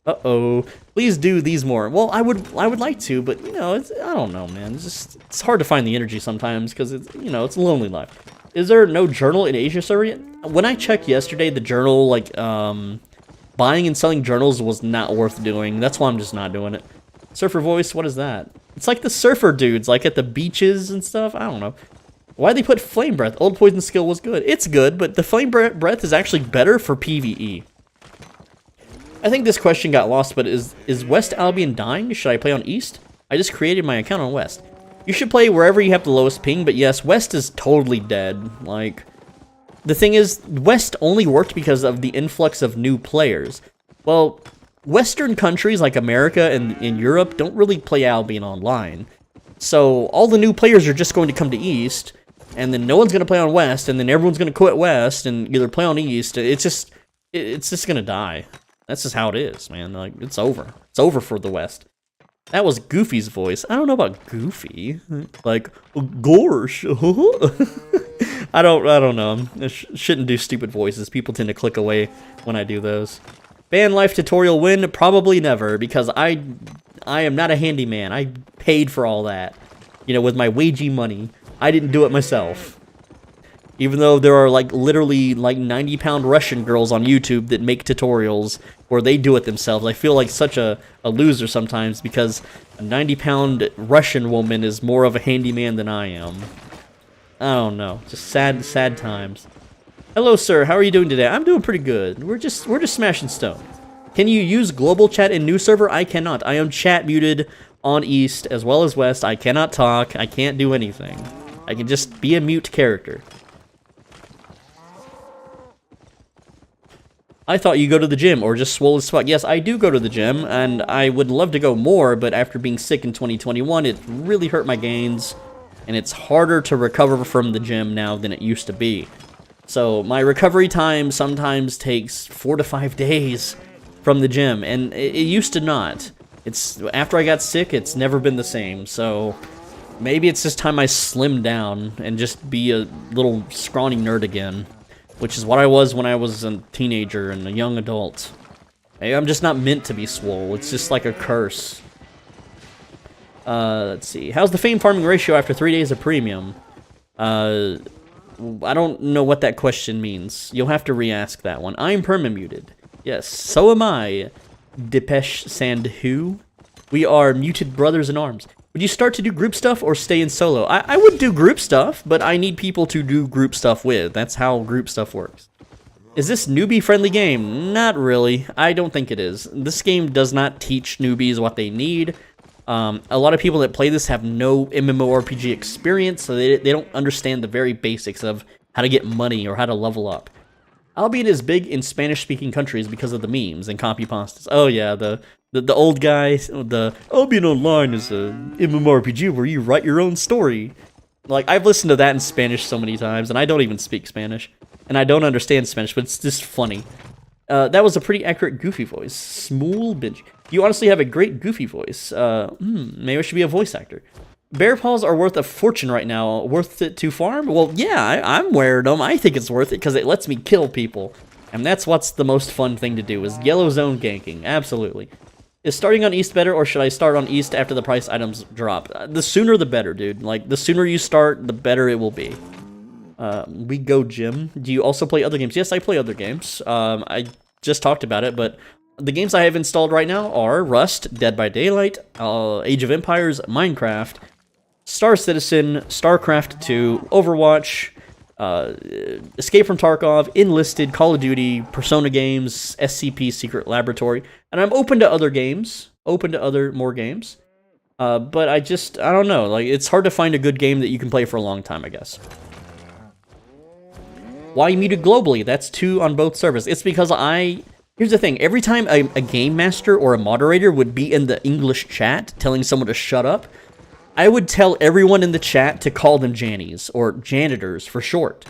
Uh-oh. Please do these more. Well, I would like to, but, you know, I don't know, man. It's hard to find the energy sometimes, because, it's, you know, it's a lonely life. Is there no journal in Asia server yet? When I checked yesterday, the journal, like, buying and selling journals was not worth doing. That's why I'm just not doing it. Surfer voice, what is that? It's like the surfer dudes, like at the beaches and stuff. I don't know. Why'd they put flame breath? Old poison skill was good. It's good, but the flame breath is actually better for PvE. I think this question got lost, but is West Albion dying? Should I play on East? I just created my account on West. You should play wherever you have the lowest ping, but yes, West is totally dead. Like, the thing is, West only worked because of the influx of new players. Well, Western countries like America and in Europe don't really play Albion online. So all the new players are just going to come to East, and then no one's going to play on West, and then everyone's going to quit West and either play on East. It's just going to die. That's just how it is, man. Like, it's over. It's over for the West. That was Goofy's voice. I don't know about Goofy. Like, gosh. I don't know. I shouldn't do stupid voices. People tend to click away when I do those. Ban life tutorial win? Probably never, because I am not a handyman. I paid for all that. You know, with my wagey money. I didn't do it myself. Even though there are, like, literally, like, 90-pound Russian girls on YouTube that make tutorials where they do it themselves. I feel like such a loser sometimes because a 90-pound Russian woman is more of a handyman than I am. I don't know. Just sad times. Hello, sir. How are you doing today? I'm doing pretty good. We're just smashing stone. Can you use global chat in new server? I cannot. I am chat muted on East as well as West. I cannot talk. I can't do anything. I can just be a mute character. I thought you go to the gym or just swole as fuck. Yes, I do go to the gym, and I would love to go more, but after being sick in 2021, it really hurt my gains, and it's harder to recover from the gym now than it used to be. So my recovery time sometimes takes 4 to 5 days from the gym, and it used to not. It's after I got sick, it's never been the same, so maybe it's just time I slim down and just be a little scrawny nerd again. Which is what I was when I was a teenager and a young adult. Hey, I'm just not meant to be swole. It's just like a curse. Let's see. How's the fame farming ratio after 3 days of premium? I don't know what that question means. You'll have to re-ask that one. I'm perma-muted. Yes, so am I. Depeche Sandhu. We are muted brothers in arms. Would you start to do group stuff or stay in solo? I would do group stuff, but I need people to do group stuff with. That's how group stuff works. Is this newbie-friendly game? Not really. I don't think it is. This game does not teach newbies what they need. A lot of people that play this have no MMORPG experience, so they don't understand the very basics of how to get money or how to level up. Albion is big in Spanish-speaking countries because of the memes and copy-pastas. Oh yeah, the old guy, the Albion Online is a MMORPG where you write your own story. Like, I've listened to that in Spanish so many times, and I don't even speak Spanish. And I don't understand Spanish, but it's just funny. That was a pretty accurate Goofy voice. Smool Binge. You honestly have a great Goofy voice. Maybe I should be a voice actor. Bear paws are worth a fortune right now. Worth it to farm? Well, yeah, I'm wearing them. I think it's worth it because it lets me kill people. And that's what's the most fun thing to do, is yellow zone ganking. Absolutely. Is starting on East better, or should I start on East after the price items drop? The sooner the better, dude. Like, the sooner you start, the better it will be. We go gym. Do you also play other games? Yes, I play other games. I just talked about it, but the games I have installed right now are Rust, Dead by Daylight, Age of Empires, Minecraft, Star Citizen, StarCraft 2, Overwatch, Escape from Tarkov, Enlisted, Call of Duty, Persona games, SCP Secret Laboratory, and I'm open to other games, more games, but I don't know, like, it's hard to find a good game that you can play for a long time, I guess. Why you muted globally? That's 2 on both servers. It's because here's the thing, every time a game master or a moderator would be in the English chat telling someone to shut up, I would tell everyone in the chat to call them Jannies, or janitors for short.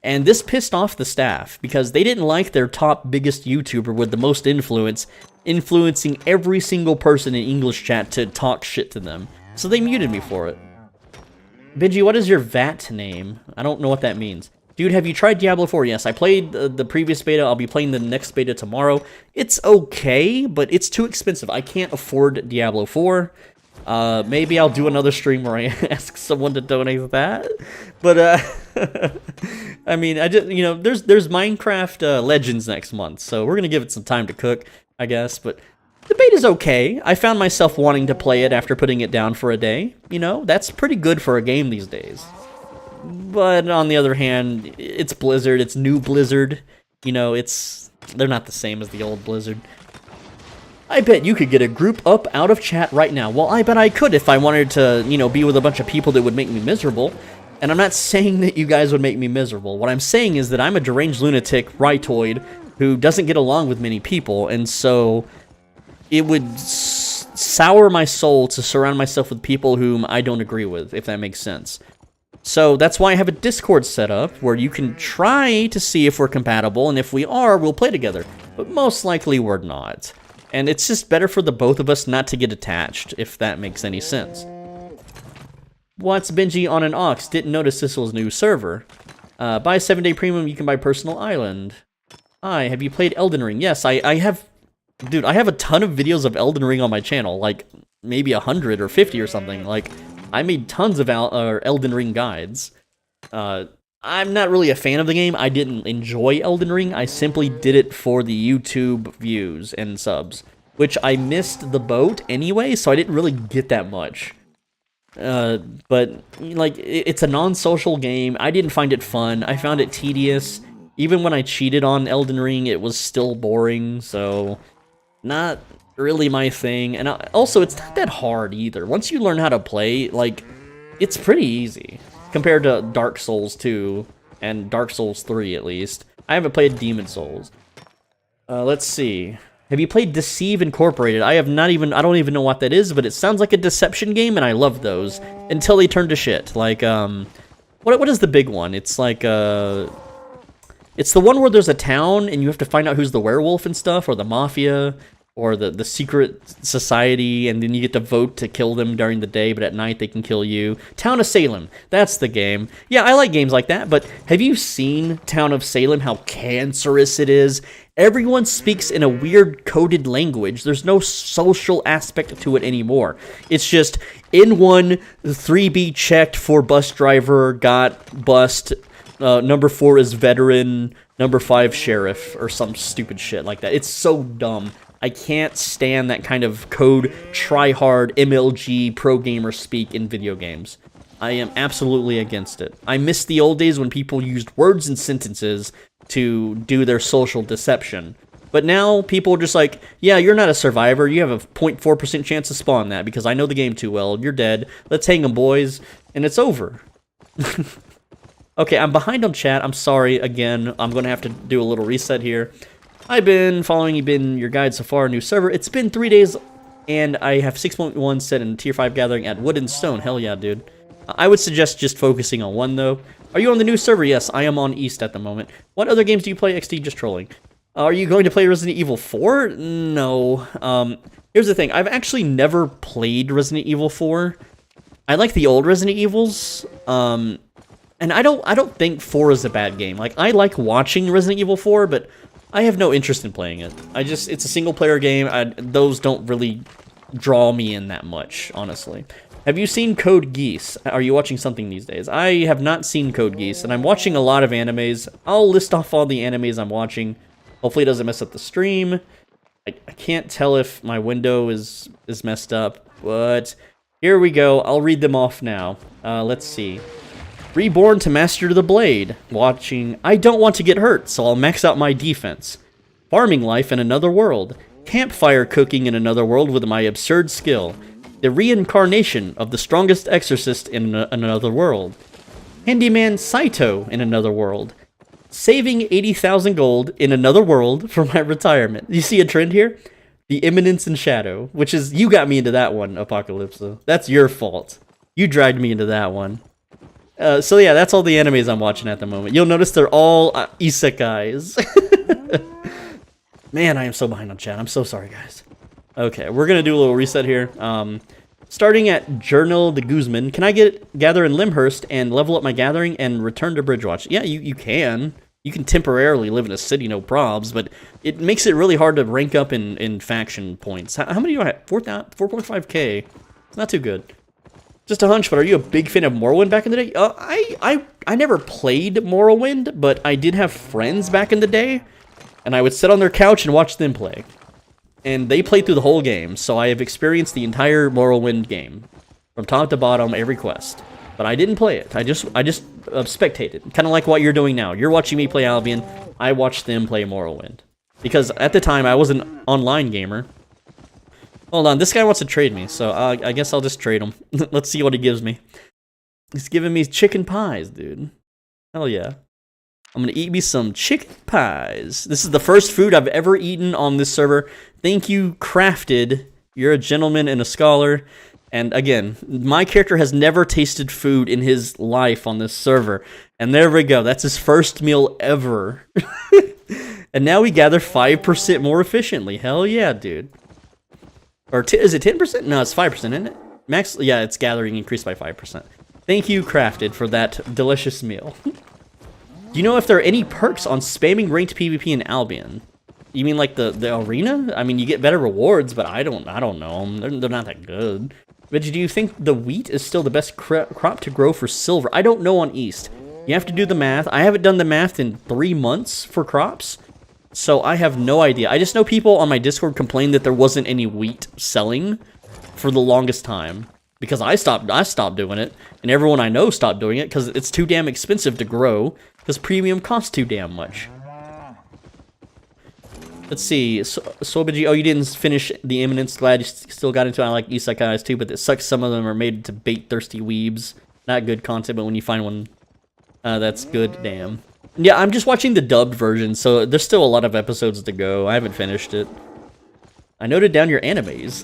And this pissed off the staff, because they didn't like their top biggest YouTuber with the most influence, influencing every single person in English chat to talk shit to them. So they muted me for it. Benji, what is your VAT name? I don't know what that means. Dude, have you tried Diablo 4? Yes, I played the previous beta. I'll be playing the next beta tomorrow. It's okay, but it's too expensive. I can't afford Diablo 4. Maybe I'll do another stream where I ask someone to donate that. But, I mean, there's Minecraft Legends next month, so we're gonna give it some time to cook, I guess. But the beta's okay. I found myself wanting to play it after putting it down for a day. You know, that's pretty good for a game these days. But on the other hand, it's Blizzard, it's new Blizzard. You know, they're not the same as the old Blizzard. I bet you could get a group up out of chat right now. Well, I bet I could if I wanted to, be with a bunch of people that would make me miserable. And I'm not saying that you guys would make me miserable. What I'm saying is that I'm a deranged lunatic rightoid who doesn't get along with many people, and so it would sour my soul to surround myself with people whom I don't agree with, if that makes sense. So that's why I have a Discord set up where you can try to see if we're compatible, and if we are, we'll play together. But most likely we're not. And it's just better for the both of us not to get attached, if that makes any sense. What's Benji on an Ox? Didn't notice this was a new server. Buy 7-day premium, you can buy Personal Island. Hi, have you played Elden Ring? Yes, I have... Dude, I have a ton of videos of Elden Ring on my channel. Like, maybe 100 or 50 or something. Like, I made tons of Elden Ring guides. I'm not really a fan of the game. I didn't enjoy Elden Ring. I simply did it for the YouTube views and subs, which I missed the boat anyway, so I didn't really get that much. But, like, it's a non-social game. I didn't find it fun. I found it tedious. Even when I cheated on Elden Ring, it was still boring, so not really my thing. And also, it's not that hard either. Once you learn how to play, like, it's pretty easy. Compared to Dark Souls 2, and Dark Souls 3 at least. I haven't played Demon Souls. Let's see. Have you played Deceive Incorporated? I don't even know what that is, but it sounds like a deception game, and I love those. Until they turn to shit. Like, what is the big one? It's like, it's the one where there's a town, and you have to find out who's the werewolf and stuff, or the mafia, or the secret society, and then you get to vote to kill them during the day, but at night they can kill you. Town of Salem, that's the game. Yeah, I like games like that, but have you seen Town of Salem, how cancerous it is? Everyone speaks in a weird coded language. There's no social aspect to it anymore. It's just, N1, 3B checked for bus driver, got bust, number 4 is veteran, number 5 sheriff or some stupid shit like that. It's so dumb. I can't stand that kind of code, try-hard, MLG, pro gamer speak in video games. I am absolutely against it. I miss the old days when people used words and sentences to do their social deception. But now, people are just like, yeah, you're not a survivor, you have a 0.4% chance to spawn that, because I know the game too well, you're dead, let's hang 'em, boys, and it's over. Okay, I'm behind on chat, I'm sorry, again, I'm gonna have to do a little reset here. I've been following your guide so far, new server, it's been 3 days, and I have 6.1 set in tier 5 gathering at Wood and Stone, hell yeah, dude. I would suggest just focusing on one, though. Are you on the new server? Yes, I am on East at the moment. What other games do you play, XD? Just trolling. Are you going to play Resident Evil 4? No. Here's the thing. I've actually never played Resident Evil 4. I like the old Resident Evils. And I don't think 4 is a bad game. Like, I like watching Resident Evil 4, but I have no interest in playing it. It's a single-player game. Those don't really draw me in that much, honestly. Have you seen Code Geass? Are you watching something these days? I have not seen Code Geass, and I'm watching a lot of animes. I'll list off all the animes I'm watching. Hopefully it doesn't mess up the stream. I can't tell if my window is messed up, but here we go. I'll read them off now. Let's see. Reborn to Master the Blade. Watching I Don't Want to Get Hurt, so I'll max out my defense. Farming Life in Another World. Campfire Cooking in Another World with my absurd skill. The Reincarnation of the Strongest Exorcist in Another World. Handyman Saito in Another World. Saving 80,000 gold in Another World for my retirement. You see a trend here? The Imminence in Shadow, which is, you got me into that one, Apocalypse. That's your fault. You dragged me into that one. So yeah, that's all the animes I'm watching at the moment. You'll notice they're all isekais. Man, I am so behind on chat. I'm so sorry, guys. Okay, we're gonna do a little reset here. Starting at Journal de Guzman, can I gather in Limhurst and level up my gathering and return to Bridgewatch? Yeah, you can. You can temporarily live in a city, no probs, but it makes it really hard to rank up in faction points. How many do I have? 4.5k. It's not too good. Just a hunch, but are you a big fan of Morrowind back in the day? I never played Morrowind, but I did have friends back in the day, and I would sit on their couch and watch them play. And they played through the whole game, so I have experienced the entire Morrowind game. From top to bottom, every quest. But I didn't play it. I just spectated. Kind of like what you're doing now. You're watching me play Albion. I watched them play Morrowind. Because at the time, I was an online gamer. Hold on, this guy wants to trade me, so I guess I'll just trade him. Let's see what he gives me. He's giving me chicken pies, dude. Hell yeah. I'm gonna eat me some chicken pies. This is the first food I've ever eaten on this server. Thank you, Crafted. You're a gentleman and a scholar. And again, my character has never tasted food in his life on this server. And there we go. That's his first meal ever. And now we gather 5% more efficiently. Hell yeah, dude. Or is it 10%? No, it's 5%, isn't it? Max, yeah, it's gathering increased by 5%. Thank you, Crafted, for that delicious meal. Do you know if there are any perks on spamming ranked PvP in Albion? You mean like the arena? I mean, you get better rewards, but I don't know. They're not that good. But do you think the wheat is still the best crop to grow for silver? I don't know on East. You have to do the math. I haven't done the math in 3 months for crops, so I have no idea. I just know people on my Discord complained that there wasn't any wheat selling for the longest time. Because I stopped doing it, and everyone I know stopped doing it because it's too damn expensive to grow, because premium costs too damn much. Let's see, Sobaji, oh, you didn't finish the Imminence, glad you still got into it. I like isekais too, but it sucks some of them are made to bait thirsty weebs. Not good content, but when you find one that's good, damn. Yeah, I'm just watching the dubbed version, so there's still a lot of episodes to go. I haven't finished it. I noted down your animes.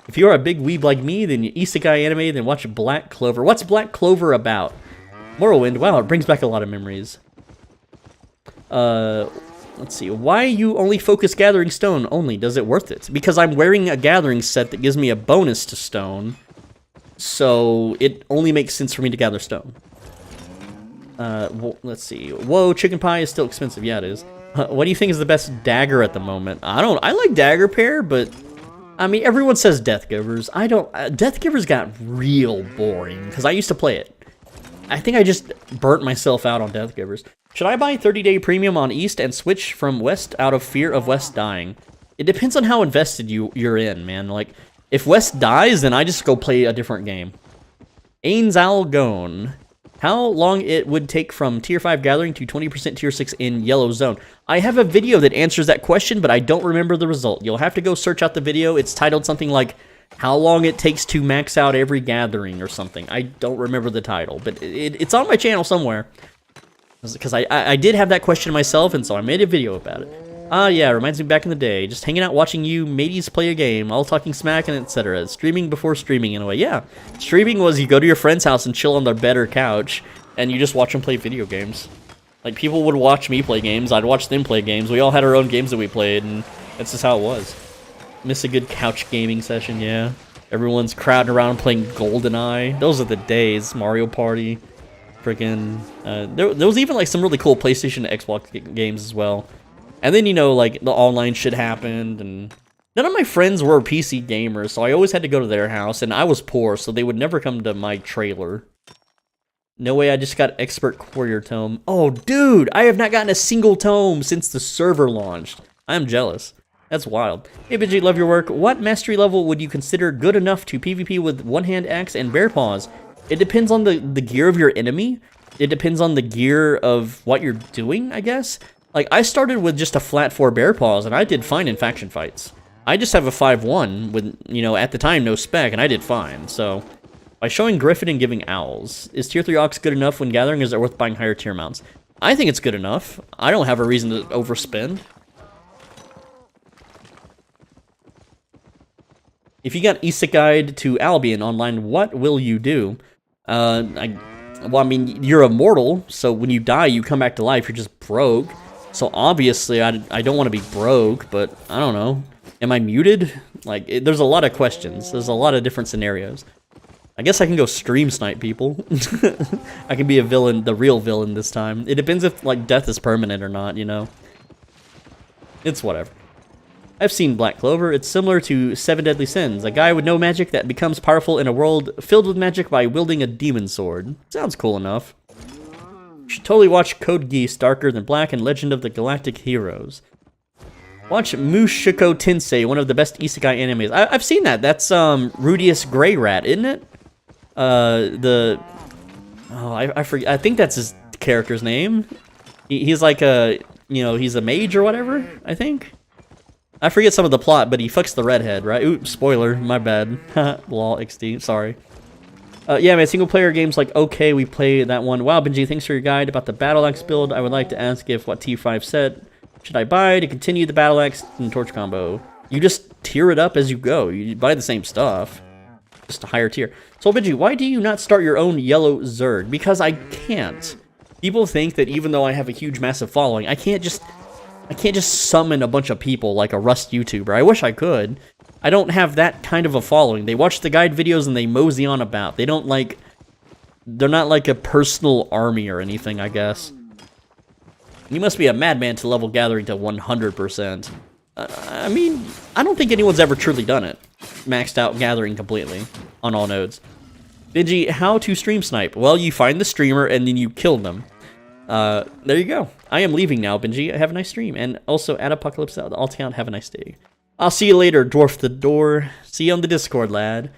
If you're a big weeb like me, then you isekai anime, then watch Black Clover. What's Black Clover about? Morrowind, wow, it brings back a lot of memories. Let's see, why you only focus gathering stone only? Does it worth it? Because I'm wearing a gathering set that gives me a bonus to stone, so it only makes sense for me to gather stone. Well, let's see, whoa, chicken pie is still expensive, yeah it is. What do you think is the best dagger at the moment? I like dagger pair, but I mean, everyone says Death Givers. Death Givers got real boring, because I used to play it. I think I just burnt myself out on Death Givers. Should I buy 30-day premium on East and switch from West out of fear of West dying? It depends on how invested you're in, man. Like, if West dies, then I just go play a different game. Ains Algone. How long it would take from Tier 5 Gathering to 20% Tier 6 in Yellow Zone? I have a video that answers that question, but I don't remember the result. You'll have to go search out the video. It's titled something like, how long it takes to max out every gathering or something. I don't remember the title, but it's on my channel somewhere. Because I did have that question myself, and so I made a video about it. Yeah, reminds me back in the day. Just hanging out watching you mateys play a game, all talking smack and etc. Streaming before streaming in a way. Yeah, streaming was you go to your friend's house and chill on their bed or couch, and you just watch them play video games. Like, people would watch me play games, I'd watch them play games. We all had our own games that we played, and that's just how it was. Miss a good couch gaming session, yeah. Everyone's crowding around playing GoldenEye. Those are the days. Mario Party. Freaking. There was even like some really cool PlayStation and Xbox games as well. And then, you know, like, the online shit happened, and none of my friends were PC gamers, so I always had to go to their house, and I was poor, so they would never come to my trailer. No way, I just got Expert Courier Tome. Oh, dude, I have not gotten a single tome since the server launched. I'm jealous. That's wild. Hey, Benji, love your work. What mastery level would you consider good enough to PvP with one-hand axe and bear paws? It depends on the gear of your enemy. It depends on the gear of what you're doing, I guess. Like, I started with just a flat 4 bear paws, and I did fine in faction fights. I just have a 5-1 with, you know, at the time, no spec, and I did fine. So, by showing Griffin and giving Owls, is Tier 3 Ox good enough when gathering, or is it worth buying higher tier mounts? I think it's good enough. I don't have a reason to overspend. If you got Isekai Guide to Albion online, what will you do? Well, I mean, you're immortal, so when you die, you come back to life, you're just broke. So obviously, I don't want to be broke, but I don't know. Am I muted? Like, there's a lot of questions. There's a lot of different scenarios. I guess I can go stream snipe people. I can be a villain, the real villain this time. It depends if, like, death is permanent or not, you know? It's whatever. I've seen Black Clover. It's similar to Seven Deadly Sins. A guy with no magic that becomes powerful in a world filled with magic by wielding a demon sword. Sounds cool enough. You should totally watch Code Geass, Darker Than Black, and Legend of the Galactic Heroes. Watch Mushoku Tensei, one of the best isekai animes. I've seen that. That's Rudius Grey Rat, isn't it? I forget. I think that's his character's name. He's like a, you know, he's a mage or whatever, I think. I forget some of the plot, but he fucks the redhead, right? Oops, spoiler, my bad. Lol, XD, sorry. Yeah, man, single-player games like okay, we play that one. Wow, Benji, thanks for your guide about the Battle Axe build. I would like to ask if what T5 set should I buy to continue the Battle Axe and Torch combo? You just tier it up as you go. You buy the same stuff, just a higher tier. So, Benji, why do you not start your own yellow Zerg? Because I can't. People think that even though I have a huge, massive following, I can't just summon a bunch of people like a Rust YouTuber. I wish I could. I don't have that kind of a following. They watch the guide videos and they mosey on about. They're not like a personal army or anything, I guess. You must be a madman to level gathering to 100%. I mean, I don't think anyone's ever truly done it. Maxed out gathering completely on all nodes. Benji, how to stream snipe? Well, you find the streamer and then you kill them. There you go. I am leaving now, Benji. Have a nice stream. And also, at Apocalypse Out, Altown, have a nice day. I'll see you later, Dwarf the Door. See you on the Discord, lad.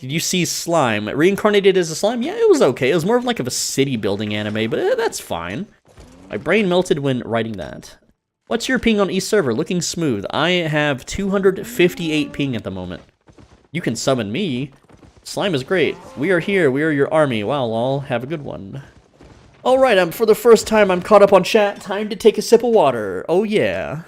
Did you see Slime? Reincarnated as a slime? Yeah, it was okay. It was more of like a city building anime, but that's fine. My brain melted when writing that. What's your ping on East server? Looking smooth. I have 258 ping at the moment. You can summon me. Slime is great. We are here. We are your army. Wow, lol. Have a good one. Alright, for the first time, I'm caught up on chat. Time to take a sip of water. Oh, yeah.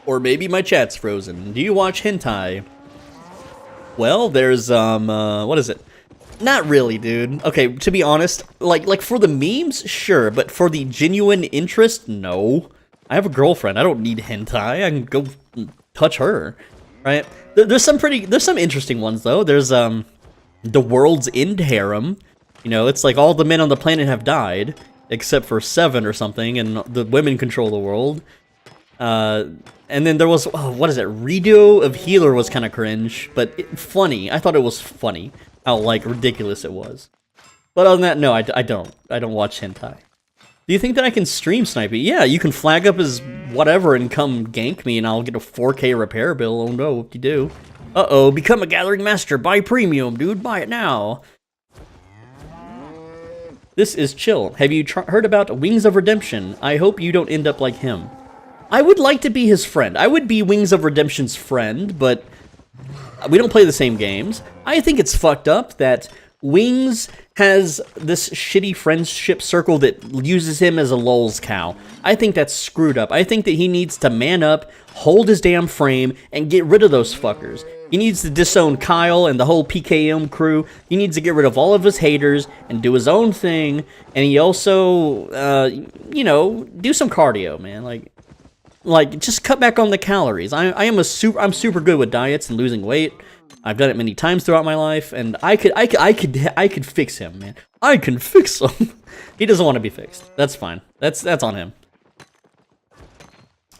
Or maybe my chat's frozen. Do you watch hentai? Well, there's, what is it? Not really, dude. Okay, to be honest, like for the memes, sure, but for the genuine interest, no. I have a girlfriend. I don't need hentai. I can go touch her, right? There's some interesting ones though. There's The World's End Harem. You know, it's like all the men on the planet have died, except for 7 or something, and the women control the world. And then there was, oh, what is it? Redo of Healer was kind of cringe, but funny. I thought it was funny how, like, ridiculous it was. But other than that, no, I don't. I don't watch hentai. Do you think that I can stream snipe it? Yeah, you can flag up as whatever and come gank me and I'll get a 4K repair bill. Oh no, what do you do? Uh-oh, become a Gathering Master. Buy premium, dude. Buy it now. This is chill. Have you heard about Wings of Redemption? I hope you don't end up like him. I would like to be his friend. I would be Wings of Redemption's friend, but we don't play the same games. I think it's fucked up that Wings has this shitty friendship circle that uses him as a lulz cow. I think that's screwed up. I think that he needs to man up, hold his damn frame, and get rid of those fuckers. He needs to disown Kyle and the whole PKM crew. He needs to get rid of all of his haters and do his own thing. And he also, you know, do some cardio, man. Like just cut back on the calories. I'm super good with diets and losing weight. I've done it many times throughout my life, and I could fix him, man. I can fix him. He doesn't want to be fixed. That's fine. That's on him.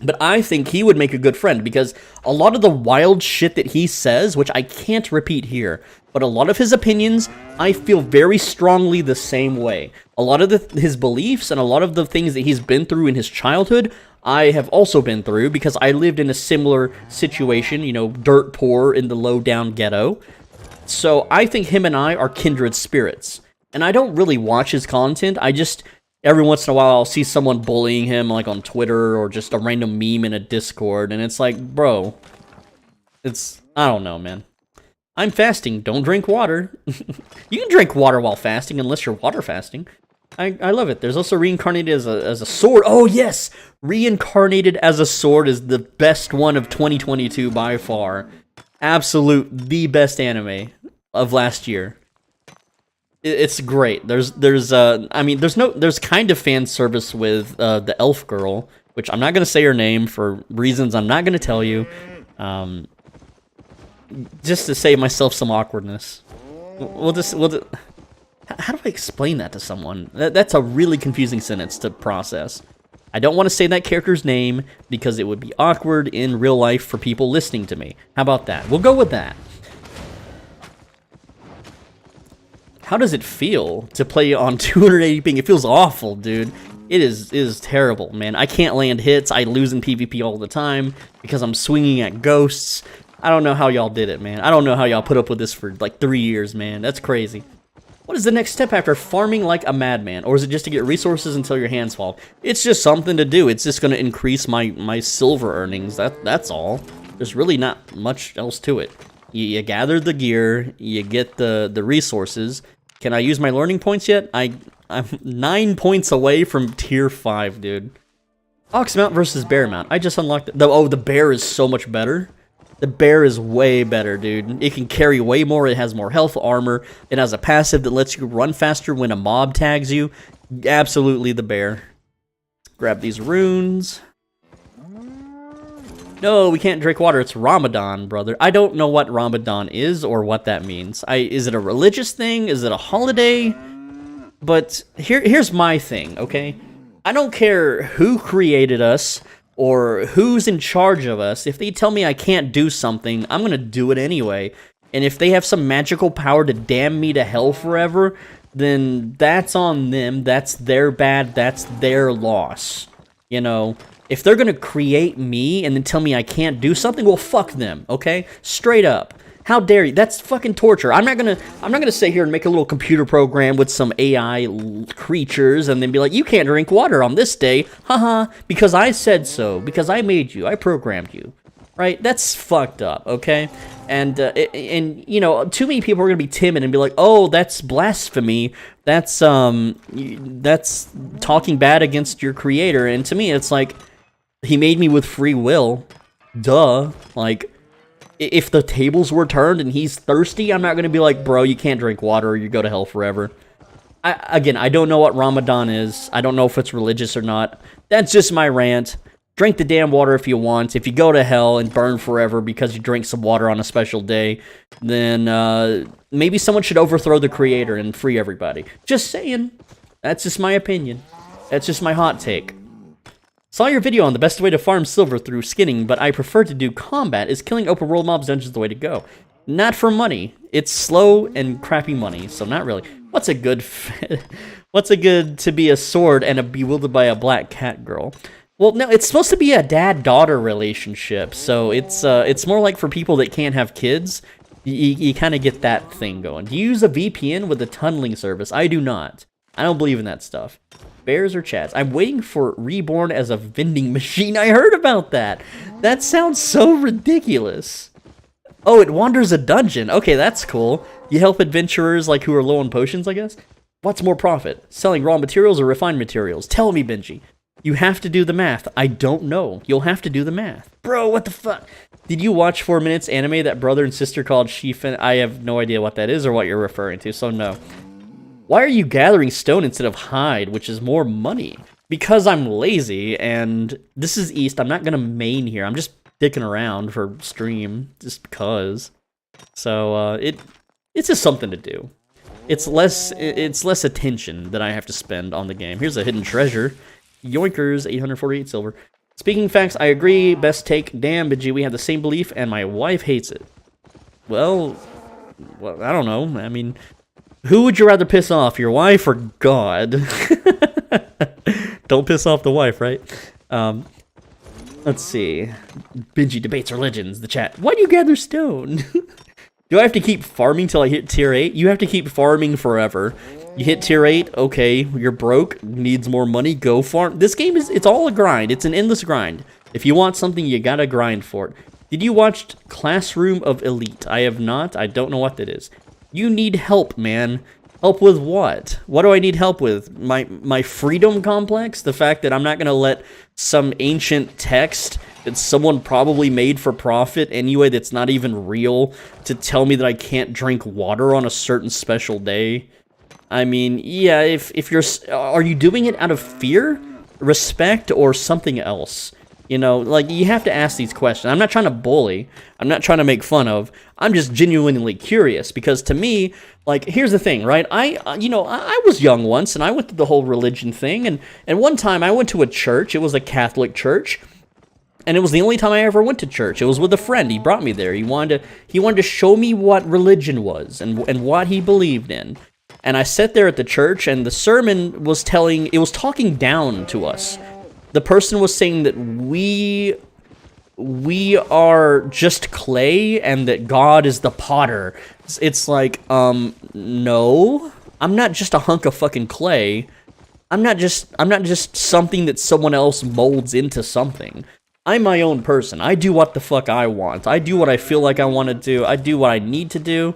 But I think he would make a good friend, because a lot of the wild shit that he says, which I can't repeat here, but a lot of his opinions, I feel very strongly the same way. A lot of his beliefs and a lot of the things that he's been through in his childhood, I have also been through, because I lived in a similar situation, you know, dirt poor in the low-down ghetto. So I think him and I are kindred spirits. And I don't really watch his content, I just, every once in a while, I'll see someone bullying him, like on Twitter, or just a random meme in a Discord, and it's like, bro, I don't know, man. I'm fasting, don't drink water. You can drink water while fasting, unless you're water fasting. I love it. There's also Reincarnated as a sword. Oh, yes! Reincarnated as a sword is the best one of 2022 by far. Absolute, the best anime of last year. It's great. There's kind of fan service with the elf girl, which I'm not going to say her name for reasons I'm not going to tell you. Just to save myself some awkwardness. How do I explain that to someone? That's a really confusing sentence to process. I don't want to say that character's name because it would be awkward in real life for people listening to me. How about that? We'll go with that. How does it feel to play on 280 ping? It feels awful, dude. It is terrible, man. I can't land hits. I lose in PvP all the time because I'm swinging at ghosts. I don't know how y'all did it, man. I don't know how y'all put up with this for like 3 years, man. That's crazy. What is the next step after farming like a madman? Or is it just to get resources until your hands fall? It's just something to do. It's just going to increase my silver earnings. That's all. There's really not much else to it. You gather the gear, you get the resources. Can I use my learning points yet? I'm 9 points away from tier 5, dude. Ox mount versus bear mount. I just unlocked it. Oh, the bear is so much better. The bear is way better, dude. It can carry way more. It has more health, armor. It has a passive that lets you run faster when a mob tags you. Absolutely the bear. Grab these runes. No, we can't drink water. It's Ramadan, brother. I don't know what Ramadan is or what that means. Is it a religious thing? Is it a holiday? But here's my thing, okay? I don't care who created us or who's in charge of us. If they tell me I can't do something, I'm gonna do it anyway. And if they have some magical power to damn me to hell forever, then that's on them. That's their bad. That's their loss. You know, if they're gonna create me and then tell me I can't do something, well, fuck them, okay? Straight up. How dare you? That's fucking torture. I'm not gonna sit here and make a little computer program with some AI creatures and then be like, you can't drink water on this day, haha, because I said so, because I made you, I programmed you, right? That's fucked up, okay? And you know, too many people are gonna be timid and be like, oh, that's blasphemy. That's talking bad against your creator. And to me, it's like, he made me with free will, duh. Like, if the tables were turned and he's thirsty, I'm not going to be like, bro, you can't drink water or you go to hell forever. Again, I don't know what Ramadan is. I don't know if it's religious or not. That's just my rant. Drink the damn water if you want. If you go to hell and burn forever because you drink some water on a special day, then maybe someone should overthrow the creator and free everybody. Just saying. That's just my opinion. That's just my hot take. Saw your video on the best way to farm silver through skinning, but I prefer to do combat. Is killing open world mobs dungeons the way to go? Not for money. It's slow and crappy money, so not really. What's a good to be a sword and a bewildered by a black cat girl? Well, no, it's supposed to be a dad-daughter relationship, so it's more like for people that can't have kids. You kind of get that thing going. Do you use a VPN with a tunneling service? I do not. I don't believe in that stuff. Bears or chats? I'm waiting for Reborn as a vending machine. I heard about that. That sounds so ridiculous. Oh, it wanders a dungeon. Okay, that's cool. You help adventurers like who are low on potions, I guess? What's more profit? Selling raw materials or refined materials? Tell me, Benji. You have to do the math. I don't know. You'll have to do the math. Bro, what the fuck? Did you watch 4 Minutes anime that brother and sister called Shifen? I have no idea what that is or what you're referring to, so no. Why are you gathering stone instead of hide, which is more money? Because I'm lazy, and this is East. I'm not going to main here. I'm just dicking around for stream, just because. So, it's just something to do. It's less attention that I have to spend on the game. Here's a hidden treasure. Yoinkers, 848 silver. Speaking facts, I agree. Best take. Damn, Benji, we have the same belief, and my wife hates it. Well, I don't know. I mean, who would you rather piss off, your wife or God? Don't piss off the wife, right? Let's see. Benji debates religions, the chat. Why do you gather stone? Do I have to keep farming till I hit tier 8? You have to keep farming forever. You hit tier 8, okay, you're broke, needs more money, go farm. This game it's all a grind. It's an endless grind. If you want something, you gotta grind for it. Did you watch Classroom of Elite? I have not. I don't know what that is. You need help, man. Help with what? What do I need help with? My freedom complex? The fact that I'm not gonna let some ancient text that someone probably made for profit anyway that's not even real to tell me that I can't drink water on a certain special day? I mean, yeah, if you're... Are you doing it out of fear, respect, or something else? You know, like, you have to ask these questions. I'm not trying to bully. I'm not trying to make fun of. I'm just genuinely curious, because to me, like, here's the thing, right? I was young once, and I went through the whole religion thing, and one time I went to a church. It was a Catholic church, and it was the only time I ever went to church. It was with a friend. He brought me there. He wanted to show me what religion was and what he believed in. And I sat there at the church, and the sermon was talking down to us. The person was saying that we are just clay, and that God is the potter. It's like, no, I'm not just a hunk of fucking clay. I'm not just something that someone else molds into something. I'm my own person. I do what the fuck I want. I do what I feel like I want to do. I do what I need to do.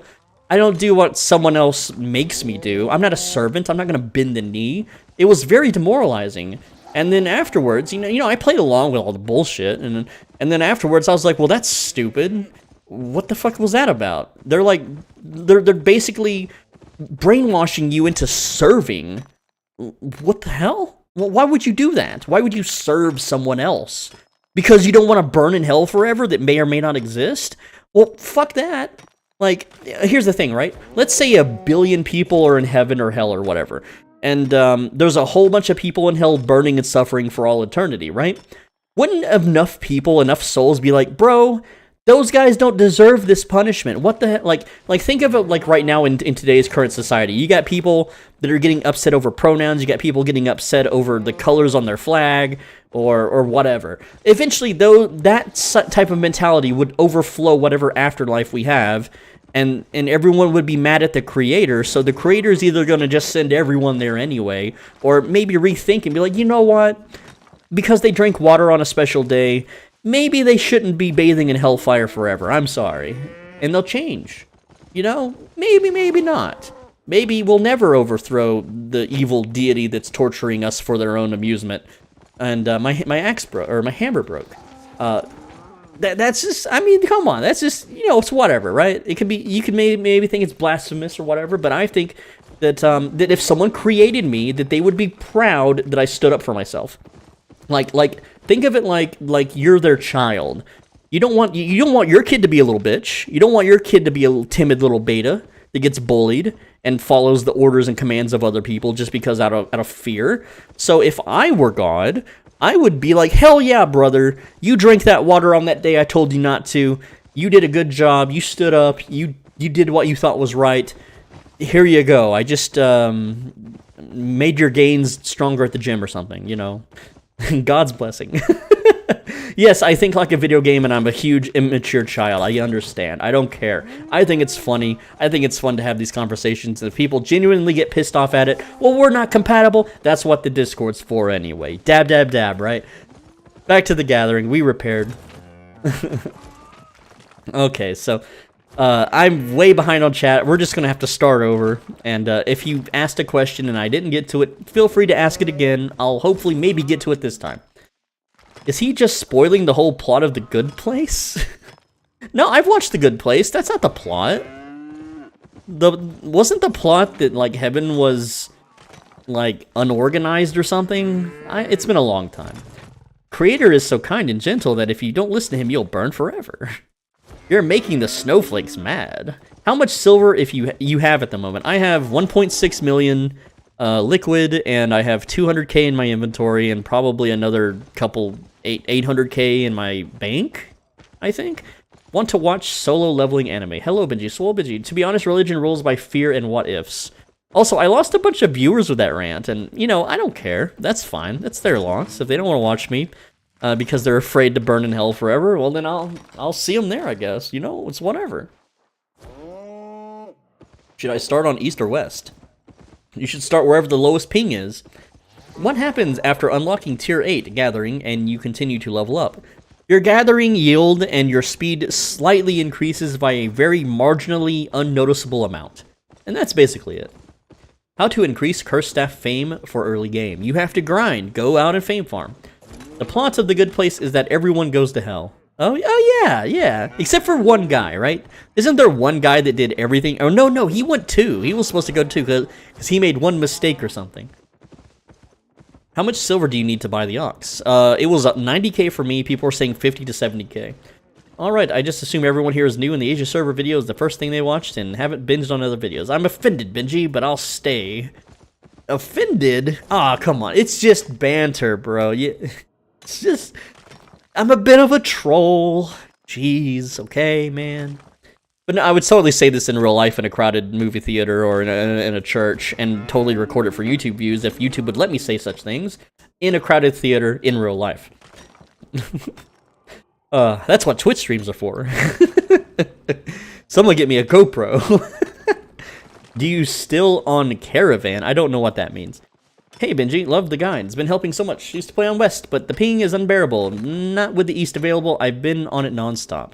I don't do what someone else makes me do. I'm not a servant. I'm not going to bend the knee. It was very demoralizing. And then afterwards, you know, I played along with all the bullshit. And then afterwards, I was like, well, that's stupid. What the fuck was that about? They're basically brainwashing you into serving. What the hell? Well, why would you do that? Why would you serve someone else? Because you don't want to burn in hell forever that may or may not exist? Well, fuck that. Like, here's the thing, right? Let's say 1 billion people are in heaven or hell or whatever, and there's a whole bunch of people in hell burning and suffering for all eternity, right? Wouldn't enough people, enough souls be like, bro, those guys don't deserve this punishment? What the heck? Like think of it like right now in today's current society. You got people that are getting upset over pronouns. You got people getting upset over the colors on their flag or whatever. Eventually, though, that type of mentality would overflow whatever afterlife we have, and everyone would be mad at the creator. So the creator's either going to just send everyone there anyway, or maybe rethink and be like, you know what? Because they drink water on a special day, maybe they shouldn't be bathing in hellfire forever. I'm sorry. And they'll change. You know? Maybe, maybe not. Maybe we'll never overthrow the evil deity that's torturing us for their own amusement. And my axe broke, or my hammer broke. That's just, I mean, come on. That's just, you know, it's whatever, right? It could be, you could maybe think it's blasphemous or whatever, but I think that that if someone created me, that they would be proud that I stood up for myself. Like think of it like you're their child. You don't want your kid to be a little bitch. You don't want your kid to be a timid little beta that gets bullied and follows the orders and commands of other people just because out of fear. So if I were God, I would be like, hell yeah, brother, you drank that water on that day I told you not to. You did a good job. You stood up. You did what you thought was right. Here you go. I just made your gains stronger at the gym or something, you know. God's blessing. Yes, I think like a video game and I'm a huge immature child. I understand. I don't care. I think it's funny. I think it's fun to have these conversations. And if people genuinely get pissed off at it, well, we're not compatible. That's what the Discord's for anyway. Dab, dab, dab, right? Back to the gathering. We repaired. Okay, so I'm way behind on chat. We're just going to have to start over. And if you asked a question and I didn't get to it, feel free to ask it again. I'll hopefully maybe get to it this time. Is he just spoiling the whole plot of The Good Place? No, I've watched The Good Place. That's not the plot. Wasn't the plot that, like, heaven was, like, unorganized or something? It's been a long time. Creator is so kind and gentle that if you don't listen to him, you'll burn forever. You're making the snowflakes mad. How much silver if you have at the moment? I have 1.6 million liquid, and I have 200k in my inventory, and probably another couple 800k in my bank, I think. Want to watch solo leveling anime? Hello, Benji. Swole Benji. To be honest, religion rules by fear and what ifs. Also, I lost a bunch of viewers with that rant, and, you know, I don't care. That's fine. That's their loss. If they don't want to watch me because they're afraid to burn in hell forever, well, then I'll see them there, I guess. You know, it's whatever. Should I start on east or west? You should start wherever the lowest ping is. What happens after unlocking tier 8 gathering and you continue to level up? Your gathering yield and your speed slightly increases by a very marginally unnoticeable amount. And that's basically it. How to increase Curse Staff fame for early game. You have to grind. Go out and fame farm. The plot of The Good Place is that everyone goes to hell. Oh yeah. Except for one guy, right? Isn't there one guy that did everything? Oh, no, he went 2. He was supposed to go 2 because he made one mistake or something. How much silver do you need to buy the ox? It was 90k for me. People were saying 50 to 70k. Alright, I just assume everyone here is new and the Asia server video is the first thing they watched and haven't binged on other videos. I'm offended, Benji, but I'll stay. Offended? Aw, come on. It's just banter, bro. It's just... I'm a bit of a troll. Jeez, okay, man. But no, I would totally say this in real life in a crowded movie theater or in a church and totally record it for YouTube views if YouTube would let me say such things in a crowded theater in real life. That's what Twitch streams are for. Someone get me a GoPro. Do you still on Caravan? I don't know what that means. Hey Benji, love the guide. It's been helping so much. Used to play on West, but the ping is unbearable. Not with the East available. I've been on it nonstop.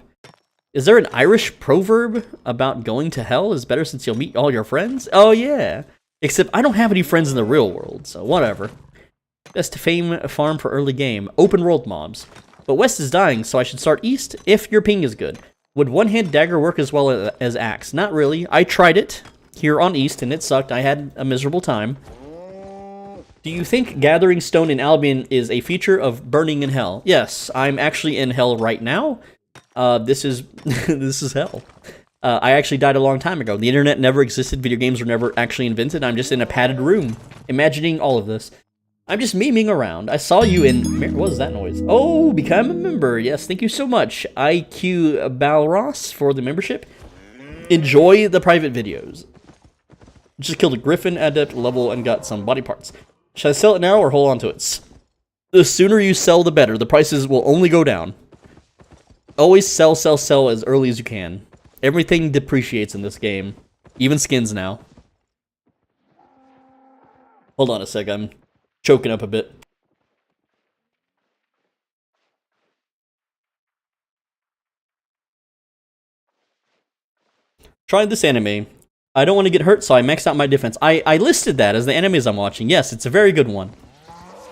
Is there an Irish proverb about going to hell is better since you'll meet all your friends? Oh yeah. Except I don't have any friends in the real world, so whatever. Best fame farm for early game. Open world mobs. But West is dying, so I should start East if your ping is good. Would one-hand dagger work as well as axe? Not really. I tried it here on East, and it sucked. I had a miserable time. Do you think gathering stone in Albion is a feature of burning in hell? Yes, I'm actually in hell right now. This is this is hell. I actually died a long time ago. The internet never existed. Video games were never actually invented. I'm just in a padded room, imagining all of this. I'm just memeing around. I saw you in... What was that noise? Oh, become a member. Yes, thank you so much. IQ Balros for the membership. Enjoy the private videos. Just killed a Griffin Adept level and got some body parts. Should I sell it now or hold on to it? The sooner you sell, the better. The prices will only go down. Always sell as early as you can. Everything depreciates in this game. Even skins now. Hold on a sec, I'm choking up a bit. Tried this anime. I don't want to get hurt, so I maxed out my defense. I listed that as the animes I'm watching. Yes, it's a very good one.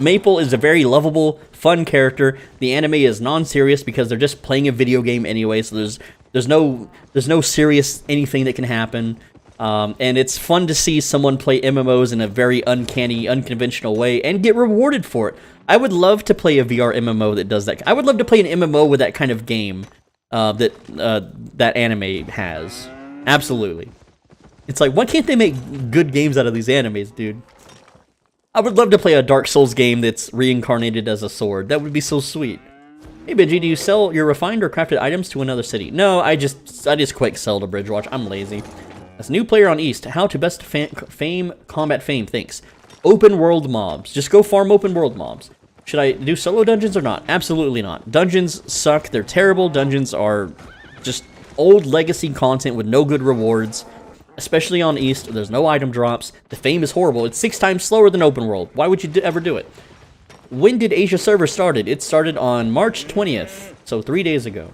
Maple is a very lovable, fun character. The anime is non-serious because they're just playing a video game anyway, so there's no serious anything that can happen. And it's fun to see someone play MMOs in a very uncanny, unconventional way and get rewarded for it. I would love to play a VR MMO that does that. I would love to play an MMO with that kind of game that anime has. Absolutely. It's like, why can't they make good games out of these animes, dude? I would love to play a Dark Souls game that's reincarnated as a sword. That would be so sweet. Hey, Benji, do you sell your refined or crafted items to another city? No, I just quick sell to Bridgewatch. I'm lazy. As a new player on East, how to best fame combat fame, thanks. Open world mobs. Just go farm open world mobs. Should I do solo dungeons or not? Absolutely not. Dungeons suck. They're terrible. Dungeons are just old legacy content with no good rewards. Especially on East, there's no item drops. The fame is horrible. It's 6 times slower than open world. Why would you ever do it? When did Asia server started? It started on March 20th, so 3 days ago.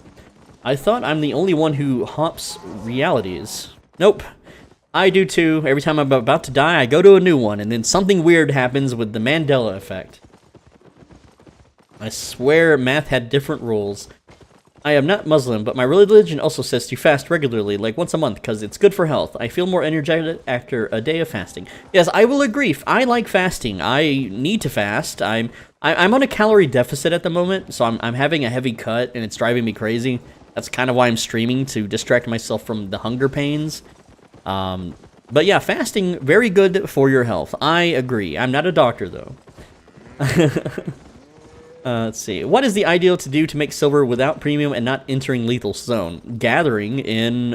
I thought I'm the only one who hops realities. Nope. I do too. Every time I'm about to die, I go to a new one, and then something weird happens with the Mandela effect. I swear math had different rules. I am not Muslim, but my religion also says to fast regularly, like once a month, because it's good for health. I feel more energetic after a day of fasting. Yes, I will agree. I like fasting. I need to fast. I'm on a calorie deficit at the moment, so I'm having a heavy cut, and it's driving me crazy. That's kind of why I'm streaming, to distract myself from the hunger pains. But yeah, fasting, very good for your health. I agree. I'm not a doctor, though. Let's see. What is the ideal to do to make silver without premium and not entering lethal zone? Gathering in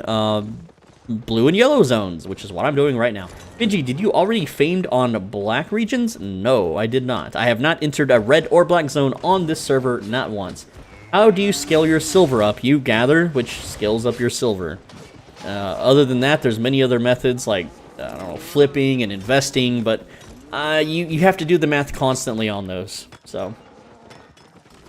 blue and yellow zones, which is what I'm doing right now. Benji, did you already famed on black regions? No, I did not. I have not entered a red or black zone on this server, not once. How do you scale your silver up? You gather, which scales up your silver. Other than that, there's many other methods like, I don't know, flipping and investing, but you have to do the math constantly on those, so...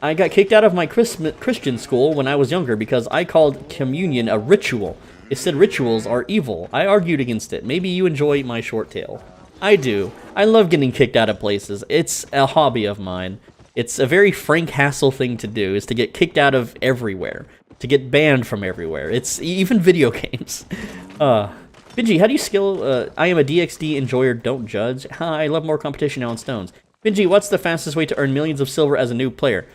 I got kicked out of my Christian school when I was younger because I called communion a ritual. It said rituals are evil. I argued against it. Maybe you enjoy my short tale. I do. I love getting kicked out of places. It's a hobby of mine. It's a very Frank Hassel thing to do, is to get kicked out of everywhere. To get banned from everywhere. It's even video games. Benji, how do you skill? I am a DXD enjoyer, don't judge. I love more competition now on stones. Benji, what's the fastest way to earn millions of silver as a new player?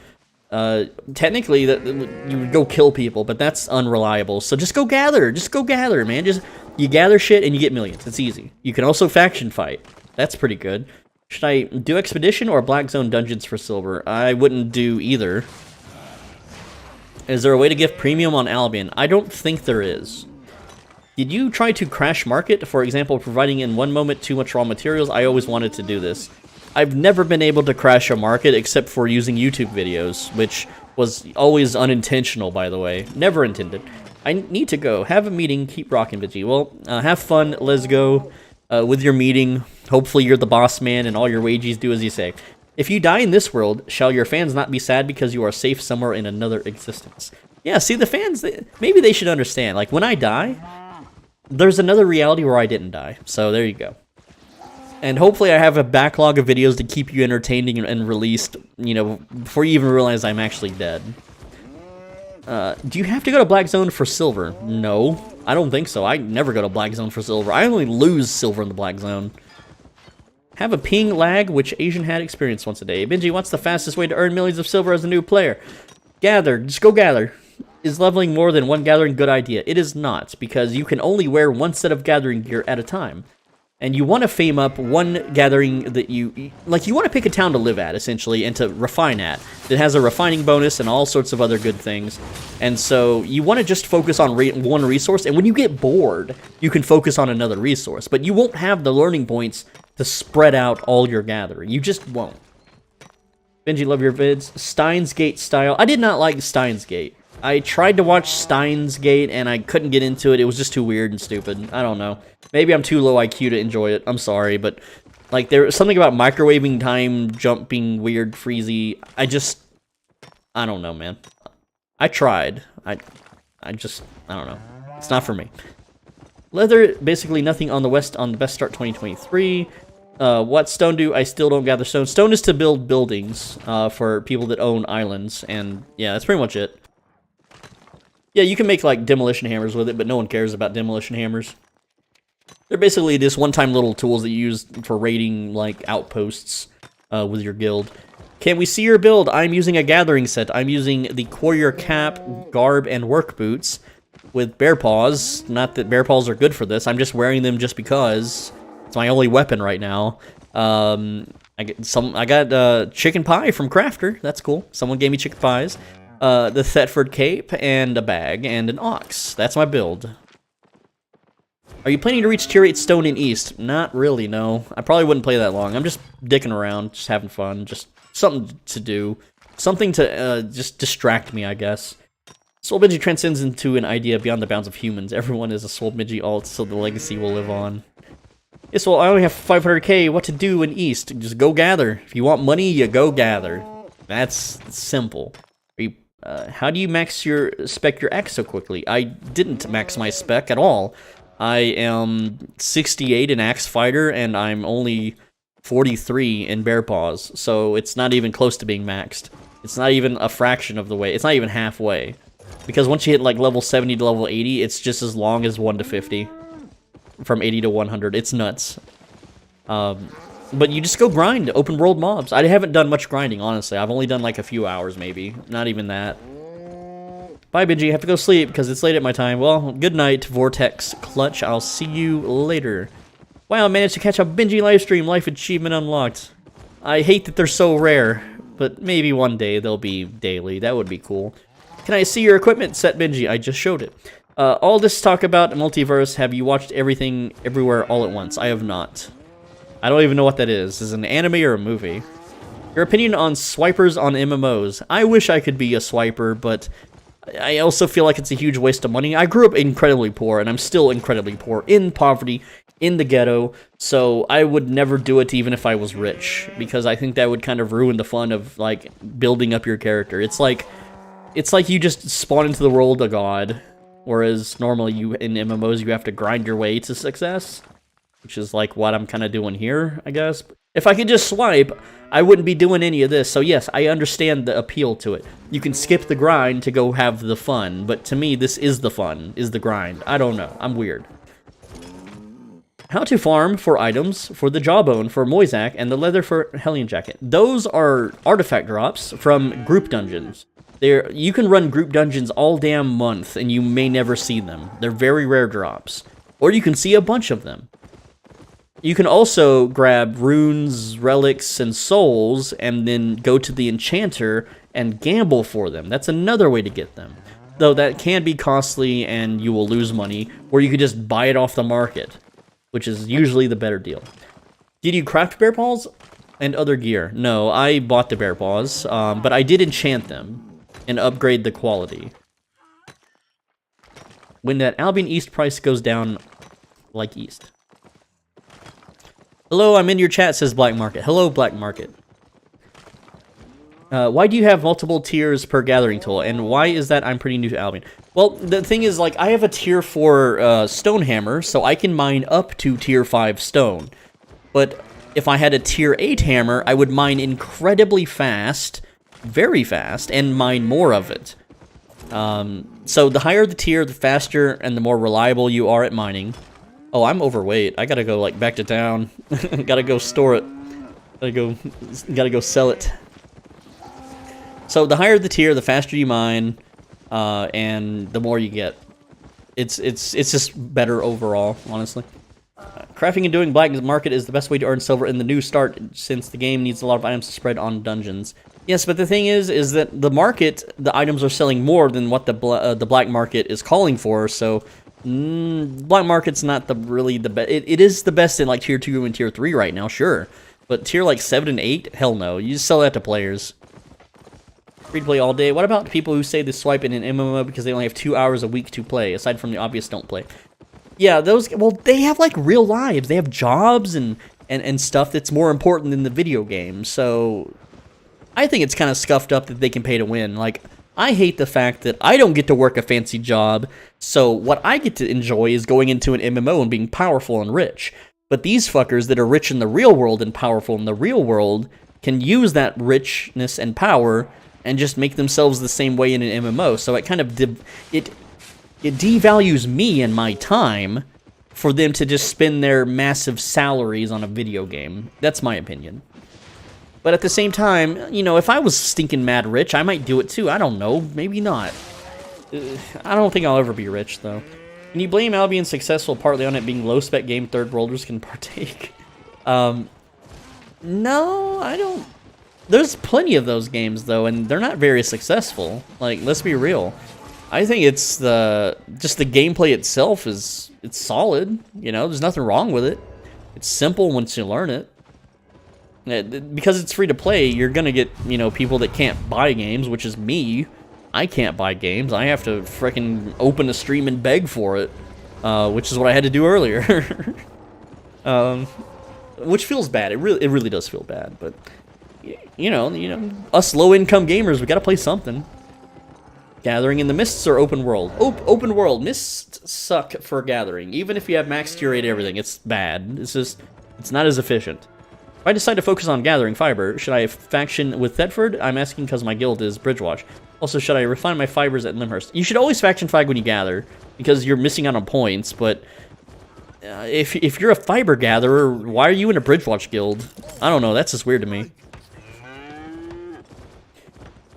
Technically, you would go kill people, but that's unreliable. So just go gather. Just go gather, man. You gather shit and you get millions. It's easy. You can also faction fight. That's pretty good. Should I do expedition or black zone dungeons for silver? I wouldn't do either. Is there a way to give premium on Albion? I don't think there is. Did you try to crash market? For example, providing in one moment too much raw materials? I always wanted to do this. I've never been able to crash a market except for using YouTube videos, which was always unintentional, by the way. Never intended. I need to go. Have a meeting. Keep rocking, Benji. Well, have fun. Let's go with your meeting. Hopefully you're the boss man and all your wages do as you say. If you die in this world, shall your fans not be sad because you are safe somewhere in another existence? Yeah, see, the fans, maybe they should understand. Like, when I die, there's another reality where I didn't die. So there you go. And hopefully I have a backlog of videos to keep you entertained and released, you know, before you even realize I'm actually dead. Do you have to go to Black Zone for silver? No, I don't think so. I never go to Black Zone for silver. I only lose silver in the Black Zone. Have a ping lag, which Asian had experienced once a day. Benji, what's the fastest way to earn millions of silver as a new player? Gather. Just go gather. Is leveling more than one gathering a good idea? It is not, because you can only wear one set of gathering gear at a time. And you want to fame up one gathering that you want to pick a town to live at, essentially, and to refine at. That has a refining bonus and all sorts of other good things. And so you want to just focus on one resource, and when you get bored, you can focus on another resource. But you won't have the learning points to spread out all your gathering. You just won't. Benji, love your vids. Steins Gate style. I did not like Steins Gate. I tried to watch Steins Gate, and I couldn't get into it. It was just too weird and stupid. I don't know. Maybe I'm too low IQ to enjoy it. I'm sorry, but like there's something about microwaving time, jumping, weird, freezy. I don't know, man. I tried. I don't know. It's not for me. Leather, basically nothing on the west on the best start 2023. What stone do I still don't gather stone? Stone is to build buildings for people that own islands, and yeah, that's pretty much it. Yeah, you can make like demolition hammers with it, but no one cares about demolition hammers. They're basically just one-time little tools that you use for raiding, like, outposts with your guild. Can we see your build? I'm using a gathering set. I'm using the Courier Cap, Garb, and Work Boots. with bear paws. Not that bear paws are good for this. I'm just wearing them just because it's my only weapon right now. I got chicken pie from Crafter. That's cool. Someone gave me chicken pies. The Thetford cape and a bag and an ox. That's my build. Are you planning to reach tier 8 stone in East? Not really, no. I probably wouldn't play that long. I'm just dicking around, just having fun, just something to do. Something to just distract me, I guess. Swole Benji transcends into an idea beyond the bounds of humans. Everyone is a Swole Benji alt, so the legacy will live on. Yes, well, I only have 500k. What to do in East? Just go gather. If you want money, you go gather. That's simple. How do you max your axe so quickly? I didn't max my spec at all. I am 68 in Axe Fighter, and I'm only 43 in Bear Paws, so it's not even close to being maxed. It's not even a fraction of the way. It's not even halfway. Because once you hit like level 70 to level 80, it's just as long as 1 to 50. From 80 to 100. It's nuts. But you just go grind open world mobs. I haven't done much grinding, honestly. I've only done like a few hours, maybe. Not even that. Bye, Benji. I have to go sleep because it's late at my time. Well, good night, Vortex Clutch. I'll see you later. Wow, I managed to catch a Benji livestream. Life achievement unlocked. I hate that they're so rare, but maybe one day they'll be daily. That would be cool. Can I see your equipment set, Benji? I just showed it. All this talk about multiverse, have you watched Everything Everywhere All at Once? I have not. I don't even know what that is. Is it an anime or a movie? Your opinion on swipers on MMOs? I wish I could be a swiper, but I also feel like it's a huge waste of money. I grew up incredibly poor, and I'm still incredibly poor, in poverty, in the ghetto, so I would never do it even if I was rich, because I think that would kind of ruin the fun of, like, building up your character. It's like you just spawn into the world a god, whereas normally in MMOs you have to grind your way to success, which is like what I'm kind of doing here, I guess. If I could just swipe, I wouldn't be doing any of this. So yes, I understand the appeal to it. You can skip the grind to go have the fun, but to me, this is the fun, is the grind. I don't know. I'm weird. How to farm for items for the Jawbone for Moisac and the leather for Hellion Jacket. Those are artifact drops from group dungeons. You can run group dungeons all damn month, and you may never see them. They're very rare drops. Or you can see a bunch of them. You can also grab runes, relics, and souls, and then go to the enchanter and gamble for them. That's another way to get them. Though that can be costly, and you will lose money, or you could just buy it off the market, which is usually the better deal. Did you craft bear paws and other gear? No, I bought the bear paws, but I did enchant them and upgrade the quality. When that Albion East price goes down, like East. Hello, I'm in your chat, says Black Market. Hello, Black Market. Why do you have multiple tiers per gathering tool? And why is that I'm pretty new to Albion? Well, the thing is, like, I have a tier 4 stone hammer, so I can mine up to tier 5 stone. But if I had a tier 8 hammer, I would mine incredibly fast, very fast, and mine more of it. So the higher the tier, the faster and the more reliable you are at mining. Oh, I'm overweight. I gotta go, like, back to town. Gotta go store it. Gotta go sell it. So the higher the tier, the faster you mine, and the more you get. It's just better overall, honestly. Crafting and doing black market is the best way to earn silver in the new start, since the game needs a lot of items to spread on dungeons. Yes, but the thing is that the market, the items are selling more than what the black market is calling for, so black market's not really the best. It is the best in like tier 2 and tier 3 right now, sure. But tier like 7 and 8, hell no. You just sell that to players. Free to play all day. What about people who say they swipe in an MMO because they only have 2 hours a week to play, aside from the obvious don't play? Yeah, those, well, they have like real lives. They have jobs and stuff that's more important than the video game. So I think it's kind of scuffed up that they can pay to win. Like, I hate the fact that I don't get to work a fancy job, so what I get to enjoy is going into an MMO and being powerful and rich. But these fuckers that are rich in the real world and powerful in the real world can use that richness and power and just make themselves the same way in an MMO. So it kind of it devalues me and my time for them to just spend their massive salaries on a video game. That's my opinion. But at the same time, you know, if I was stinking mad rich, I might do it too. I don't know. Maybe not. I don't think I'll ever be rich, though. Can you blame Albion successful partly on it being low-spec game third worlders can partake? No, I don't. There's plenty of those games, though, and they're not very successful. Like, let's be real. I think it's just the gameplay itself it's solid. You know, there's nothing wrong with it. It's simple once you learn it. Because it's free to play, you're gonna get, you know, people that can't buy games, which is me. I can't buy games. I have to frickin' open a stream and beg for it, which is what I had to do earlier. Which feels bad. It really does feel bad. But you know, us low-income gamers, we gotta play something. Gathering in the Mists or open world? Open world. Mists suck for gathering. Even if you have max curate everything, it's bad. It's not as efficient. If I decide to focus on gathering fiber, should I faction with Thetford? I'm asking because my guild is Bridgewatch. Also, should I refine my fibers at Limhurst? You should always faction flag when you gather, because you're missing out on points, but if you're a fiber gatherer, why are you in a Bridgewatch guild? I don't know, that's just weird to me.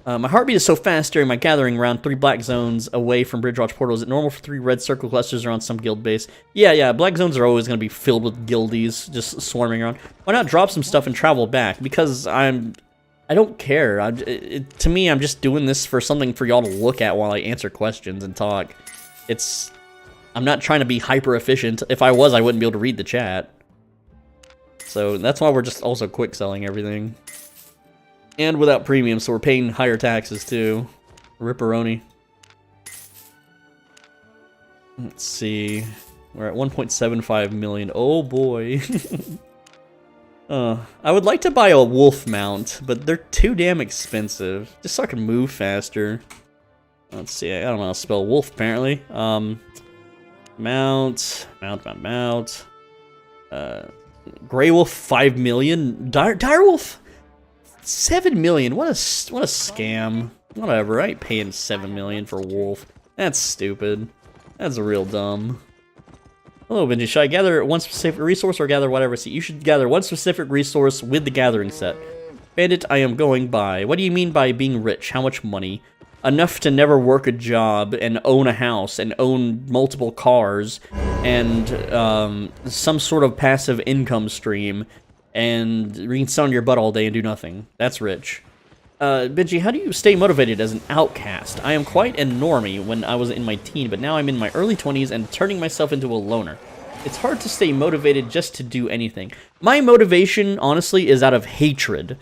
My heartbeat is so fast during my gathering around 3 black zones away from Bridgewatch portals. Is it normal for 3 red circle clusters around some guild base? Yeah, black zones are always going to be filled with guildies just swarming around. Why not drop some stuff and travel back? Because I don't care. To me, I'm just doing this for something for y'all to look at while I answer questions and talk. I'm not trying to be hyper efficient. If I was, I wouldn't be able to read the chat. So that's why we're just also quick selling everything. And without premium, so we're paying higher taxes too. Ripperoni. Let's see. We're at 1.75 million. Oh boy. I would like to buy a wolf mount, but they're too damn expensive. Just so I can move faster. Let's see. I don't know how to spell wolf apparently. Mount. Grey wolf 5 million. Direwolf 7 million. What a scam. Whatever. I ain't paying 7 million for wolf. That's stupid. That's real dumb. Hello, Benji. Should I gather one specific resource or gather whatever? See, you should gather one specific resource with the gathering set. Bandit, I am going by. What do you mean by being rich? How much money? Enough to never work a job and own a house and own multiple cars and some sort of passive income stream and you can sit on your butt all day and do nothing. That's rich. Benji, how do you stay motivated as an outcast? I am quite a normie when I was in my teen, but now I'm in my early 20s and turning myself into a loner. It's hard to stay motivated just to do anything. My motivation, honestly, is out of hatred.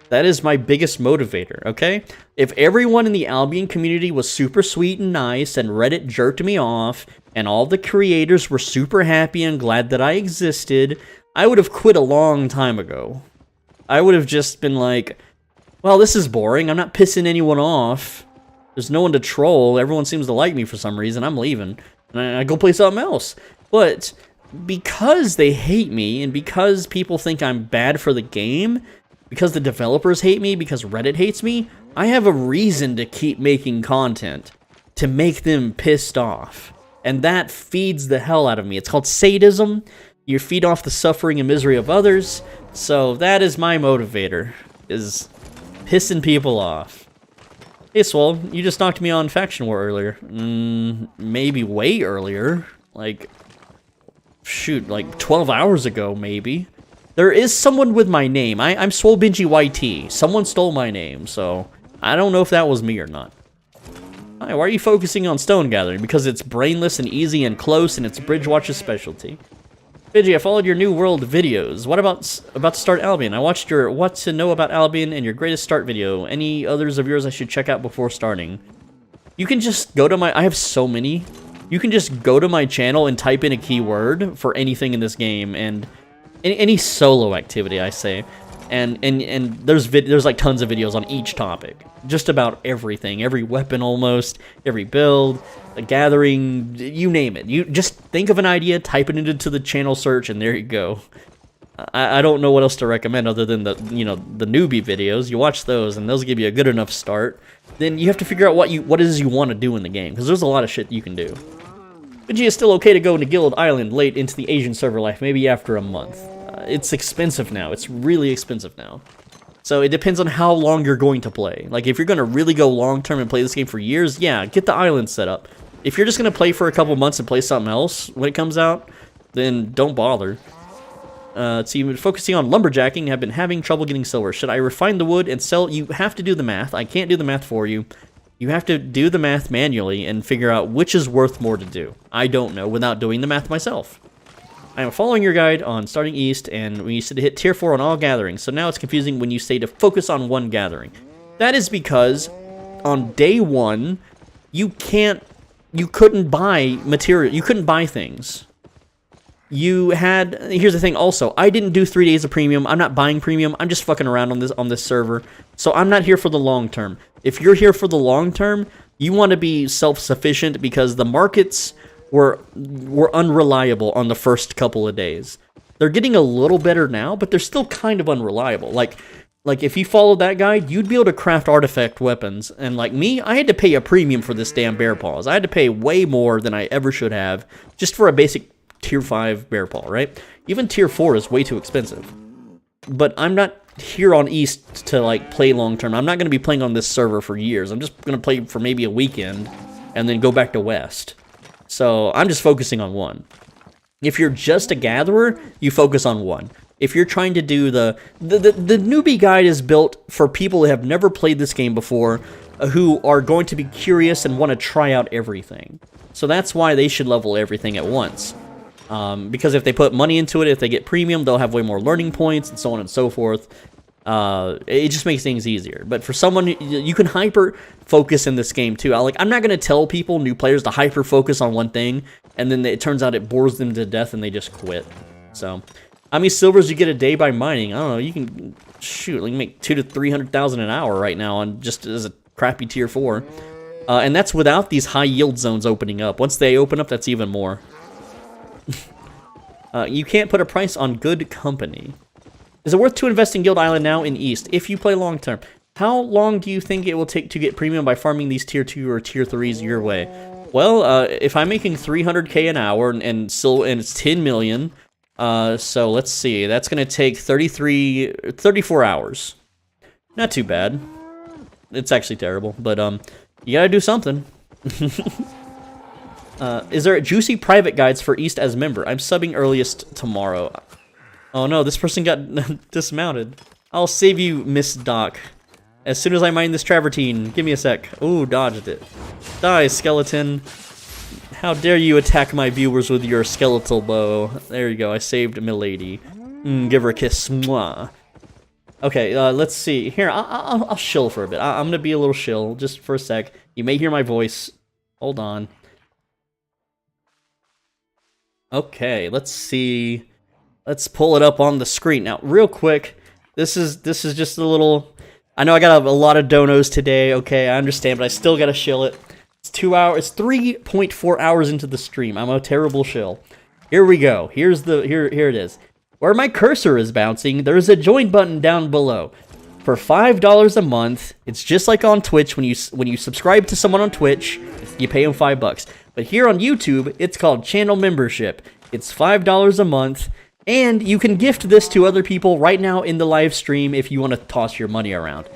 That is my biggest motivator, okay? If everyone in the Albion community was super sweet and nice and Reddit jerked me off and all the creators were super happy and glad that I existed, I would have quit a long time ago. I would have just been like, well, this is boring. I'm not pissing anyone off. There's no one to troll. Everyone seems to like me for some reason. I'm leaving. And I go play something else. But because they hate me and because people think I'm bad for the game, because the developers hate me, because Reddit hates me, I have a reason to keep making content to make them pissed off. And that feeds the hell out of me. It's called sadism. You feed off the suffering and misery of others. So that is my motivator, is pissing people off. Hey, Swole, you just knocked me on Faction War earlier. Maybe way earlier. Like, shoot, like 12 hours ago, maybe. There is someone with my name. I'm Swole Benji YT. Someone stole my name, so I don't know if that was me or not. Hi, why are you focusing on stone gathering? Because it's brainless and easy and close, and it's Bridgewatch's specialty. Benji, I followed your New World videos. What about to start Albion? I watched your What to Know About Albion and your Greatest Start video. Any others of yours I should check out before starting? You can just go to my... I have so many. You can just go to my channel and type in a keyword for anything in this game, and any solo activity, I say. And there's like tons of videos on each topic. Just about everything. Every weapon almost. Every build. A gathering. You name it. You just think of an idea, type it into the channel search, and there you go. I don't know what else to recommend other than the newbie videos. You watch those, and those give you a good enough start. Then you have to figure out what it is you want to do in the game, because there's a lot of shit you can do. Benji, it's still okay to go into Guild Island late into the Asian server life, maybe after a month. It's expensive now. It's really expensive now. So it depends on how long you're going to play. Like, if you're going to really go long-term and play this game for years, yeah, get the island set up. If you're just going to play for a couple months and play something else when it comes out, then don't bother. Let's see, focusing on lumberjacking, have been having trouble getting silver. Should I refine the wood and sell? You have to do the math. I can't do the math for you. You have to do the math manually and figure out which is worth more to do. I don't know without doing the math myself. I am following your guide on starting east, and we used to hit tier 4 on all gatherings, so now it's confusing when you say to focus on one gathering. That is because on day 1, you couldn't buy material, you couldn't buy things. Here's the thing also, I didn't do 3 days of premium, I'm not buying premium, I'm just fucking around on this server, so I'm not here for the long term. If you're here for the long term, you want to be self-sufficient because the markets were unreliable on the first couple of days. They're getting a little better now, but they're still kind of unreliable. Like if you followed that guide, you'd be able to craft artifact weapons. And like me, I had to pay a premium for this damn bear paws. I had to pay way more than I ever should have just for a basic tier 5 bear paw, right? Even tier 4 is way too expensive. But I'm not here on East to like play long term. I'm not going to be playing on this server for years. I'm just going to play for maybe a weekend and then go back to West. So I'm just focusing on one. If you're just a gatherer, you focus on one. If you're trying to do the newbie guide is built for people who have never played this game before, who are going to be curious and want to try out everything. So that's why they should level everything at once. Because if they put money into it, if they get premium, they'll have way more learning points and so on and so forth. It just makes things easier. But for someone, you can hyper-focus in this game too. I'm not going to tell people, new players, to hyper-focus on one thing, and then it turns out it bores them to death and they just quit. So, how many silvers you get a day by mining? I don't know, you can, shoot, you can make 200,000 to 300,000 an hour right now on just as a crappy tier 4. And that's without these high yield zones opening up. Once they open up, that's even more. You can't put a price on good company. Is it worth to invest in Guild Island now in East if you play long term? How long do you think it will take to get premium by farming these tier 2 or tier 3s your way? Well, if I'm making 300k an hour and it's 10 million, so let's see, that's going to take 34 hours. Not too bad. It's actually terrible, but you gotta do something. Is there juicy private guides for East as member? I'm subbing earliest tomorrow. Oh no, this person got dismounted. I'll save you, Miss Doc. As soon as I mine this travertine. Give me a sec. Ooh, dodged it. Die, skeleton. How dare you attack my viewers with your skeletal bow. There you go, I saved milady. Give her a kiss. Mwah. Okay, let's see. Here, I'll shill for a bit. I'm gonna be a little shill, just for a sec. You may hear my voice. Hold on. Okay, let's see. Let's pull it up on the screen. Now, real quick, this is just a little... I know I got a lot of donos today, okay, I understand, but I still gotta shill it. It's 2 hours, it's 3.4 hours into the stream. I'm a terrible shill. Here we go. Here it is. Where my cursor is bouncing, there is a join button down below. For $5 a month, it's just like on Twitch. When you subscribe to someone on Twitch, you pay them $5. But here on YouTube, it's called channel membership. It's $5 a month, and you can gift this to other people right now in the live stream if you want to toss your money around.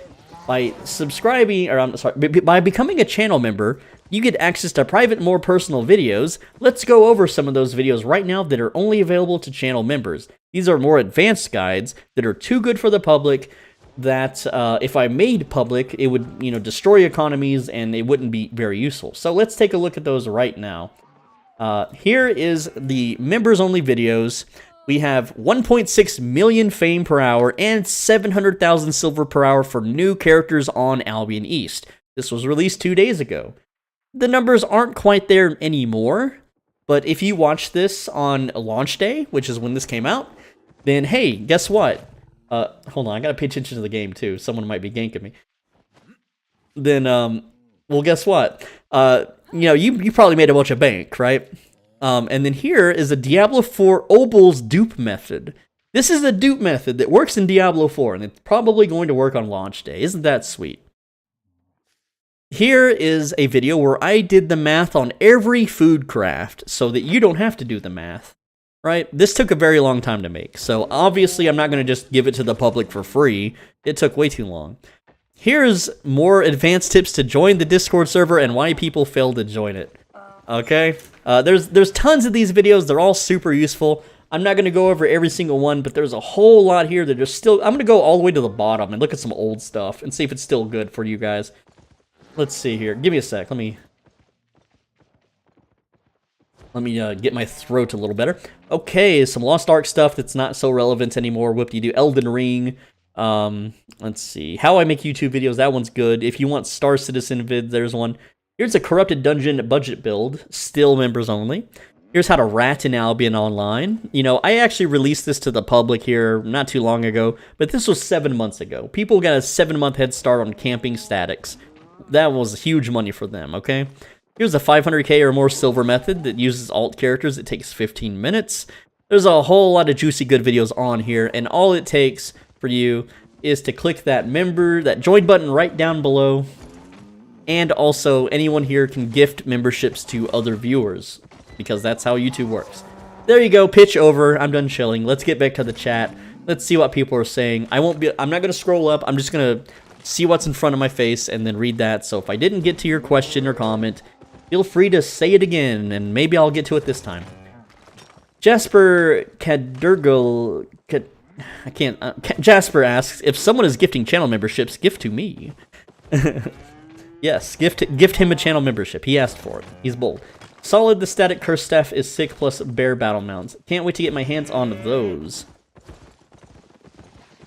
By subscribing, or I'm sorry, by becoming a channel member, you get access to private, more personal videos. Let's go over some of those videos right now that are only available to channel members. These are more advanced guides that are too good for the public, that if I made public, it would, destroy economies and it wouldn't be very useful. So let's take a look at those right now. Here is the members-only videos. We have 1.6 million fame per hour and 700,000 silver per hour for new characters on Albion East. This was released 2 days ago. The numbers aren't quite there anymore, but if you watch this on launch day, which is when this came out, then hey, guess what? Hold on, I gotta pay attention to the game too. Someone might be ganking me. Then, well, guess what? You probably made a bunch of bank, right? And then here is a Diablo 4 Obel's dupe method. This is a dupe method that works in Diablo 4, and it's probably going to work on launch day. Isn't that sweet? Here is a video where I did the math on every food craft so that you don't have to do the math. right? This took a very long time to make, so obviously I'm not going to just give it to the public for free. It took way too long. Here's more advanced tips to join the Discord server and why people fail to join it. Okay? There's tons of these videos. They're all super useful. I'm not going to go over every single one, but there's a whole lot here that are still... I'm going to go all the way to the bottom and look at some old stuff and see if it's still good for you guys. Let's see here. Give me a sec. Let me get my throat a little better. Okay, some Lost Ark stuff that's not so relevant anymore. Whoop-de-doo. Elden Ring. Let's see. How I make YouTube videos. That one's good. If you want Star Citizen vid, there's one. Here's a Corrupted Dungeon budget build. Still members only. Here's how to rat in Albion online. You know, I actually released this to the public here not too long ago, but this was 7 months ago. People got a 7-month head start on camping statics. That was huge money for them, okay? Here's a 500k or more silver method that uses alt characters. It takes 15 minutes. There's a whole lot of juicy good videos on here, and all it takes for you is to click that join button right down below, and also anyone here can gift memberships to other viewers, because that's how YouTube works. There you go, pitch over. I'm done chilling. Let's get back to the chat. Let's see what people are saying. I'm not gonna scroll up. I'm just gonna see what's in front of my face and then read that. So if I didn't get to your question or comment, feel free to say it again, and maybe I'll get to it this time. Jasper Kadurgle... Jasper asks, if someone is gifting channel memberships, gift to me. Yes, gift him a channel membership. He asked for it. He's bold. Solid, the static curse staff is sick, plus bear battle mounts. Can't wait to get my hands on those.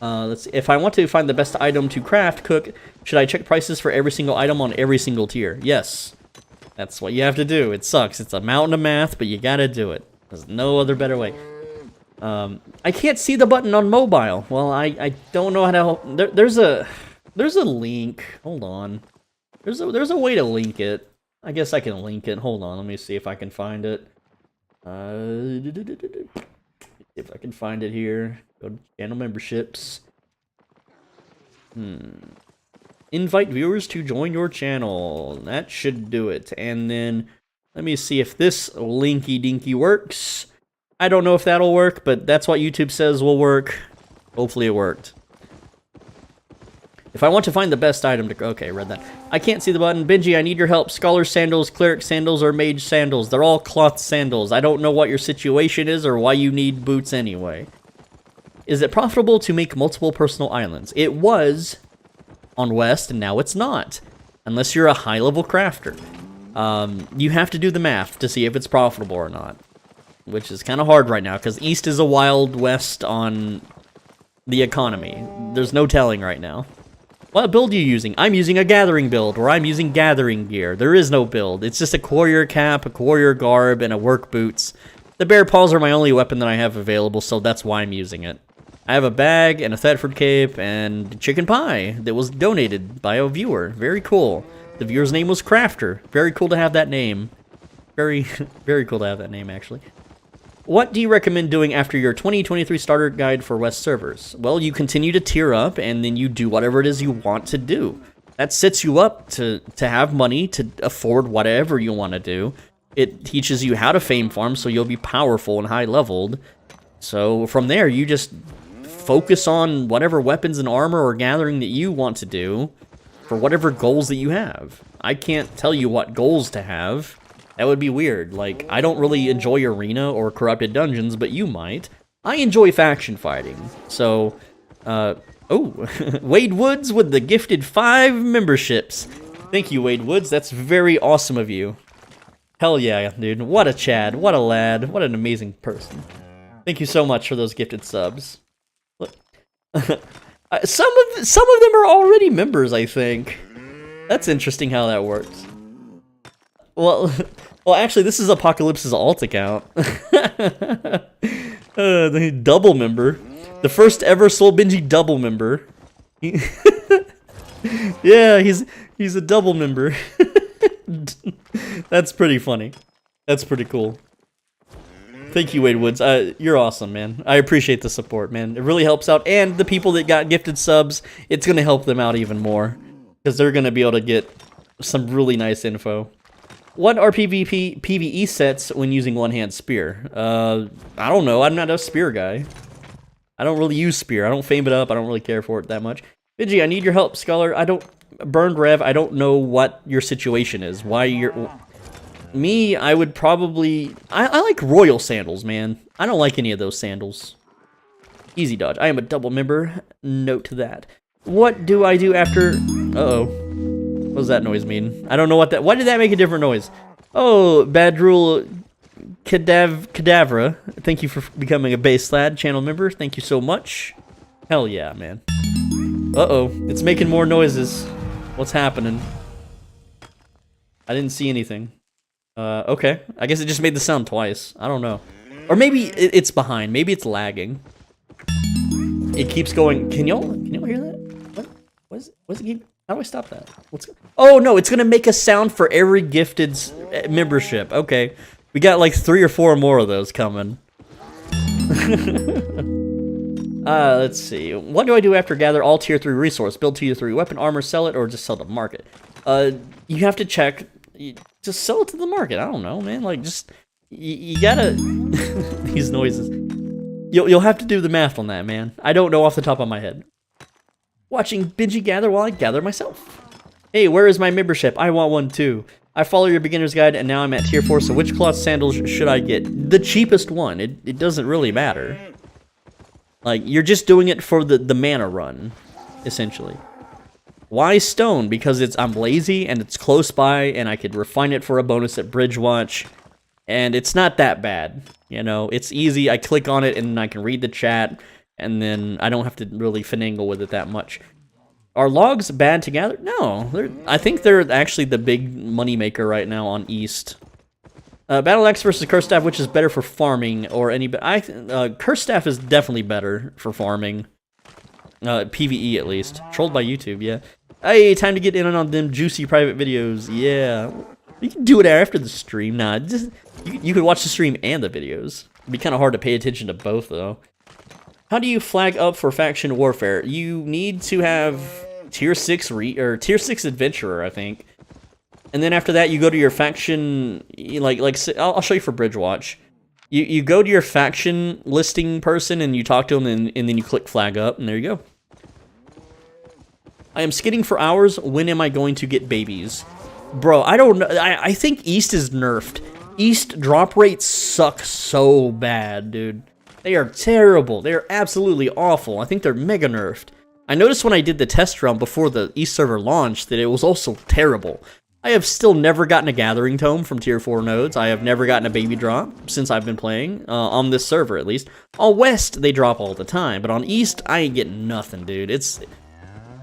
Let's see. If I want to find the best item to craft, cook, should I check prices for every single item on every single tier? Yes. That's what you have to do. It sucks. It's a mountain of math, but you gotta do it. There's no other better way. I can't see the button on mobile. Well, I don't know how to help. There's a link. Hold on. There's a way to link it. I guess I can link it. Hold on. Let me see if I can find it. If I can find it here. Go to channel memberships. Invite viewers to join your channel. That should do it. And then let me see if this linky dinky works. I don't know if that'll work, but that's what YouTube says will work. Hopefully it worked. If I want to find the best item to... Okay, read that. I can't see the button. Benji, I need your help. Scholar sandals, cleric sandals, or mage sandals. They're all cloth sandals. I don't know what your situation is or why you need boots anyway. Is it profitable to make multiple personal islands? It was on West, and now it's not. Unless you're a high-level crafter. You have to do the math to see if it's profitable or not. Which is kind of hard right now, because East is a wild west on the economy. There's no telling right now. What build are you using? I'm using a gathering build, or I'm using gathering gear. There is no build. It's just a warrior cap, a warrior garb, and a work boots. The bear paws are my only weapon that I have available, so that's why I'm using it. I have a bag, and a Thetford cape, and chicken pie that was donated by a viewer. Very cool. The viewer's name was Crafter. Very cool to have that name. Very, very cool to have that name, actually. What do you recommend doing after your 2023 starter guide for West servers? Well, you continue to tier up, and then you do whatever it is you want to do. That sets you up to have money to afford whatever you want to do. It teaches you how to fame farm, so you'll be powerful and high-leveled. So from there, you just focus on whatever weapons and armor or gathering that you want to do for whatever goals that you have. I can't tell you what goals to have. That would be weird. Like, I don't really enjoy Arena or Corrupted Dungeons, but you might. I enjoy faction fighting. So, oh, Wade Woods with the gifted 5 memberships. Thank you, Wade Woods. That's very awesome of you. Hell yeah, dude. What a Chad. What a lad. What an amazing person. Thank you so much for those gifted subs. Look. Some of them are already members, I think. That's interesting how that works. Well, actually, this is Apocalypse's alt account. The double member. The first ever Soul Benji double member. Yeah, he's a double member. That's pretty funny. That's pretty cool. Thank you, Wade Woods. You're awesome, man. I appreciate the support, man. It really helps out. And the people that got gifted subs, it's going to help them out even more. Because they're going to be able to get some really nice info. What are PvE sets when using one-hand spear? I don't know. I'm not a spear guy. I don't really use spear. I don't fame it up. I don't really care for it that much. Vigi, I need your help, Scholar. Burned Rev, I don't know what your situation is. Why you're... Me, I would probably... I like royal sandals, man. I don't like any of those sandals. Easy dodge. I am a double member. Note to that. What do I do after... Uh-oh. What does that noise mean? I don't know what that... Why did that make a different noise? Oh, Badrul Cadavra. Thank you for becoming a base lad channel member. Thank you so much. Hell yeah, man. Uh-oh. It's making more noises. What's happening? I didn't see anything. Okay. I guess it just made the sound twice. I don't know. Or maybe it's behind. Maybe it's lagging. It keeps going. Can y'all hear that? What is it? How do I stop that? Oh no, it's gonna make a sound for every gifted membership. Okay. We got like 3 or 4 more of those coming. Let's see. What do I do after gather all tier 3 resource? Build tier 3 weapon, armor, sell it, or just sell to the market? You have to check. Just sell it to the market. I don't know, man. Like, just... You gotta... These noises. You'll have to do the math on that, man. I don't know off the top of my head. Watching Benji gather while I gather myself. Hey, where is my membership? I want one too. I follow your beginner's guide and now I'm at tier 4, so which cloth sandals should I get? The cheapest one. It doesn't really matter. Like, you're just doing it for the mana run, essentially. Why stone? Because I'm lazy and it's close by and I could refine it for a bonus at Bridge Watch. And it's not that bad, you know? It's easy. I click on it and I can read the chat and then I don't have to really finagle with it that much. Are logs bad to gather? No. I think they're actually the big moneymaker right now on East. Battle Axe versus Curse Staff, which is better for farming or any... Curse Staff is definitely better for farming. PvE at least. Trolled by YouTube, yeah. Hey, time to get in on them juicy private videos. Yeah. You can do it after the stream. Nah, just you could watch the stream and the videos. It'd be kind of hard to pay attention to both, though. How do you flag up for faction warfare? You need to have tier 6 tier 6 adventurer, I think. And then after that, you go to your faction. I'll show you for Bridge Watch. You go to your faction listing person and you talk to them, and then you click flag up, and there you go. I am skidding for hours. When am I going to get babies? Bro, I don't know. I think East is nerfed. East drop rates suck so bad, dude. They are terrible. They are absolutely awful. I think they're mega nerfed. I noticed when I did the test run before the East server launched that it was also terrible. I have still never gotten a Gathering Tome from tier 4 nodes. I have never gotten a baby drop since I've been playing, on this server at least. On West, they drop all the time, but on East, I ain't getting nothing, dude. It's...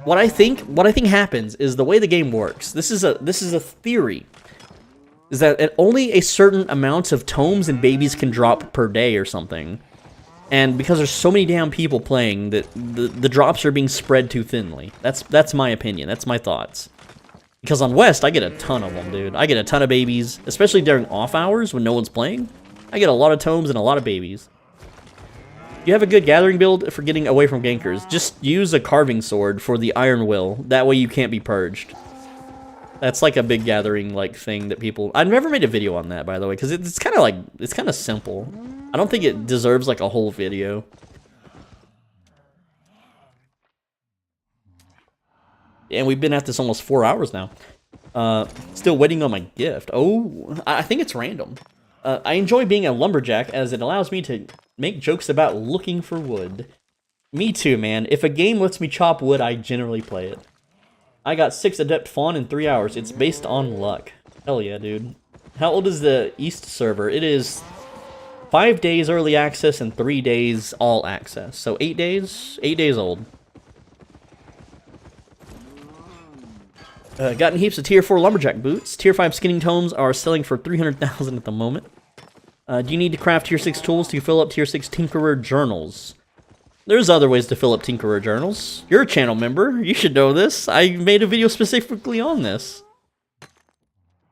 What I think happens is the way the game works. This is a theory. Is that only a certain amount of tomes and babies can drop per day or something. And because there's so many damn people playing, that the drops are being spread too thinly. That's my opinion. That's my thoughts. Because on West, I get a ton of them, dude. I get a ton of babies, especially during off hours when no one's playing. I get a lot of tomes and a lot of babies. You have a good gathering build for getting away from gankers. Just use a carving sword for the Iron Will. That way you can't be purged. That's like a big gathering thing that people... I've never made a video on that, by the way, because it's kind of simple. I don't think it deserves like a whole video. And we've been at this almost 4 hours now. Still waiting on my gift. Oh, I think it's random. I enjoy being a lumberjack as it allows me to make jokes about looking for wood. Me too, man. If a game lets me chop wood, I generally play it. I got 6 Adept Fawn in 3 hours. It's based on luck. Hell yeah, dude. How old is the East server? It is 5 days early access and 3 days all access. So 8 days? 8 days old. Gotten heaps of tier 4 lumberjack boots. Tier 5 skinning tomes are selling for 300,000 at the moment. Do you need to craft tier 6 tools to fill up tier 6 Tinkerer journals? There's other ways to fill up Tinkerer journals. You're a channel member. You should know this. I made a video specifically on this.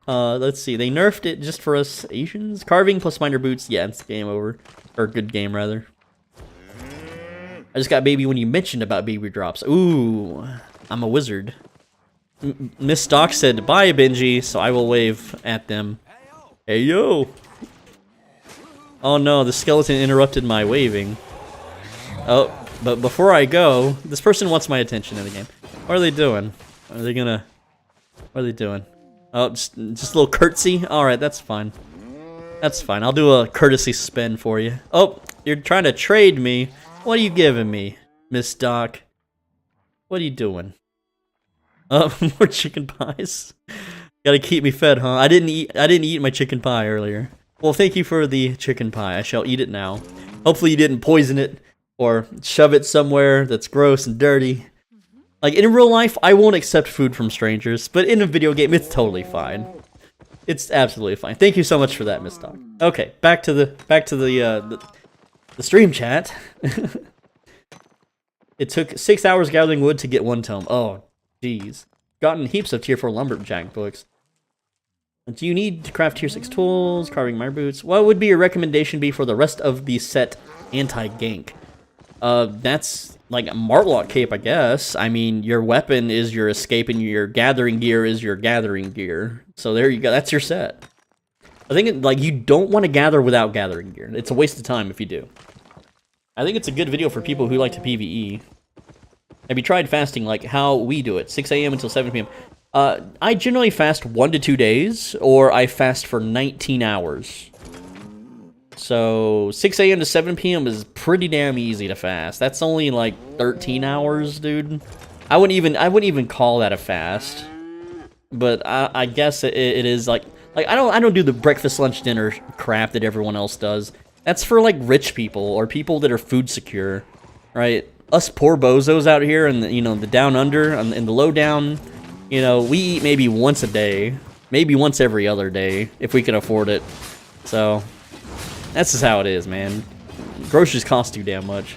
Let's see. They nerfed it just for us Asians. Carving plus miner boots. Yeah, it's game over. Or good game, rather. I just got baby when you mentioned about baby drops. Ooh, I'm a wizard. Miss Doc said, bye, Benji, so I will wave at them. Hey, yo! Oh no, the skeleton interrupted my waving. Oh, but before I go, this person wants my attention in the game. What are they doing? Are they gonna... What are they doing? Oh, just a little curtsy? Alright, that's fine. That's fine, I'll do a courtesy spin for you. Oh, you're trying to trade me? What are you giving me, Miss Doc? What are you doing? Oh, more chicken pies. Gotta keep me fed, huh? I didn't eat my chicken pie earlier. Well, thank you for the chicken pie. I shall eat it now. Hopefully you didn't poison it or shove it somewhere that's gross and dirty. Like, in real life, I won't accept food from strangers, but in a video game, it's totally fine. It's absolutely fine. Thank you so much for that, Miss Doc. Okay, back to the stream chat. It took 6 hours gathering wood to get 1 tome. Oh, jeez. Gotten heaps of tier 4 lumberjack books. Do you need to craft tier 6 tools, carving my boots? What would be your recommendation be for the rest of the set anti-gank? That's like a Martlock cape, I guess. I mean, your weapon is your escape and your gathering gear is your gathering gear. So there you go, that's your set. I think, like, you don't want to gather without gathering gear. It's a waste of time if you do. I think it's a good video for people who like to PvE. Have you tried fasting like how we do it? 6 a.m. until 7 p.m. I generally fast 1 to 2 days, or I fast for 19 hours. So 6 a.m. to 7 p.m. is pretty damn easy to fast. That's only like 13 hours, dude. I wouldn't even call that a fast. But I guess it is like I don't do the breakfast, lunch, dinner crap that everyone else does. That's for like rich people or people that are food secure, right? Us poor bozos out here and the down under and the low down, we eat maybe once a day, maybe once every other day if we can afford it. So that's just how it is, man. Groceries cost too damn much.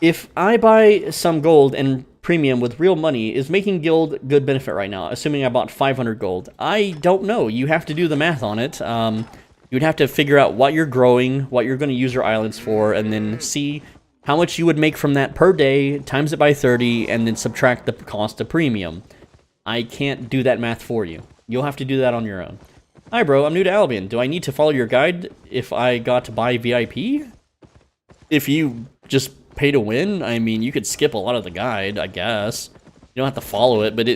If I buy some gold and premium with real money, is making guild good benefit right now? Assuming I bought 500 gold. I don't know. You have to do the math on it. You'd have to figure out what you're growing, what you're going to use your islands for, and then see how much you would make from that per day, times it by 30, and then subtract the cost of premium. I can't do that math for you. You'll have to do that on your own. Hi, bro. I'm new to Albion. Do I need to follow your guide if I got to buy VIP? If you just pay to win, I mean, you could skip a lot of the guide, I guess. You don't have to follow it, but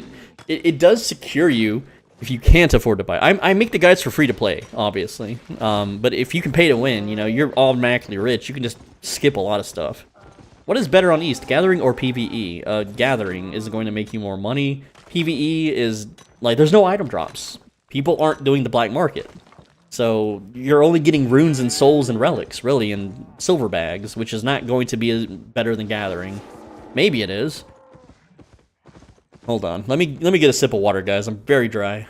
it does secure you if you can't afford to buy. I make the guides for free to play, obviously. But if you can pay to win, you're automatically rich. You can just skip a lot of stuff. What is better on East, Gathering or PvE? Gathering is going to make you more money. PvE is, like, there's no item drops. People aren't doing the black market. So you're only getting runes and souls and relics, really, and silver bags, which is not going to be better than Gathering. Maybe it is. Hold on. Let me get a sip of water, guys. I'm very dry.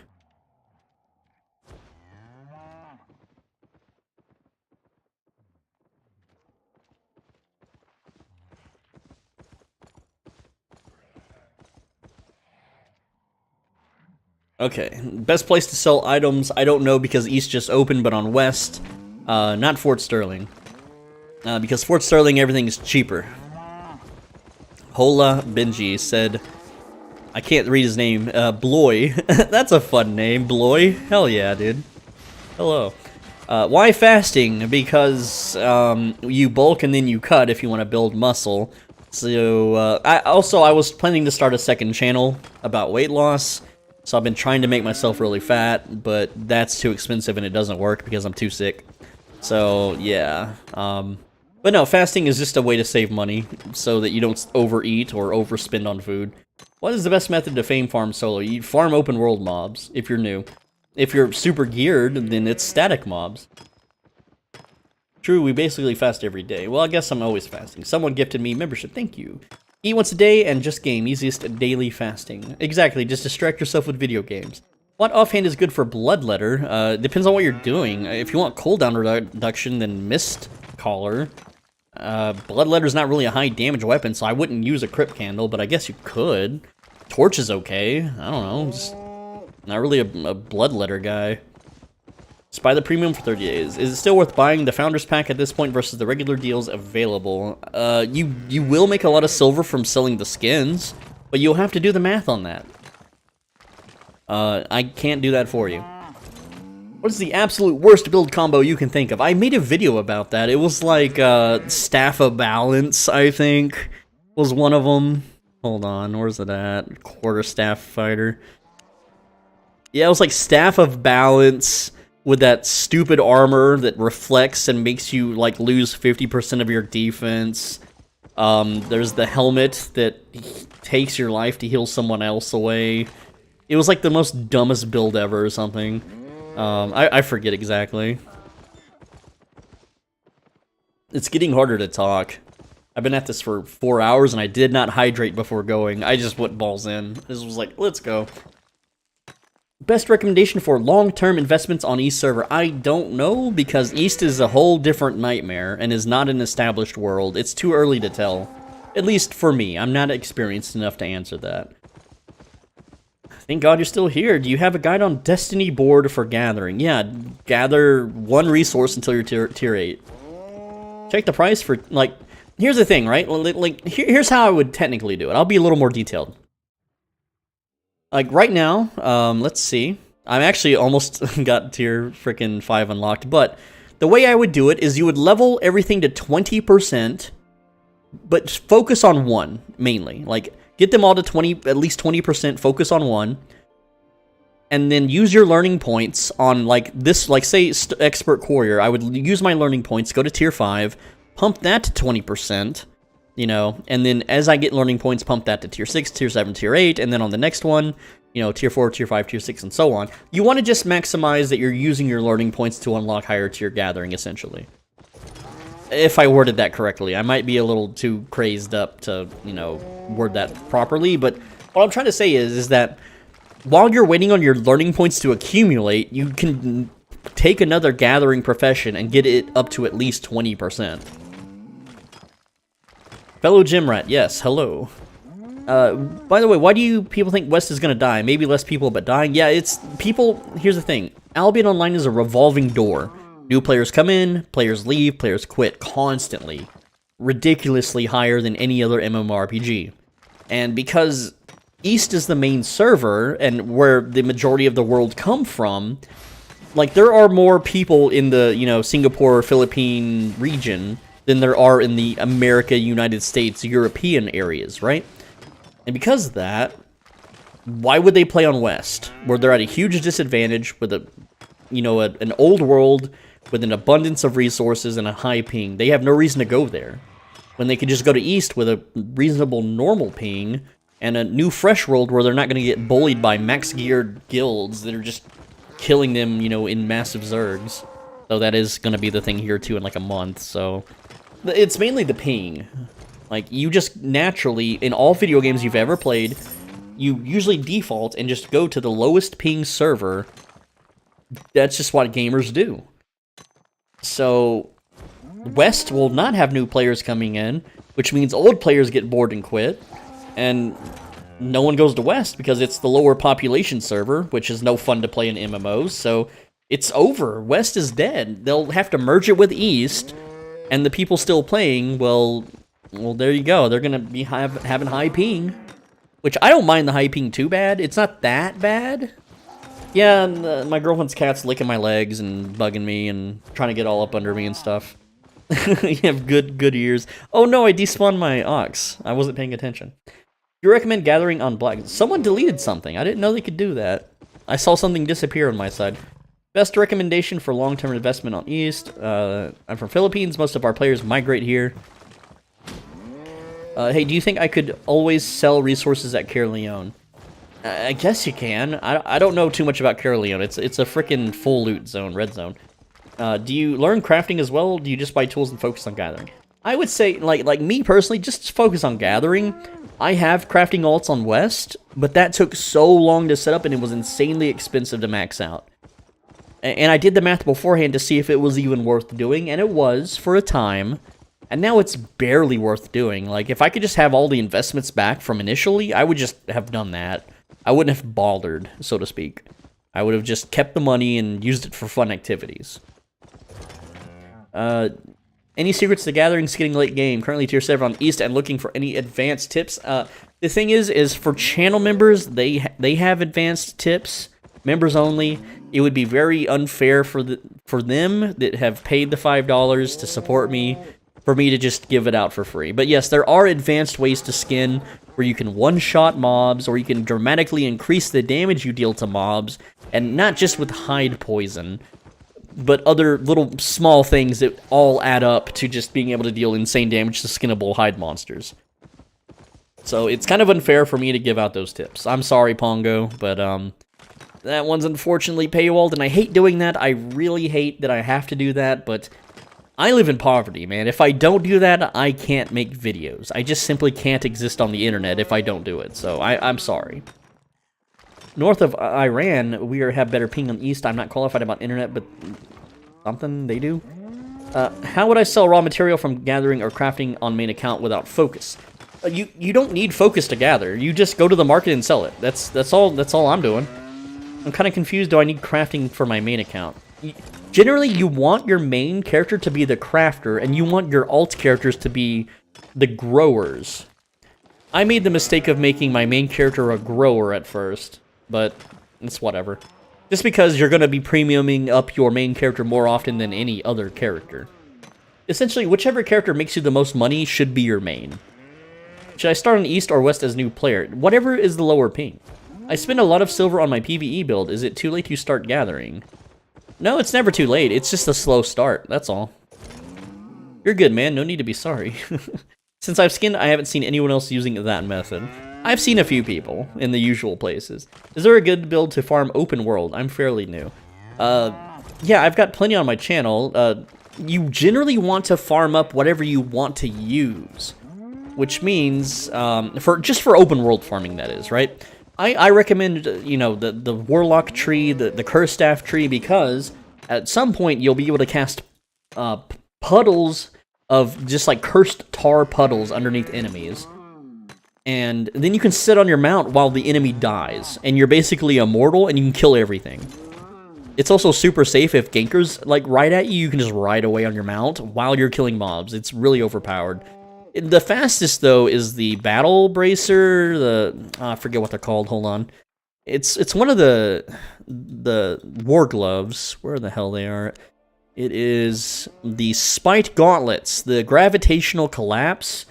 Okay, best place to sell items, I don't know because East just opened, but on West, not Fort Sterling. Because Fort Sterling, everything is cheaper. Hola Benji said, I can't read his name, Bloy. That's a fun name, Bloy. Hell yeah, dude. Hello. Why fasting? Because you bulk and then you cut if you want to build muscle. So, I was planning to start a second channel about weight loss. So I've been trying to make myself really fat, but that's too expensive and it doesn't work because I'm too sick. So, yeah. But no, fasting is just a way to save money so that you don't overeat or overspend on food. What is the best method to fame farm solo? You farm open world mobs if you're new. If you're super geared, then it's static mobs. True, we basically fast every day. Well, I guess I'm always fasting. Someone gifted me membership, thank you. Eat once a day and just game. Easiest daily fasting. Exactly, just distract yourself with video games. What offhand is good for Bloodletter? Depends on what you're doing. If you want cooldown reduction, then Mist Caller. Bloodletter's not really a high damage weapon, so I wouldn't use a Crypt Candle, but I guess you could. Torch is okay. I don't know, just not really a Bloodletter guy. Just buy the premium for 30 days. Is it still worth buying the Founders Pack at this point versus the regular deals available? You will make a lot of silver from selling the skins, But you'll have to do the math on that. I can't do that for you. What is the absolute worst build combo you can think of? I made a video about that. It was like, Staff of Balance, I think, was one of them. Hold on, where's it at? Quarterstaff Fighter. Yeah, it was like Staff of Balance with that stupid armor that reflects and makes you, like, lose 50% of your defense. There's the helmet that takes your life to heal someone else away. It was like the most dumbest build ever or something. I forget exactly. It's getting harder to talk. I've been at this for 4 hours and I did not hydrate before going. I just went balls in. This was like, let's go. Best recommendation for long-term investments on East server? I don't know, because East is a whole different nightmare and is not an established world. It's too early to tell. At least for me. I'm not experienced enough to answer that. Thank God you're still here. Do you have a guide on Destiny board for gathering? Yeah, gather one resource until you're tier 8. Check the price for, like, here's the thing, right? Like, here's how I would technically do it. I'll be a little more detailed. Like, right now, let's see. I'm actually almost got tier freaking 5 unlocked, but the way I would do it is you would level everything to 20%, but focus on one, mainly. Like, get them all to 20, at least 20%, focus on one, and then use your learning points on, like, this, like, say, Expert Courier. I would use my learning points, go to tier 5, pump that to 20%, you know, and then as I get learning points, pump that to tier 6, tier 7, tier 8, and then on the next one, you know, tier 4, tier 5, tier 6, and so on. You want to just maximize that you're using your learning points to unlock higher tier gathering, essentially. If I worded that correctly. I might be a little too crazed up to, you know, word that properly, but what I'm trying to say is that while you're waiting on your learning points to accumulate, you can take another gathering profession and get it up to at least 20%. Fellow Gym Rat, yes, hello. By the way, why do you people think West is gonna die? Maybe less people, but dying? Yeah, it's people. Here's the thing: Albion Online is a revolving door. New players come in, players leave, players quit constantly, ridiculously higher than any other MMORPG. And because East is the main server and where the majority of the world come from, like, there are more people in the, you know, Singapore, Philippine region than there are in the America, United States, European areas, right? And because of that, why would they play on West, where they're at a huge disadvantage with a, you know, an old world with an abundance of resources and a high ping? They have no reason to go there, when they could just go to East with a reasonable normal ping and a new fresh world where they're not going to get bullied by max-geared guilds that are just killing them, you know, in massive zergs. So that is going to be the thing here, too, in like a month, so it's mainly the ping. Like, you just naturally, in all video games you've ever played, you usually default and just go to the lowest ping server. That's just what gamers do. So, West will not have new players coming in, which means old players get bored and quit, and no one goes to West because it's the lower population server, which is no fun to play in MMOs, so it's over. West is dead. They'll have to merge it with East, and the people still playing, well, there you go. They're gonna be having high ping, which I don't mind the high ping too bad. It's not that bad. Yeah, and, my girlfriend's cat's licking my legs and bugging me and trying to get all up under me and stuff. You have good ears. Oh no, I despawned my ox. I wasn't paying attention. You recommend gathering on black? Someone deleted something. I didn't know they could do that. I saw something disappear on my side. Best recommendation for long-term investment on East. I'm from Philippines. Most of our players migrate here. Hey, do you think I could always sell resources at Caerleon? I guess you can. I don't know too much about Caerleon. It's a freaking full loot zone, red zone. Do you learn crafting as well? Or do you just buy tools and focus on gathering? I would say, like me personally, just focus on gathering. I have crafting alts on West, but that took so long to set up and it was insanely expensive to max out. And I did the math beforehand to see if it was even worth doing, and it was for a time. And now it's barely worth doing. Like, if I could just have all the investments back from initially, I would just have done that. I wouldn't have bothered, so to speak. I would have just kept the money and used it for fun activities. Any secrets to gathering, getting late game? Currently tier 7 on East and looking for any advanced tips. The thing is for channel members, they have advanced tips. Members only. It would be very unfair for them that have paid the $5 to support me, for me to just give it out for free. But yes, there are advanced ways to skin where you can one-shot mobs, or you can dramatically increase the damage you deal to mobs, and not just with hide poison, but other little small things that all add up to just being able to deal insane damage to skinnable hide monsters. So it's kind of unfair for me to give out those tips. I'm sorry, Pongo, but that one's unfortunately paywalled, and I hate doing that. I really hate that I have to do that, but I live in poverty, man. If I don't do that, I can't make videos. I just simply can't exist on the internet if I don't do it, so I'm sorry. North of Iran, we have better ping on the east. I'm not qualified about internet, but something they do. How would I sell raw material from gathering or crafting on main account without focus? You don't need focus to gather. You just go to the market and sell it. That's all I'm doing. I'm kind of confused. Do I need crafting for my main account? Generally, you want your main character to be the crafter, and you want your alt characters to be the growers. I made the mistake of making my main character a grower at first, but it's whatever. Just because you're going to be premiuming up your main character more often than any other character. Essentially, whichever character makes you the most money should be your main. Should I start on east or west as new player? Whatever is the lower ping. I spend a lot of silver on my PvE build. Is it too late to start gathering? No, it's never too late. It's just a slow start, that's all. You're good, man. No need to be sorry. Since I've skinned, I haven't seen anyone else using that method. I've seen a few people in the usual places. Is there a good build to farm open world? I'm fairly new. Yeah, I've got plenty on my channel. You generally want to farm up whatever you want to use. Which means, just for open world farming, that is, right? I recommend, you know, the Warlock tree, the Curse Staff tree, because at some point you'll be able to cast puddles of just like cursed tar puddles underneath enemies. And then you can sit on your mount while the enemy dies, and you're basically immortal and you can kill everything. It's also super safe if gankers like ride at you, you can just ride away on your mount while you're killing mobs. It's really overpowered. The fastest, though, is the Battle Bracer, I forget what they're called, hold on. It's one of the War Gloves, where the hell they are. It is the Spite Gauntlets. The Gravitational Collapse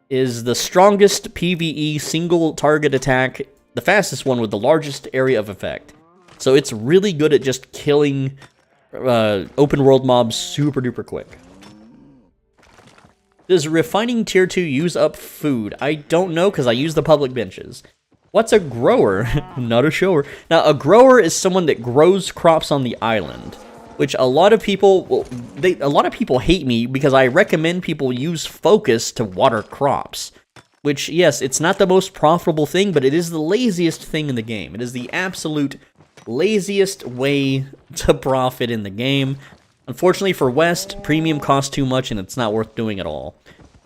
is the strongest PvE single target attack, the fastest one with the largest area of effect. So it's really good at just killing open world mobs super duper quick. Does refining tier 2 use up food? I don't know because I use the public benches. What's a grower? Not a shower. Now, a grower is someone that grows crops on the island, which a lot of people, a lot of people hate me because I recommend people use focus to water crops. Which, yes, it's not the most profitable thing, but it is the laziest thing in the game. It is the absolute laziest way to profit in the game. Unfortunately for West, premium costs too much and it's not worth doing at all.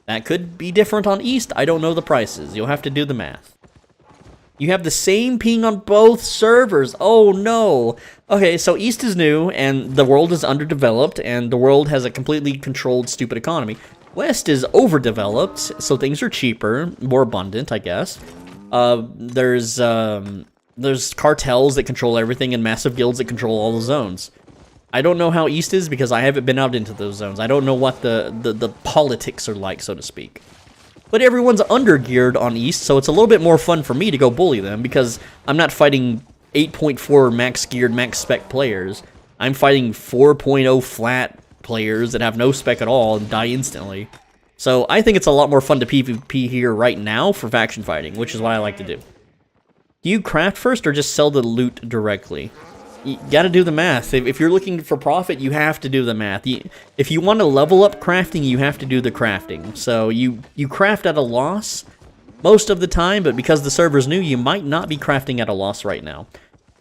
That could be different on East, I don't know the prices. You'll have to do the math. You have the same ping on both servers. Oh no. Okay, so East is new and the world is underdeveloped and the world has a completely controlled stupid economy. West is overdeveloped, so things are cheaper, more abundant, I guess. There's cartels that control everything and massive guilds that control all the zones. I don't know how East is because I haven't been out into those zones. I don't know what the politics are like, so to speak. But everyone's under-geared on East, so it's a little bit more fun for me to go bully them because I'm not fighting 8.4 max-geared, max-spec players. I'm fighting 4.0 flat players that have no spec at all and die instantly. So I think it's a lot more fun to PvP here right now for faction fighting, which is what I like to do. Do you craft first or just sell the loot directly? You gotta do the math. If you're looking for profit, you have to do the math. If you want to level up crafting, you have to do the crafting. So you craft at a loss most of the time, but because the server's new, you might not be crafting at a loss right now.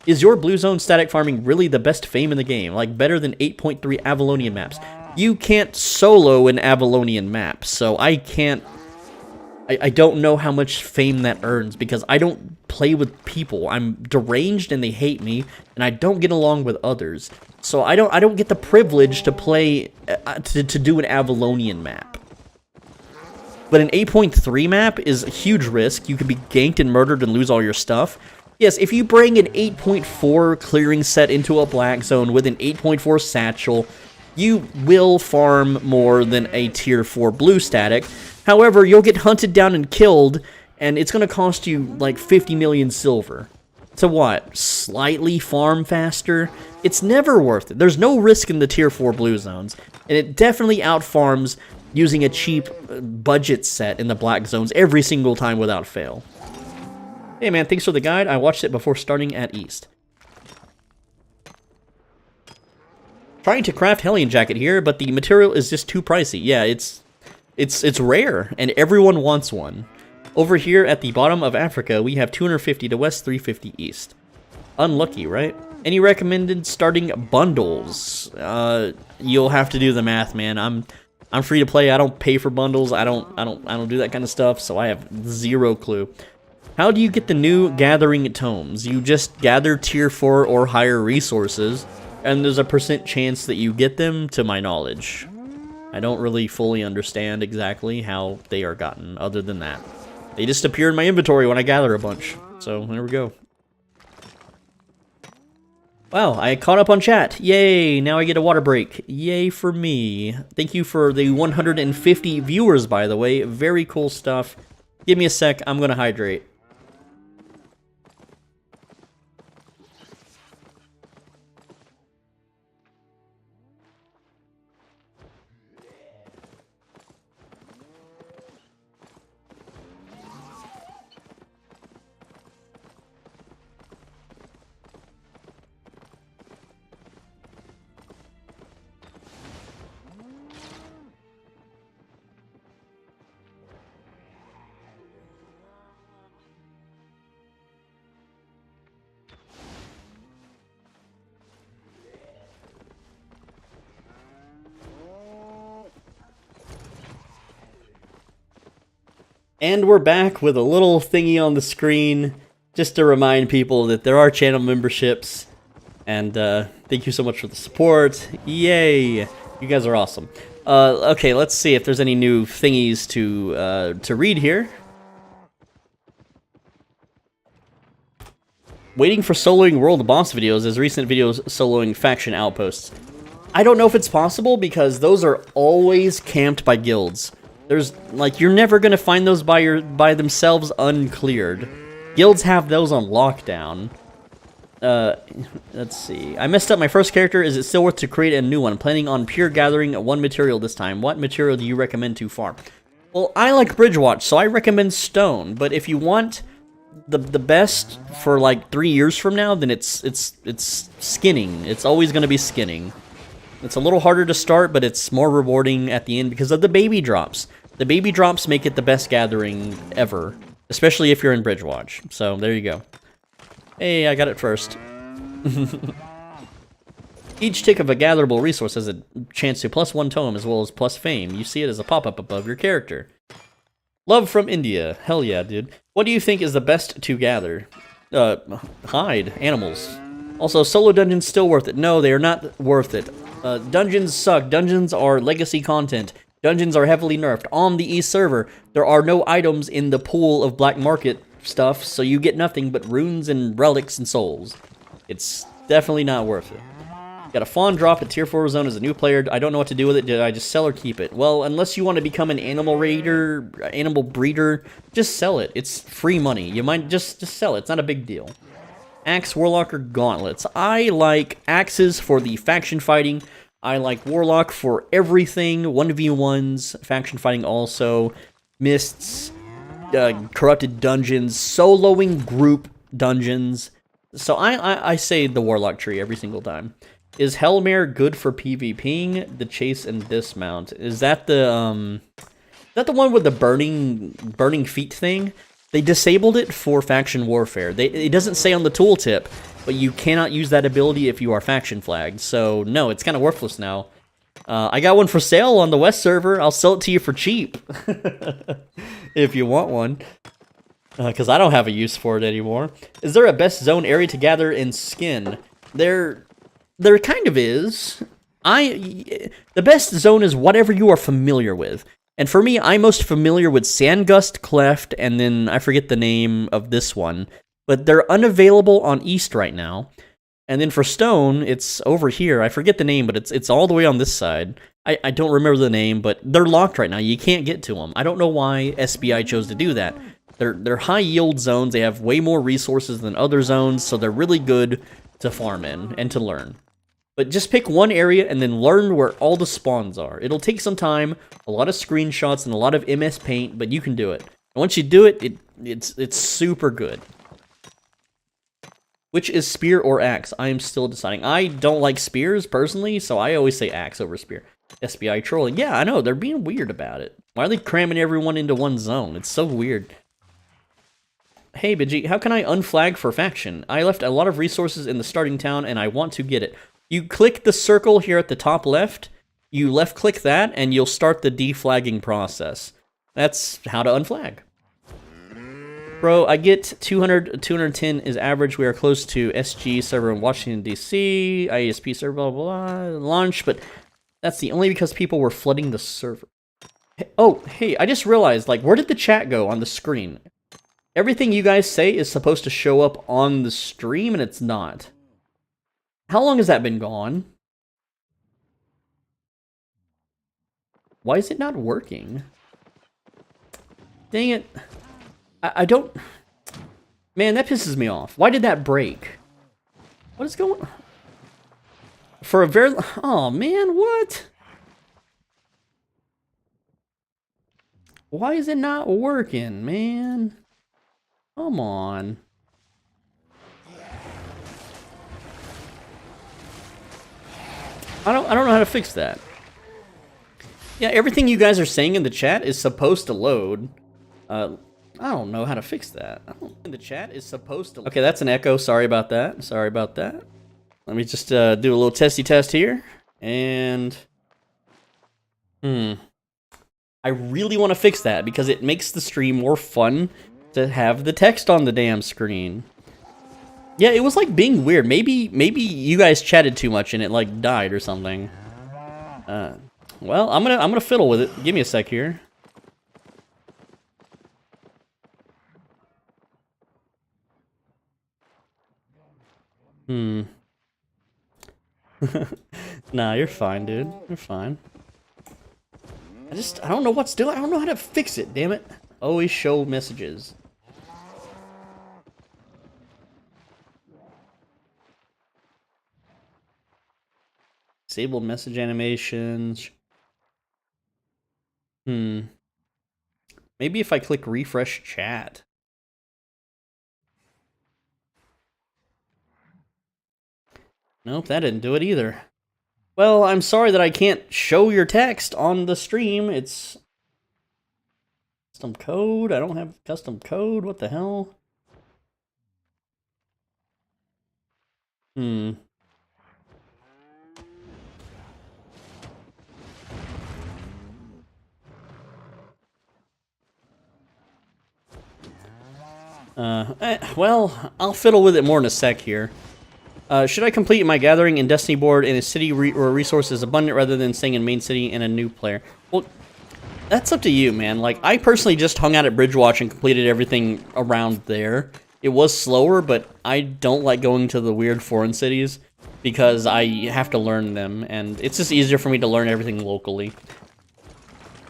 Is your blue zone static farming really the best fame in the game? Like better than 8.3 Avalonian maps? You can't solo an Avalonian map, so I can't... I don't know how much fame that earns because I don't play with people. I'm deranged and they hate me, and I don't get along with others. So I don't get the privilege to play to do an Avalonian map. But an 8.3 map is a huge risk. You could be ganked and murdered and lose all your stuff. Yes, if you bring an 8.4 clearing set into a black zone with an 8.4 satchel, you will farm more than a tier 4 blue static. However, you'll get hunted down and killed, and it's going to cost you like 50 million silver. To what? Slightly farm faster? It's never worth it. There's no risk in the tier 4 blue zones, and it definitely outfarms using a cheap budget set in the black zones every single time without fail. Hey man, thanks for the guide. I watched it before starting at East. Trying to craft Hellion Jacket here, but the material is just too pricey. Yeah, it's rare, and everyone wants one. Over here at the bottom of Africa, we have 250 to west, 350 east. Unlucky, right? Any recommended starting bundles? You'll have to do the math, man. I'm free to play. I don't pay for bundles. I don't do that kind of stuff, so I have zero clue. How do you get the new gathering tomes? You just gather tier 4 or higher resources, and there's a % chance that you get them, to my knowledge. I don't really fully understand exactly how they are gotten, other than that. They just appear in my inventory when I gather a bunch. So, there we go. Wow, I caught up on chat. Yay, now I get a water break. Yay for me. Thank you for the 150 viewers, by the way. Very cool stuff. Give me a sec, I'm gonna hydrate. And we're back with a little thingy on the screen, just to remind people that there are channel memberships. And thank you so much for the support. Yay! You guys are awesome. Okay, let's see if there's any new thingies to read here. Waiting for soloing world boss videos as recent videos soloing faction outposts. I don't know if it's possible because those are always camped by guilds. There's, like, you're never gonna find those by themselves uncleared. Guilds have those on lockdown. Let's see. I messed up my first character. Is it still worth to create a new one? Planning on pure gathering one material this time. What material do you recommend to farm? Well, I like Bridgewatch, so I recommend stone. But if you want the best for like 3 years from now, then it's skinning. It's always gonna be skinning. It's a little harder to start, but it's more rewarding at the end because of the baby drops. The baby drops make it the best gathering ever, especially if you're in Bridgewatch. So, there you go. Hey, I got it first. Each tick of a gatherable resource has a chance to +1 tome as well as plus fame. You see it as a pop-up above your character. Love from India. Hell yeah, dude. What do you think is the best to gather? Hide. Animals. Also, solo dungeons still worth it? No, they are not worth it. Dungeons suck. Dungeons are legacy content. Dungeons are heavily nerfed. On the East server, there are no items in the pool of black market stuff, so you get nothing but runes and relics and souls. It's definitely not worth it. Got a fawn drop at tier 4 zone as a new player. I don't know what to do with it. Did I just sell or keep it? Well, unless you want to become an animal raider, animal breeder, just sell it. It's free money. You might just sell it. It's not a big deal. Axe, Warlock, or Gauntlets. I like Axes for the faction fighting. I like Warlock for everything. 1v1s, faction fighting also. Mists, corrupted dungeons, soloing group dungeons. So I say the Warlock tree every single time. Is Hellmare good for PvPing? The chase and dismount. Is that the one with the burning feet thing? They disabled it for faction warfare. It doesn't say on the tooltip, but you cannot use that ability if you are faction flagged. So no, it's kind of worthless now. I got one for sale on the West server. I'll sell it to you for cheap if you want one, because I don't have a use for it anymore. Is there a best zone area to gather in skin? There kind of is. The best zone is whatever you are familiar with. And for me, I'm most familiar with Sandgust, Cleft, and then I forget the name of this one. But they're unavailable on East right now. And then for Stone, it's over here. I forget the name, but it's all the way on this side. I don't remember the name, but they're locked right now. You can't get to them. I don't know why SBI chose to do that. They're high yield zones. They have way more resources than other zones, so they're really good to farm in and to learn. But just pick one area and then learn where all the spawns are. It'll take some time, a lot of screenshots, and a lot of MS Paint, but you can do it. And once you do it, it's super good. Which is spear or axe? I am still deciding. I don't like spears, personally, so I always say axe over spear. SBI trolling. Yeah, I know, they're being weird about it. Why are they cramming everyone into one zone? It's so weird. Hey, Bidgie, how can I unflag for faction? I left a lot of resources in the starting town, and I want to get it. You click the circle here at the top left, you left-click that, and you'll start the deflagging process. That's how to unflag. Bro, I get 200, 210 is average. We are close to SG server in Washington, D.C., ISP server, blah, blah, blah, launch, but that's the only because people were flooding the server. Oh, hey, I just realized, like, where did the chat go on the screen? Everything you guys say is supposed to show up on the stream, and it's not. How long has that been gone? Why is it not working? Dang it. I don't... Man, that pisses me off. Why did that break? What is going on? For a very... Oh, man, what? Why is it not working, man? Come on. I don't know how to fix that. Yeah, everything you guys are saying in the chat is supposed to load. I don't know how to fix that. In the chat is supposed to... Okay, that's an echo. Sorry about that. Sorry about that. Let me just do a little testy test here. And... I really want to fix that because it makes the stream more fun to have the text on the damn screen. Yeah, it was like being weird. Maybe you guys chatted too much and it like died or something. Well, I'm gonna fiddle with it. Give me a sec here. Nah, you're fine, dude. You're fine. I don't know what's doing. I don't know how to fix it, damn it. Always show messages. Disable message animations. Maybe if I click refresh chat. Nope, that didn't do it either. Well, I'm sorry that I can't show your text on the stream. It's custom code. I don't have custom code. What the hell? Well, I'll fiddle with it more in a sec here. Should I complete my gathering in Destiny board in a city where resources is abundant rather than staying in main city and a new player? Well, that's up to you, man. Like, I personally just hung out at Bridgewatch and completed everything around there. It was slower, but I don't like going to the weird foreign cities because I have to learn them, and it's just easier for me to learn everything locally.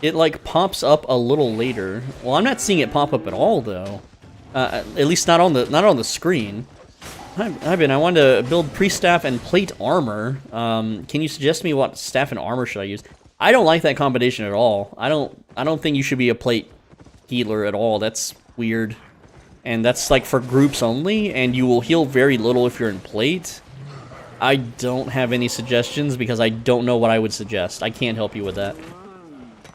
It, like, pops up a little later. Well, I'm not seeing it pop up at all, though. At least not on the screen. Hi, Ben. I wanted to build pre-staff and plate armor. Can you suggest me what staff and armor should I use? I don't like that combination at all. I don't think you should be a plate healer at all. That's weird. And that's like for groups only, and you will heal very little if you're in plate. I don't have any suggestions because I don't know what I would suggest. I can't help you with that.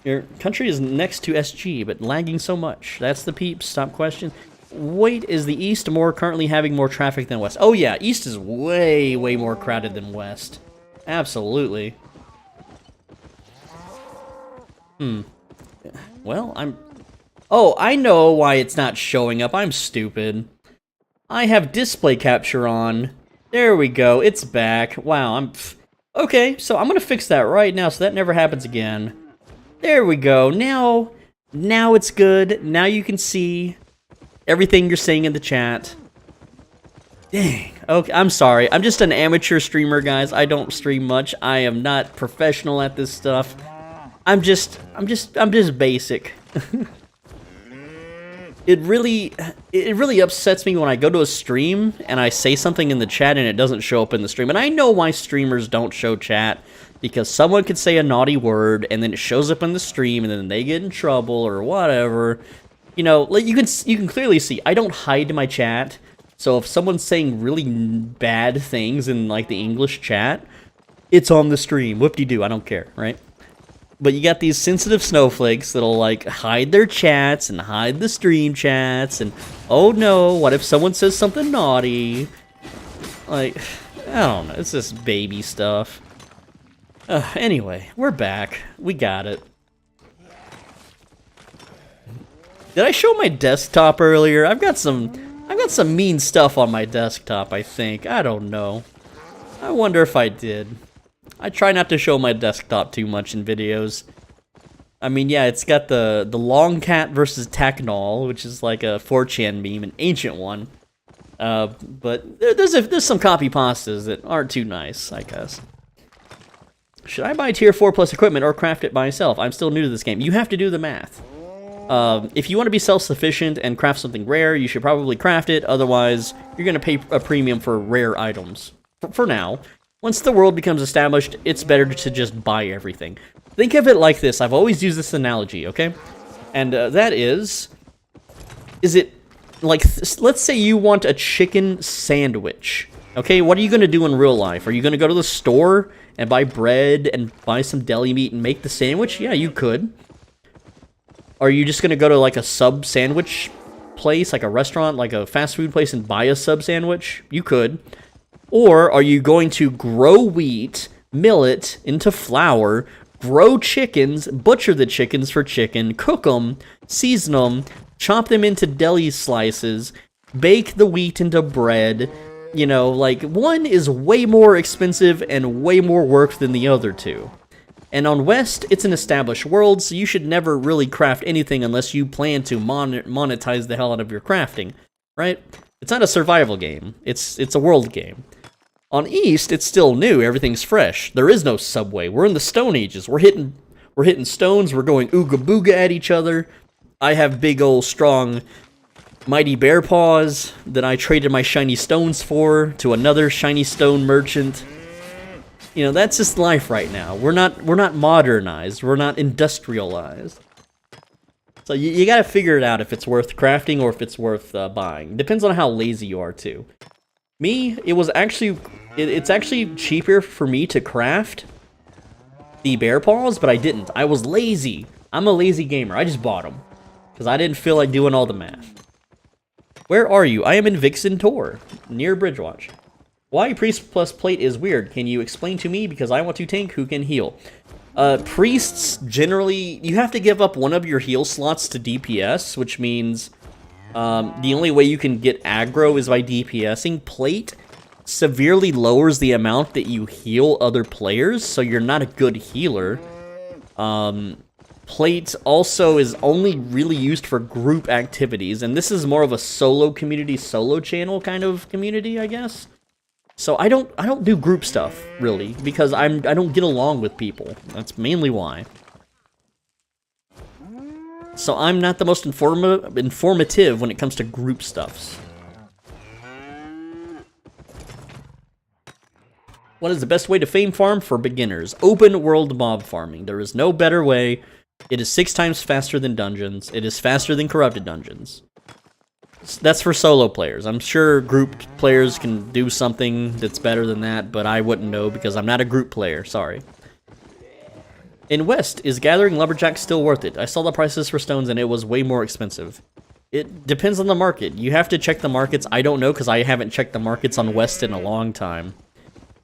Your country is next to SG, but lagging so much. That's the peeps. Stop question. Wait, is the East currently having more traffic than West? Oh yeah, East is way more crowded than West. Absolutely. Well, Oh, I know why it's not showing up. I'm stupid. I have display capture on. There we go. It's back. Wow, Okay, so I'm gonna fix that right now so that never happens again. There we go. Now it's good. Now you can see everything you're saying in the chat. Dang. Okay, I'm sorry. I'm just an amateur streamer, guys. I don't stream much. I am not professional at this stuff. I'm just basic. It really upsets me when I go to a stream and I say something in the chat and it doesn't show up in the stream. And I know why streamers don't show chat, because someone could say a naughty word and then it shows up in the stream and then they get in trouble or whatever. You know, like you can clearly see I don't hide my chat. So if someone's saying really bad things in like the English chat, it's on the stream. Whoop-de-doo, I don't care, right? But you got these sensitive snowflakes that'll like hide their chats and hide the stream chats, and oh no, what if someone says something naughty? Like, I don't know, it's just baby stuff. Anyway, we're back. We got it. Did I show my desktop earlier? I've got some mean stuff on my desktop, I think. I don't know. I wonder if I did. I try not to show my desktop too much in videos. I mean, yeah, it's got the long cat versus Tacnol, which is like a 4chan meme, an ancient one. But there's some copy pastas that aren't too nice, I guess. Should I buy tier 4 plus equipment or craft it by myself? I'm still new to this game. You have to do the math. If you want to be self-sufficient and craft something rare, you should probably craft it. Otherwise, you're going to pay a premium for rare items. For now. Once the world becomes established, it's better to just buy everything. Think of it like this. I've always used this analogy, okay? And that is it like, let's say you want a chicken sandwich, okay? What are you going to do in real life? Are you going to go to the store and buy bread and buy some deli meat and make the sandwich? Yeah, you could. Are you just going to go to like a sub sandwich place, like a restaurant, like a fast food place, and buy a sub sandwich? You could. Or are you going to grow wheat, mill it into flour, grow chickens, butcher the chickens for chicken, cook them, season them, chop them into deli slices, bake the wheat into bread? You know, like, one is way more expensive and way more work than the other two. And on West, it's an established world, so you should never really craft anything unless you plan to monetize the hell out of your crafting, right? It's not a survival game. It's a world game. On East, it's still new. Everything's fresh. There is no subway. We're in the Stone Ages. We're hitting stones. We're going ooga booga at each other. I have big old strong mighty bear paws that I traded my shiny stones for to another shiny stone merchant. You know, that's just life right now. We're not modernized. We're not industrialized. So you gotta figure it out if it's worth crafting or if it's worth buying. Depends on how lazy you are too. Me, it's actually cheaper for me to craft the bear paws, but I didn't. I was lazy. I'm a lazy gamer. I just bought them because I didn't feel like doing all the math. Where are you? I am in Vixen Tor, near Bridgewatch. Why Priest plus Plate is weird? Can you explain to me? Because I want to tank who can heal. Priests, generally, you have to give up one of your heal slots to DPS, which means the only way you can get aggro is by DPSing. Plate severely lowers the amount that you heal other players, so you're not a good healer. Plate also is only really used for group activities, and this is more of a solo community, solo channel kind of community, I guess. So I don't do group stuff, really, because I don't get along with people. That's mainly why. So I'm not the most informative when it comes to group stuffs. What is the best way to fame farm for beginners? Open world mob farming. There is no better way. It is 6 times faster than dungeons. It is faster than corrupted dungeons. That's for solo players. I'm sure group players can do something that's better than that, but I wouldn't know because I'm not a group player. Sorry. In West, is gathering lumberjacks still worth it? I saw the prices for stones and it was way more expensive. It depends on the market. You have to check the markets. I don't know because I haven't checked the markets on West in a long time.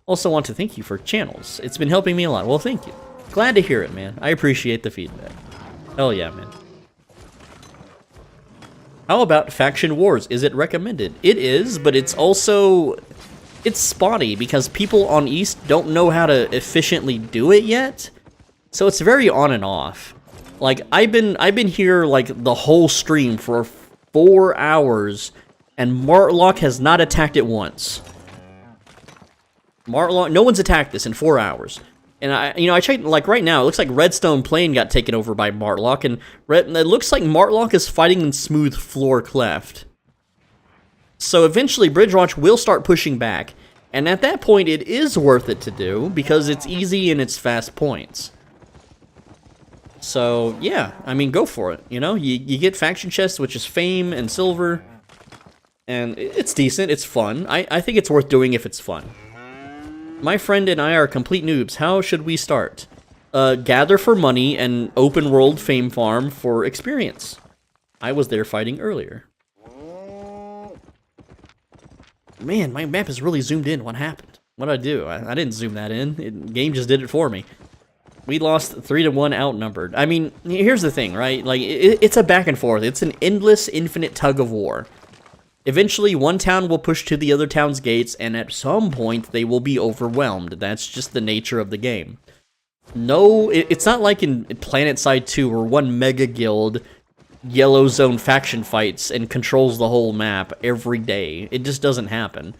Also want to thank you for channels. It's been helping me a lot. Well, thank you. Glad to hear it, man. I appreciate the feedback. Hell yeah, man. How about Faction Wars? Is it recommended? It is, but it's also... it's spotty because people on East don't know how to efficiently do it yet. So it's very on and off. Like, I've been here, like, the whole stream for 4 hours, and Martlock has not attacked it once. Martlock, no one's attacked this in 4 hours. And I checked, like, right now, it looks like Redstone Plain got taken over by Martlock, and it looks like Martlock is fighting in Smooth Floor Cleft. So eventually, Bridgewatch will start pushing back, and at that point, it is worth it to do, because it's easy and it's fast points. So, yeah, I mean, go for it, you know? You get faction chests, which is fame and silver, and it's decent, it's fun. I think it's worth doing if it's fun. My friend and I are complete noobs. How should we start? Gather for money and open world fame farm for experience. I was there fighting earlier. Man, my map is really zoomed in. What happened? What did I do? I didn't zoom that in. The game just did it for me. We lost 3-1 outnumbered. I mean, here's the thing, right? Like, it's a back and forth. It's an endless, infinite tug of war. Eventually, one town will push to the other town's gates, and at some point, they will be overwhelmed. That's just the nature of the game. No, it's not like in PlanetSide 2, where one mega guild yellow zone faction fights and controls the whole map every day. It just doesn't happen.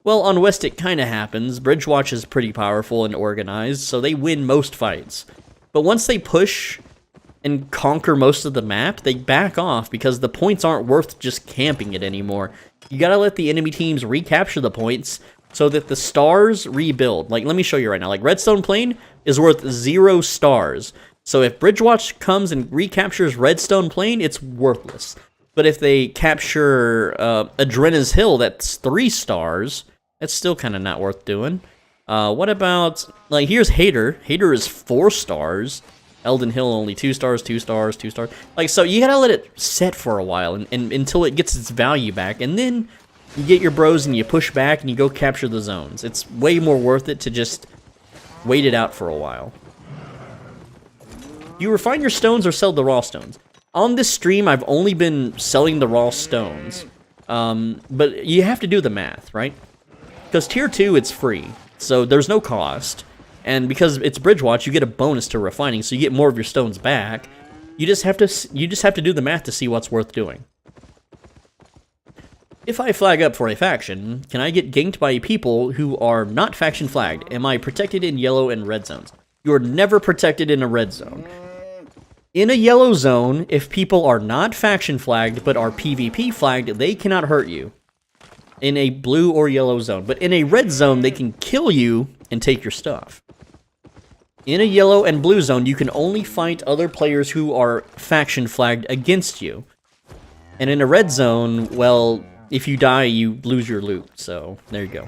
Well, on West it kinda happens. Bridgewatch is pretty powerful and organized, so they win most fights. But once they push and conquer most of the map, they back off because the points aren't worth just camping it anymore. You gotta let the enemy teams recapture the points so that the stars rebuild. Like, let me show you right now. Like, Redstone Plain is worth 0 stars. So if Bridgewatch comes and recaptures Redstone Plain, it's worthless. But if they capture Adrena's Hill, that's 3 stars, that's still kind of not worth doing. What about, like, here's Hater. Hater is 4 stars. Elden Hill only 2 stars, 2 stars, 2 stars. Like, so you gotta let it set for a while and until it gets its value back, and then you get your bros and you push back and you go capture the zones. It's way more worth it to just wait it out for a while. You refine your stones or sell the raw stones. On this stream, I've only been selling the raw stones, but you have to do the math, right? Because tier 2, it's free, so there's no cost. And because it's Bridgewatch, you get a bonus to refining, so you get more of your stones back. You just have to do the math to see what's worth doing. If I flag up for a faction, can I get ganked by people who are not faction flagged? Am I protected in yellow and red zones? You are never protected in a red zone. In a yellow zone, if people are not faction flagged but are PvP flagged, they cannot hurt you in a blue or yellow zone. But in a red zone, they can kill you and take your stuff. In a yellow and blue zone, you can only fight other players who are faction flagged against you. And in a red zone, well, if you die, you lose your loot. So, there you go.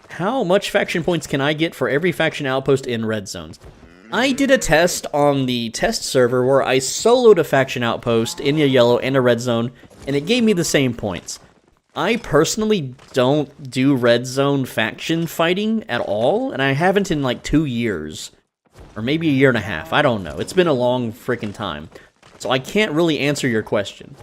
How much faction points can I get for every faction outpost in red zones? I did a test on the test server where I soloed a faction outpost in a yellow and a red zone, and it gave me the same points. I personally don't do red zone faction fighting at all, and I haven't in like 2 years. Or maybe a year and a half, I don't know. It's been a long freaking time. So I can't really answer your question.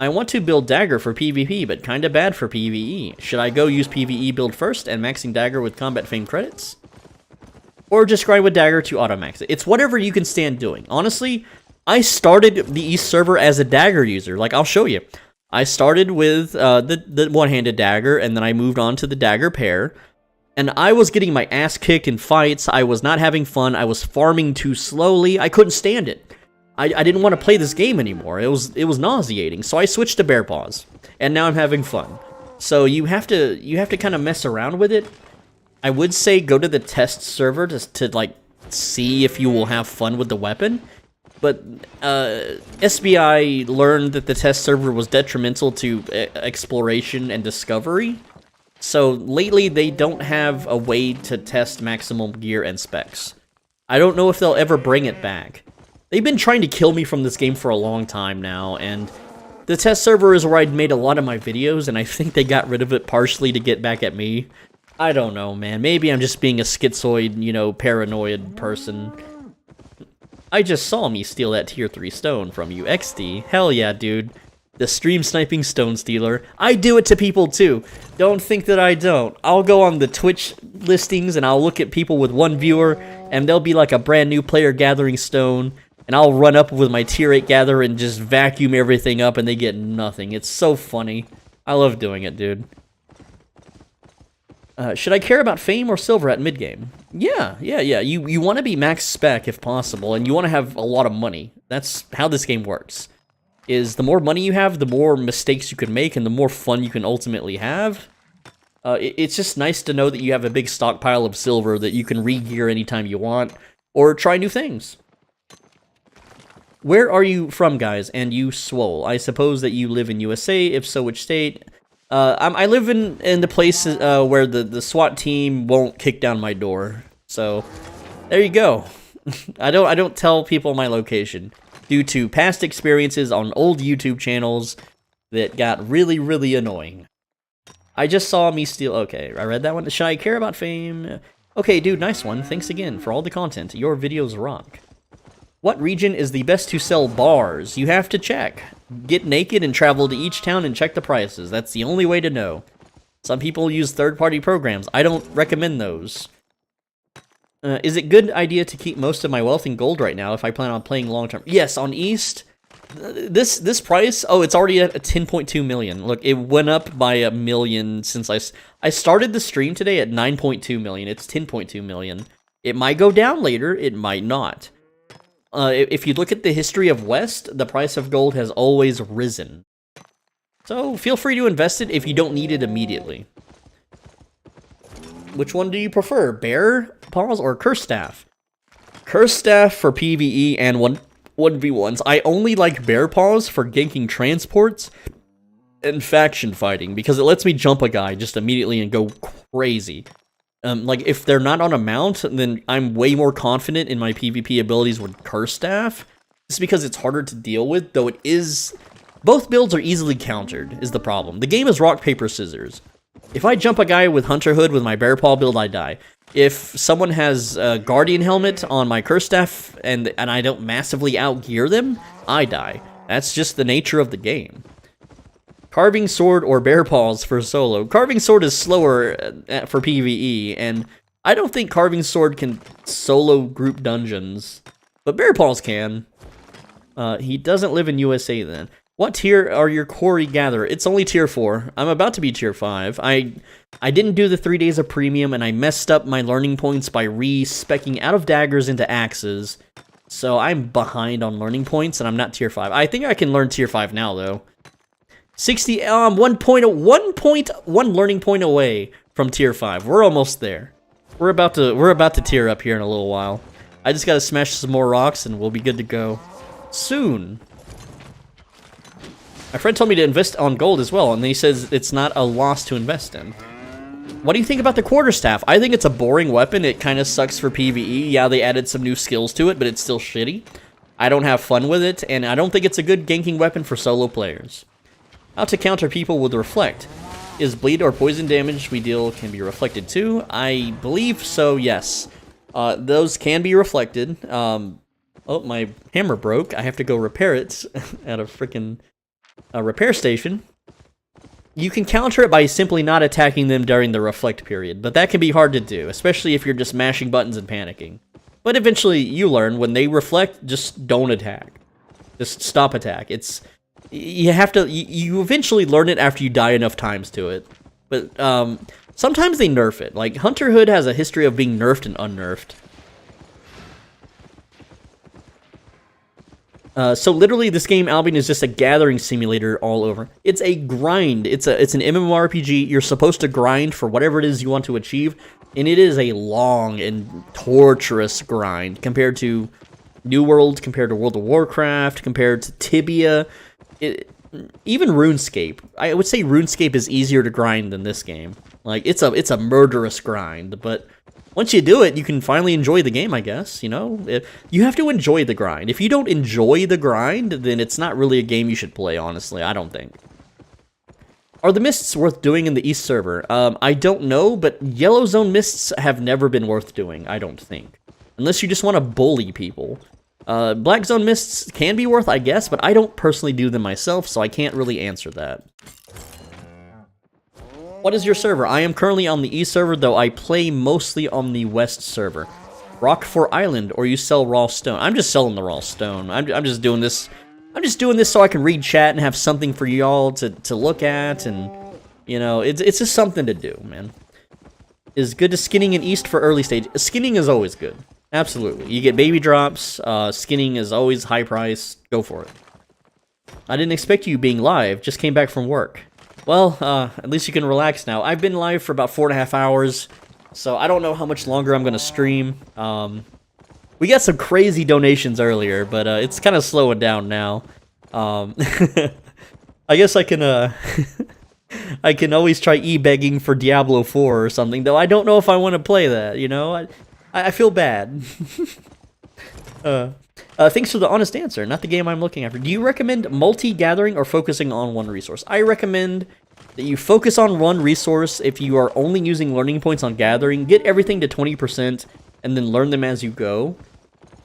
I want to build Dagger for PvP, but kinda bad for PvE. Should I go use PvE build first and maxing Dagger with Combat Fame credits? Or just grind with Dagger to auto-max it? It's whatever you can stand doing. Honestly, I started the East server as a Dagger user. Like, I'll show you. I started with the one-handed dagger, and then I moved on to the dagger pair, and I was getting my ass kicked in fights. I was not having fun. I was farming too slowly. I couldn't stand it. I didn't want to play this game anymore. It was nauseating. So I switched to bear paws, and now I'm having fun. So you have to kind of mess around with it. I would say go to the test server to like see if you will have fun with the weapon. But SBI learned that the test server was detrimental to exploration and discovery. So lately, they don't have a way to test maximum gear and specs. I don't know if they'll ever bring it back. They've been trying to kill me from this game for a long time now, and the test server is where I'd made a lot of my videos, and I think they got rid of it partially to get back at me. I don't know, man. Maybe I'm just being a schizoid, you know, paranoid person. I just saw me steal that tier 3 stone from you, XD. Hell yeah, dude. The stream sniping stone stealer. I do it to people too. Don't think that I don't. I'll go on the Twitch listings and I'll look at people with 1 viewer. and there'll be like a brand new player gathering stone, and I'll run up with my tier 8 gatherer and just vacuum everything up, and they get nothing. It's so funny. I love doing it, dude. Should I care about fame or silver at mid-game? Yeah. You want to be max spec if possible, and you want to have a lot of money. That's how this game works. Is the more money you have, the more mistakes you can make, and the more fun you can ultimately have. It's just nice to know that you have a big stockpile of silver that you can re-gear anytime you want, or try new things. Where are you from, guys? And you swole. I suppose that you live in USA. If so, which state? I live in the place where the SWAT team won't kick down my door. So there you go. I don't tell people my location due to past experiences on old YouTube channels that got really, really annoying. I just saw me steal. Okay, I read that one. Should I care about fame? Okay, dude, nice one. Thanks again for all the content. Your videos rock. What region is the best to sell bars? You have to check. Get naked and travel to each town and check the prices. That's the only way to know. Some people use third-party programs. I don't recommend those. Is it good idea to keep most of my wealth in gold right now if I plan on playing long-term? Yes, on East, this price, oh, it's already at 10.2 million. Look, it went up by 1 million since I started the stream today at 9.2 million. It's 10.2 million. It might go down later. It might not. If you look at the history of West, the price of gold has always risen. So feel free to invest it if you don't need it immediately. Which one do you prefer, Bear Paws or Curse Staff? Curse Staff for PvE and 1v1s. I only like Bear Paws for ganking transports and faction fighting, because it lets me jump a guy just immediately and go crazy. Like, if they're not on a mount, then I'm way more confident in my PvP abilities with Curse Staff. Just because it's harder to deal with, though it is... Both builds are easily countered, is the problem. The game is rock, paper, scissors. If I jump a guy with Hunter Hood with my Bear Paw build, I die. If someone has a Guardian Helmet on my Curse Staff, and I don't massively outgear them, I die. That's just the nature of the game. Carving Sword or Bear Paws for solo. Carving Sword is slower for PvE, and I don't think Carving Sword can solo group dungeons. But Bear Paws can. He doesn't live in USA then. What tier are your quarry gatherer? It's only tier 4. I'm about to be tier 5. I didn't do the 3 days of premium, and I messed up my learning points by re-speccing out of daggers into axes. So I'm behind on learning points, and I'm not tier 5. I think I can learn tier 5 now, though. 60, 1.1 learning point away from tier 5. We're almost there. We're about to tier up here in a little while. I just gotta smash some more rocks and we'll be good to go soon. My friend told me to invest on gold as well, and he says it's not a loss to invest in. What do you think about the quarterstaff? I think it's a boring weapon. It kind of sucks for PvE. Yeah, they added some new skills to it, but it's still shitty. I don't have fun with it, and I don't think it's a good ganking weapon for solo players. How to counter people with Reflect. Is bleed or poison damage we deal can be reflected too? I believe so, yes. Those can be reflected. Oh, my hammer broke. I have to go repair it at a freaking repair station. You can counter it by simply not attacking them during the reflect period, but that can be hard to do, especially if you're just mashing buttons and panicking. But eventually you learn when they reflect, just don't attack. Just stop attack. You have to, you eventually learn it after you die enough times to it. But sometimes they nerf it. Like, Hunter Hood has a history of being nerfed and unnerfed. So literally, this game, Albion, is just a gathering simulator all over. It's a grind. It's an MMORPG. You're supposed to grind for whatever it is you want to achieve, and it is a long and torturous grind compared to New World, compared to World of Warcraft, compared to Tibia. Even RuneScape. I would say RuneScape is easier to grind than this game. Like, it's a murderous grind, but once you do it, you can finally enjoy the game, I guess, you know? You have to enjoy the grind. If you don't enjoy the grind, then it's not really a game you should play, honestly, I don't think. Are the mists worth doing in the East server? I don't know, but Yellow Zone mists have never been worth doing, I don't think. Unless you just want to bully people. Black Zone mists can be worth, I guess, but I don't personally do them myself, so I can't really answer that. What is your server? I am currently on the East server, though I play mostly on the West server. Rockfort Island, or you sell raw stone. I'm just selling the raw stone. I'm just doing this. I'm just doing this so I can read chat and have something for y'all to look at, and you know, it's just something to do, man. Is good to skinning in East for early stage. Skinning is always good. Absolutely. You get baby drops. Skinning is always high price. Go for it. I didn't expect you being live. Just came back from work. Well, at least you can relax now. I've been live for about 4.5 hours, so I don't know how much longer I'm going to stream. We got some crazy donations earlier, but it's kind of slowing down now. I guess I can I can always try e-begging for Diablo 4 or something, though I don't know if I want to play that, you know? I feel bad. Thanks for the honest answer, not the game I'm looking after. Do you recommend multi-gathering or focusing on one resource? I recommend that you focus on one resource. If you are only using learning points on gathering, get everything to 20% and then learn them as you go.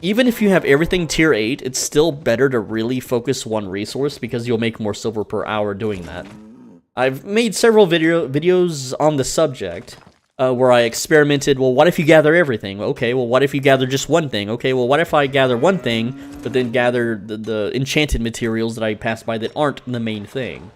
Even if you have everything tier 8, it's still better to really focus one resource because you'll make more silver per hour doing that. I've made several videos on the subject where I experimented. Well, what if you gather everything? Okay, well, what if you gather just one thing? Okay, well, what if I gather one thing, but then gather the enchanted materials that I pass by that aren't the main thing?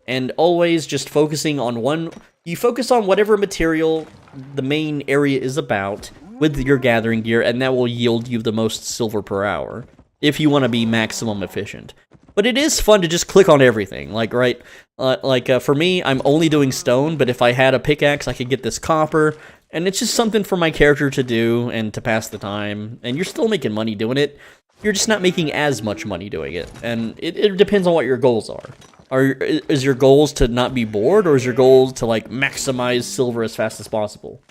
And always just focusing on one. You focus on whatever material the main area is about with your gathering gear, and that will yield you the most silver per hour if you want to be maximum efficient. But it is fun to just click on everything, like, right? For me, I'm only doing stone, but if I had a pickaxe, I could get this copper, and it's just something for my character to do and to pass the time, and you're still making money doing it. You're just not making as much money doing it, and it depends on what your goals are. Is your goals to not be bored, or is your goals to, like, maximize silver as fast as possible?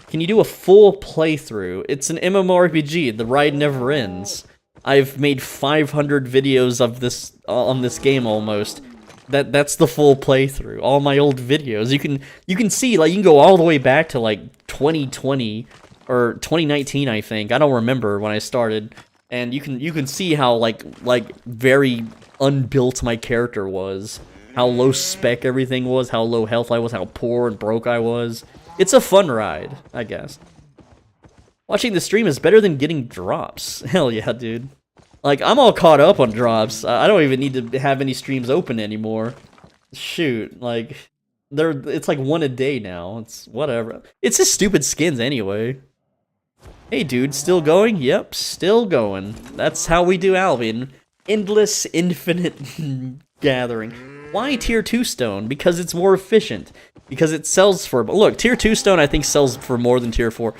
Can you do a full playthrough? It's an MMORPG, the ride never ends. I've made 500 videos of this on this game almost. That's the full playthrough. All my old videos. You can see, like, you can go all the way back to like 2020 or 2019, I think. I don't remember when I started. And you can see how like very unbuilt my character was. How low spec everything was, how low health I was, how poor and broke I was. It's a fun ride, I guess. Watching the stream is better than getting drops. Hell yeah, dude. Like, I'm all caught up on drops. I don't even need to have any streams open anymore. Shoot, like, it's like one a day now. It's whatever. It's just stupid skins anyway. Hey, dude, still going? Yep, still going. That's how we do Albion. Endless, infinite gathering. Why tier 2 stone? Because it's more efficient. Because it sells for... Look, tier 2 stone I think sells for more than tier 4.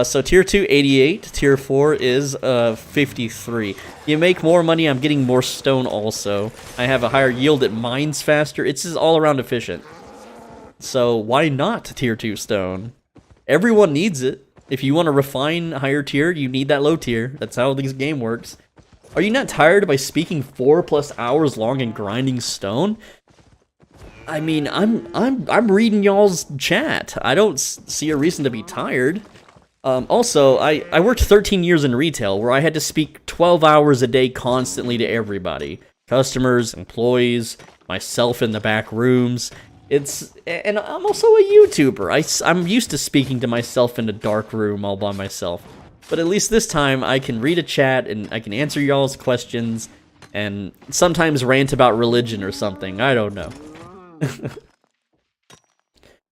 So tier 2, 88. Tier 4 is 53. You make more money, I'm getting more stone also. I have a higher yield, it mines faster. It's just all around efficient. So why not tier 2 stone? Everyone needs it. If you want to refine higher tier, you need that low tier. That's how this game works. Are you not tired by speaking 4+ hours long and grinding stone? I mean, I'm reading y'all's chat. I don't see a reason to be tired. Also, I worked 13 years in retail where I had to speak 12 hours a day constantly to everybody. Customers, employees, myself in the back rooms. And I'm also a YouTuber. I'm used to speaking to myself in a dark room all by myself. But at least this time I can read a chat and I can answer y'all's questions and sometimes rant about religion or something. I don't know.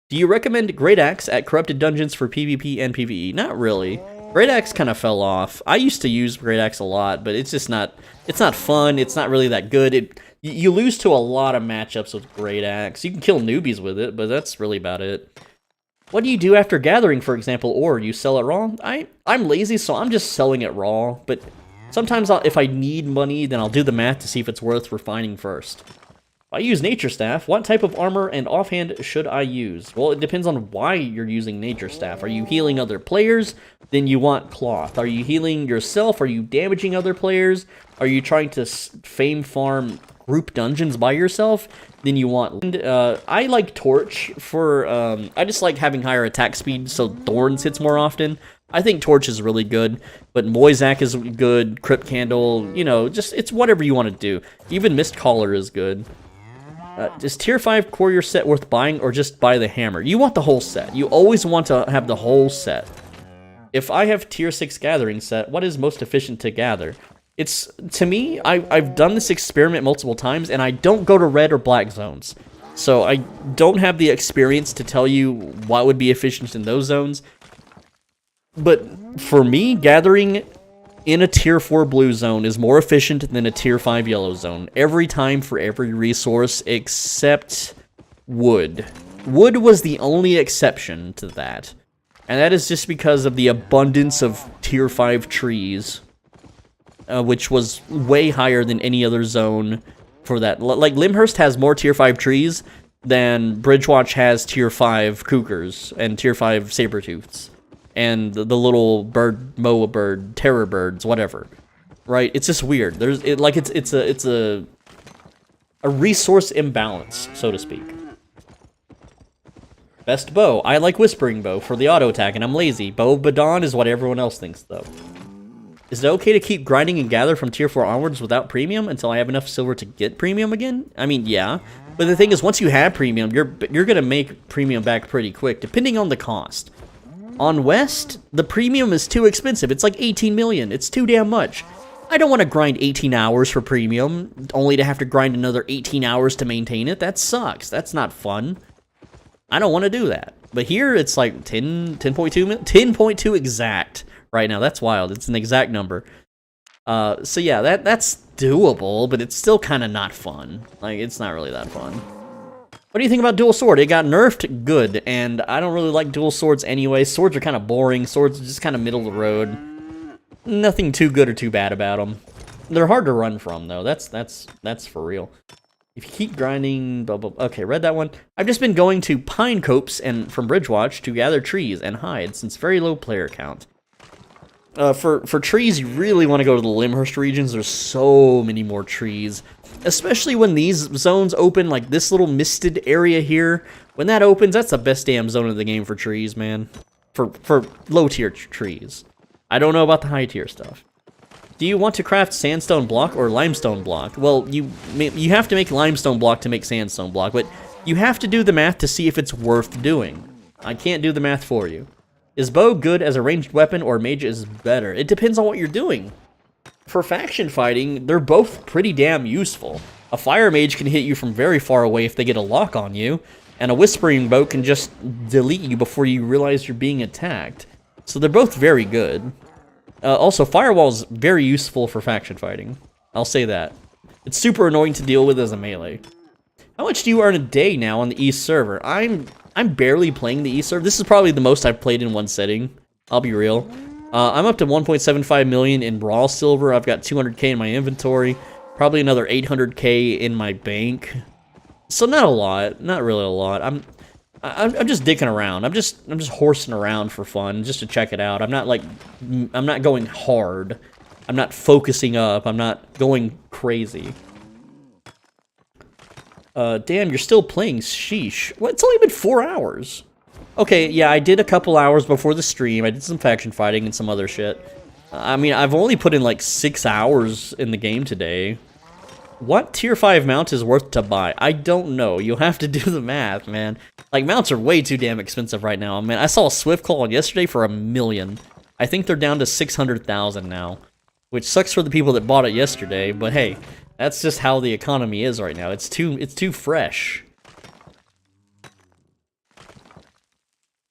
Do you recommend Great Axe at Corrupted Dungeons for PvP and PvE? Not really. Great Axe kind of fell off. I used to use Great Axe a lot, but it's just not... It's not fun. It's not really that good. You lose to a lot of matchups with Great Axe. You can kill newbies with it, but that's really about it. What do you do after gathering, for example, or you sell it raw? I'm lazy, so I'm just selling it raw, but sometimes if I need money, then I'll do the math to see if it's worth refining first. I use Nature Staff. What type of armor and offhand should I use? Well, it depends on why you're using Nature Staff. Are you healing other players? Then you want Cloth. Are you healing yourself? Are you damaging other players? Are you trying to fame farm group dungeons by yourself? Then you want... I like Torch for... I just like having higher attack speed so Thorns hits more often. I think Torch is really good, but Moisac is good, Crypt Candle, you know, just it's whatever you want to do. Even Mist Caller is good. Is tier 5 courier set worth buying or just buy the hammer? You want the whole set. You always want to have the whole set. if I have tier 6 gathering set, what is most efficient to gather? It's, to me, I've done this experiment multiple times, and I don't go to red or black zones. So I don't have the experience to tell you what would be efficient in those zones. But for me, gathering in a tier 4 blue zone is more efficient than a tier 5 yellow zone. Every time for every resource except wood. Wood was the only exception to that. And that is just because of the abundance of tier 5 trees. Which was way higher than any other zone for that. Like, Limhurst has more tier 5 trees than Bridgewatch has tier 5 cougars and tier 5 saber-tooths. And the little bird, moa bird, terror birds, whatever. Right? It's just weird. It's a resource imbalance, so to speak. Best bow. I like Whispering Bow for the auto attack, and I'm lazy. Bow of Badon is what everyone else thinks, though. Is it okay to keep grinding and gather from tier 4 onwards without premium until I have enough silver to get premium again? I mean, yeah. But the thing is, once you have premium, you're going to make premium back pretty quick, depending on the cost. On West, the premium is too expensive. It's like 18 million. It's too damn much. I don't want to grind 18 hours for premium, only to have to grind another 18 hours to maintain it. That sucks. That's not fun. I don't want to do that. But here, it's like 10.2 exact. Right now, that's wild. It's an exact number. So yeah, that's doable, but it's still kind of not fun. Like, it's not really that fun. What do you think about dual sword? It got nerfed, good, and I don't really like dual swords anyway. Swords are kind of boring. Swords are just kind of middle of the road. Nothing too good or too bad about them. They're hard to run from, though. That's for real. If you keep grinding, blah, blah, blah. Okay, read that one. I've just been going to pine copse and from Bridgewatch to gather trees and hide since very low player count. For trees, you really want to go to the Limhurst regions. There's so many more trees. Especially when these zones open, like this little misted area here. When that opens, that's the best damn zone of the game for trees, man. For low-tier trees. I don't know about the high-tier stuff. Do you want to craft sandstone block or limestone block? Well, you have to make limestone block to make sandstone block, but you have to do the math to see if it's worth doing. I can't do the math for you. Is bow good as a ranged weapon, or mage is better? It depends on what you're doing. For faction fighting, they're both pretty damn useful. A fire mage can hit you from very far away if they get a lock on you, and a whispering bow can just delete you before you realize you're being attacked. So they're both very good. Also, firewall's very useful for faction fighting. I'll say that. It's super annoying to deal with as a melee. How much do you earn a day now on the East server? I'm barely playing the East server. This is probably the most I've played in one setting. I'll be real. I'm up to 1.75 million in raw silver. I've got 200k in my inventory. Probably another 800k in my bank. So not a lot. Not really a lot. I'm just dicking around. I'm just horsing around for fun, just to check it out. I'm not going hard. I'm not focusing up. I'm not going crazy. Damn, you're still playing, sheesh. Well, it's only been 4 hours. Okay, yeah, I did a couple hours before the stream. I did some faction fighting and some other shit. I mean, I've only put in like 6 hours in the game today. What tier 5 mount is worth to buy? I don't know. You'll have to do the math, man. Like, mounts are way too damn expensive right now. Man, I saw a Swiftclaw yesterday for $1 million. I think they're down to 600,000 now. Which sucks for the people that bought it yesterday, but hey, that's just how the economy is right now. It's too fresh.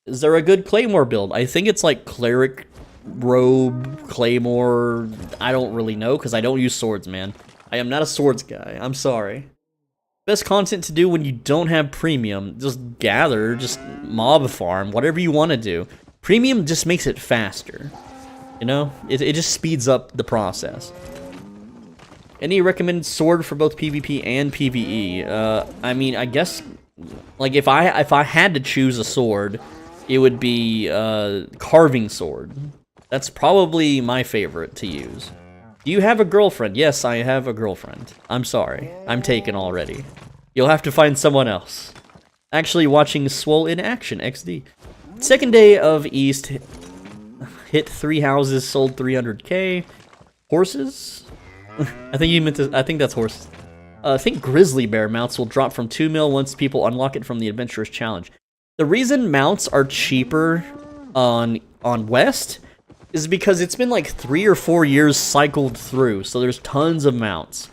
Is there a good Claymore build? I think it's like Cleric, Robe, Claymore. I don't really know, because I don't use swords, man. I am not a swords guy. I'm sorry. Best content to do when you don't have premium. Just gather, just mob farm, whatever you want to do. Premium just makes it faster. You know? It just speeds up the process. Any recommended sword for both PvP and PvE? I mean, I guess, like, if I had to choose a sword, it would be carving sword. That's probably my favorite to use. Do you have a girlfriend? Yes, I have a girlfriend. I'm sorry. I'm taken already. You'll have to find someone else. Actually watching Swole in action, XD. Second day of East. Hit 3 houses, sold 300k. Horses? I think you meant to, I think that's horses. I think grizzly bear mounts will drop from 2 mil once people unlock it from the Adventurer's Challenge. The reason mounts are cheaper on West is because it's been like 3 or 4 years cycled through, so there's tons of mounts.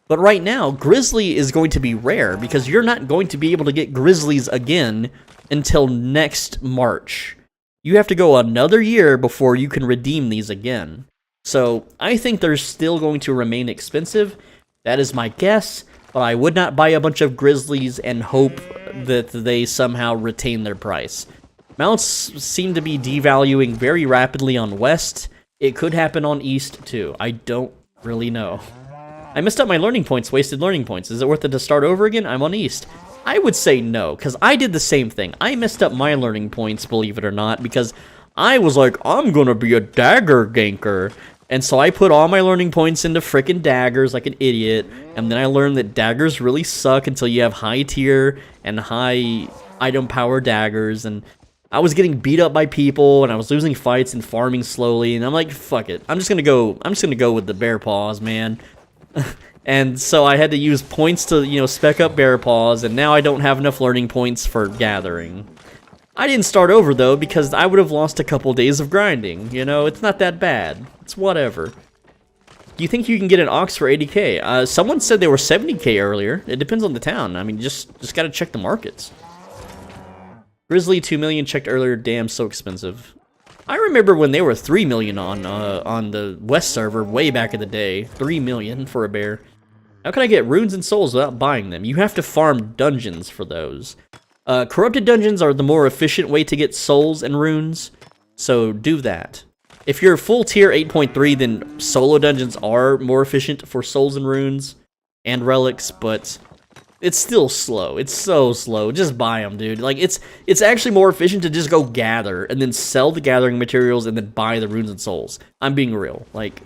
But right now, Grizzly is going to be rare because you're not going to be able to get Grizzlies again until next March. You have to go another year before you can redeem these again. So I think they're still going to remain expensive. That is my guess, but I would not buy a bunch of Grizzlies and hope that they somehow retain their price. Mounts seem to be devaluing very rapidly on West. It could happen on East too. I don't really know. I messed up my learning points, wasted learning points. Is it worth it to start over again? I'm on East. I would say no, because I did the same thing. I messed up my learning points, believe it or not, because I was like, I'm gonna be a dagger ganker. And so I put all my learning points into frickin' daggers like an idiot, and then I learned that daggers really suck until you have high tier and high item power daggers, and I was getting beat up by people, and I was losing fights and farming slowly, and I'm like, fuck it. I'm just gonna go with the bear paws, man. And so I had to use points to, you know, spec up bear paws, and now I don't have enough learning points for gathering. I didn't start over, though, because I would have lost a couple days of grinding. You know, it's not that bad. It's whatever. Do you think you can get an ox for 80k? Someone said they were 70k earlier. It depends on the town. I mean, just gotta check the markets. Grizzly 2 million checked earlier. Damn, so expensive. I remember when they were 3 million on the West server way back in the day. 3 million for a bear. How can I get runes and souls without buying them? You have to farm dungeons for those. Corrupted dungeons are the more efficient way to get souls and runes, so do that. If you're full tier 8.3, then solo dungeons are more efficient for souls and runes and relics, but it's still slow. It's so slow. Just buy them, dude. Like, it's actually more efficient to just go gather and then sell the gathering materials and then buy the runes and souls. I'm being real. Like,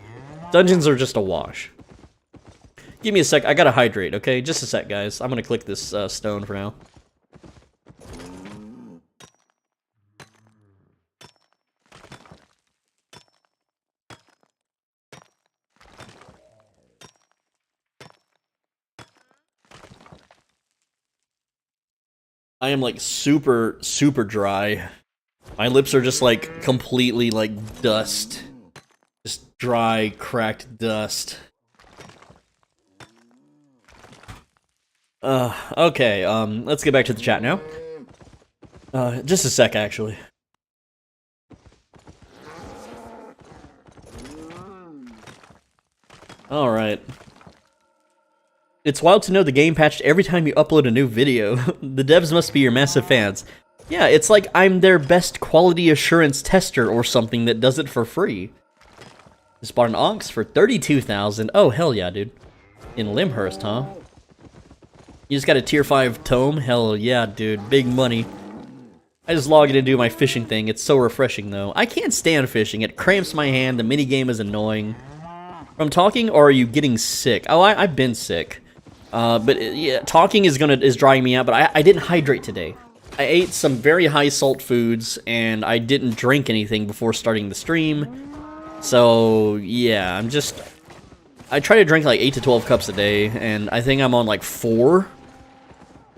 dungeons are just a wash. Give me a sec. I gotta hydrate, okay? Just a sec, guys. I'm gonna click this stone for now. I am like super dry. My lips are just like completely like dust. Just dry, cracked dust. Okay, let's get back to the chat now. Just a sec, actually. Alright. It's wild to know the game patched every time you upload a new video. The devs must be your massive fans. Yeah, it's like I'm their best quality assurance tester or something that does it for free. Just bought an ox for 32,000. Oh, hell yeah, dude. In Limhurst, huh? You just got a tier 5 tome? Hell yeah, dude. Big money. I just log in and do my fishing thing. It's so refreshing, though. I can't stand fishing. It cramps my hand. The minigame is annoying. From talking, or are you getting sick? Oh, I've been sick. Yeah, talking is drying me out, but I didn't hydrate today. I ate some very high salt foods, and I didn't drink anything before starting the stream. So, yeah, I try to drink like 8 to 12 cups a day, and I think I'm on like 4.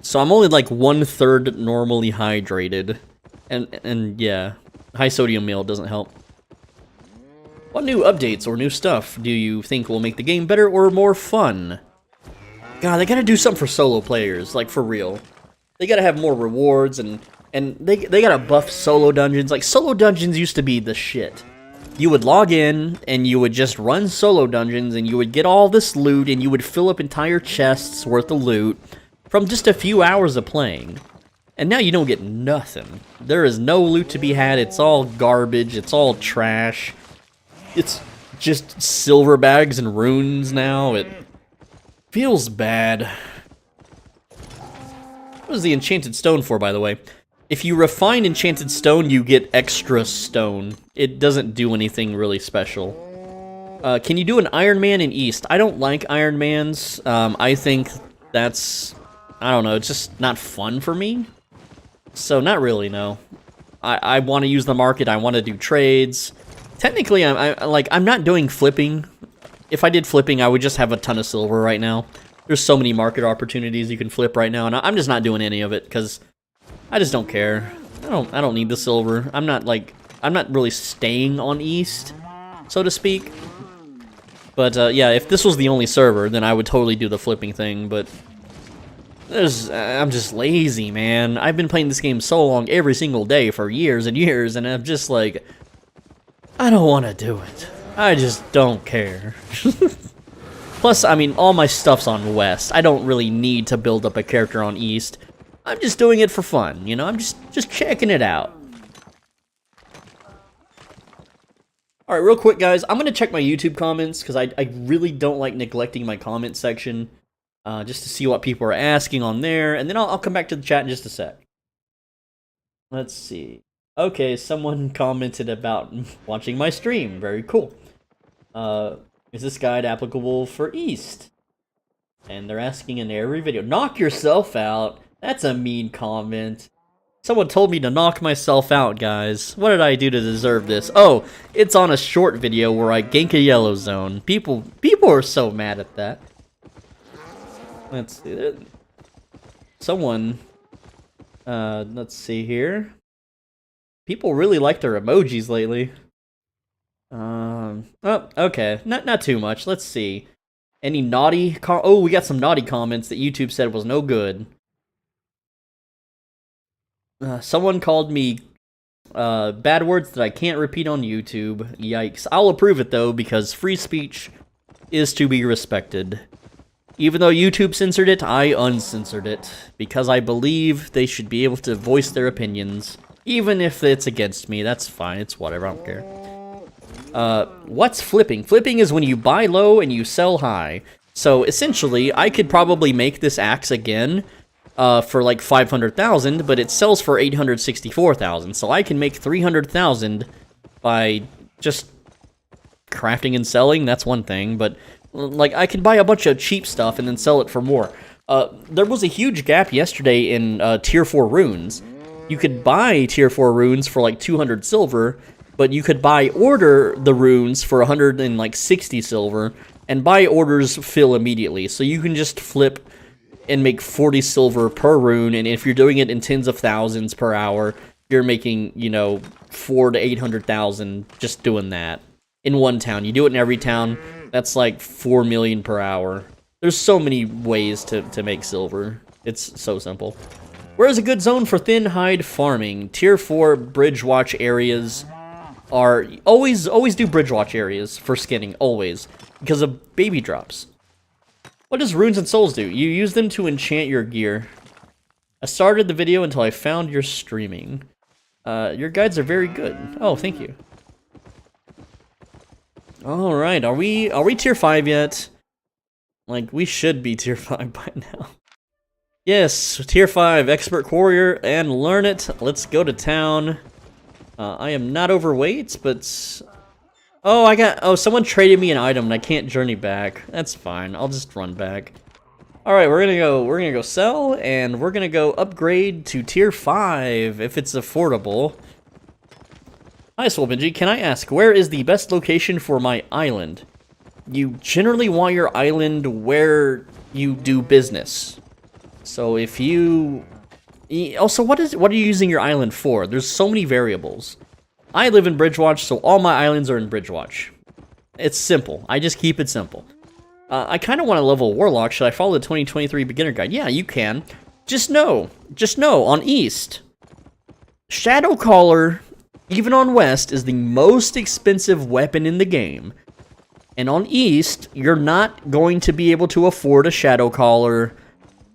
So I'm only like 1/3 normally hydrated. And yeah, high sodium meal doesn't help. What new updates or new stuff do you think will make the game better or more fun? God, they gotta do something for solo players, like for real. They gotta have more rewards, and they gotta buff solo dungeons. Like, solo dungeons used to be the shit. You would log in, and you would just run solo dungeons, and you would get all this loot, and you would fill up entire chests worth of loot from just a few hours of playing. And now you don't get nothing. There is no loot to be had. It's all garbage. It's all trash. It's just silver bags and runes now. It feels bad. What is the enchanted stone for, by the way? If you refine enchanted stone, you get extra stone. It doesn't do anything really special. Can you do an Iron Man in East? I don't like Iron Mans. I think that's... I don't know, it's just not fun for me. So, not really, no. I want to use the market, I want to do trades. Technically, I'm not doing flipping. If I did flipping, I would just have a ton of silver right now. There's so many market opportunities you can flip right now, and I'm just not doing any of it, because I just don't care. I don't need the silver. I'm not, like, I'm not really staying on East, so to speak. But yeah, if this was the only server, then I would totally do the flipping thing, but I'm just lazy, man. I've been playing this game so long every single day for years and years, and I'm just like, I don't want to do it. I just don't care. Plus, I mean, all my stuff's on West. I don't really need to build up a character on East. I'm just doing it for fun, you know? I'm just checking it out. Alright, real quick, guys. I'm going to check my YouTube comments, because I really don't like neglecting my comment section. Just to see what people are asking on there, and then I'll come back to the chat in just a sec. Let's see. Okay, someone commented about watching my stream. Very cool. Is this guide applicable for East? And they're asking in every video. Knock yourself out. That's a mean comment. Someone told me to knock myself out, guys. What did I do to deserve this? Oh, it's on a short video where I gank a yellow zone. People are so mad at that. Let's see. Someone, let's see here. People really like their emojis lately. Oh, okay. Not too much. Let's see. Any naughty oh, we got some naughty comments that YouTube said was no good. Someone called me bad words that I can't repeat on YouTube. Yikes. I'll approve it, though, because free speech is to be respected. Even though YouTube censored it, I uncensored it, because I believe they should be able to voice their opinions, even if it's against me. That's fine, it's whatever, I don't care. What's flipping? Flipping is when you buy low and you sell high. So, essentially, I could probably make this axe again, for like 500,000, but it sells for 864,000, so I can make 300,000 by just crafting and selling. That's one thing, but like, I can buy a bunch of cheap stuff and then sell it for more. There was a huge gap yesterday in tier 4 runes. You could buy tier 4 runes for like 200 silver, but you could order the runes for 160 silver, and buy orders fill immediately. So you can just flip and make 40 silver per rune, and if you're doing it in tens of thousands per hour, you're making, you know, 400 to 800,000 just doing that in one town. You do it in every town. That's like 4 million per hour. There's so many ways to make silver. It's so simple. Where's a good zone for thin hide farming? Tier 4 bridge watch areas are... Always do bridge watch areas for skinning, always. Because of baby drops. What does runes and souls do? You use them to enchant your gear. I started the video until I found your streaming. Your guides are very good. Oh, thank you. Alright, are we tier 5 yet? Like, we should be tier 5 by now. Yes, tier 5, expert warrior, and learn it. Let's go to town. I am not overweight, but... Oh, someone traded me an item and I can't journey back. That's fine, I'll just run back. Alright, we're gonna go sell, and we're gonna go upgrade to tier 5, if it's affordable. Hi, Swolbenji, can I ask, where is the best location for my island? You generally want your island where you do business. So if you... Also, what are you using your island for? There's so many variables. I live in Bridgewatch, so all my islands are in Bridgewatch. It's simple. I just keep it simple. I kind of want to level Warlock. Should I follow the 2023 beginner guide? Yeah, you can. Just know, on East, Shadowcaller, even on West, is the most expensive weapon in the game. And on East, you're not going to be able to afford a Shadowcaller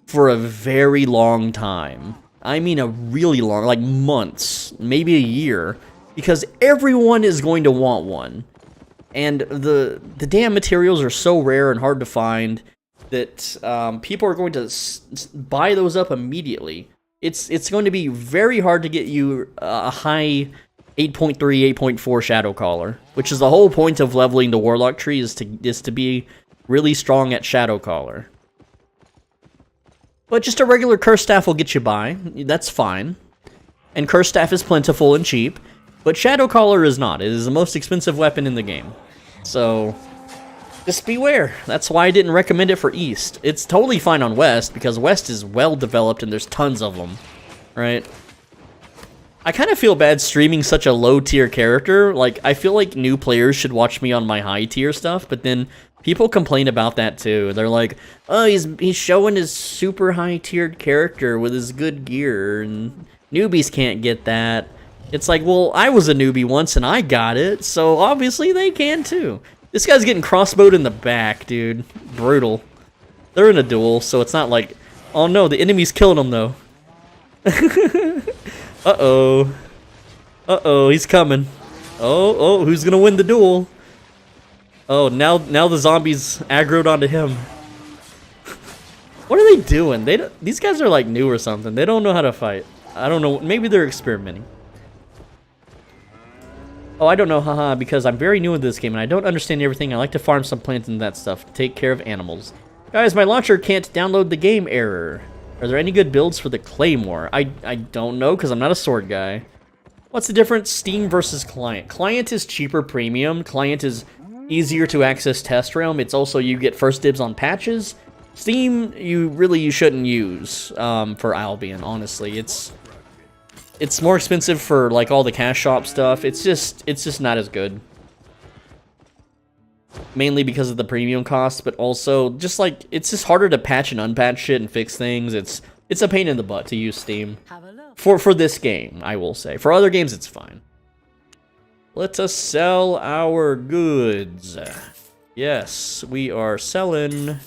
for a very long time. I mean a really long, like months, maybe a year, because everyone is going to want one. And the damn materials are so rare and hard to find that people are going to buy those up immediately. It's going to be very hard to get you a high 8.3, 8.4 Shadowcaller, which is the whole point of leveling the Warlock tree, is to be really strong at Shadowcaller. But just a regular Curse Staff will get you by. That's fine. And Curse Staff is plentiful and cheap. But Shadowcaller is not. It is the most expensive weapon in the game. So, just beware. That's why I didn't recommend it for East. It's totally fine on West, because West is well developed and there's tons of them. Right? I kind of feel bad streaming such a low tier character. Like, I feel like new players should watch me on my high tier stuff, but then people complain about that too. They're like, oh, he's showing his super high tiered character with his good gear, and newbies can't get that. It's like, well, I was a newbie once and I got it, so obviously they can too. This guy's getting crossbowed in the back, dude. Brutal. They're in a duel, so it's not like, oh no, the enemy's killing him though. Uh-oh. Uh-oh, he's coming. Oh, who's gonna win the duel? Oh, now the zombies aggroed onto him. What are they doing? These guys are like new or something. They don't know how to fight. I don't know. Maybe they're experimenting. Oh, I don't know, haha, because I'm very new in this game and I don't understand everything. I like to farm some plants and that stuff. Take care of animals. Guys, my launcher can't download the game error. Are there any good builds for the Claymore? I don't know, because I'm not a sword guy. What's the difference? Steam versus Client. Client is cheaper premium. Client is easier to access test realm. It's also, you get first dibs on patches. Steam, you shouldn't use for Albion, honestly. It's more expensive for like all the cash shop stuff. It's just not as good. Mainly because of the premium costs, but also just like it's just harder to patch and unpatch shit and fix things. It's a pain in the butt to use Steam. For this game, I will say. For other games, it's fine. Let us sell our goods. Yes, we are selling.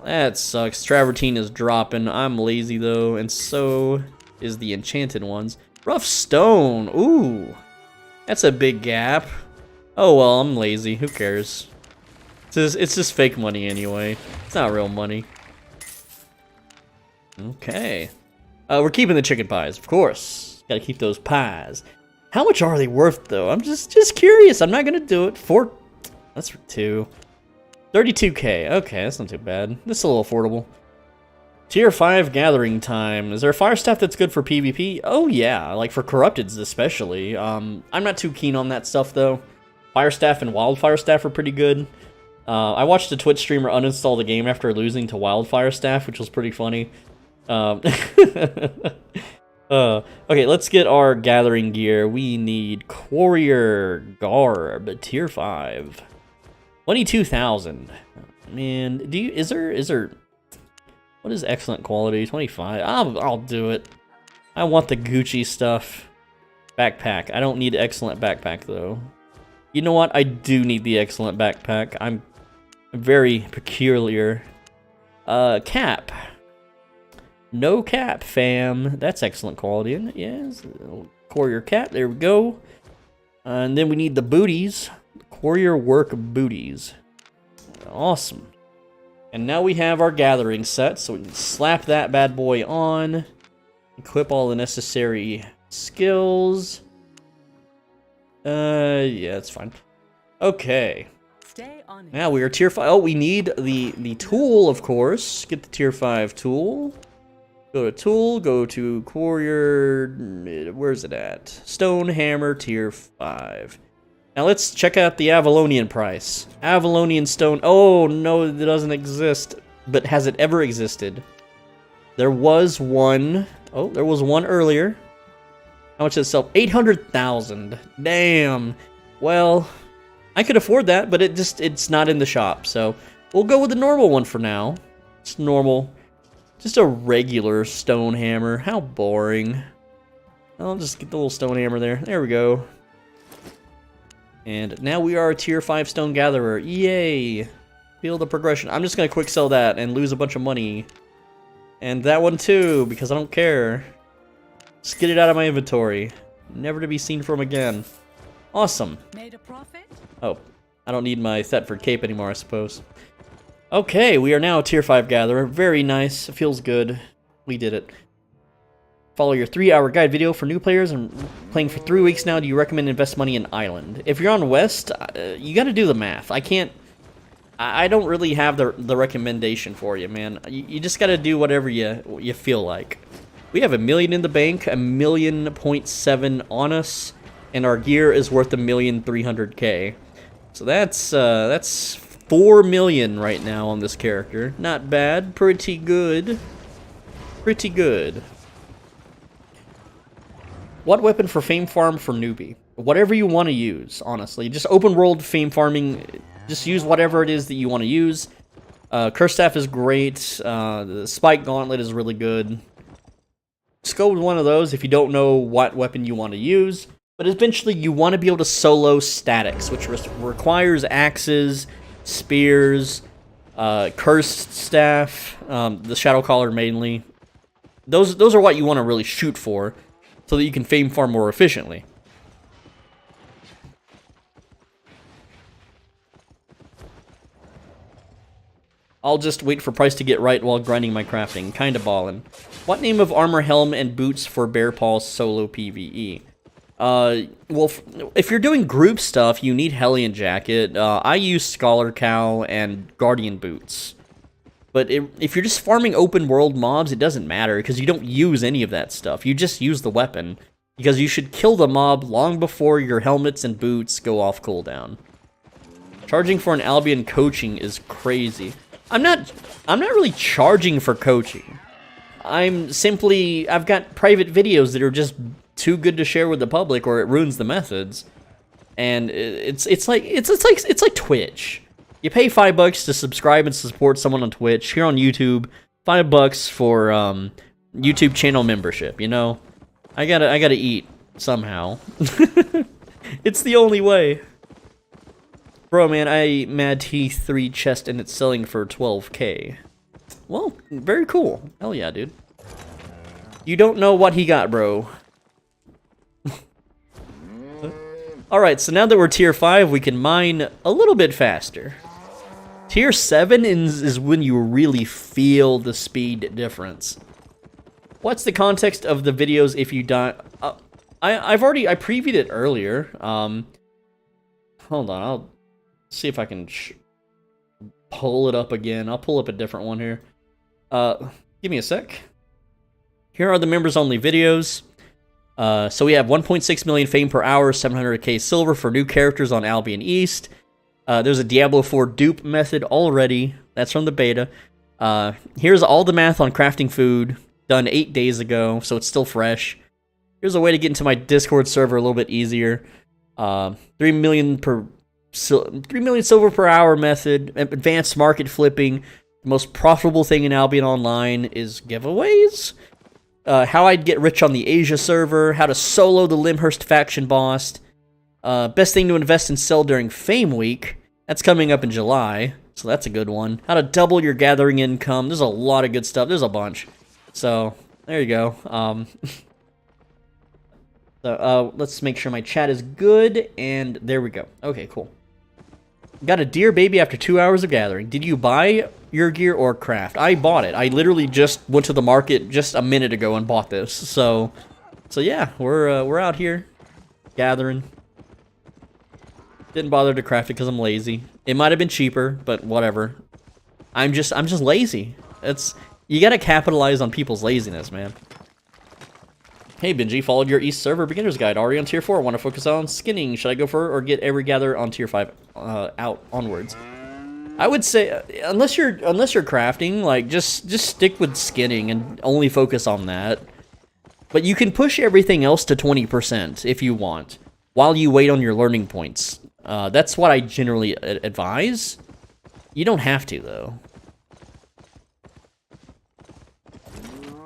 That sucks. Travertine is dropping. I'm lazy though, and so is the enchanted ones. Rough stone. Ooh, that's a big gap. Oh well, I'm lazy. Who cares? It's just fake money anyway. It's not real money. Okay. We're keeping the chicken pies, of course. Gotta keep those pies. How much are they worth though? I'm just curious. I'm not gonna do it. That's for 2. 32k. Okay, that's not too bad. This is a little affordable. Tier 5 gathering time. Is there a fire staff that's good for PvP? Oh yeah, like for corrupteds especially. I'm not too keen on that stuff though. Fire staff and wildfire staff are pretty good. I watched a Twitch streamer uninstall the game after losing to wildfire staff, which was pretty funny. Okay, let's get our gathering gear. We need Courier Garb, tier 5. 22,000. Man, is there what is excellent quality? 25. I'll do it. I want the Gucci stuff. Backpack. I don't need excellent backpack though. You know what? I do need the excellent backpack. I'm very peculiar. Cap. No cap, fam. That's excellent quality, isn't it? Yes. Courier cap. There we go. And then we need the booties. Courier work booties. Awesome. And now we have our gathering set, so we can slap that bad boy on. Equip all the necessary skills. Yeah, it's fine. Okay. Now we are tier 5. Oh, we need the tool, of course. Get the tier 5 tool. Go to tool, go to courier. Where's it at? Stone hammer, tier 5. Now let's check out the Avalonian price. Avalonian stone. Oh, no, it doesn't exist. But has it ever existed? There was one. Oh, there was one earlier. How much does it sell? 800,000. Damn. Well, I could afford that, but it's not in the shop. So we'll go with the normal one for now. It's normal. Just a regular stone hammer. How boring. I'll just get the little stone hammer there. There we go. And now we are a tier 5 stone gatherer. Yay. Feel the progression. I'm just going to quick sell that and lose a bunch of money. And that one too, because I don't care. Just get it out of my inventory. Never to be seen from again. Awesome. Made a profit? Oh, I don't need my Thetford cape anymore, I suppose. Okay, we are now a tier 5 gatherer. Very nice. It feels good. We did it. Follow your 3-hour guide video for new players and playing for 3 weeks now. Do you recommend invest money in Island? If you're on West, you got to do the math. I don't really have the recommendation for you, man. You just got to do whatever you feel like. We have $1 million in the bank, 1.7 million on us, and our gear is worth 1,300,000. So that's 4 million right now on this character. Not bad. Pretty good. Pretty good. What weapon for fame farm for newbie? Whatever you want to use, honestly. Just open world fame farming. Just use whatever it is that you want to use. Curse Staff is great. The Spike Gauntlet is really good. Just go with one of those if you don't know what weapon you want to use. But eventually you want to be able to solo statics, which requires axes, spears, Cursed Staff, the Shadow Caller mainly. Those are what you want to really shoot for, so that you can fame farm more efficiently. I'll just wait for price to get right while grinding my crafting. Kinda ballin'. What name of armor, helm, and boots for Bear Paw solo PvE? Well, if you're doing group stuff, you need Hellion Jacket. I use Scholar Cow and Guardian Boots. But if you're just farming open world mobs, it doesn't matter, because you don't use any of that stuff. You just use the weapon, because you should kill the mob long before your helmets and boots go off cooldown. Charging for an Albion coaching is crazy. I'm not really charging for coaching. I've got private videos that are just too good to share with the public, or it ruins the methods. And it's like Twitch. You pay $5 to subscribe and support someone on Twitch. Here on YouTube, $5 for YouTube channel membership. You know, I gotta eat somehow. It's the only way. Bro, man, I Mad T3 chest and it's selling for 12K. Well, very cool. Hell yeah, dude. You don't know what he got, bro. Alright, so now that we're tier 5, we can mine a little bit faster. Tier 7 is when you really feel the speed difference. What's the context of the videos if you die? I previewed it earlier. Hold on, I'll see if I can pull it up again. I'll pull up a different one here. Give me a sec. Here are the members-only videos. So we have 1.6 million fame per hour, 700k silver for new characters on Albion East. There's a Diablo 4 dupe method already. That's from the beta. Here's all the math on crafting food, done 8 days ago, so it's still fresh. Here's a way to get into my Discord server a little bit easier. 3 million silver per hour method, advanced market flipping. The most profitable thing in Albion Online is giveaways. How I'd get rich on the Asia server, how to solo the Limhurst faction boss, best thing to invest and sell during Fame Week, that's coming up in July, so that's a good one. How to double your gathering income, there's a lot of good stuff, there's a bunch. So, there you go. Let's make sure my chat is good, and there we go. Okay, cool. Got a deer baby after 2 hours of gathering. Did you buy your gear or craft? I bought it. I literally just went to the market just a minute ago and bought this. So yeah, we're out here gathering. Didn't bother to craft it because I'm lazy. It might have been cheaper, but whatever. I'm just lazy. You gotta capitalize on people's laziness, man. Hey Benji, followed your East server beginner's guide. Already on tier 4. Want to focus on skinning. Should I go for it or get every gather on tier 5 out onwards? I would say unless you're crafting, like just stick with skinning and only focus on that. But you can push everything else to 20% if you want, while you wait on your learning points. That's what I generally advise. You don't have to though.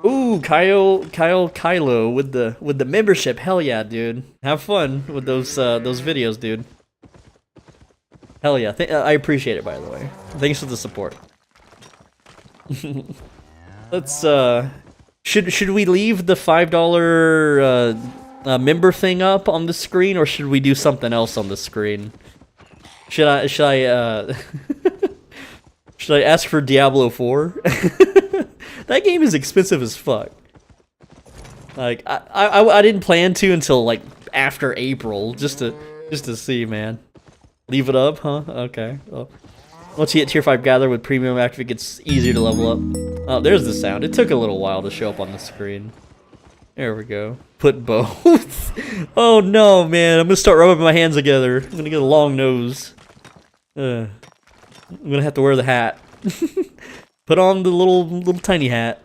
Ooh, Kylo with the membership. Hell yeah, dude. Have fun with those videos, dude. Hell yeah. I appreciate it, by the way. Thanks for the support. Let's should we leave the $5 member thing up on the screen, or should we do something else on the screen? Should I should I ask for Diablo 4? That game is expensive as fuck. Like I didn't plan to until like after April, just to see, man. Leave it up, huh? Okay. Well, once you hit tier 5 gather with premium active, it gets easier to level up. Oh, there's the sound. It took a little while to show up on the screen. There we go. Put both. Oh no, man! I'm gonna start rubbing my hands together. I'm gonna get a long nose. I'm gonna have to wear the hat. Put on the little tiny hat.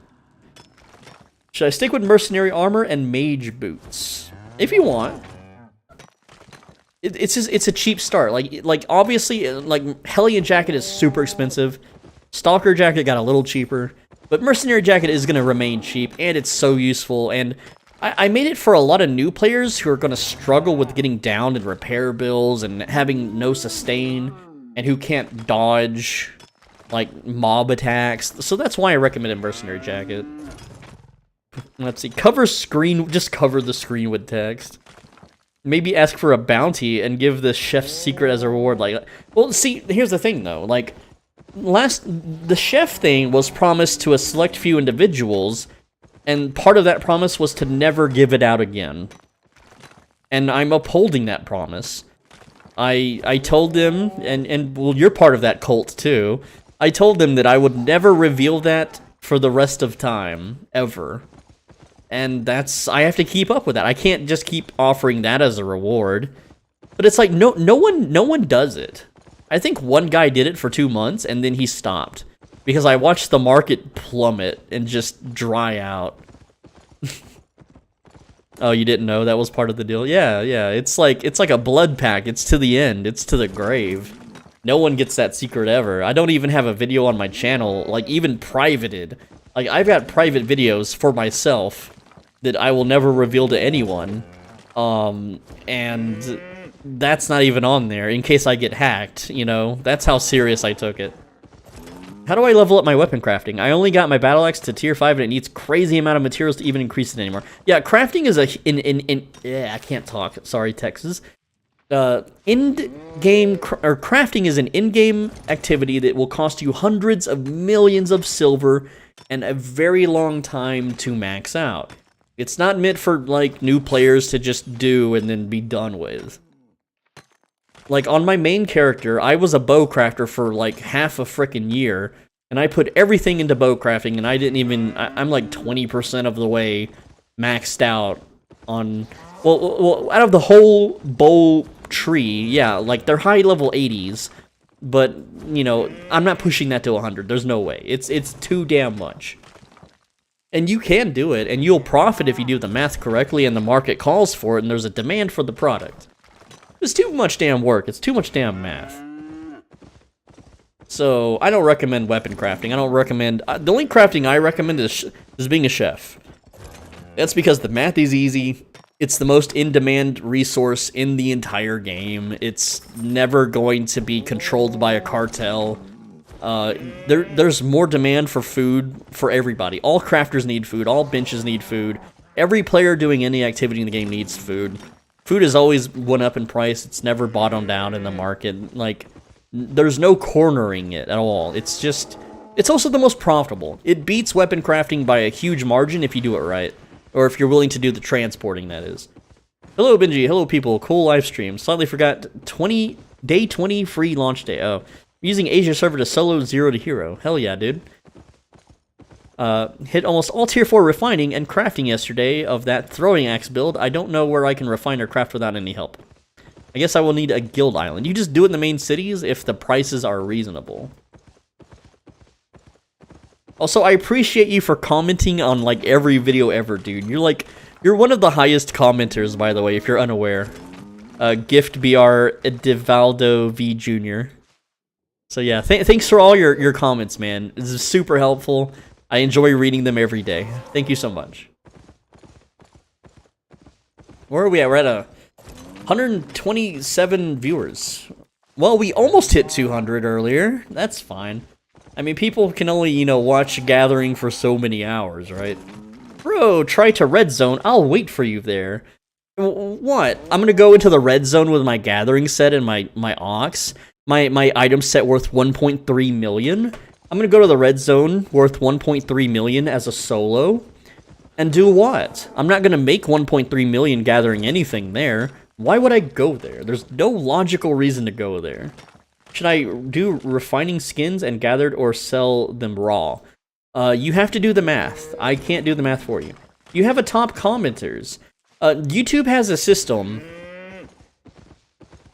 Should I stick with mercenary armor and mage boots? if you want. It's just, it's a cheap start. Like obviously, like Hellion Jacket is super expensive. Stalker Jacket got a little cheaper, but Mercenary Jacket is gonna remain cheap, and it's so useful. And I made it for a lot of new players who are gonna struggle with getting down and repair bills and having no sustain, and who can't dodge like mob attacks. So that's why I recommended Mercenary Jacket. Let's see, cover screen, just cover the screen with text. Maybe ask for a bounty and give the chef's secret as a reward. Like, well, see, here's the thing though. Like, the chef thing was promised to a select few individuals, and part of that promise was to never give it out again. And I'm upholding that promise. I told them, and well, you're part of that cult too. I told them that I would never reveal that for the rest of time, ever. And I have to keep up with that. I can't just keep offering that as a reward. But it's like, no one does it. I think one guy did it for 2 months, and then he stopped. Because I watched the market plummet and just dry out. Oh, you didn't know that was part of the deal? Yeah, it's like a blood pact. It's to the end. It's to the grave. No one gets that secret ever. I don't even have a video on my channel, like, even privated. Like, I've got private videos for myself that I will never reveal to anyone. And that's not even on there, in case I get hacked, you know? That's how serious I took it. How do I level up my weapon crafting? I only got my battle axe to tier 5 and it needs crazy amount of materials to even increase it anymore. Yeah, crafting is I can't talk. Sorry, Texas. In-game crafting is an in-game activity that will cost you hundreds of millions of silver and a very long time to max out. It's not meant for like new players to just do and then be done with. Like, on my main character, I was a bow crafter for, like, half a frickin' year, and I put everything into bow crafting, and I didn't even... I'm, like, 20% of the way maxed out on... Well, out of the whole bow tree, yeah, like, they're high-level 80s, but, you know, I'm not pushing that to 100. There's no way. It's too damn much. And you can do it, and you'll profit if you do the math correctly, and the market calls for it, and there's a demand for the product. It's too much damn work. It's too much damn math. So, I don't recommend weapon crafting. I don't recommend... the only crafting I recommend is being a chef. That's because the math is easy. It's the most in-demand resource in the entire game. It's never going to be controlled by a cartel. There's more demand for food for everybody. All crafters need food. All benches need food. Every player doing any activity in the game needs food. Food has always went up in price. It's never bottomed down in the market. Like, there's no cornering it at all. It's just... It's also the most profitable. It beats weapon crafting by a huge margin if you do it right. Or if you're willing to do the transporting, that is. Hello, Benji. Hello, people. Cool live stream. Slightly forgot day 20 free launch day. Oh. Using Asia server to solo 0 to hero. Hell yeah, dude. Hit almost all tier 4 refining and crafting yesterday of that throwing axe build. I don't know where I can refine or craft without any help. I guess I will need a guild island. You just do it in the main cities if the prices are reasonable. Also, I appreciate you for commenting on like every video ever, dude. You're one of the highest commenters, by the way, if you're unaware. Gift BR Divaldo V Jr. So yeah, thanks for all your comments, man. This is super helpful. I enjoy reading them every day. Thank you so much. Where are we at? We're at 127 viewers. Well, we almost hit 200 earlier. That's fine. I mean, people can only, you know, watch Gathering for so many hours, right? Bro, try to red zone. I'll wait for you there. What? I'm gonna go into the red zone with my Gathering set and my ox. My item set worth 1.3 million. I'm gonna go to the red zone worth 1.3 million as a solo. And do what? I'm not gonna make 1.3 million gathering anything there. Why would I go there? There's no logical reason to go there. Should I do refining skins and gathered or sell them raw? You have to do the math. I can't do the math for you. You have a top commenters. YouTube has a system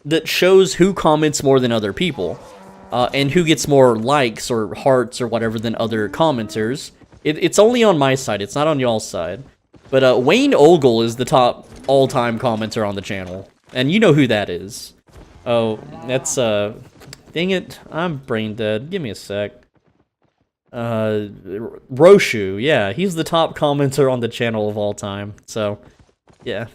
that shows who comments more than other people. And who gets more likes or hearts or whatever than other commenters. It's only on my side. It's not on y'all's side. But Wayne Ogle is the top all-time commenter on the channel. And you know who that is. Oh, that's, dang it, I'm brain dead. Give me a sec. Roshu, yeah, he's the top commenter on the channel of all time. So, yeah.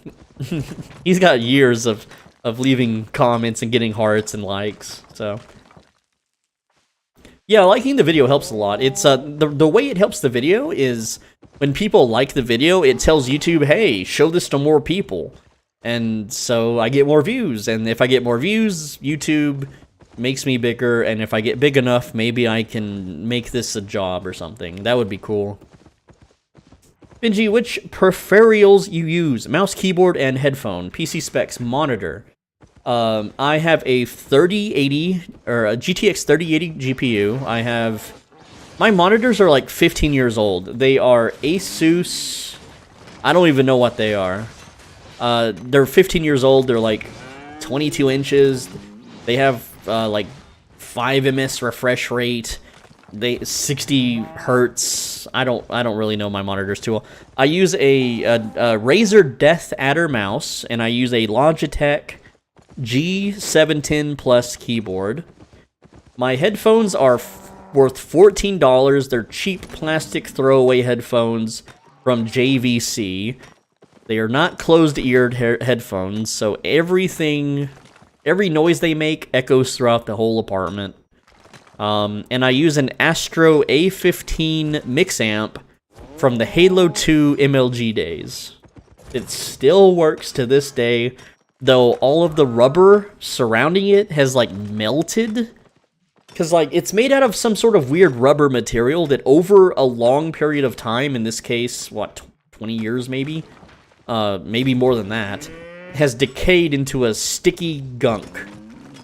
He's got years of leaving comments and getting hearts and likes, so... Yeah, liking the video helps a lot. It's, the way it helps the video is when people like the video, it tells YouTube, hey, show this to more people. And so I get more views, and if I get more views, YouTube makes me bigger, and if I get big enough, maybe I can make this a job or something. That would be cool. Benji, which peripherals you use? Mouse, keyboard, and headphone. PC specs, monitor. I have a 3080, or a GTX 3080 GPU. I have... My monitors are like 15 years old. They are Asus... I don't even know what they are. They're 15 years old. They're like 22 inches. They have like 5 ms refresh rate. They 60 hertz. I don't really know my monitors too well. I use a Razer Death Adder mouse, and I use a Logitech G710 Plus keyboard. My headphones are worth $14. They're cheap plastic throwaway headphones from JVC. They are not closed-eared headphones, so every noise they make echoes throughout the whole apartment. And I use an Astro A15 mix amp from the Halo 2 MLG days. It still works to this day, though all of the rubber surrounding it has, like, melted. Because, like, it's made out of some sort of weird rubber material that over a long period of time, in this case, what, 20 years maybe? Maybe more than that, has decayed into a sticky gunk.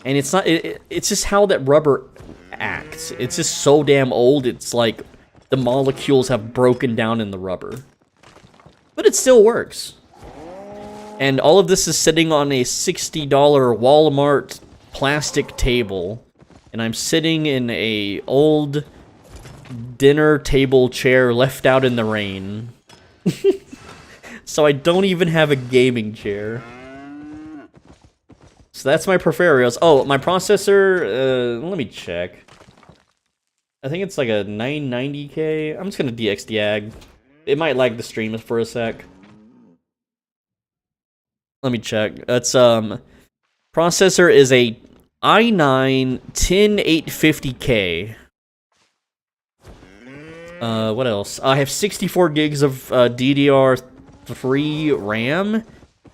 And it's not, it's just how that rubber acts. It's just so damn old, it's like the molecules have broken down in the rubber. But it still works. And all of this is sitting on a $60 Walmart plastic table. And I'm sitting in a old dinner table chair left out in the rain. So I don't even have a gaming chair. So that's my peripherals. Oh, my processor, let me check. I think it's like a 990K. I'm just gonna DXDag. It might lag the stream for a sec. Let me check. That's, processor is a i9 10850K. What else? I have 64 gigs of DDR3 RAM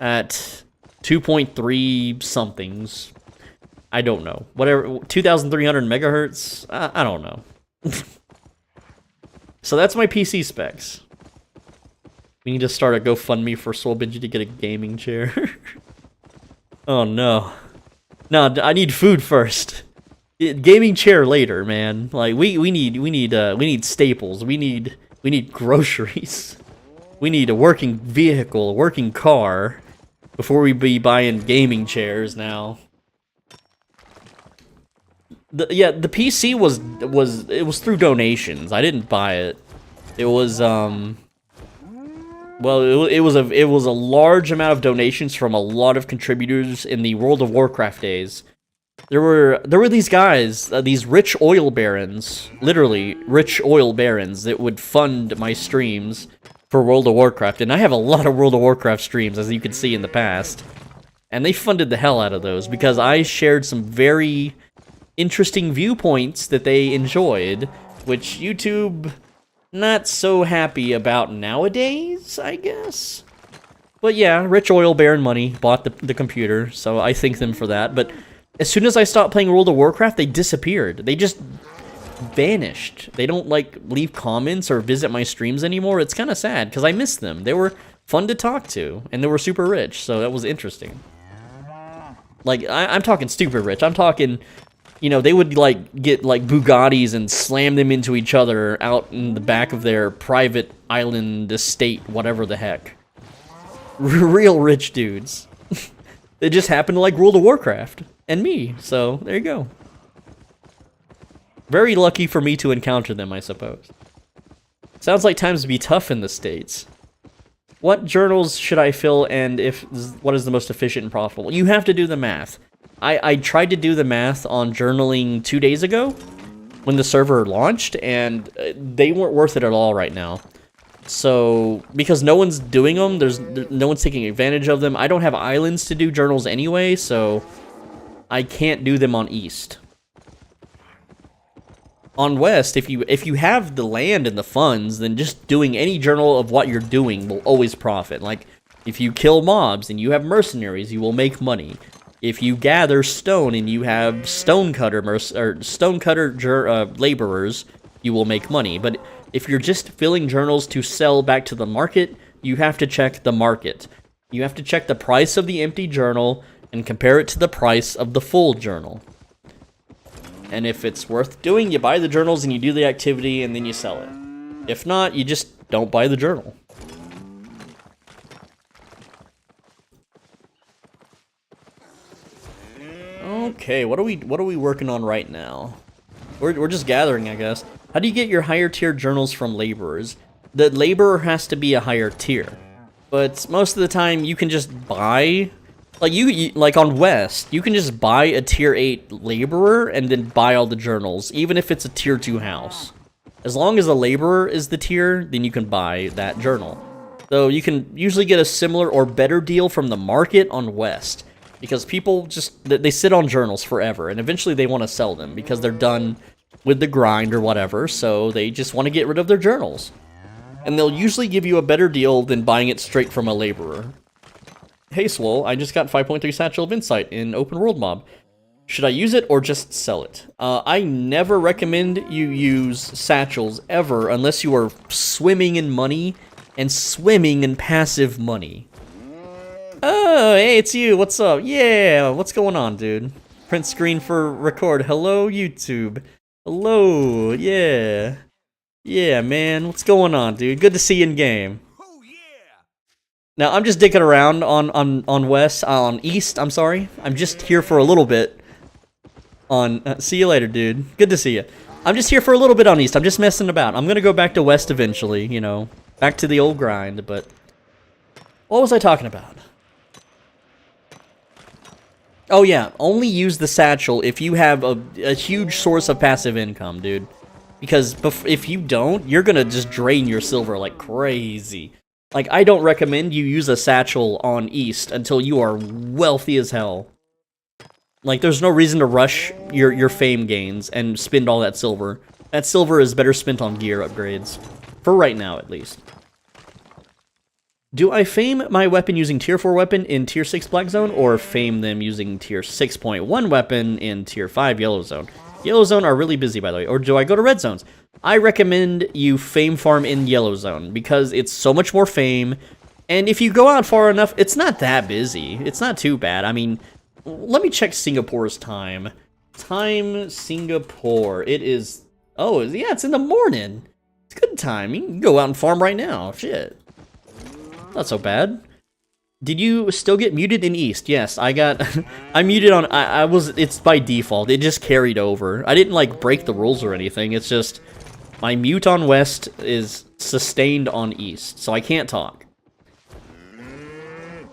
at 2.3 somethings. I don't know. Whatever, 2,300 megahertz? I don't know. So that's my PC specs. We need to start a GoFundMe for Soul Benji to get a gaming chair. Oh no. No, I need food first. Gaming chair later, man. Like we need staples. We need groceries. We need a working vehicle, a working car before we be buying gaming chairs now. The PC was through donations. I didn't buy it. It was well, it was a large amount of donations from a lot of contributors in the World of Warcraft days. There were these guys, these rich oil barons, literally rich oil barons that would fund my streams for World of Warcraft, and I have a lot of World of Warcraft streams, as you can see in the past. And they funded the hell out of those because I shared some very interesting viewpoints that they enjoyed, which YouTube not so happy about nowadays, I guess. But yeah, rich oil baron money bought the computer, so I thank them for that. But as soon as I stopped playing World of Warcraft, they disappeared. They just vanished. They don't, like, leave comments or visit my streams anymore. It's kind of sad, because I miss them. They were fun to talk to, and they were super rich, so that was interesting. Like, I'm talking stupid rich. I'm talking, you know, they would, like, get, like, Bugattis and slam them into each other out in the back of their private island estate, whatever the heck. Real rich dudes. They just happen to like World of Warcraft. And me, so there you go. Very lucky for me to encounter them, I suppose. Sounds like times would be tough in the States. What journals should I fill, and what is the most efficient and profitable? You have to do the math. I tried to do the math on journaling 2 days ago when the server launched, and they weren't worth it at all right now. So, because no one's doing them, no one's taking advantage of them. I don't have islands to do journals anyway, so I can't do them on East. On West, if you have the land and the funds, then just doing any journal of what you're doing will always profit. Like, if you kill mobs and you have mercenaries, you will make money. If you gather stone and you have stonecutter laborers, you will make money. But if you're just filling journals to sell back to the market, you have to check the market. You have to check the price of the empty journal and compare it to the price of the full journal. And if it's worth doing, you buy the journals and you do the activity and then you sell it. If not, you just don't buy the journal. Okay, what are we working on right now? We're just gathering, I guess. How do you get your higher tier journals from laborers? The laborer has to be a higher tier, but most of the time you can just buy, like like on West, you can just buy a tier 8 laborer and then buy all the journals, even if it's a tier 2 house. As long as the laborer is the tier, then you can buy that journal. Though you can usually get a similar or better deal from the market on West, because people they sit on journals forever, and eventually they want to sell them because they're done with the grind or whatever, so they just want to get rid of their journals. And they'll usually give you a better deal than buying it straight from a laborer. Hey Swole, I just got 5.3 Satchel of Insight in Open World Mob. Should I use it or just sell it? I never recommend you use satchels ever unless you are swimming in money and swimming in passive money. Oh, hey, it's you. What's up? Yeah, what's going on, dude? Print screen for record. Hello, YouTube. Hello, yeah. Yeah, man, what's going on, dude? Good to see you in game. Oh, yeah. Now, I'm just dicking around on East, I'm sorry. I'm just here for a little bit on... see you later, dude. Good to see you. I'm just here for a little bit on East. I'm just messing about. I'm gonna go back to West eventually, you know. Back to the old grind, but... what was I talking about? Oh yeah, only use the satchel if you have a huge source of passive income, dude. Because if you don't, you're gonna just drain your silver like crazy. Like, I don't recommend you use a satchel on East until you are wealthy as hell. Like, there's no reason to rush your fame gains and spend all that silver. That silver is better spent on gear upgrades. For right now, at least. Do I fame my weapon using tier 4 weapon in tier 6 black zone, or fame them using tier 6.1 weapon in tier 5 yellow zone? Yellow zone are really busy, by the way. Or do I go to red zones? I recommend you fame farm in yellow zone, because it's so much more fame, and if you go out far enough, it's not that busy. It's not too bad. I mean, let me check Singapore's time. Time Singapore. It is... oh, yeah, it's in the morning. It's good time. You can go out and farm right now. Shit. Not so bad. Did you still get muted in East? Yes, I got... I muted on... I was... it's by default. It just carried over. I didn't, like, break the rules or anything. It's just... my mute on West is sustained on East, so I can't talk.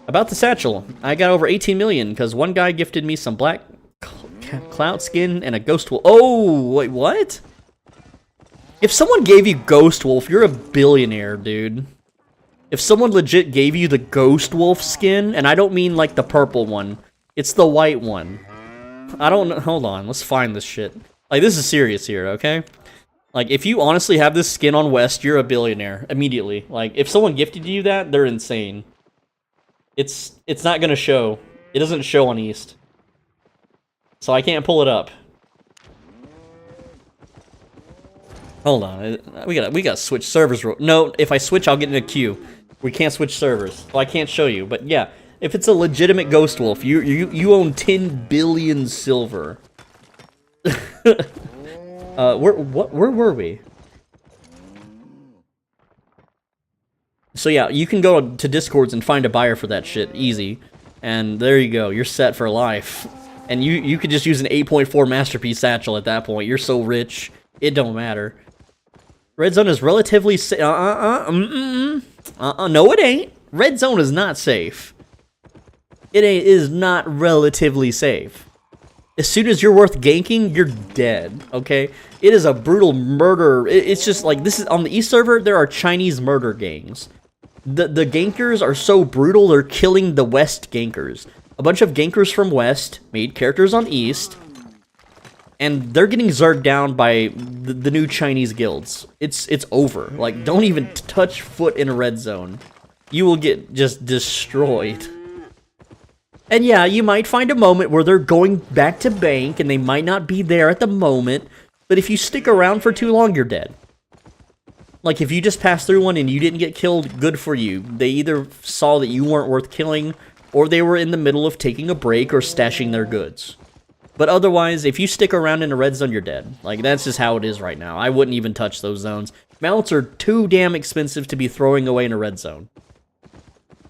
About the satchel. I got over 18 million, because one guy gifted me some black clout skin and a ghost wolf. Oh, wait, what? If someone gave you ghost wolf, you're a billionaire, dude. If someone legit gave you the Ghost Wolf skin, and I don't mean like the purple one, it's the white one. I don't know, hold on, let's find this shit. Like, this is serious here, okay? Like, if you honestly have this skin on West, you're a billionaire, immediately. Like, if someone gifted you that, they're insane. It's not gonna show. It doesn't show on East. So I can't pull it up. Hold on, we gotta switch servers. No, if I switch, I'll get in a queue. We can't switch servers. Well, I can't show you, but yeah, if it's a legitimate Ghost Wolf, you own 10 billion silver. Where were we? So yeah, you can go to Discords and find a buyer for that shit, easy. And there you go, you're set for life. And you could just use an 8.4 Masterpiece Satchel at that point. You're so rich, it don't matter. Red Zone is relatively no it ain't. Red zone is not safe. It is not relatively safe. As soon as you're worth ganking, you're dead, okay? It is a brutal murder. It's just like, this is on the East server, there are Chinese murder gangs. The gankers are so brutal, they're killing the West gankers. A bunch of gankers from West made characters on East, and they're getting zerged down by the new Chinese guilds. It's over. Like, don't even touch foot in a red zone. You will get just destroyed. And yeah, you might find a moment where they're going back to bank, and they might not be there at the moment, but if you stick around for too long, you're dead. Like, if you just passed through one and you didn't get killed, good for you. They either saw that you weren't worth killing, or they were in the middle of taking a break or stashing their goods. But otherwise, if you stick around in a red zone, you're dead. Like, that's just how it is right now. I wouldn't even touch those zones. Mallets are too damn expensive to be throwing away in a red zone.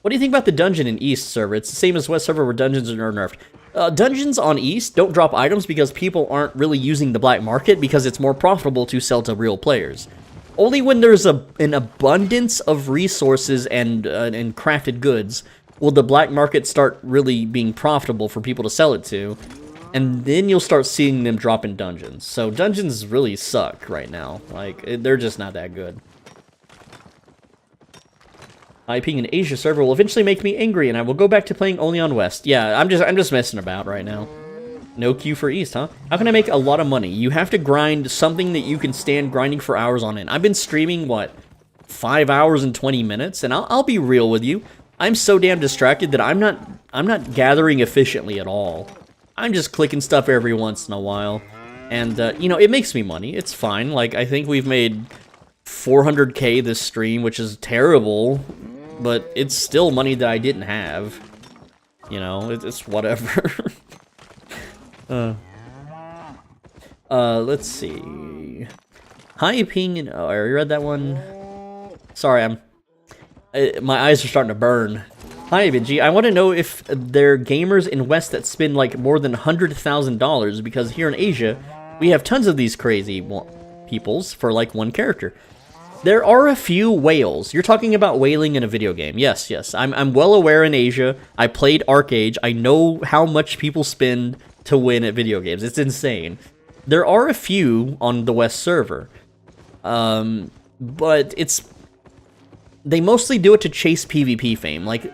What do you think about the dungeon in East server? It's the same as West server where dungeons are nerfed. Dungeons on East don't drop items because people aren't really using the black market because it's more profitable to sell to real players. Only when there's an abundance of resources and crafted goods will the black market start really being profitable for people to sell it to, and then you'll start seeing them drop in dungeons. So dungeons really suck right now. Like, they're just not that good. IPing an Asia server will eventually make me angry, and I will go back to playing only on West. Yeah, I'm just messing about right now. No queue for East, huh? How can I make a lot of money? You have to grind something that you can stand grinding for hours on end. I've been streaming, what, 5 hours and 20 minutes? And I'll be real with you. I'm so damn distracted that I'm not gathering efficiently at all. I'm just clicking stuff every once in a while. And, you know, it makes me money. It's fine. Like, I think we've made 400K this stream, which is terrible. But it's still money that I didn't have. You know, it's whatever. Let's see. Hi, Ping. Oh, I already read that one. Sorry, my eyes are starting to burn. Hi, Benji. I want to know if there are gamers in West that spend like more than $100,000 because here in Asia, we have tons of these crazy peoples for like one character. There are a few whales. You're talking about whaling in a video game. Yes, yes. I'm well aware in Asia. I played Arcade. I know how much people spend to win at video games. It's insane. There are a few on the West server. But they mostly do it to chase PvP fame. Like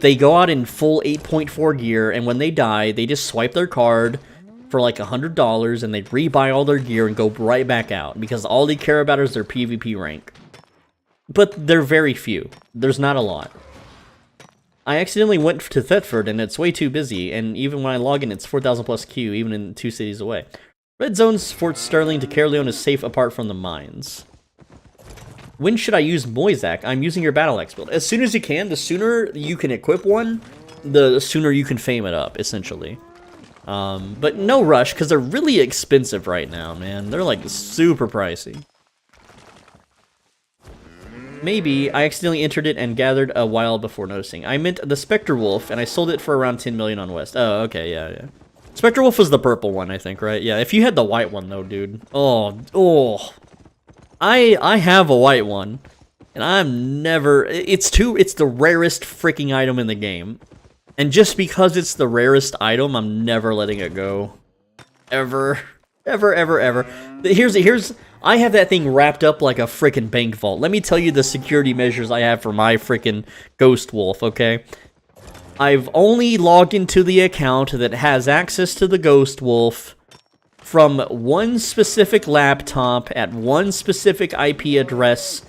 they go out in full 8.4 gear, and when they die, they just swipe their card for like $100, and they rebuy all their gear and go right back out, because all they care about is their PvP rank. But they're very few. There's not a lot. I accidentally went to Thetford, and it's way too busy, and even when I log in, it's 4,000 plus Q, even in 2 cities away. Red Zone's Fort Sterling to Caerleon is safe apart from the mines. When should I use Moisac? I'm using your Battle Axe build. As soon as you can. The sooner you can equip one, the sooner you can fame it up, essentially. But no rush, because they're really expensive right now, man. They're like super pricey. Maybe I accidentally entered it and gathered a while before noticing. I meant the Spectre Wolf, and I sold it for around 10 million on West. Oh, okay, yeah. Spectre Wolf was the purple one, I think, right? Yeah, if you had the white one, though, dude. Oh. I have a white one, and I'm never... It's the rarest freaking item in the game. And just because it's the rarest item, I'm never letting it go. Ever. Ever. Here's... I have that thing wrapped up like a freaking bank vault. Let me tell you the security measures I have for my freaking Ghost Wolf, okay? I've only logged into the account that has access to the Ghost Wolf from one specific laptop at one specific IP address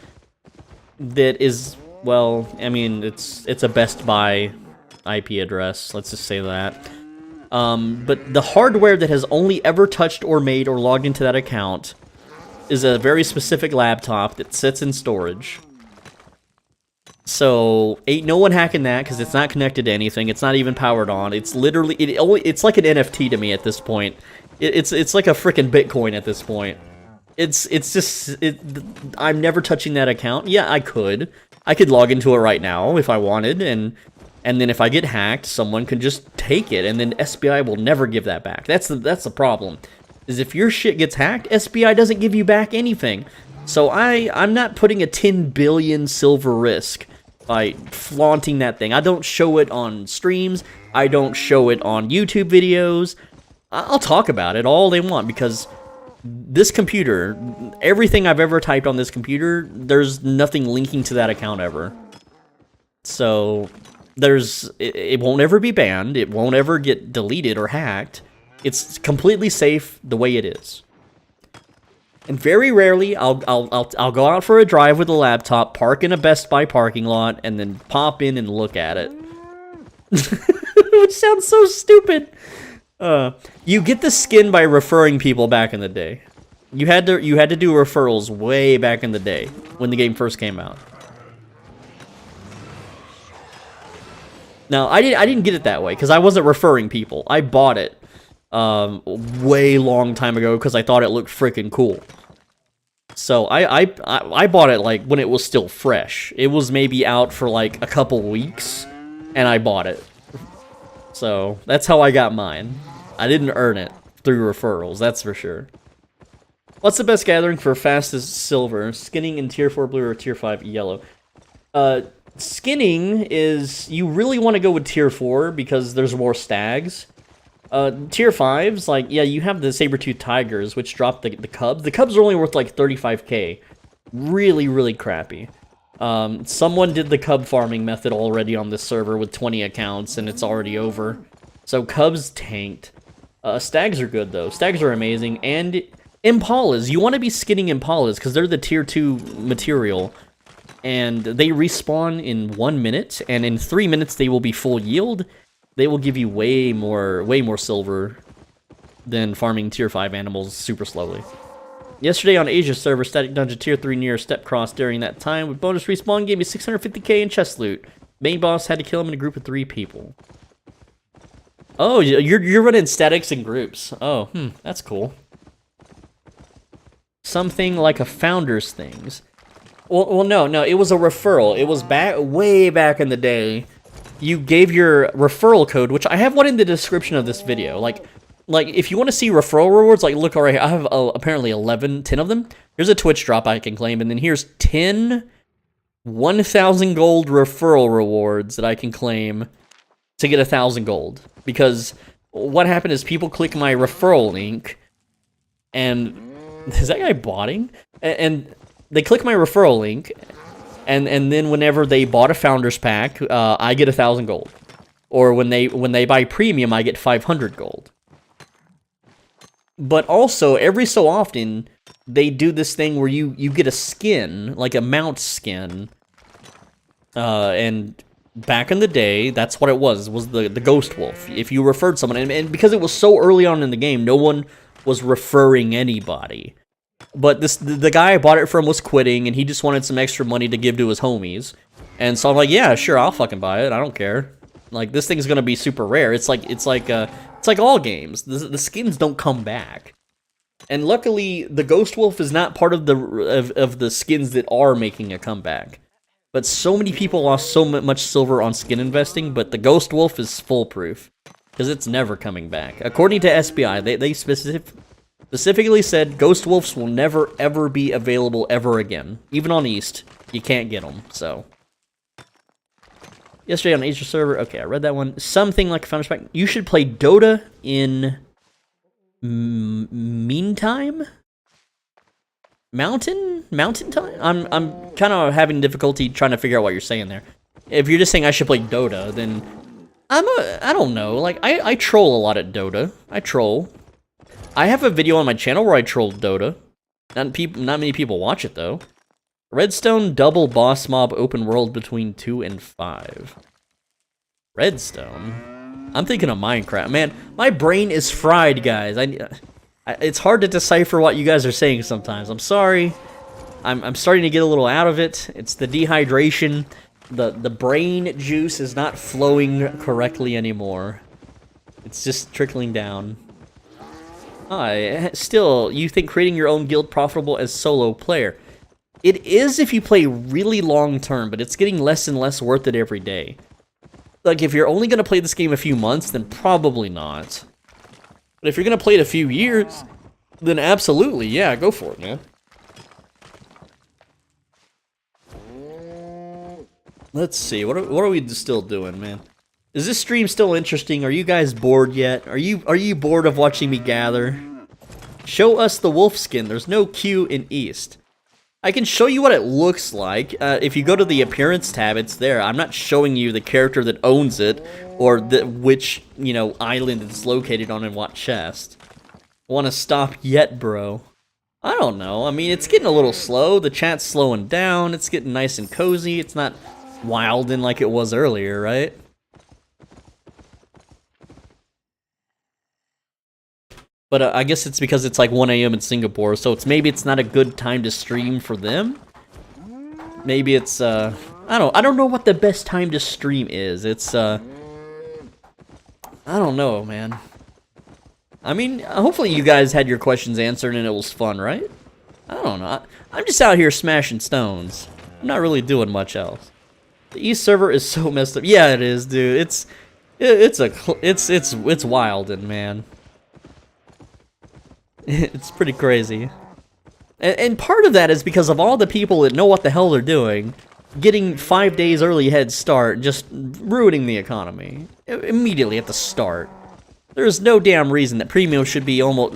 that is, well, I mean, it's a Best Buy IP address, let's just say that. But the hardware that has only ever touched or made or logged into that account is a very specific laptop that sits in storage. So, ain't no one hacking that because it's not connected to anything. It's not even powered on. It's literally, it's like an NFT to me at this point. It's like a freaking Bitcoin at this point. I'm never touching that account. Yeah, I could log into it right now if I wanted, and then if I get hacked, someone could just take it, and then SBI will never give that back. That's the problem. Is if your shit gets hacked, SBI doesn't give you back anything. So I'm not putting a 10 billion silver risk by flaunting that thing. I don't show it on streams. I don't show it on YouTube videos. I'll talk about it all they want because this computer, everything I've ever typed on this computer, there's nothing linking to that account ever. So it won't ever be banned. It won't ever get deleted or hacked. It's completely safe the way it is. And very rarely, I'll go out for a drive with a laptop, park in a Best Buy parking lot, and then pop in and look at it. Which sounds so stupid. You get the skin by referring people back in the day. You had to do referrals way back in the day when the game first came out. Now I didn't get it that way because I wasn't referring people. I bought it way long time ago because I thought it looked freaking cool. So I bought it like when it was still fresh. It was maybe out for like a couple weeks, and I bought it. So that's how I got mine. I didn't earn it through referrals, that's for sure. What's the best gathering for fastest silver? Skinning in tier 4 blue or tier 5 yellow? Skinning is, you really want to go with tier 4 because there's more stags. Tier 5s, like, yeah, you have the saber-tooth tigers, which drop the cubs. The cubs are only worth like 35k. Really, really crappy. Someone did the cub farming method already on this server with 20 accounts, and it's already over. So cubs tanked. Stags are good, though. Stags are amazing. And impalas. You want to be skinning impalas, because they're the tier 2 material. And they respawn in 1 minute, and in 3 minutes they will be full yield. They will give you way more silver than farming tier 5 animals super slowly. Yesterday on Asia server, static dungeon tier 3 near step cross during that time with bonus respawn gave me 650k in chest loot. Main boss had to kill him in a group of 3 people. Oh, you're running statics in groups. Oh, that's cool. Something like a founder's things. Well, no, it was a referral. It was way back in the day. You gave your referral code, which I have one in the description of this video. Like if you want to see referral rewards, like look right here. I have apparently 10 of them. Here's a Twitch drop I can claim, and then here's 10 1,000 gold referral rewards that I can claim to get 1,000 gold. Because what happened is people click my referral link, and is that guy botting? And they click my referral link, and then whenever they bought a founder's pack, I get 1,000 gold. Or when they buy premium, I get 500 gold. But also, every so often, they do this thing where you get a skin, like a mount skin. And back in the day, that's what it was the Ghost Wolf. If you referred someone, and because it was so early on in the game, no one was referring anybody. But the guy I bought it from was quitting, and he just wanted some extra money to give to his homies. And so I'm like, yeah, sure, I'll fucking buy it. I don't care. Like, this thing's gonna be super rare. It's like all games. The skins don't come back. And luckily, the Ghost Wolf is not part of the skins that are making a comeback. But so many people lost so much silver on skin investing, but the Ghost Wolf is foolproof. Because it's never coming back. According to SBI, they specifically said Ghost Wolves will never, ever be available ever again. Even on East, you can't get them, so. Yesterday on Asia server, okay, I read that one. Something like a Founder's Pack. You should play Dota in meantime? Mountain time? I'm kind of having difficulty trying to figure out what you're saying there. If you're just saying I should play Dota, then I don't know. Like, I troll a lot at Dota. I troll. I have a video on my channel where I trolled Dota. Not many people watch it, though. Redstone double boss mob open world between 2 and 5. Redstone? I'm thinking of Minecraft. Man, my brain is fried, guys. It's hard to decipher what you guys are saying sometimes. I'm sorry. I'm starting to get a little out of it. It's the dehydration. The brain juice is not flowing correctly anymore. It's just trickling down. Still, you think creating your own guild profitable as solo player? It is if you play really long term, but it's getting less and less worth it every day. Like, if you're only going to play this game a few months, then probably not. But if you're going to play it a few years, then absolutely, yeah, go for it, man. Let's see. What are we still doing, man? Is this stream still interesting? Are you guys bored yet? Are you bored of watching me gather? Show us the wolf skin. There's no Q in East. I can show you what it looks like. If you go to the appearance tab, it's there. I'm not showing you the character that owns it, or which, you know, island it's located on in what chest. Want to stop yet, bro? I don't know. I mean, it's getting a little slow. The chat's slowing down. It's getting nice and cozy. It's not wild in like it was earlier, right? But I guess it's because it's like 1 AM in Singapore, so maybe it's not a good time to stream for them. Maybe it's I don't know what the best time to stream is. It's I don't know, man. I mean, hopefully you guys had your questions answered and it was fun, right? I don't know. I'm just out here smashing stones. I'm not really doing much else. The East server is so messed up. Yeah, it is, dude. It's wild, and man. It's pretty crazy. And part of that is because of all the people that know what the hell they're doing, getting 5 days early head start, just ruining the economy. Immediately at the start. There's no damn reason that premium should be almost...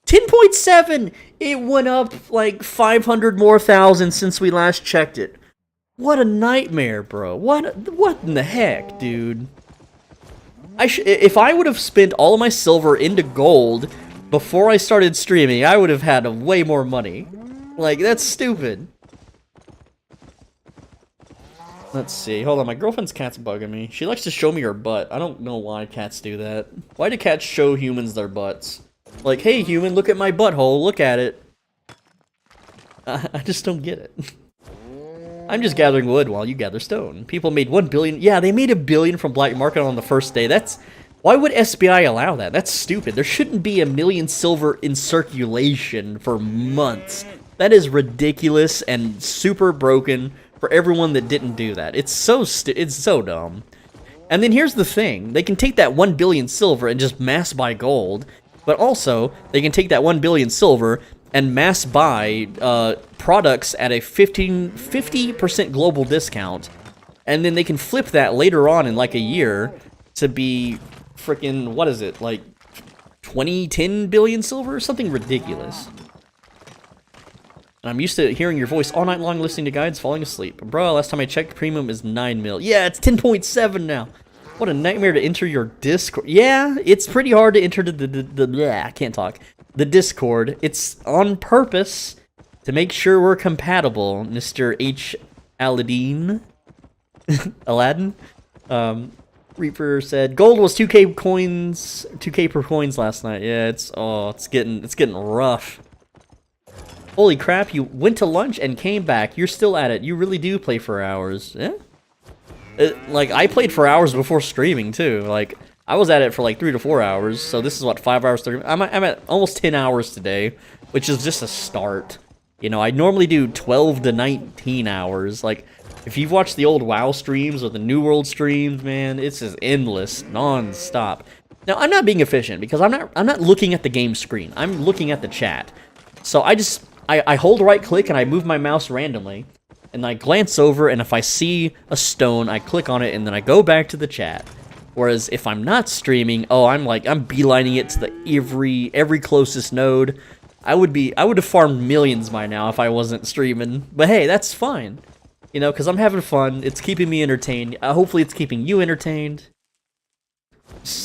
10.7! It went up like 500 more thousand since we last checked it. What a nightmare, bro. What in the heck, dude? If I would have spent all of my silver into gold... before I started streaming, I would have had way more money. Like, that's stupid. Let's see. Hold on, my girlfriend's cat's bugging me. She likes to show me her butt. I don't know why cats do that. Why do cats show humans their butts? Like, hey human, look at my butthole, look at it. I just don't get it. I'm just gathering wood while you gather stone. People made 1 billion. Yeah, they made 1 billion from black market on the first day. Why would SBI allow that? That's stupid. There shouldn't be 1 million silver in circulation for months. That is ridiculous and super broken for everyone that didn't do that. It's so dumb. And then here's the thing. They can take that 1 billion silver and just mass buy gold, but also they can take that 1 billion silver and mass buy products at a 50% global discount, and then they can flip that later on in like a year to be freaking, what is it, like 10 billion silver? Something ridiculous. And I'm used to hearing your voice all night long listening to guides, falling asleep. Bro, last time I checked, premium is 9 mil. Yeah, it's 10.7 now. What a nightmare to enter your Discord. Yeah, it's pretty hard to enter I can't talk. The Discord. It's on purpose to make sure we're compatible, Mr. H. Aladdin. Aladdin? Reaper said gold was 2k coins, 2k per coins last night. Yeah, it's getting rough. Holy crap, you went to lunch and came back. You're still at it. You really do play for hours. Yeah? Like, I played for hours before streaming, too. Like, I was at it for like 3 to 4 hours, so this is what, 5 hours, 30... I'm at almost 10 hours today, which is just a start. You know, I normally do 12 to 19 hours. Like, if you've watched the old WoW streams or the New World streams, man, it's just endless, non-stop. Now, I'm not being efficient, because I'm not looking at the game screen. I'm looking at the chat. So I hold right-click and I move my mouse randomly, and I glance over, and if I see a stone, I click on it, and then I go back to the chat. Whereas if I'm not streaming, I'm beelining it to the every closest node. I would have farmed millions by now if I wasn't streaming. But hey, that's fine. You know, because I'm having fun. It's keeping me entertained. Hopefully it's keeping you entertained.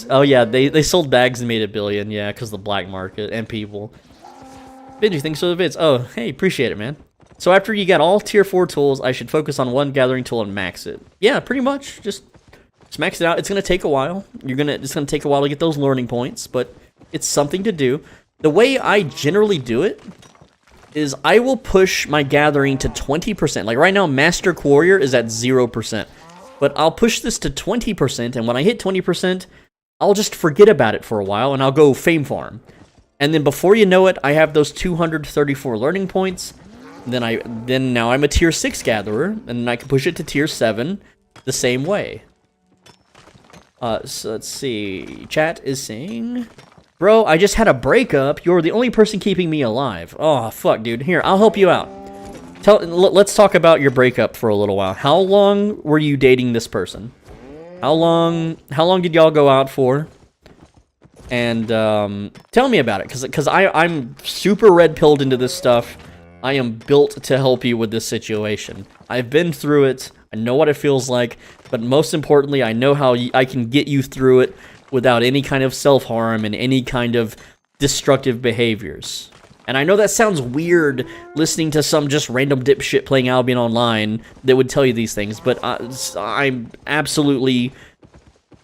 Oh yeah, they sold bags and made 1 billion. Yeah, because the black market and people. Benji, thanks for the vids. Oh, hey, appreciate it, man. So after you get all tier 4 tools, I should focus on one gathering tool and max it. Yeah, pretty much. Just max it out. It's gonna take a while. It's gonna take a while to get those learning points, but it's something to do. The way I generally do it is I will push my gathering to 20%. Like right now, Master Warrior is at 0%. But I'll push this to 20%, and when I hit 20%, I'll just forget about it for a while, and I'll go Fame Farm. And then before you know it, I have those 234 learning points. Then now I'm a tier 6 gatherer, and I can push it to tier 7 the same way. So let's see. Chat is saying, bro, I just had a breakup. You're the only person keeping me alive. Oh, fuck, dude. Here, I'll help you out. Let's talk about your breakup for a little while. How long were you dating this person? How long did y'all go out for? And tell me about it, because I'm super red-pilled into this stuff. I am built to help you with this situation. I've been through it. I know what it feels like, but most importantly, I know how I can get you through it without any kind of self-harm and any kind of destructive behaviors. And I know that sounds weird listening to some just random dipshit playing Albion online that would tell you these things, but I'm absolutely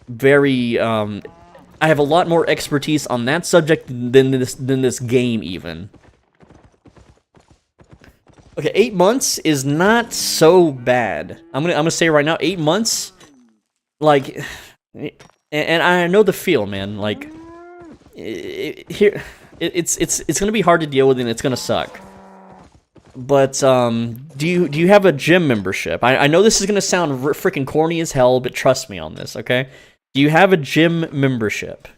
very, I have a lot more expertise on that subject than this game even. Okay, 8 months is not so bad. I'm gonna say right now, 8 months, like, and I know the feel, man. Like, it's gonna be hard to deal with and it's gonna suck. But do you have a gym membership? I know this is gonna sound freaking corny as hell, but trust me on this, okay? Do you have a gym membership?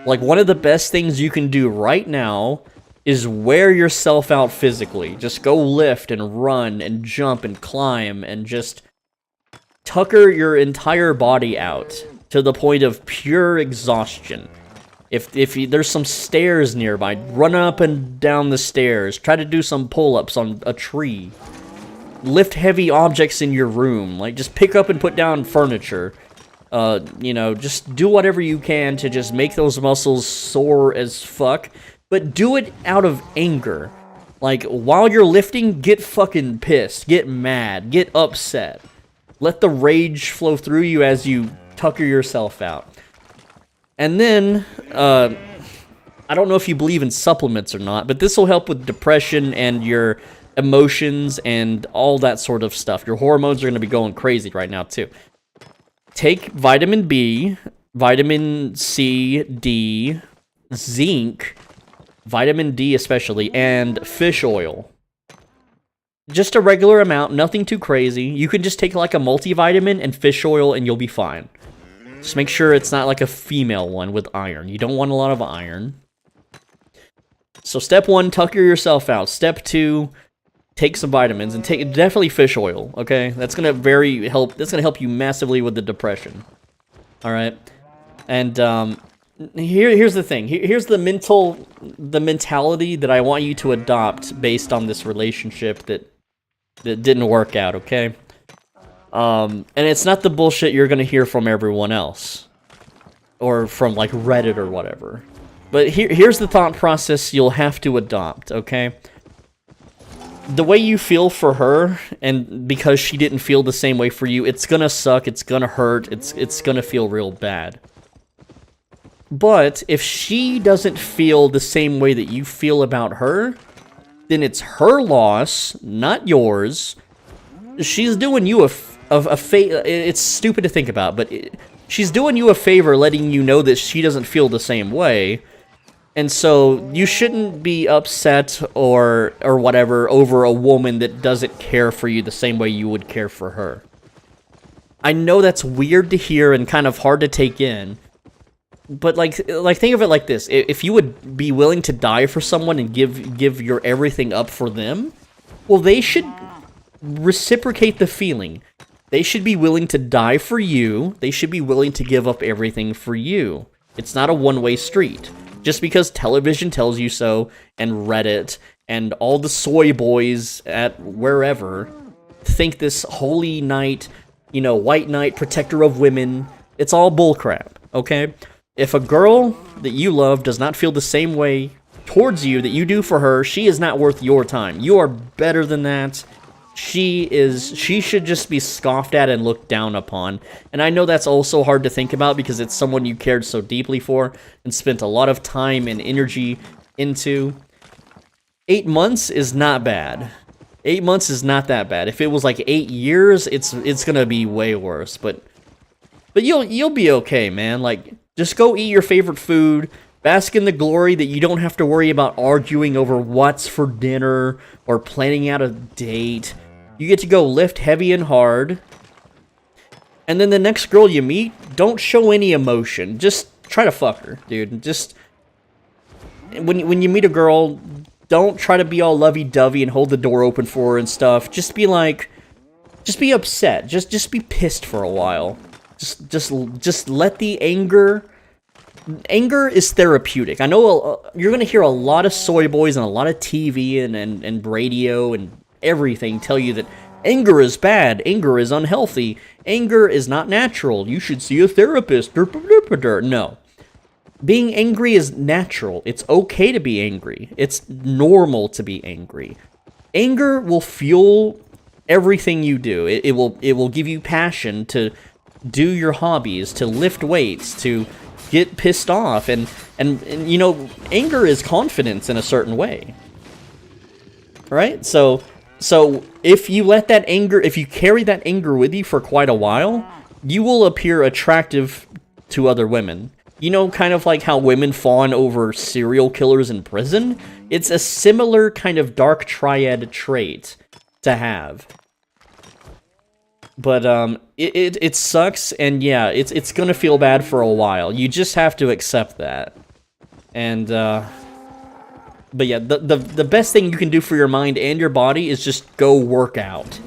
Like, one of the best things you can do right now is wear yourself out physically. Just go lift and run and jump and climb and just tucker your entire body out to the point of pure exhaustion. If there's some stairs nearby, run up and down the stairs. Try to do some pull-ups on a tree. Lift heavy objects in your room. Like, just pick up and put down furniture. You know, just do whatever you can to just make those muscles sore as fuck. But do it out of anger. Like, while you're lifting, get fucking pissed. Get mad. Get upset. Let the rage flow through you as you tucker yourself out. And then, I don't know if you believe in supplements or not, but this will help with depression and your emotions and all that sort of stuff. Your hormones are going to be going crazy right now, too. Take vitamin B, vitamin C, D, zinc, vitamin D especially, and fish oil. Just a regular amount, nothing too crazy. You can just take like a multivitamin and fish oil and you'll be fine. Just make sure it's not like a female one with iron. You don't want a lot of iron. So step 1, tucker yourself out. Step 2, take some vitamins and take definitely fish oil, okay? That's gonna help you massively with the depression. Alright? And here's the thing. Here's the mentality that I want you to adopt based on this relationship that didn't work out, okay? And it's not the bullshit you're gonna hear from everyone else. Or from, like, Reddit or whatever. But here's the thought process you'll have to adopt, okay? The way you feel for her, and because she didn't feel the same way for you, it's gonna suck, it's gonna hurt, it's gonna feel real bad. But if she doesn't feel the same way that you feel about her, then it's her loss, not yours. She's doing you a favor. It's stupid to think about, but she's doing you a favor letting you know that she doesn't feel the same way. And so you shouldn't be upset or whatever over a woman that doesn't care for you the same way you would care for her. I know that's weird to hear and kind of hard to take in. But like think of it like this. If you would be willing to die for someone and give your everything up for them, well, they should reciprocate the feeling. They should be willing to die for you. They should be willing to give up everything for you. It's not a one-way street. Just because television tells you so, and Reddit, and all the soy boys at wherever think this holy knight, you know, white knight, protector of women, it's all bullcrap, okay? If a girl that you love does not feel the same way towards you that you do for her, she is not worth your time. You are better than that. She should just be scoffed at and looked down upon. And I know that's also hard to think about because it's someone you cared so deeply for and spent a lot of time and energy into. 8 months is not bad. 8 months is not that bad. If it was like 8 years, it's gonna be way worse. But you'll be okay, man. Like, just go eat your favorite food. Bask in the glory that you don't have to worry about arguing over what's for dinner or planning out a date. You get to go lift heavy and hard. And then the next girl you meet, don't show any emotion. Just try to fuck her, dude. Just when you meet a girl, don't try to be all lovey-dovey and hold the door open for her and stuff. Just be like, just be upset. Just be pissed for a while. Just let the anger... Anger is therapeutic. I know you're going to hear a lot of soy boys and a lot of TV and radio and everything tell you that anger is bad, anger is unhealthy, anger is not natural, you should see a therapist. No. Being angry is natural. It's okay to be angry. It's normal to be angry. Anger will fuel everything you do. It will give you passion to do your hobbies, to lift weights, to get pissed off, and you know, anger is confidence in a certain way, right? So if you let that anger, if you carry that anger with you for quite a while, you will appear attractive to other women. You know, kind of like how women fawn over serial killers in prison? It's a similar kind of dark triad trait to have. But it sucks, and yeah, it's gonna feel bad for a while. You just have to accept that. And but yeah, the best thing you can do for your mind and your body is just go work out.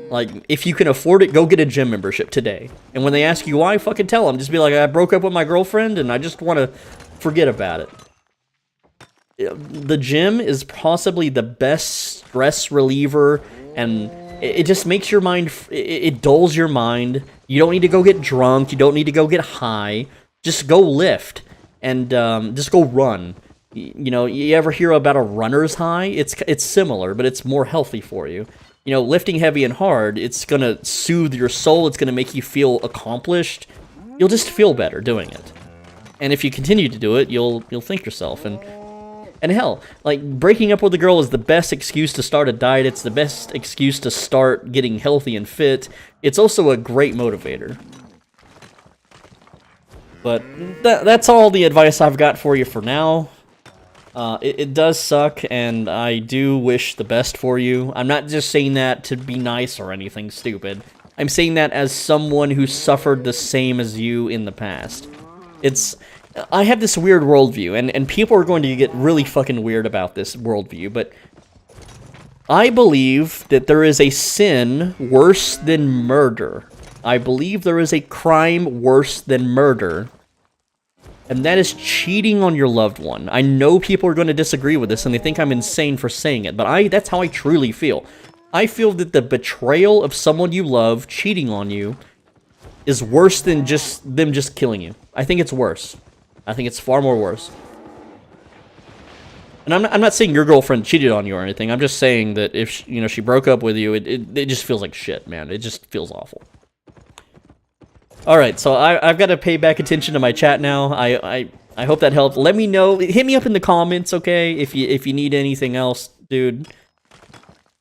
Like, if you can afford it, go get a gym membership today. And when they ask you why, fucking tell them. Just be like, I broke up with my girlfriend and I just want to forget about it. The gym is possibly the best stress reliever, and it just makes your mind, it dulls your mind. You don't need to go get drunk. You don't need to go get high. Just go lift and just go run. You know, you ever hear about a runner's high? It's similar, but it's more healthy for you. You know, lifting heavy and hard, it's going to soothe your soul. It's going to make you feel accomplished. You'll just feel better doing it. And if you continue to do it, you'll think yourself. And hell, like, breaking up with a girl is the best excuse to start a diet. It's the best excuse to start getting healthy and fit. It's also a great motivator. But that's all the advice I've got for you for now. It does suck, and I do wish the best for you. I'm not just saying that to be nice or anything stupid. I'm saying that as someone who suffered the same as you in the past. I have this weird worldview, and people are going to get really fucking weird about this worldview, but I believe that there is a sin worse than murder. I believe there is a crime worse than murder. And that is cheating on your loved one. I know people are going to disagree with this, and they think I'm insane for saying it, but that's how I truly feel. I feel that the betrayal of someone you love cheating on you is worse than just them just killing you. I think it's worse. I think it's far more worse. And I'm not saying your girlfriend cheated on you or anything. I'm just saying that if she broke up with you, it just feels like shit, man. It just feels awful. Alright, so I've got to pay back attention to my chat now. I hope that helped. Let me know. Hit me up in the comments, okay? If you need anything else, dude.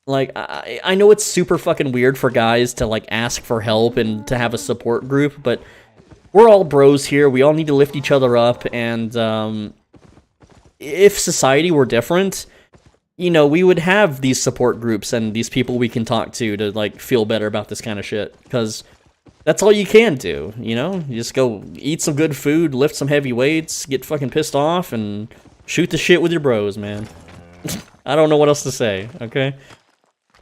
Like, I know it's super fucking weird for guys to, like, ask for help and to have a support group, but we're all bros here. We all need to lift each other up, and if society were different, you know, we would have these support groups and these people we can talk to like, feel better about this kind of shit, because that's all you can do, you know? You just go eat some good food, lift some heavy weights, get fucking pissed off, and shoot the shit with your bros, man. I don't know what else to say, okay?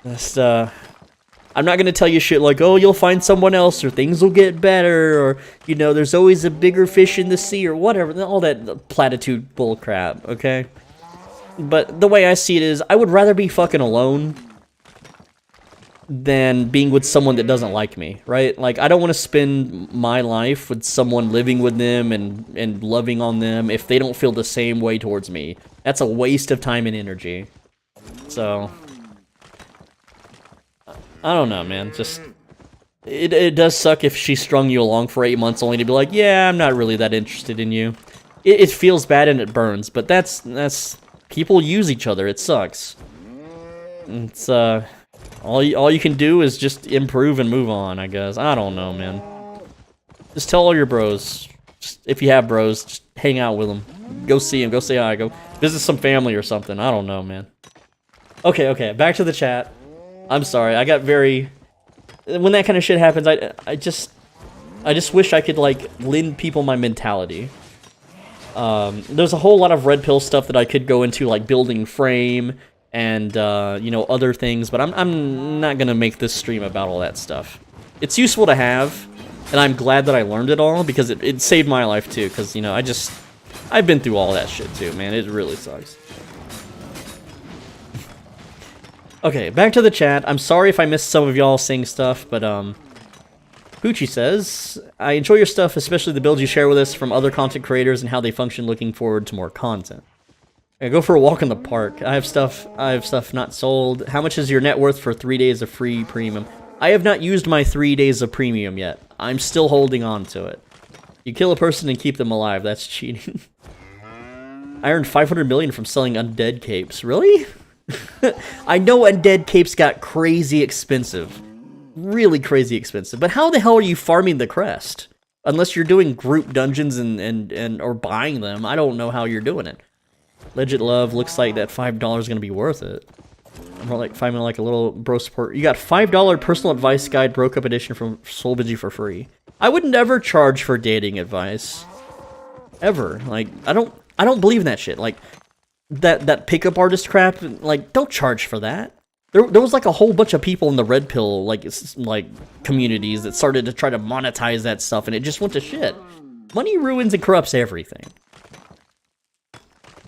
Just, I'm not gonna tell you shit like, oh, you'll find someone else, or things will get better, or, you know, there's always a bigger fish in the sea, or whatever, all that platitude bullcrap, okay? But the way I see it is, I would rather be fucking alone than being with someone that doesn't like me, right? Like, I don't want to spend my life with someone living with them and loving on them if they don't feel the same way towards me. That's a waste of time and energy. So, I don't know, man. Just, it does suck if she strung you along for 8 months only to be like, yeah, I'm not really that interested in you. It feels bad and it burns, but that's people use each other. It sucks. It's, all you can do is just improve and move on, I guess. I don't know, man. Just tell all your bros. Just, if you have bros, just hang out with them. Go see them. Go say hi. Go visit some family or something. I don't know, man. Okay. Back to the chat. I'm sorry. I got very... When that kind of shit happens, I just wish I could, like, lend people my mentality. There's a whole lot of red pill stuff that I could go into, like building frame and you know, other things, but I'm not gonna make this stream about all that stuff. It's useful to have, and I'm glad that I learned it all because it saved my life too. Because you know, I've been through all that shit too, man. It really sucks. Okay, back to the chat. I'm sorry if I missed some of y'all saying stuff, but Poochie says, I enjoy your stuff, especially the builds you share with us from other content creators and how they function. Looking forward to more content. I go for a walk in the park. I have stuff not sold. How much is your net worth for 3 days of free premium? I have not used my 3 days of premium yet. I'm still holding on to it. You kill a person and keep them alive. That's cheating. I earned 500 million from selling undead capes. Really? I know undead capes got crazy expensive. Really crazy expensive. But how the hell are you farming the crest? Unless you're doing group dungeons and or buying them. I don't know how you're doing it. Legit love, looks like that $5 is going to be worth it. More like finding like a little bro support. You got $5 personal advice guide broke up edition from Solvigi for free. I would never charge for dating advice. Ever. Like, I don't believe in that shit. Like, that pickup artist crap, like, don't charge for that. There was like a whole bunch of people in the red pill, like communities that started to try to monetize that stuff, and it just went to shit. Money ruins and corrupts everything.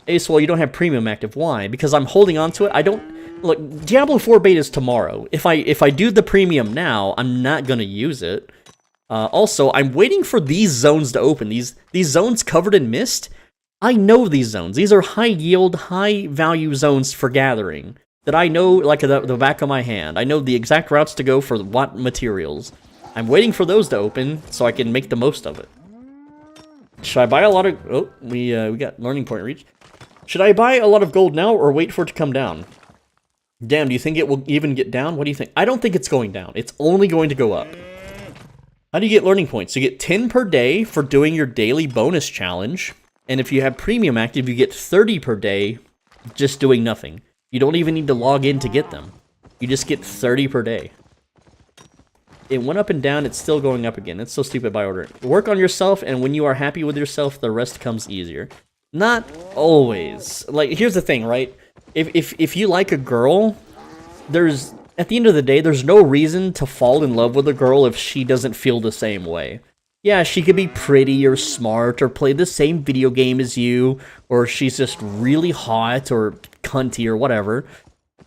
Ace, well, you don't have premium active. Why? Because I'm holding on to it. I don't... Look, Diablo 4 beta is tomorrow. If I do the premium now, I'm not gonna use it. Also, I'm waiting for these zones to open. These zones covered in mist, I know these zones. These are high yield, high value zones for gathering that I know like the back of my hand. I know the exact routes to go for what materials. I'm waiting for those to open so I can make the most of it. Should I buy a lot of... Oh, we got learning point reached. Should I buy a lot of gold now or wait for it to come down? Damn, do you think it will even get down? What do you think? I don't think it's going down. It's only going to go up. How do you get learning points? You get 10 per day for doing your daily bonus challenge. And if you have premium active, you get 30 per day just doing nothing. You don't even need to log in to get them. You just get 30 per day. It went up and down, it's still going up again. It's so stupid by order. Work on yourself, and when you are happy with yourself, the rest comes easier. Not always. Like, here's the thing, right? If you like a girl, there's... At the end of the day, there's no reason to fall in love with a girl if she doesn't feel the same way. Yeah, she could be pretty or smart or play the same video game as you, or she's just really hot or cunty or whatever.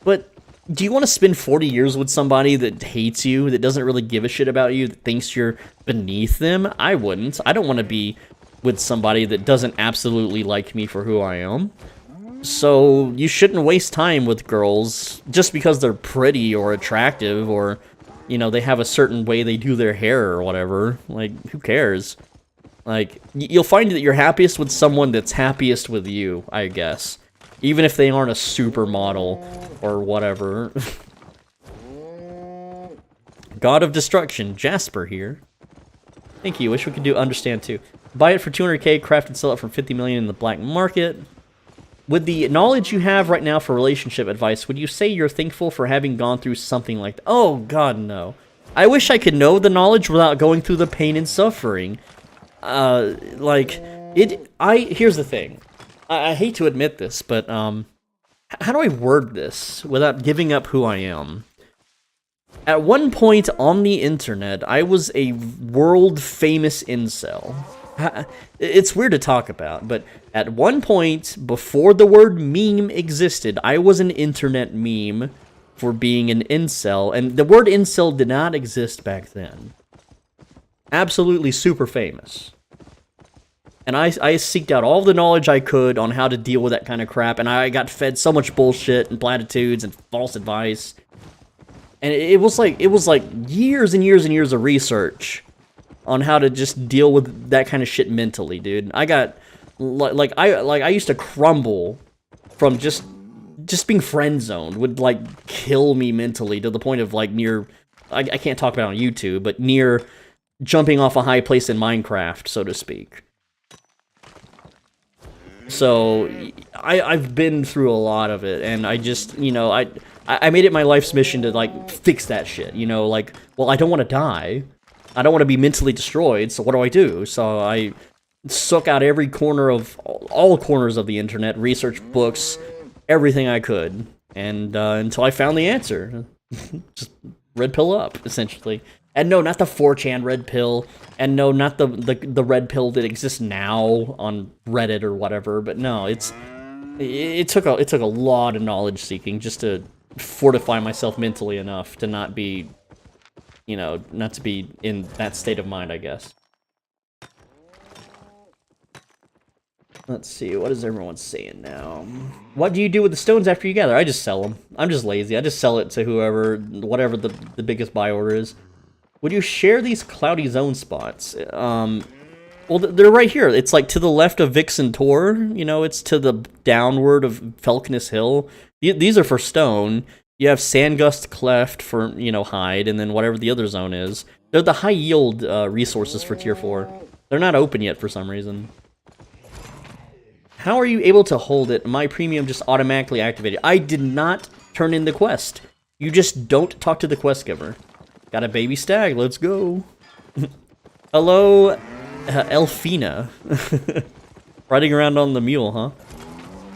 But do you want to spend 40 years with somebody that hates you, that doesn't really give a shit about you, that thinks you're beneath them? I wouldn't. I don't want to be with somebody that doesn't absolutely like me for who I am. So you shouldn't waste time with girls just because they're pretty or attractive or, you know, they have a certain way they do their hair or whatever. Like, who cares? Like, you'll find that you're happiest with someone that's happiest with you, I guess. Even if they aren't a supermodel or whatever. God of Destruction, Jasper here. Thank you, wish we could do understand too. Buy it for 200k, craft and sell it for 50 million in the black market. With the knowledge you have right now for relationship advice, would you say you're thankful for having gone through something like that? Oh, God, no. I wish I could know the knowledge without going through the pain and suffering. Here's the thing. I hate to admit this, but, how do I word this without giving up who I am? At one point on the internet, I was a world-famous incel. It's weird to talk about, but at one point, before the word meme existed, I was an internet meme for being an incel, and the word incel did not exist back then. Absolutely super famous. And I seeked out all the knowledge I could on how to deal with that kind of crap, and I got fed so much bullshit and platitudes and false advice. And it was like years and years and years of research on how to just deal with that kind of shit mentally, dude. I got I used to crumble from just being friend zoned would like kill me mentally to the point of like near I can't talk about it on YouTube, but near jumping off a high place in Minecraft, so to speak. So I've been through a lot of it, and I just, you know, I made it my life's mission to like fix that shit, you know, like, well, I don't want to die. I don't want to be mentally destroyed, so what do? So I suck out every corner of all corners of the internet, research books, everything I could, and until I found the answer. Just red pill up, essentially. And no, not the 4chan red pill, and no, not the red pill that exists now on Reddit or whatever. But no, it took a lot of knowledge seeking just to fortify myself mentally enough to not be, you know, not to be in that state of mind, I guess. Let's see, what is everyone saying now? What do you do with the stones after you gather? I just sell them. I'm just lazy. I just sell it to whoever, whatever the biggest buy order is. Would you share these cloudy zone spots? Well, they're right here. It's like to the left of Vixen Tor. You know, it's to the downward of Falconess Hill. These are for stone. You have Sandgust Cleft for, you know, hide, and then whatever the other zone is. They're the high yield resources for tier 4. They're not open yet for some reason. How are you able to hold it? My premium just automatically activated. I did not turn in the quest. You just don't talk to the quest giver. Got a baby stag, let's go. Hello, Elfina. Riding around on the mule, huh?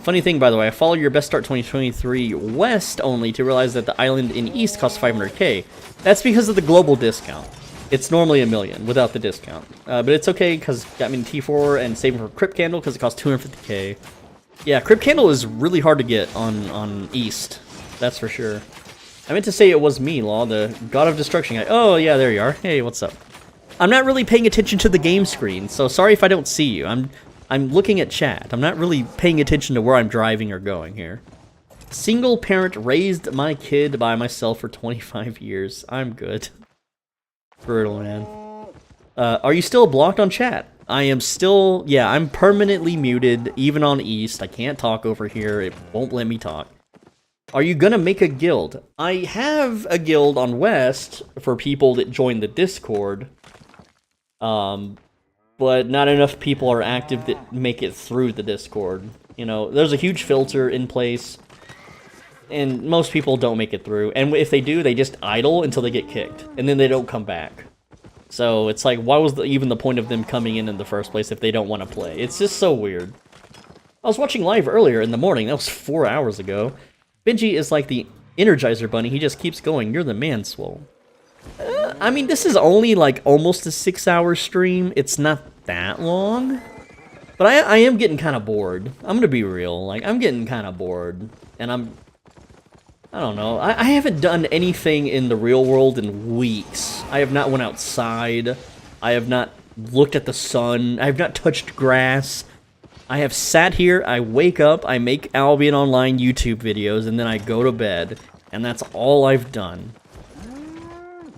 Funny thing, by the way, I followed your Best Start 2023 West only to realize that the island in East costs 500k. That's because of the global discount. It's normally $1 million without the discount. But it's okay because got me in T4 and saving for Crypt Candle because it costs 250k. Yeah, Crypt Candle is really hard to get on East. That's for sure. I meant to say it was me, Law, the God of Destruction guy. Oh, yeah, there you are. Hey, what's up? I'm not really paying attention to the game screen, so sorry if I don't see you. I'm looking at chat. I'm not really paying attention to where I'm driving or going here. Single parent raised my kid by myself for 25 years. I'm good. Brutal, man. Are you still blocked on chat? I am still... Yeah, I'm permanently muted, even on East. I can't talk over here. It won't let me talk. Are you gonna make a guild? I have a guild on West for people that join the Discord. But not enough people are active that make it through the Discord. You know, there's a huge filter in place. And most people don't make it through. And if they do, they just idle until they get kicked. And then they don't come back. So it's like, why was even the point of them coming in the first place if they don't want to play? It's just so weird. I was watching live earlier in the morning. That was 4 hours ago. Benji is like the Energizer Bunny. He just keeps going. You're the man, Swole. I mean, this is only like almost a 6-hour stream. It's not that long. But I am getting kind of bored. I'm going to be real. Like, I'm getting kind of bored. And I don't know. I haven't done anything in the real world in weeks. I have not went outside. I have not looked at the sun. I have not touched grass. I have sat here, I wake up, I make Albion Online YouTube videos, and then I go to bed. And that's all I've done.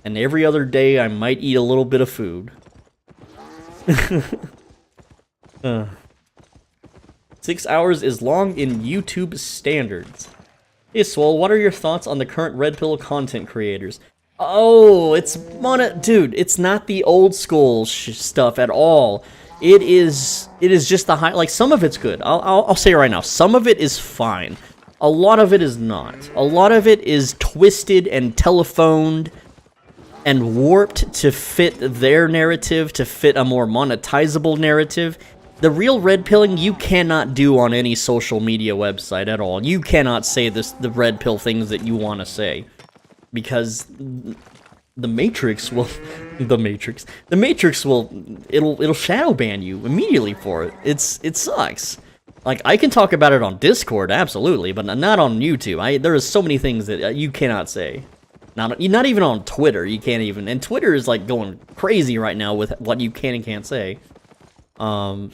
And every other day, I might eat a little bit of food. 6 hours is long in YouTube standards. Hey, Swole, what are your thoughts on the current Red Pill content creators? Oh, it's dude, it's not the old school stuff at all. It is just the high, like, some of it's good. I'll say it right now, some of it is fine. A lot of it is not. A lot of it is twisted and telephoned and warped to fit their narrative, to fit a more monetizable narrative. The real red pilling you cannot do on any social media website at all. You cannot say the red pill things that you want to say. Because the Matrix will it'll shadow ban you immediately for it. It sucks. Like, I can talk about it on Discord, absolutely, but not on YouTube. There are so many things that you cannot say. Not even on Twitter, you can't even. And Twitter is like going crazy right now with what you can and can't say. The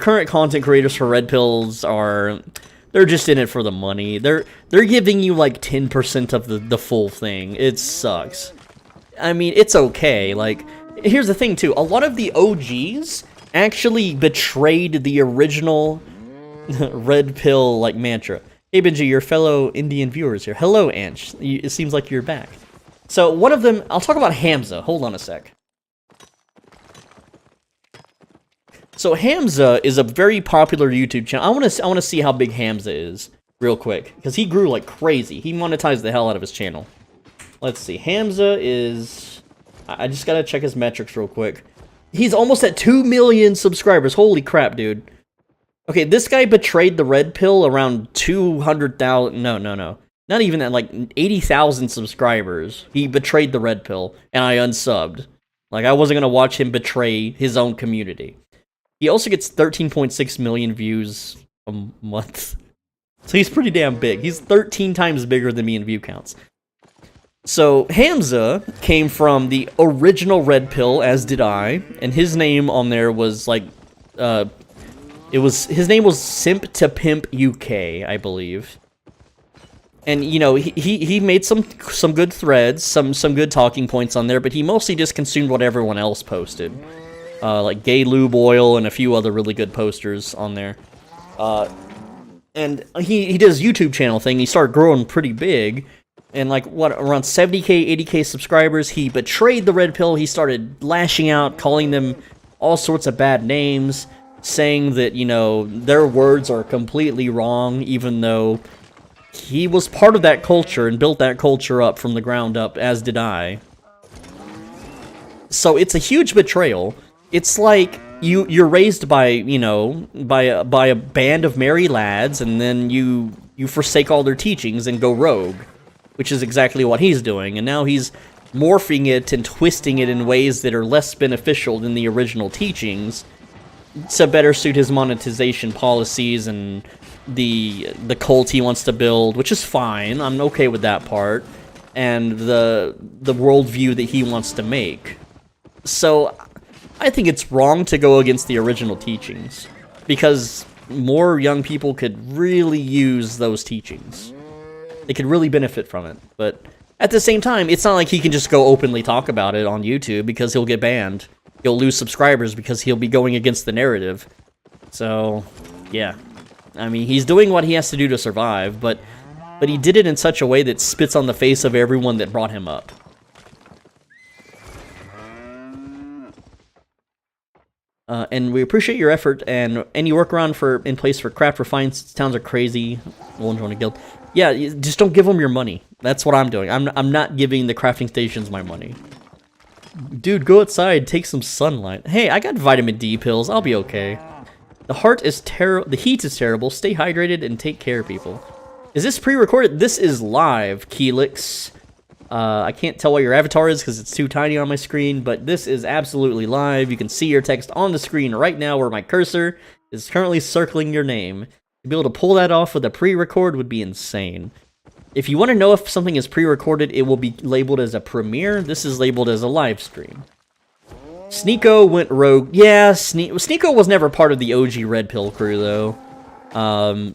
current content creators for Red Pills they're just in it for the money. They're giving you like 10% of the full thing. It sucks. I mean, it's okay. Like, here's the thing too. A lot of the OGs actually betrayed the original Red Pill like mantra. Hey Benji, your fellow Indian viewers here. Hello, Anch. It seems like you're back. So one of them, I'll talk about Hamza. Hold on a sec. So Hamza is a very popular YouTube channel. I want to see how big Hamza is real quick because he grew like crazy. He monetized the hell out of his channel. Let's see. Hamza is I just gotta check his metrics real quick. He's almost at 2 million subscribers. Holy crap, dude. Okay, this guy betrayed the red pill around 200,000. No. Not even that, like 80,000 subscribers. He betrayed the red pill, and I unsubbed. Like, I wasn't gonna watch him betray his own community. He also gets 13.6 million views a month. So he's pretty damn big. He's 13 times bigger than me in view counts. So, Hamza came from the original red pill, as did I, and his name on there was, like, his name was Simp to Pimp UK, I believe. And, you know, he made some good threads, some good talking points on there, but he mostly just consumed what everyone else posted. Like Gay Lube Oil and a few other really good posters on there. And he did his YouTube channel thing, he started growing pretty big. And like, what, around 70k, 80k subscribers, he betrayed the red pill, he started lashing out, calling them all sorts of bad names, saying that, you know, their words are completely wrong, even though he was part of that culture and built that culture up from the ground up, as did I. So it's a huge betrayal. It's like you're raised by, you know, by a band of merry lads, and then you forsake all their teachings and go rogue, which is exactly what he's doing. And now he's morphing it and twisting it in ways that are less beneficial than the original teachings to better suit his monetization policies and the cult he wants to build, which is fine. I'm okay with that part, and the worldview that he wants to make. So I think it's wrong to go against the original teachings, because more young people could really use those teachings. They could really benefit from it, but at the same time, it's not like he can just go openly talk about it on YouTube, because he'll get banned. He'll lose subscribers because he'll be going against the narrative. So, yeah. I mean, he's doing what he has to do to survive, but he did it in such a way that spits on the face of everyone that brought him up. And we appreciate your effort, and any workaround in place for craft refined towns are crazy. We'll join a guild. Yeah, just don't give them your money. That's what I'm doing. I'm not giving the crafting stations my money. Dude, go outside, take some sunlight. Hey, I got vitamin D pills. I'll be okay. The heat is terrible. Stay hydrated and take care, people. Is this pre-recorded? This is live, Keelix. I can't tell what your avatar is because it's too tiny on my screen, but this is absolutely live. You can see your text on the screen right now where my cursor is currently circling your name. To be able to pull that off with a pre-record would be insane. If you want to know if something is pre-recorded, it will be labeled as a premiere. This is labeled as a live stream. Sneeko went rogue. Yeah, Sneeko was never part of the OG Red Pill crew, though.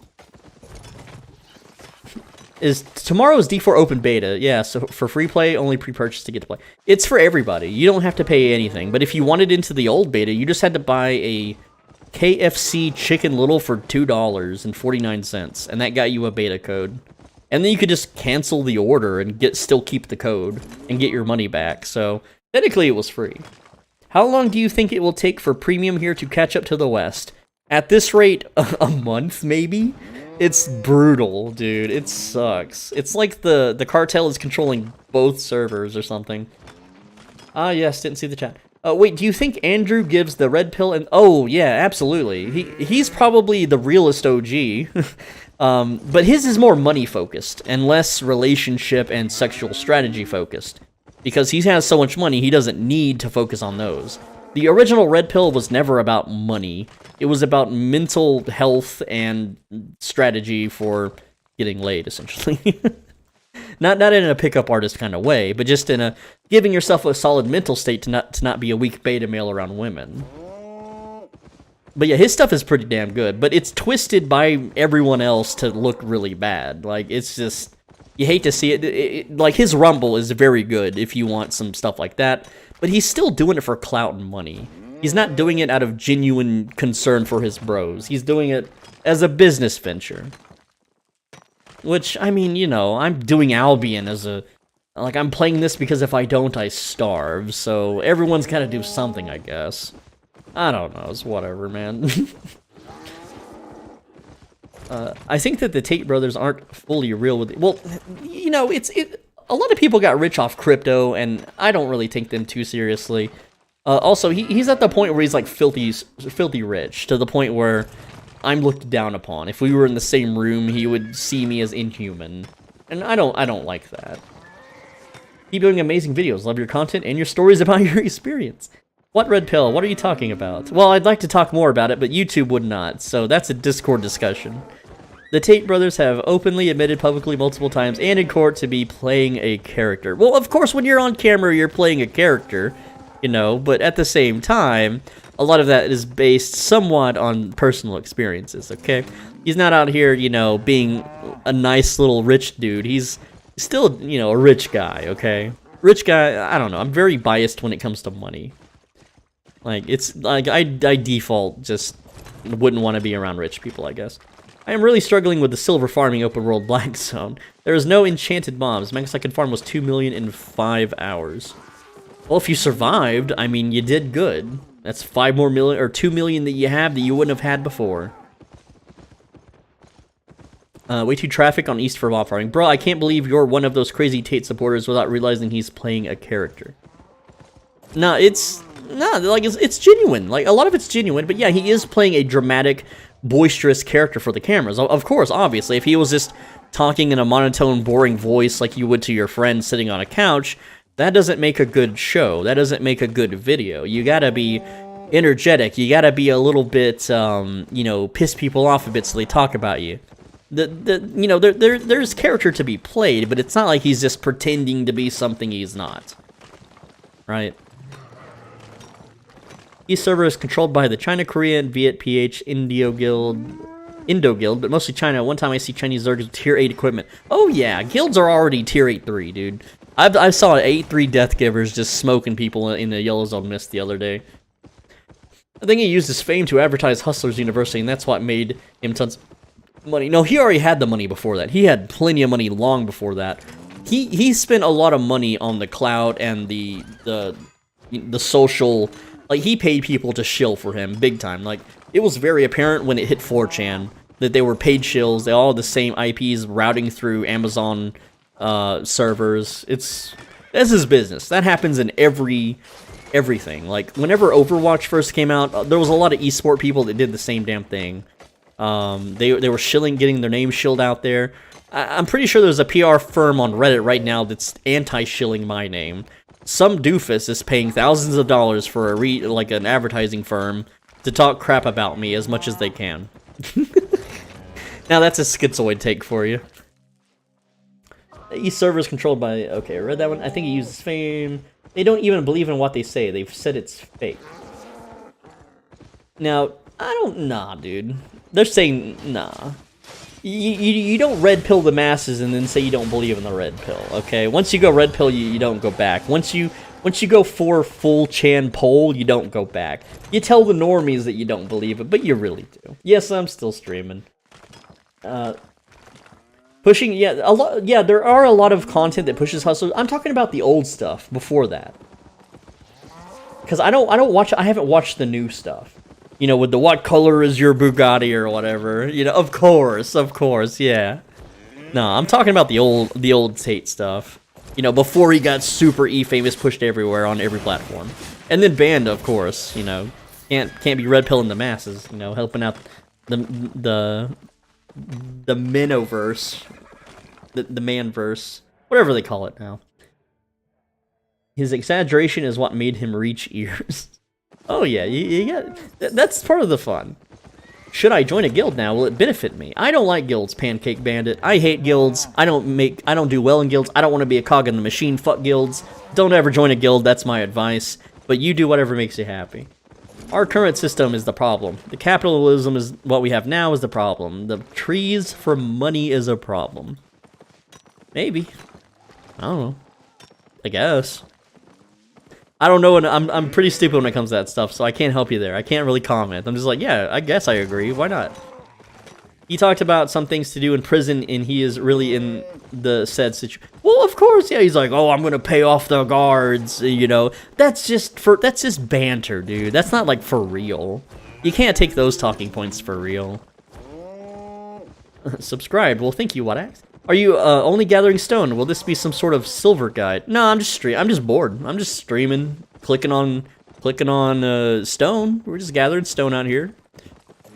Is tomorrow's D4 open beta? Yeah, so for free play, only pre-purchase to get to play. It's for everybody. You don't have to pay anything. But if you wanted into the old beta, you just had to buy a KFC Chicken Little for $2.49, and that got you a beta code. And then you could just cancel the order and still keep the code and get your money back. So technically, it was free. How long do you think it will take for premium here to catch up to the West? At this rate, a month maybe? It's brutal, dude. It sucks. It's like the cartel is controlling both servers or something. Ah, yes, didn't see the chat. Wait, do you think Andrew gives the red pill and... Oh, yeah, absolutely. He's probably the realest OG. But his is more money-focused and less relationship and sexual strategy-focused. Because he has so much money, he doesn't need to focus on those. The original red pill was never about money. It was about mental health and strategy for getting laid, essentially. Not in a pickup artist kind of way, but just in a giving yourself a solid mental state to not be a weak beta male around women. But yeah, his stuff is pretty damn good, but it's twisted by everyone else to look really bad. Like, it's just... You hate to see it. Like, his Rumble is very good if you want some stuff like that, but he's still doing it for clout and money. He's not doing it out of genuine concern for his bros. He's doing it as a business venture. Which, I mean, you know, I'm doing Albion as a... Like, I'm playing this because if I don't, I starve, so everyone's gotta do something, I guess. I don't know, it's whatever, man. I think that the Tate brothers aren't fully real with it. Well, you know, a lot of people got rich off crypto, and I don't really take them too seriously. Also, he's at the point where he's like filthy rich, to the point where I'm looked down upon. If we were in the same room, he would see me as inhuman, and I don't like that. Keep doing amazing videos. Love your content and your stories about your experience. What red pill? What are you talking about? Well, I'd like to talk more about it, but YouTube would not, so that's a Discord discussion. The Tate brothers have openly admitted publicly multiple times and in court to be playing a character. Well, of course, when you're on camera, you're playing a character, you know, but at the same time, a lot of that is based somewhat on personal experiences, okay? He's not out here, you know, being a nice little rich dude. He's still, you know, a rich guy, okay? Rich guy, I don't know. I'm very biased when it comes to money. Like, it's, like, I default just wouldn't want to be around rich people, I guess. I am really struggling with the silver farming open world black zone. There is no enchanted mobs. Max I could farm was 2 million in 5 hours. Well, if you survived, I mean, you did good. That's 5 more million, or 2 million that you have that you wouldn't have had before. Way too traffic on East for mob farming. Bro, I can't believe you're one of those crazy Tate supporters without realizing he's playing a character. No, it's genuine. Like, a lot of it's genuine, but yeah, he is playing a dramatic, boisterous character for the cameras. Of course, obviously, if he was just talking in a monotone, boring voice like you would to your friend sitting on a couch, that doesn't make a good show. That doesn't make a good video. You gotta be energetic. You gotta be a little bit, you know, piss people off a bit so they talk about you. You know, there's character to be played, but it's not like he's just pretending to be something he's not. Right? East server is controlled by the China, Korean, Viet, PH, Indo Guild, but mostly China. One time I see Chinese Zergs with tier 8 equipment. Oh yeah, guilds are already tier 8-3, dude. I saw 8-3 Death Givers just smoking people in the Yellow Zone Mist the other day. I think he used his fame to advertise Hustlers University, and that's what made him tons of money. No, he already had the money before that. He had plenty of money long before that. He spent a lot of money on the cloud and the social. Like, he paid people to shill for him, big time. Like, it was very apparent when it hit 4chan that they were paid shills. They all had the same IPs routing through Amazon servers. That's his business. That happens in everything. Like, whenever Overwatch first came out, there was a lot of esport people that did the same damn thing. They were shilling, getting their name shilled out there. I'm pretty sure there's a PR firm on Reddit right now that's anti-shilling my name. Some doofus is paying thousands of dollars for like an advertising firm to talk crap about me as much as they can. Now that's a schizoid take for you. East server is controlled by... Okay, I read that one. I think he uses fame. They don't even believe in what they say. They've said it's fake. Now, nah, dude. They're saying, nah. You don't red pill the masses and then say you don't believe in the red pill, okay? Once you go red pill, you don't go back. Once you go for full Chan poll, you don't go back. You tell the normies that you don't believe it, but you really do. Yes, I'm still streaming. Pushing, yeah, there are a lot of content that pushes hustlers. I'm talking about the old stuff before that. Because I haven't watched the new stuff. You know, with the what color is your Bugatti or whatever. You know, of course, yeah. No, I'm talking about the old Tate stuff. You know, before he got super E-famous, pushed everywhere on every platform. And then banned, of course, you know. Can't be red pilling the masses, you know, helping out the Minoverse. The Manverse. Whatever they call it now. His exaggeration is what made him reach ears. Oh yeah, you got that's part of the fun. Should I join a guild now? Will it benefit me? I don't like guilds, Pancake Bandit. I hate guilds. I don't do well in guilds. I don't want to be a cog in the machine. Fuck guilds. Don't ever join a guild, that's my advice. But you do whatever makes you happy. Our current system is the problem. The capitalism is what we have now is the problem. The trees for money is a problem. Maybe. I don't know. I guess. I don't know, and I'm pretty stupid when it comes to that stuff, so I can't help you there. I can't really comment. I'm just like, yeah, I guess I agree. Why not? He talked about some things to do in prison, and he is really in the said situation. Well, of course, yeah. He's like, oh, I'm gonna pay off the guards. You know, that's just banter, dude. That's not like for real. You can't take those talking points for real. Subscribed. Well, thank you, Wadax. Are you only gathering stone? Will this be some sort of silver guide? No, I'm just bored. I'm just streaming, clicking on stone. We're just gathering stone out here.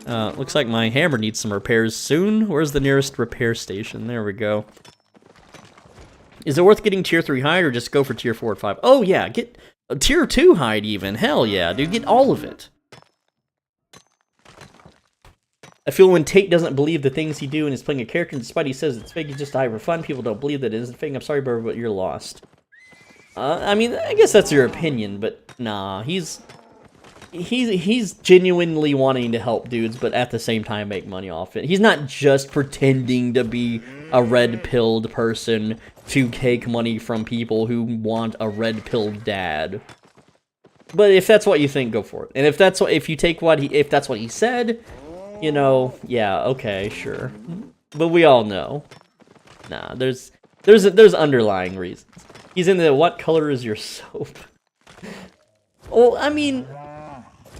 Looks like my hammer needs some repairs soon. Where's the nearest repair station? There we go. Is it worth getting tier 3 hide or just go for tier 4 or 5? Oh yeah, get a tier 2 hide even. Hell yeah, dude, get all of it. I feel when Tate doesn't believe the things he do and is playing a character, despite he says it's fake, it's just hide for fun. People don't believe that it isn't fake. I'm sorry, bro, but you're lost. I mean, I guess that's your opinion, but nah, he's genuinely wanting to help dudes, but at the same time make money off it. He's not just pretending to be a red-pilled person to take money from people who want a red-pilled dad. But if that's what you think, go for it. And if that's what if that's what he said, you know, yeah, okay, sure. But we all know. Nah, there's underlying reasons. He's in the what color is your soap? Well, I mean,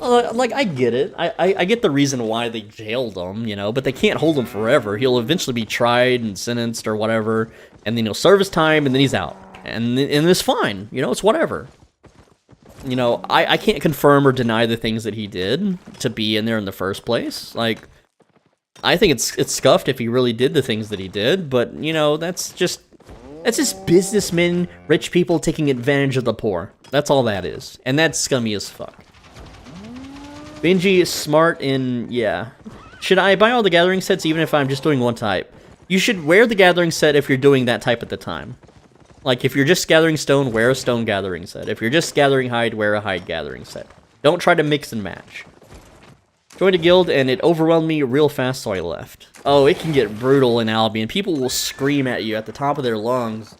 like, I get it. I get the reason why they jailed him, you know, but they can't hold him forever. He'll eventually be tried and sentenced or whatever, and then he'll serve his time, and then he's out. And it's fine, you know, it's whatever. You know, I can't confirm or deny the things that he did to be in there in the first place. Like, I think it's scuffed if he really did the things that he did, but, you know, that's just businessmen, rich people taking advantage of the poor. That's all that is. And that's scummy as fuck. Benji is smart in, yeah. Should I buy all the gathering sets even if I'm just doing one type? You should wear the gathering set if you're doing that type at the time. Like, if you're just gathering stone, wear a stone gathering set. If you're just gathering hide, wear a hide gathering set. Don't try to mix and match. Joined a guild, and it overwhelmed me real fast, so I left. Oh, it can get brutal in Albion. People will scream at you at the top of their lungs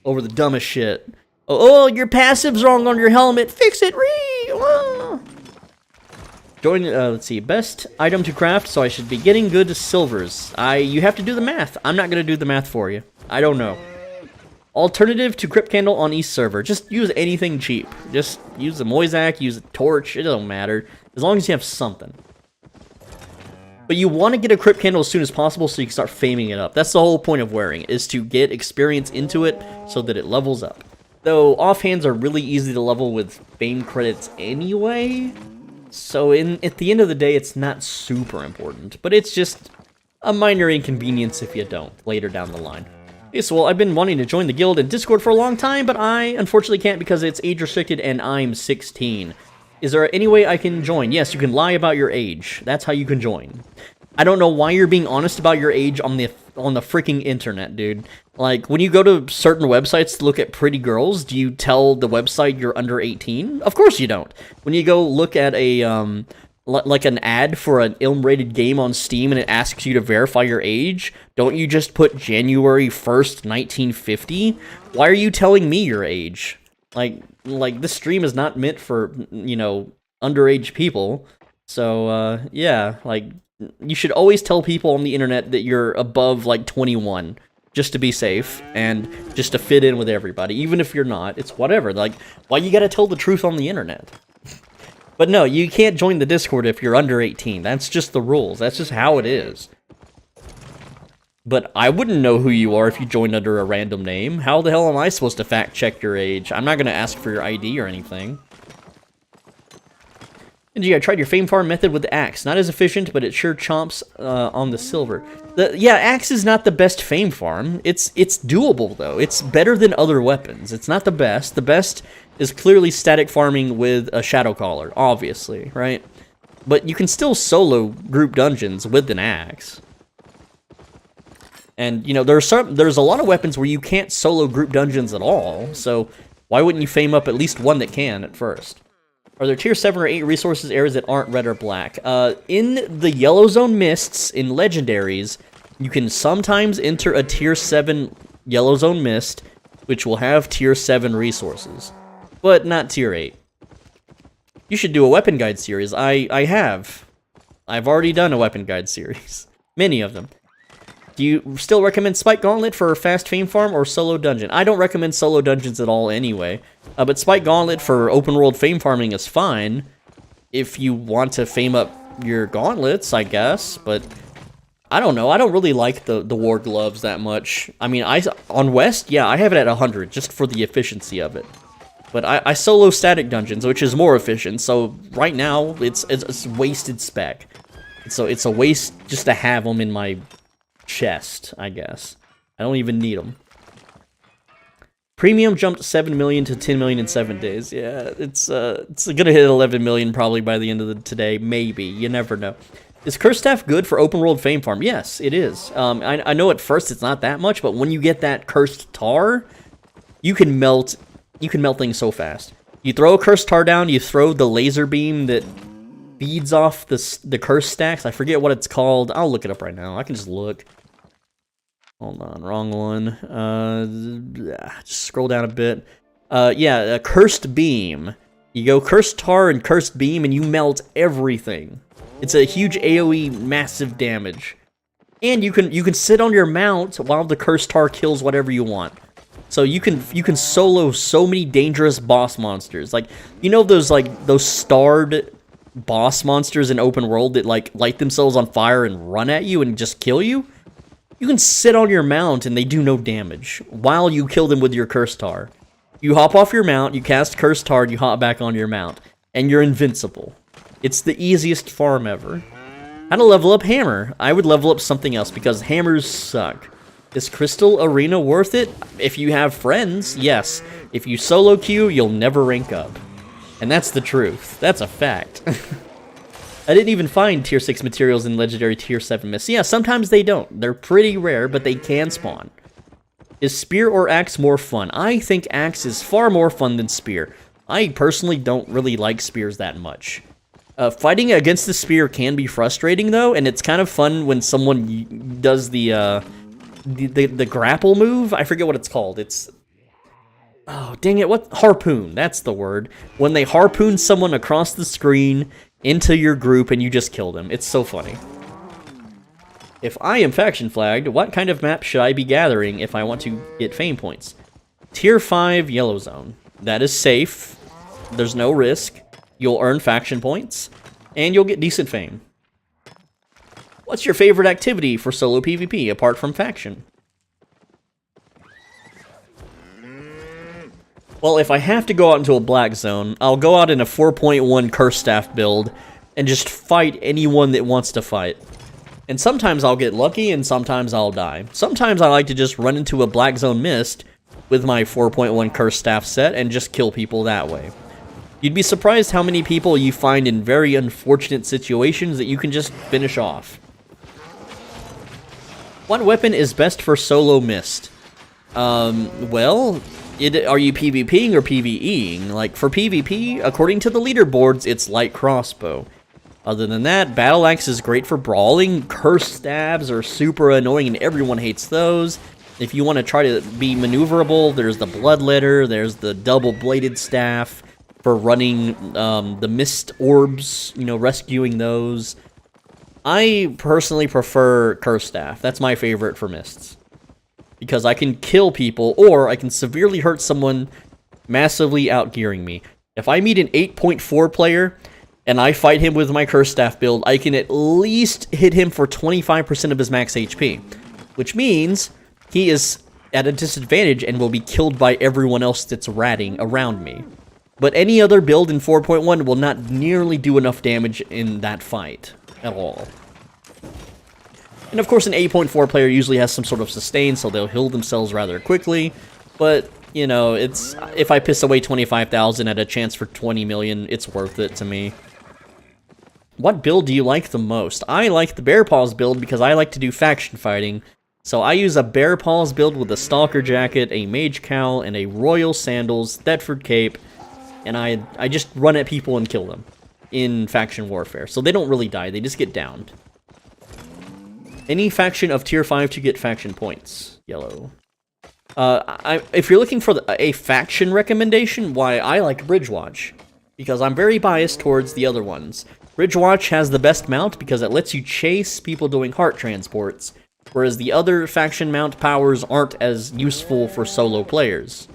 over the dumbest shit. Oh, your passive's wrong on your helmet. Fix it, Join, let's see, best item to craft, so I should be getting good silvers. You have to do the math. I'm not going to do the math for you. I don't know. Alternative to Crypt Candle on East server. Just use anything cheap. Just use a Moisac, use a torch, it don't matter. As long as you have something. But you want to get a Crypt Candle as soon as possible so you can start faming it up. That's the whole point of wearing it, is to get experience into it so that it levels up. Though offhands are really easy to level with fame credits anyway. So at the end of the day, it's not super important. But it's just a minor inconvenience if you don't, later down the line. Okay, so well, I've been wanting to join the guild and Discord for a long time, but I unfortunately can't because it's age restricted and I'm 16. Is there any way I can join? Yes, you can lie about your age. That's how you can join. I don't know why you're being honest about your age on the freaking internet, dude. Like, when you go to certain websites to look at pretty girls, do you tell the website you're under 18? Of course you don't. When you go look at a like an ad for an ill-rated game on Steam and it asks you to verify your age, don't you just put January 1st, 1950? Why are you telling me your age? Like this stream is not meant for, you know, underage people. So, yeah, like, you should always tell people on the internet that you're above, like, 21, just to be safe, and just to fit in with everybody. Even if you're not, it's whatever. Like, why you gotta tell the truth on the internet? But no, you can't join the Discord if you're under 18. That's just the rules. That's just how it is. But I wouldn't know who you are if you joined under a random name. How the hell am I supposed to fact check your age? I'm not going to ask for your ID or anything. Benji, I tried your fame farm method with the axe. Not as efficient, but it sure chomps on the silver. Yeah, axe is not the best fame farm. It's doable, though. It's better than other weapons. It's not the best. The best is clearly static farming with a shadow collar, obviously, right? But you can still solo group dungeons with an axe. And, you know, there's a lot of weapons where you can't solo group dungeons at all, so why wouldn't you fame up at least one that can at first? Are there tier 7 or 8 resources areas that aren't red or black? In the Yellow Zone Mists, in Legendaries, you can sometimes enter a tier 7 Yellow Zone Mist, which will have tier 7 resources, but not tier 8. You should do a weapon guide series. I have. I've already done a weapon guide series. Many of them. Do you still recommend Spike Gauntlet for fast fame farm or solo dungeon? I don't recommend solo dungeons at all anyway. But Spike Gauntlet for open world fame farming is fine. If you want to fame up your gauntlets, I guess. But I don't know. I don't really like the war gloves that much. I mean, on West, yeah, I have it at 100 just for the efficiency of it. But I solo static dungeons, which is more efficient. So right now, it's wasted spec. So it's a waste just to have them in my chest, I guess. I don't even need them. Premium jumped 7 million to 10 million in 7 days. Yeah, it's gonna hit 11 million probably by the end of today. Maybe. You never know. Is Curse Staff good for open world fame farm? Yes, it is. I know at first it's not that much, but when you get that cursed tar, you can melt things so fast. You throw a cursed tar down, you throw the laser beam that feeds off the curse stacks. I forget what it's called. I'll look it up right now. I can just look. Hold on, wrong one. Just scroll down a bit. Yeah, a cursed beam. You go cursed tar and cursed beam, and you melt everything. It's a huge AoE, massive damage. And you can sit on your mount while the cursed tar kills whatever you want. So you can solo so many dangerous boss monsters. Like, you know those starred boss monsters in open world that like light themselves on fire and run at you and just kill you? You can sit on your mount and they do no damage while you kill them with your cursed tar. You hop off your mount, you cast cursed tar, you hop back on your mount, and you're invincible. It's the easiest farm ever. How to level up hammer? I would level up something else because hammers suck. Is Crystal Arena worth it? If you have friends, yes. If you solo queue, you'll never rank up. And that's the truth. That's a fact. I didn't even find tier 6 materials in legendary tier 7 myths. Yeah, sometimes they don't. They're pretty rare, but they can spawn. Is spear or axe more fun? I think axe is far more fun than spear. I personally don't really like spears that much. Fighting against the spear can be frustrating though, and it's kind of fun when someone does the grapple move. I forget what it's called. It's... oh, dang it, what? Harpoon, that's the word. When they harpoon someone across the screen into your group and you just kill them. It's so funny. If I am faction flagged, what kind of map should I be gathering if I want to get fame points? Tier 5 yellow zone. That is safe. There's no risk. You'll earn faction points, and you'll get decent fame. What's your favorite activity for solo PvP, apart from faction? Well, if I have to go out into a black zone, I'll go out in a 4.1 Curse Staff build, and just fight anyone that wants to fight. And sometimes I'll get lucky, and sometimes I'll die. Sometimes I like to just run into a black zone mist with my 4.1 Curse Staff set, and just kill people that way. You'd be surprised how many people you find in very unfortunate situations that you can just finish off. What weapon is best for solo mist? Well, are you PvPing or PvEing? Like, for PvP, according to the leaderboards, it's light crossbow. Other than that, battle axe is great for brawling. Curse stabs are super annoying and everyone hates those. If you want to try to be maneuverable, there's the bloodletter, there's the double-bladed staff for running the mist orbs, you know, rescuing those. I personally prefer Curse Staff. That's my favorite for mists. Because I can kill people, or I can severely hurt someone massively outgearing me. If I meet an 8.4 player, and I fight him with my Curse Staff build, I can at least hit him for 25% of his max HP. Which means he is at a disadvantage and will be killed by everyone else that's ratting around me. But any other build in 4.1 will not nearly do enough damage in that fight at all. And of course an 8.4 player usually has some sort of sustain, so they'll heal themselves rather quickly. But, you know, it's if I piss away 25,000 at a chance for 20 million, it's worth it to me. What build do you like the most? I like the Bear Paws build because I like to do faction fighting. So I use a Bear Paws build with a Stalker Jacket, a Mage Cowl, and a Royal Sandals, Thetford Cape. And I just run at people and kill them in faction warfare. So they don't really die, they just get downed. Any faction of tier 5 to get faction points. Yellow. If you're looking for a faction recommendation, why, I like Bridgewatch. Because I'm very biased towards the other ones. Bridgewatch has the best mount because it lets you chase people doing heart transports. Whereas the other faction mount powers aren't as useful for solo players.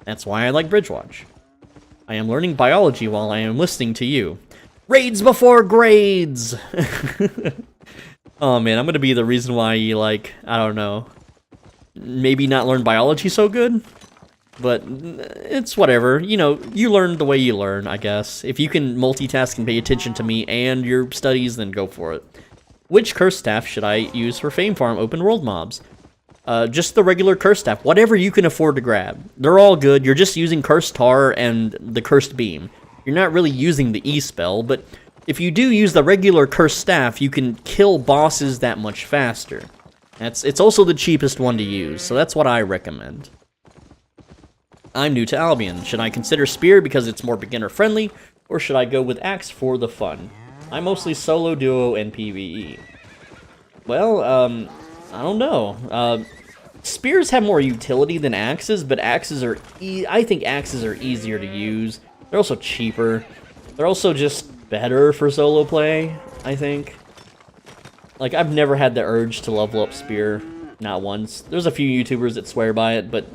That's why I like Bridgewatch. I am learning biology while I am listening to you. Raids before grades! Oh man, I'm gonna be the reason why you, like, I don't know, maybe not learn biology so good? But it's whatever. You know, you learn the way you learn, I guess. If you can multitask and pay attention to me and your studies, then go for it. Which curse staff should I use for Fame Farm open world mobs? Just the regular curse staff. Whatever you can afford to grab. They're all good. You're just using Cursed Tar and the Cursed Beam. You're not really using the E-spell, but if you do use the regular cursed staff, you can kill bosses that much faster. It's also the cheapest one to use, so that's what I recommend. I'm new to Albion. Should I consider Spear because it's more beginner-friendly, or should I go with Axe for the fun? I'm mostly solo, duo, and PvE. Well, I don't know. Spears have more utility than Axes, but Axes are I think Axes are easier to use. They're also cheaper. They're also just better for solo play, I think. Like, I've never had the urge to level up Spear, not once. There's a few YouTubers that swear by it, but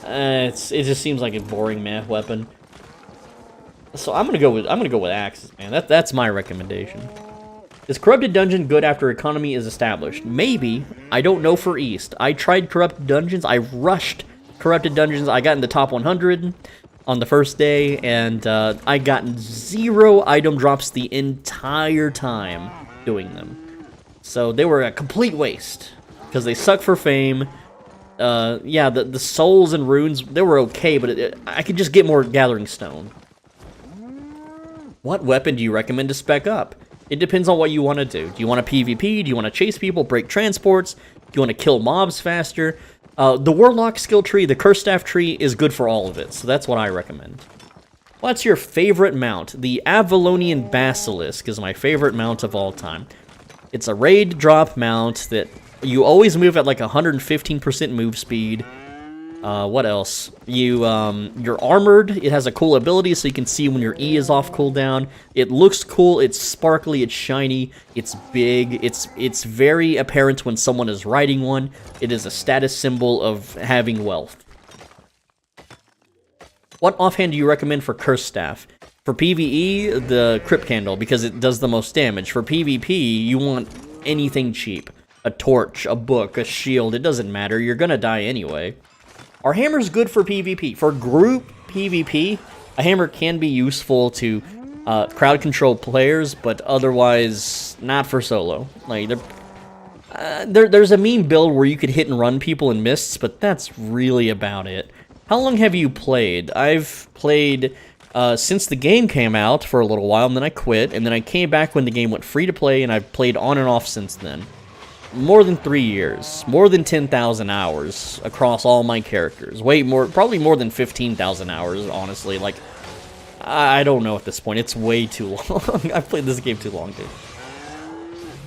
it just seems like a boring meh weapon. So I'm gonna go with Axes, man. That's my recommendation. Is Corrupted Dungeon good after economy is established? Maybe. I don't know for East. I tried Corrupted Dungeons. I rushed Corrupted Dungeons. I got in the top 100 on the first day, and I got 0 item drops the entire time doing them. So they were a complete waste because they suck for fame. Yeah, the souls and runes, they were okay, but I could just get more Gathering Stone. What weapon do you recommend to spec up? It depends on what you want to do. Do you want to PvP? Do you want to chase people, break transports? Do you want to kill mobs faster? The Warlock skill tree, the Curse Staff tree, is good for all of it, so that's what I recommend. What's your favorite mount? The Avalonian Basilisk is my favorite mount of all time. It's a raid drop mount that you always move at like 115% move speed. What else? You're armored. It has a cool ability so you can see when your E is off cooldown. It looks cool. It's sparkly. It's shiny. It's big. It's very apparent when someone is riding one. It is a status symbol of having wealth. What offhand do you recommend for Curse Staff? For PvE, the Crypt Candle, because it does the most damage. For PvP, you want anything cheap. A torch, a book, a shield, it doesn't matter. You're gonna die anyway. Are hammers good for PvP? For group PvP, a hammer can be useful to crowd control players, but otherwise not for solo. Like there's a meme build where you could hit and run people in mists, but that's really about it. How long have you played? I've played since the game came out for a little while, and then I quit, and then I came back when the game went free to play, and I've played on and off since then. More than 3 years, more than 10,000 hours across all my characters. Way more, probably more than 15,000 hours, honestly. Like, I don't know at this point. It's way too long. I've played this game too long, dude.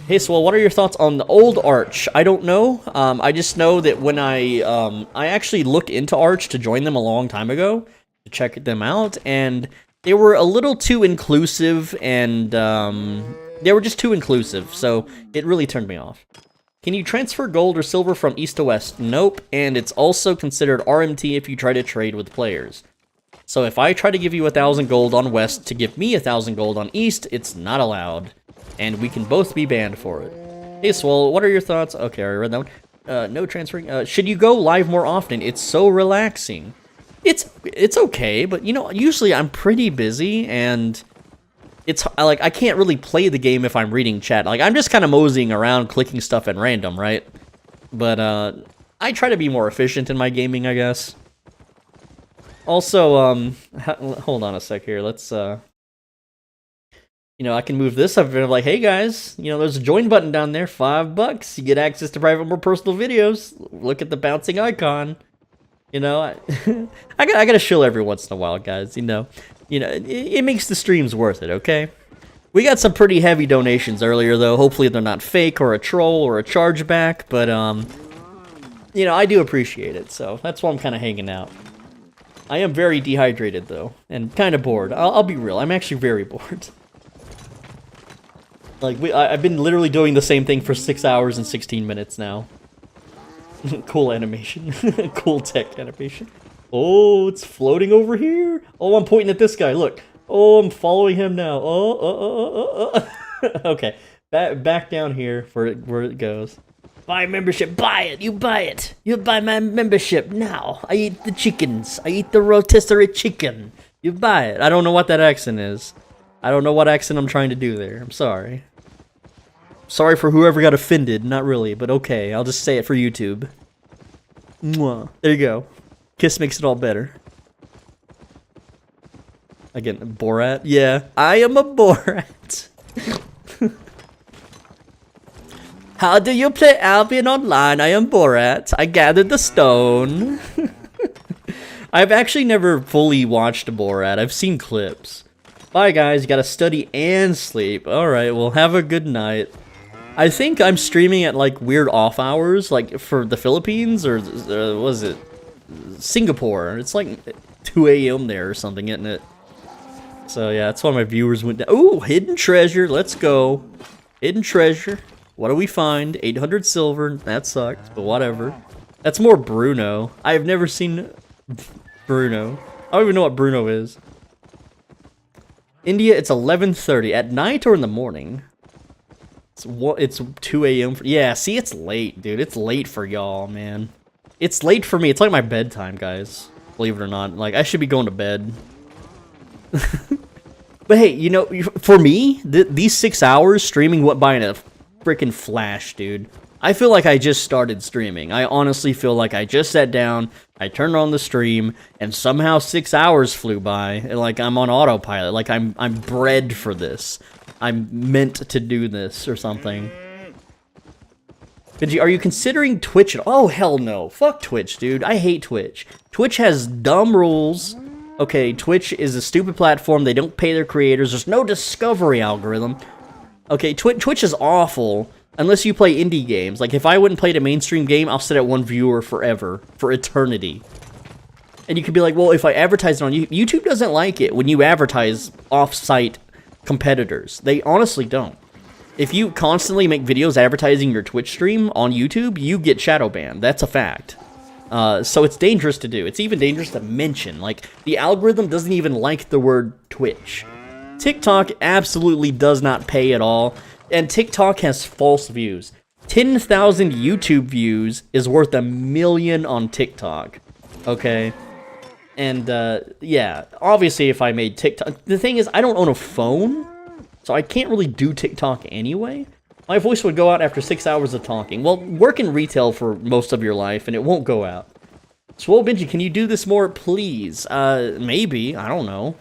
Hey, Swell, what are your thoughts on the old Arch? I don't know. I just know that when I actually looked into Arch to join them a long time ago to check them out, and they were a little too inclusive, and they were just too inclusive, so it really turned me off. Can you transfer gold or silver from east to west? Nope, and it's also considered RMT if you try to trade with players. So if I try to give you 1,000 gold on west to give me 1,000 gold on east, it's not allowed. And we can both be banned for it. Hey, Swole, what are your thoughts? Okay, I read that one. No transferring. Should you go live more often? It's so relaxing. It's okay, but, you know, usually I'm pretty busy, and it's like I can't really play the game if I'm reading chat. Like, I'm just kind of moseying around, clicking stuff at random, right? But I try to be more efficient in my gaming, I guess. Also, hold on a sec here. Let's you know, I can move this up and like, hey guys, you know, there's a join button down there, $5. You get access to private, more personal videos. Look at the bouncing icon. You know, I gotta chill every once in a while, guys. You know, it makes the streams worth it. Okay, we got some pretty heavy donations earlier, though. Hopefully, they're not fake or a troll or a chargeback. But you know, I do appreciate it, so that's why I'm kind of hanging out. I am very dehydrated though, and kind of bored. I'll be real. I'm actually very bored. Like I've been literally doing the same thing for 6 hours and 16 minutes now. Cool animation. Cool tech animation. Oh, it's floating over here. Oh, I'm pointing at this guy. Look. Oh, I'm following him now. Okay. Back down here where it goes. Buy membership, buy it, you buy it. You buy my membership now. I eat the chickens. I eat the rotisserie chicken. You buy it. I don't know what that accent is. I don't know what accent I'm trying to do there. I'm sorry. Sorry for whoever got offended. Not really, but okay. I'll just say it for YouTube. Mwah. There you go. Kiss makes it all better. Again, Borat? Yeah, I am a Borat. How do you play Albion online? I am Borat. I gathered the stone. I've actually never fully watched Borat. I've seen clips. Bye, guys. You gotta study and sleep. Alright, well, have a good night. I think I'm streaming at, like, weird off hours, like, for the Philippines, or was it Singapore? It's like 2 a.m. there or something, isn't it? So, yeah, that's why my viewers went down. Ooh, hidden treasure. Let's go. Hidden treasure. What do we find? 800 silver. That sucks, but whatever. That's more Bruno. I've never seen Bruno. I don't even know what Bruno is. India, it's 11:30. At night or in the morning? It's 2 a.m. Yeah, see, it's late, dude. It's late for y'all, man. It's late for me. It's like my bedtime, guys. Believe it or not. Like, I should be going to bed. But hey, you know, for me, these 6 hours streaming went by in a freaking flash, dude. I feel like I just started streaming. I honestly feel like I just sat down, I turned on the stream, and somehow 6 hours flew by. And like I'm on autopilot. Like I'm bred for this. I'm meant to do this or something. Benji, are you considering Twitch at all? Oh, hell no. Fuck Twitch, dude. I hate Twitch. Twitch has dumb rules. Okay, Twitch is a stupid platform. They don't pay their creators. There's no discovery algorithm. Okay, Twitch is awful unless you play indie games. Like, if I wouldn't play a mainstream game, I'll sit at one viewer forever. For eternity. And you could be like, well, if I advertise it on YouTube... YouTube doesn't like it when you advertise off-site competitors. They honestly don't. If you constantly make videos advertising your Twitch stream on YouTube, you get shadow banned. That's a fact. So it's dangerous to do. It's even dangerous to mention. Like, the algorithm doesn't even like the word Twitch. TikTok absolutely does not pay at all, and TikTok has false views. 10,000 YouTube views is worth $1 million on TikTok, okay? And, yeah, obviously if I made TikTok... The thing is, I don't own a phone, so I can't really do TikTok anyway. My voice would go out after 6 hours of talking. Well, work in retail for most of your life, and it won't go out. Swole Benji, can you do this more, please? Maybe. I don't know.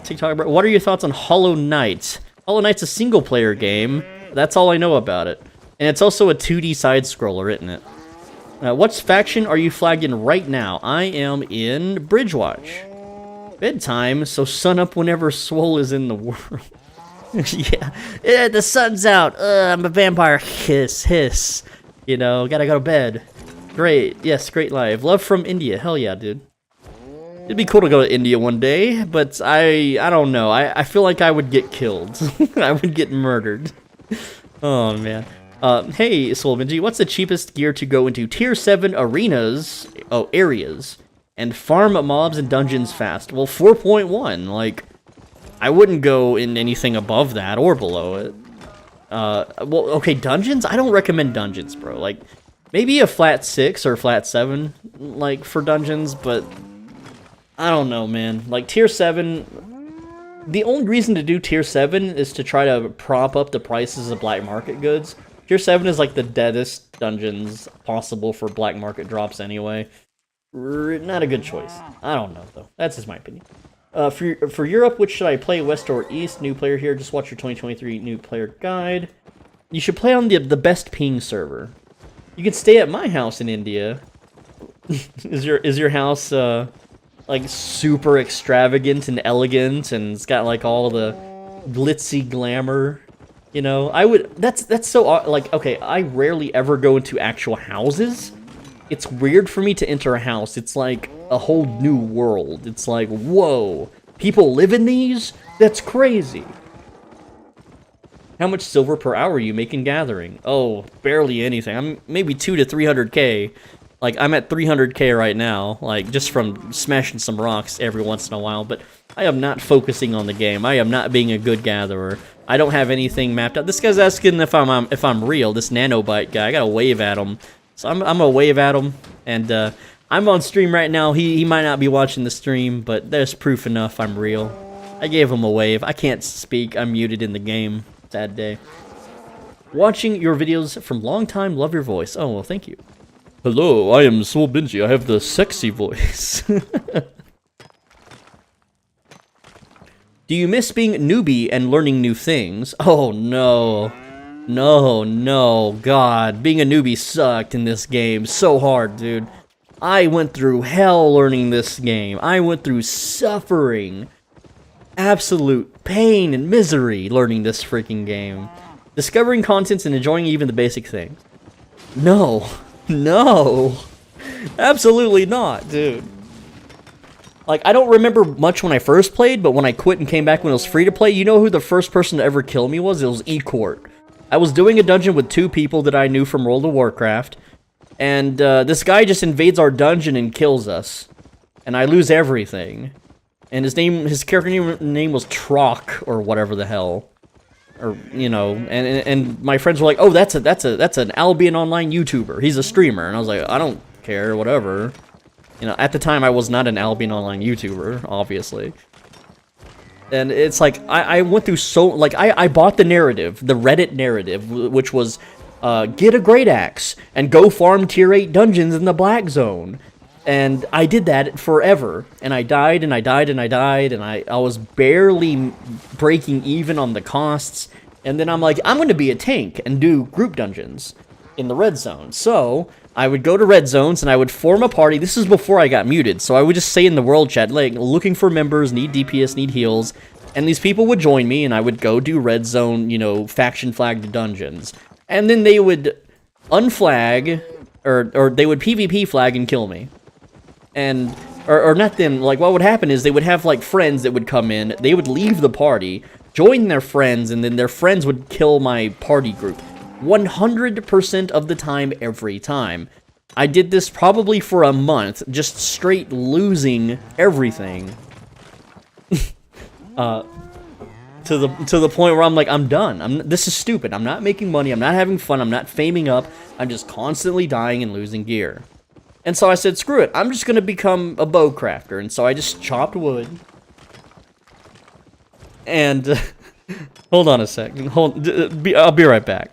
TikTok, what are your thoughts on Hollow Knight? Hollow Knight's a single-player game. That's all I know about it. And it's also a 2D side-scroller, isn't it? What faction are you flagged in right now? I am in Bridgewatch. Bedtime, so sun up whenever Swole is in the world. Yeah, the sun's out. I'm a vampire. Hiss. You know, gotta go to bed. Great. Yes, great live. Love from India. Hell yeah, dude. It'd be cool to go to India one day, but I don't know. I feel like I would get killed. I would get murdered. Oh, man. Hey, Soul Benji, what's the cheapest gear to go into Tier 7 arenas, areas, and farm mobs and dungeons fast? Well, 4.1, like, I wouldn't go in anything above that or below it. Well, okay, dungeons? I don't recommend dungeons, bro. Like, maybe a flat 6 or flat 7, like, for dungeons, but... I don't know, man. Like, Tier 7... The only reason to do Tier 7 is to try to prop up the prices of black market goods. Tier 7 is, like, the deadest dungeons possible for black market drops anyway. Not a good choice. I don't know, though. That's just my opinion. For Europe, which should I play, West or East? New player here. Just watch your 2023 new player guide. You should play on the best ping server. You can stay at my house in India. Is your house... like, super extravagant and elegant, and it's got, like, all the glitzy glamour, you know? That's so, like, okay, I rarely ever go into actual houses. It's weird for me to enter a house. It's like a whole new world. It's like, whoa, people live in these? That's crazy. How much silver per hour are you making gathering? Oh, barely anything. I'm maybe 200 to 300k. Like, I'm at 300k right now, like, just from smashing some rocks every once in a while, but I am not focusing on the game. I am not being a good gatherer. I don't have anything mapped out. This guy's asking if I'm real, this nanobite guy. I gotta wave at him. So I'm gonna wave at him, and I'm on stream right now. He might not be watching the stream, but there's proof enough I'm real. I gave him a wave. I can't speak. I'm muted in the game. Sad day. Watching your videos from long time, love your voice. Oh, well, thank you. Hello, I am Soul Benji. I have the sexy voice. Do you miss being a newbie and learning new things? Oh, no. No, God. Being a newbie sucked in this game. So hard, dude. I went through hell learning this game. I went through suffering. Absolute pain and misery learning this freaking game. Discovering contents and enjoying even the basic things. No. Absolutely not, dude. Like, I don't remember much when I first played, but when I quit and came back when it was free to play, you know who the first person to ever kill me was? It was E-Court. I was doing a dungeon with 2 people that I knew from World of Warcraft, and this guy just invades our dungeon and kills us. And I lose everything. And his character name was Trock, or whatever the hell. Or, you know, and my friends were like, oh, that's an Albion online YouTuber. He's a streamer. And I was like, I don't care, whatever. You know, at the time, I was not an Albion online YouTuber, obviously. And it's like, I went through so, like, I bought the narrative, the Reddit narrative, which was, get a great axe and go farm tier 8 dungeons in the Black Zone. And I did that forever. And I died, and I died, and I died, and I was barely breaking even on the costs. And then I'm like, I'm going to be a tank and do group dungeons in the red zone. So I would go to red zones, and I would form a party. This is before I got muted, so I would just say in the world chat, like, looking for members, need DPS, need heals, and these people would join me, and I would go do red zone, you know, faction flagged dungeons. And then they would unflag, or they would PvP flag and kill me. And, or not them, like, what would happen is they would have, like, friends that would come in, they would leave the party, join their friends, and then their friends would kill my party group. 100% of the time, every time. I did this probably for a month, just straight losing everything. To the point where I'm like, I'm done. This is stupid. I'm not making money. I'm not having fun. I'm not faming up. I'm just constantly dying and losing gear. And so I said, screw it. I'm just going to become a bow crafter. And so I just chopped wood. And hold on a second. I'll be right back.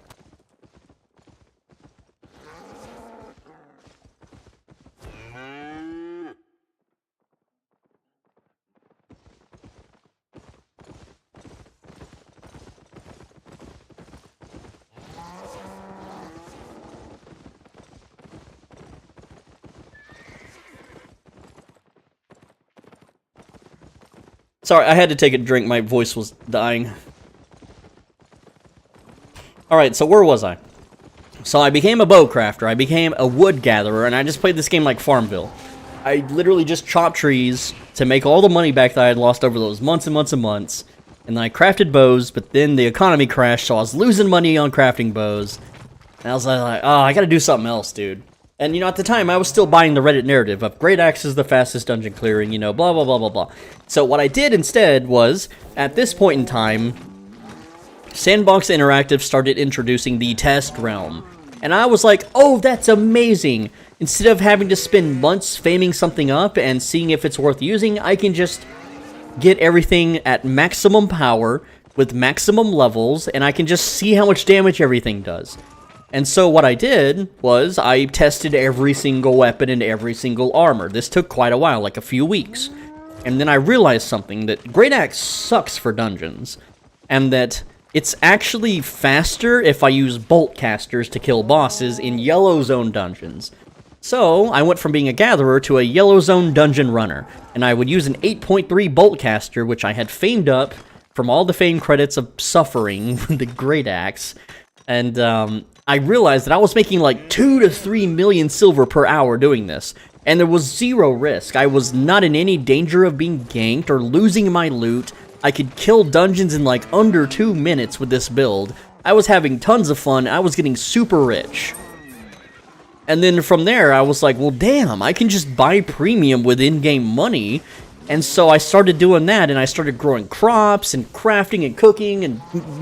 Sorry, I had to take a drink. My voice was dying. Alright, so where was I? So I became a bow crafter, I became a wood gatherer, and I just played this game like Farmville. I literally just chopped trees to make all the money back that I had lost over those months and months and months. And then I crafted bows, but then the economy crashed, so I was losing money on crafting bows. And I was like, oh, I gotta do something else, dude. And, you know, at the time, I was still buying the Reddit narrative of Great Axe is the fastest dungeon clearing, you know, blah, blah, blah, blah, blah. So what I did instead was, at this point in time, Sandbox Interactive started introducing the test realm. And I was like, oh, that's amazing. Instead of having to spend months faming something up and seeing if it's worth using, I can just get everything at maximum power with maximum levels, and I can just see how much damage everything does. And so what I did was I tested every single weapon and every single armor. This took quite a while, like a few weeks. And then I realized something, that Great Axe sucks for dungeons. And that it's actually faster if I use bolt casters to kill bosses in yellow zone dungeons. So I went from being a gatherer to a yellow zone dungeon runner. And I would use an 8.3 bolt caster, which I had famed up from all the fame credits of suffering with the Great Axe. And I realized that I was making like 2 to 3 million silver per hour doing this, and there was zero risk. I was not in any danger of being ganked or losing my loot. I could kill dungeons in like under 2 minutes with this build. I was having tons of fun. I was getting super rich. And then from there, I was like, well, damn, I can just buy premium with in-game money. And so I started doing that, and I started growing crops and crafting and cooking and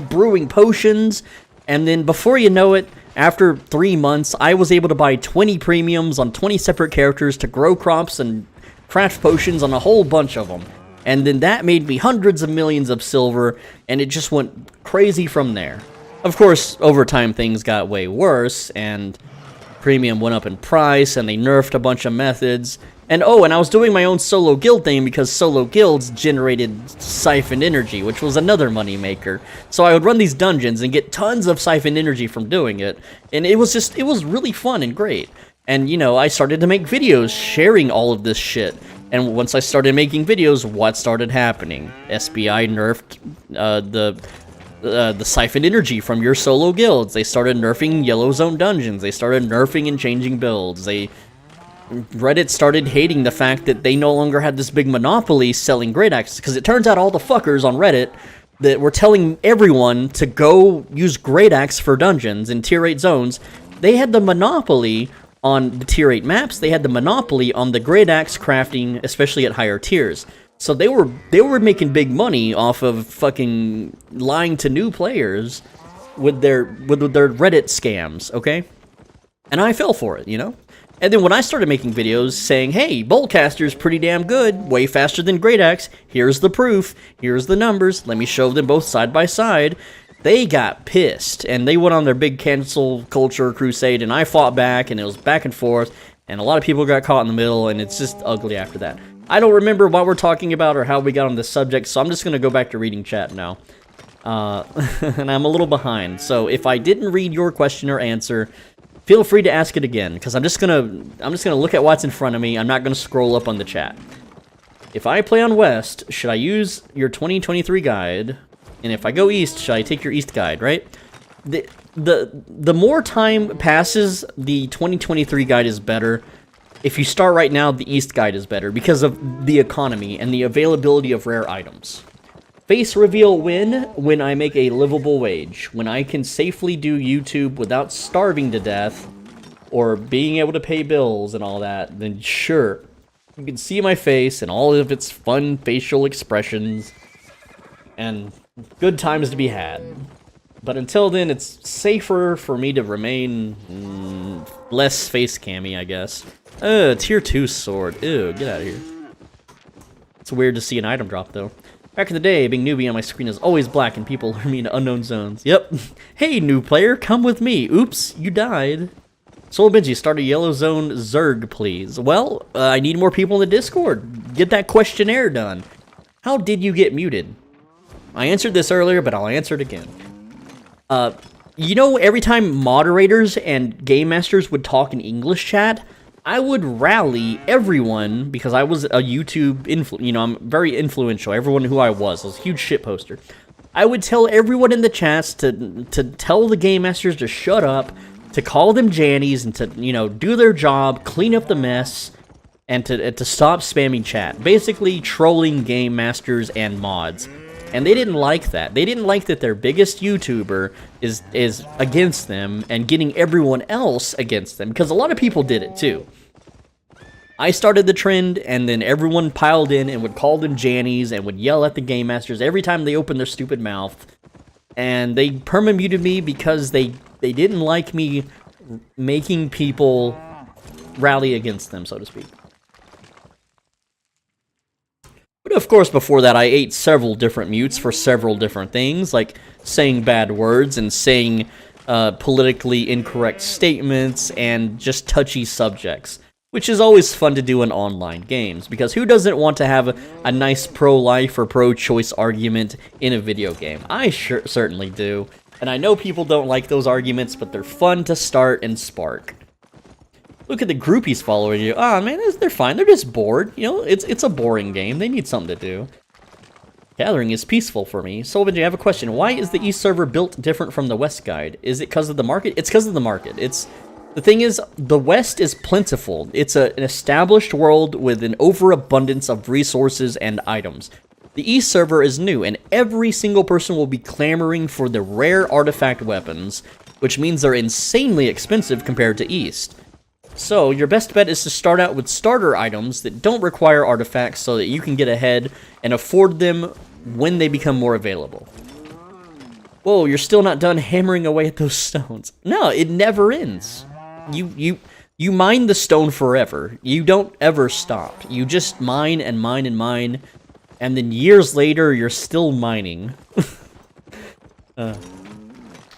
brewing potions. And then before you know it, after 3 months, I was able to buy 20 premiums on 20 separate characters to grow crops and craft potions on a whole bunch of them. And then that made me hundreds of millions of silver, and it just went crazy from there. Of course, over time, things got way worse, and premium went up in price, and they nerfed a bunch of methods. And oh, and I was doing my own solo guild thing because solo guilds generated siphoned energy, which was another moneymaker. So I would run these dungeons and get tons of siphoned energy from doing it. And it was really fun and great. And, you know, I started to make videos sharing all of this shit. And once I started making videos, what started happening? SBI nerfed the siphoned energy from your solo guilds. They started nerfing yellow zone dungeons. They started nerfing and changing builds. Reddit started hating the fact that they no longer had this big monopoly selling great axes, because it turns out all the fuckers on Reddit that were telling everyone to go use great axe for dungeons in tier 8 zones, they had the monopoly on the tier 8 maps. They had the monopoly on the great axe crafting, especially at higher tiers. So they were making big money off of fucking lying to new players with their Reddit scams, okay? And I fell for it, you know? And then when I started making videos saying, hey, Boltcaster's pretty damn good, way faster than Great Axe, here's the proof, here's the numbers, let me show them both side by side, they got pissed, and they went on their big cancel culture crusade, and I fought back, and it was back and forth, and a lot of people got caught in the middle, and it's just ugly after that. I don't remember what we're talking about or how we got on this subject, so I'm just going to go back to reading chat now. And I'm a little behind, so if I didn't read your question or answer, feel free to ask it again, because I'm just gonna look at what's in front of me. I'm not gonna scroll up on the chat. If I play on West, should I use your 2023 guide? And if I go East, should I take your East guide? Right? The more time passes, the 2023 guide is better. If you start right now, the East guide is better because of the economy and the availability of rare items. Face reveal when I make a livable wage, when I can safely do YouTube without starving to death, or being able to pay bills and all that, then sure, you can see my face and all of its fun facial expressions, and good times to be had. But until then, it's safer for me to remain less face cammy, I guess. Tier 2 sword. Ew, get out of here. It's weird to see an item drop, though. Back in the day, being newbie on my screen is always black and people lure me into unknown zones. Yep. Hey, new player, come with me. Oops, you died. Soul Benji, start a yellow zone Zerg, please. Well, I need more people in the Discord. Get that questionnaire done. How did you get muted? I answered this earlier, but I'll answer it again. You know, every time moderators and game masters would talk in English chat, I would rally everyone, because I was a YouTube I'm very influential. Everyone who I was a huge shit poster. I would tell everyone in the chats to tell the game masters to shut up, to call them Jannies, and to, do their job, clean up the mess, and to stop spamming chat. Basically trolling game masters and mods. And they didn't like that. They didn't like that their biggest YouTuber is against them and getting everyone else against them, because a lot of people did it too. I started the trend, and then everyone piled in and would call them Jannies and would yell at the game masters every time they opened their stupid mouth. And they perma-muted me because they didn't like me making people rally against them, so to speak. But of course, before that, I ate several different mutes for several different things, like saying bad words and saying politically incorrect statements and just touchy subjects, which is always fun to do in online games, because who doesn't want to have a nice pro-life or pro-choice argument in a video game? I certainly do, and I know people don't like those arguments, but they're fun to start and spark. Look at the groupies following you. Ah, man, they're fine. They're just bored. It's a boring game. They need something to do. Gathering is peaceful for me. Solvenji, I have a question. Why is the East server built different from the West guide? Is it because of the market? It's because of the market. The thing is, the West is plentiful. It's an established world with an overabundance of resources and items. The East server is new, and every single person will be clamoring for the rare artifact weapons, which means they're insanely expensive compared to East. So your best bet is to start out with starter items that don't require artifacts so that you can get ahead and afford them when they become more available. Whoa, you're still not done hammering away at those stones. No, it never ends. You mine the stone forever. You don't ever stop. You just mine and mine and mine, and then years later, you're still mining.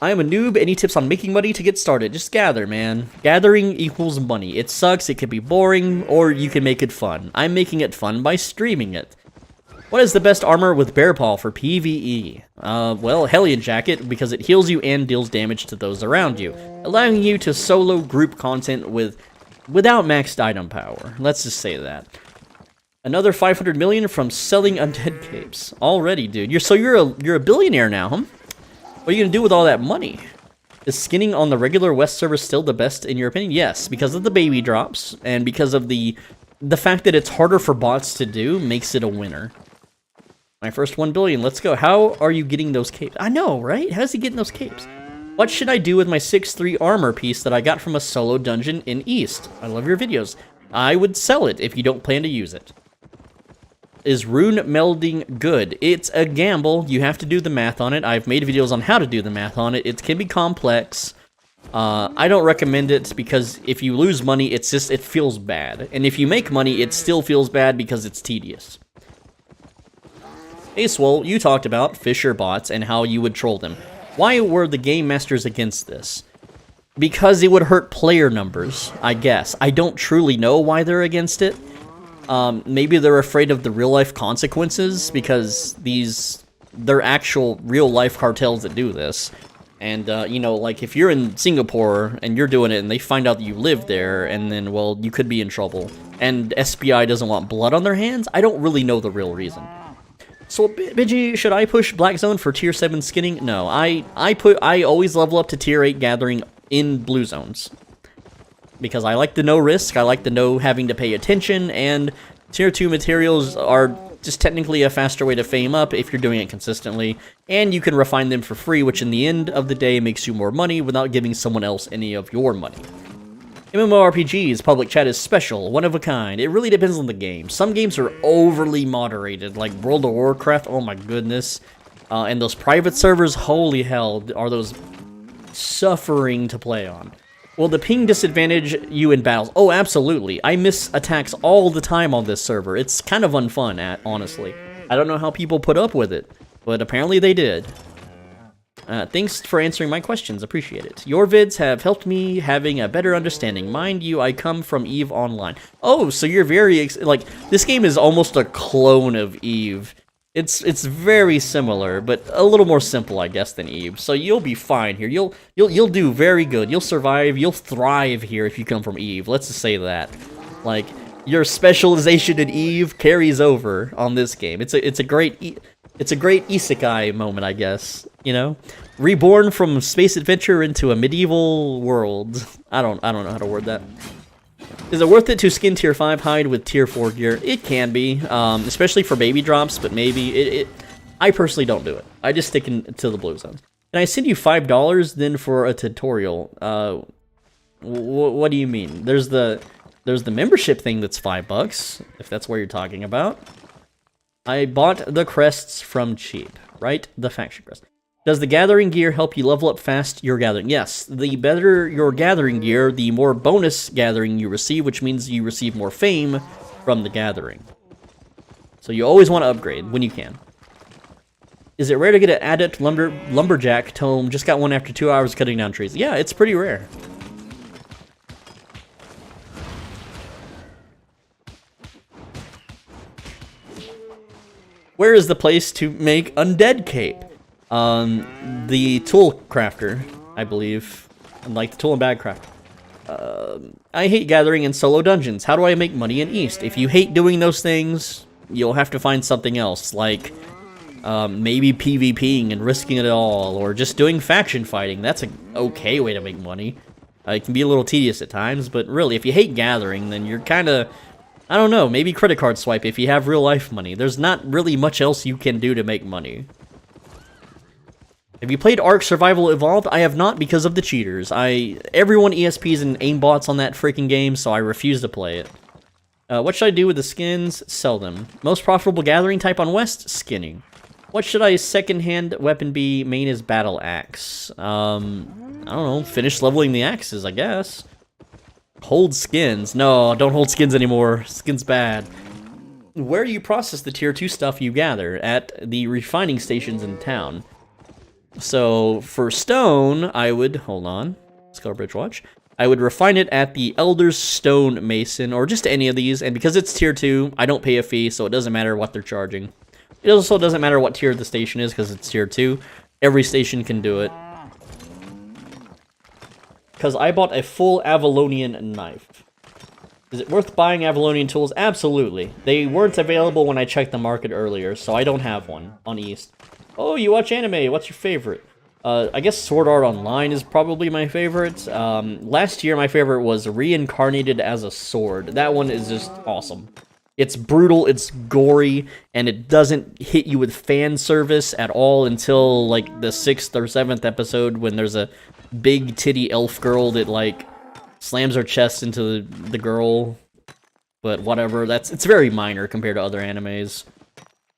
I am a noob. Any tips on making money to get started? Just gather, man. Gathering equals money. It sucks, it can be boring, or you can make it fun. I'm making it fun by streaming it. What is the best armor with Bear Paw for PvE? Well, Hellion Jacket, because it heals you and deals damage to those around you, allowing you to solo group content without maxed item power. Let's just say that. Another 500 million from selling undead capes. Already, dude. You're a billionaire now, huh? What are you gonna do with all that money? Is skinning on the regular West server still the best in your opinion? Yes, because of the baby drops, and because of the fact that it's harder for bots to do makes it a winner. My first 1 billion, let's go. How are you getting those capes? I know, right? How's he getting those capes? What should I do with my 6-3 armor piece that I got from a solo dungeon in East? I love your videos. I would sell it if you don't plan to use it. Is rune melding good? It's a gamble. You have to do the math on it. I've made videos on how to do the math on it. It can be complex. I don't recommend it because if you lose money, it feels bad. And if you make money, it still feels bad because it's tedious. Hey Swole, you talked about Fisher bots and how you would troll them. Why were the game masters against this? Because it would hurt player numbers, I guess. I don't truly know why they're against it. Maybe they're afraid of the real-life consequences, because they're actual real-life cartels that do this. And, you know, like, if you're in Singapore, and you're doing it, and they find out that you live there, and then, well, you could be in trouble. And SPI doesn't want blood on their hands? I don't really know the real reason. So, Bidgie, should I push Black Zone for Tier 7 skinning? No, I always level up to Tier 8 gathering in Blue Zones. Because I like the no risk, I like the no having to pay attention, and Tier 2 materials are just technically a faster way to fame up if you're doing it consistently, and you can refine them for free, which in the end of the day makes you more money without giving someone else any of your money. MMORPGs, public chat is special, one of a kind. It really depends on the game. Some games are overly moderated, like World of Warcraft, oh my goodness. And those private servers, holy hell, are those suffering to play on. Will the ping disadvantage you in battles? Oh, absolutely. I miss attacks all the time on this server. It's kind of unfun, honestly. I don't know how people put up with it, but apparently they did. Thanks for answering my questions. Appreciate it. Your vids have helped me having a better understanding. Mind you, I come from EVE Online. Oh, so you're very... like, this game is almost a clone of EVE. It's very similar, but a little more simple, I guess, than EVE. So you'll be fine here. You'll do very good. You'll survive. You'll thrive here if you come from EVE. Let's just say that. Like, your specialization in EVE carries over on this game. It's a great isekai moment, I guess. You know, reborn from space adventure into a medieval world. I don't know how to word that. Is it worth it to skin Tier 5 hide with Tier 4 gear? It can be, especially for baby drops, but maybe. I personally don't do it. I just stick to the blue zones. Can I send you $5 then for a tutorial? What do you mean? There's the membership thing that's $5, if that's what you're talking about. I bought the crests from cheap, right? The faction crest. Does the gathering gear help you level up fast your gathering? Yes, the better your gathering gear, the more bonus gathering you receive, which means you receive more fame from the gathering. So you always want to upgrade when you can. Is it rare to get an adept lumberjack tome? Just got one after 2 hours cutting down trees. Yeah, it's pretty rare. Where is the place to make undead cape? The tool crafter, I believe. Like the tool and bag crafter. I hate gathering in solo dungeons. How do I make money in East? If you hate doing those things, you'll have to find something else, like maybe PvPing and risking it all, or just doing faction fighting. That's an okay way to make money. It can be a little tedious at times, but really, if you hate gathering, then you're kind of... I don't know, maybe credit card swipe if you have real life money. There's not really much else you can do to make money. Have you played Ark Survival Evolved? I have not because of the cheaters. Everyone ESPs and aimbots on that freaking game, so I refuse to play it. What should I do with the skins? Sell them. Most profitable gathering type on West? Skinning. What should I second-hand weapon be? Main is battle axe. I don't know. Finish leveling the axes, I guess. Hold skins. No, don't hold skins anymore. Skins bad. Where do you process the tier 2 stuff you gather? At the refining stations in town. So, for stone, I would... Hold on. Scarbridge Watch. I would refine it at the Elder's Stone Mason, or just any of these. And because it's tier 2, I don't pay a fee, so it doesn't matter what they're charging. It also doesn't matter what tier the station is, because it's tier 2. Every station can do it. Because I bought a full Avalonian knife. Is it worth buying Avalonian tools? Absolutely. They weren't available when I checked the market earlier, so I don't have one on East. Oh, you watch anime. What's your favorite? I guess Sword Art Online is probably my favorite. Last year, my favorite was Reincarnated as a Sword. That one is just awesome. It's brutal, it's gory, and it doesn't hit you with fan service at all until, like, the 6th or 7th episode when there's a big titty elf girl that, like, slams her chest into the girl. But whatever, it's very minor compared to other animes.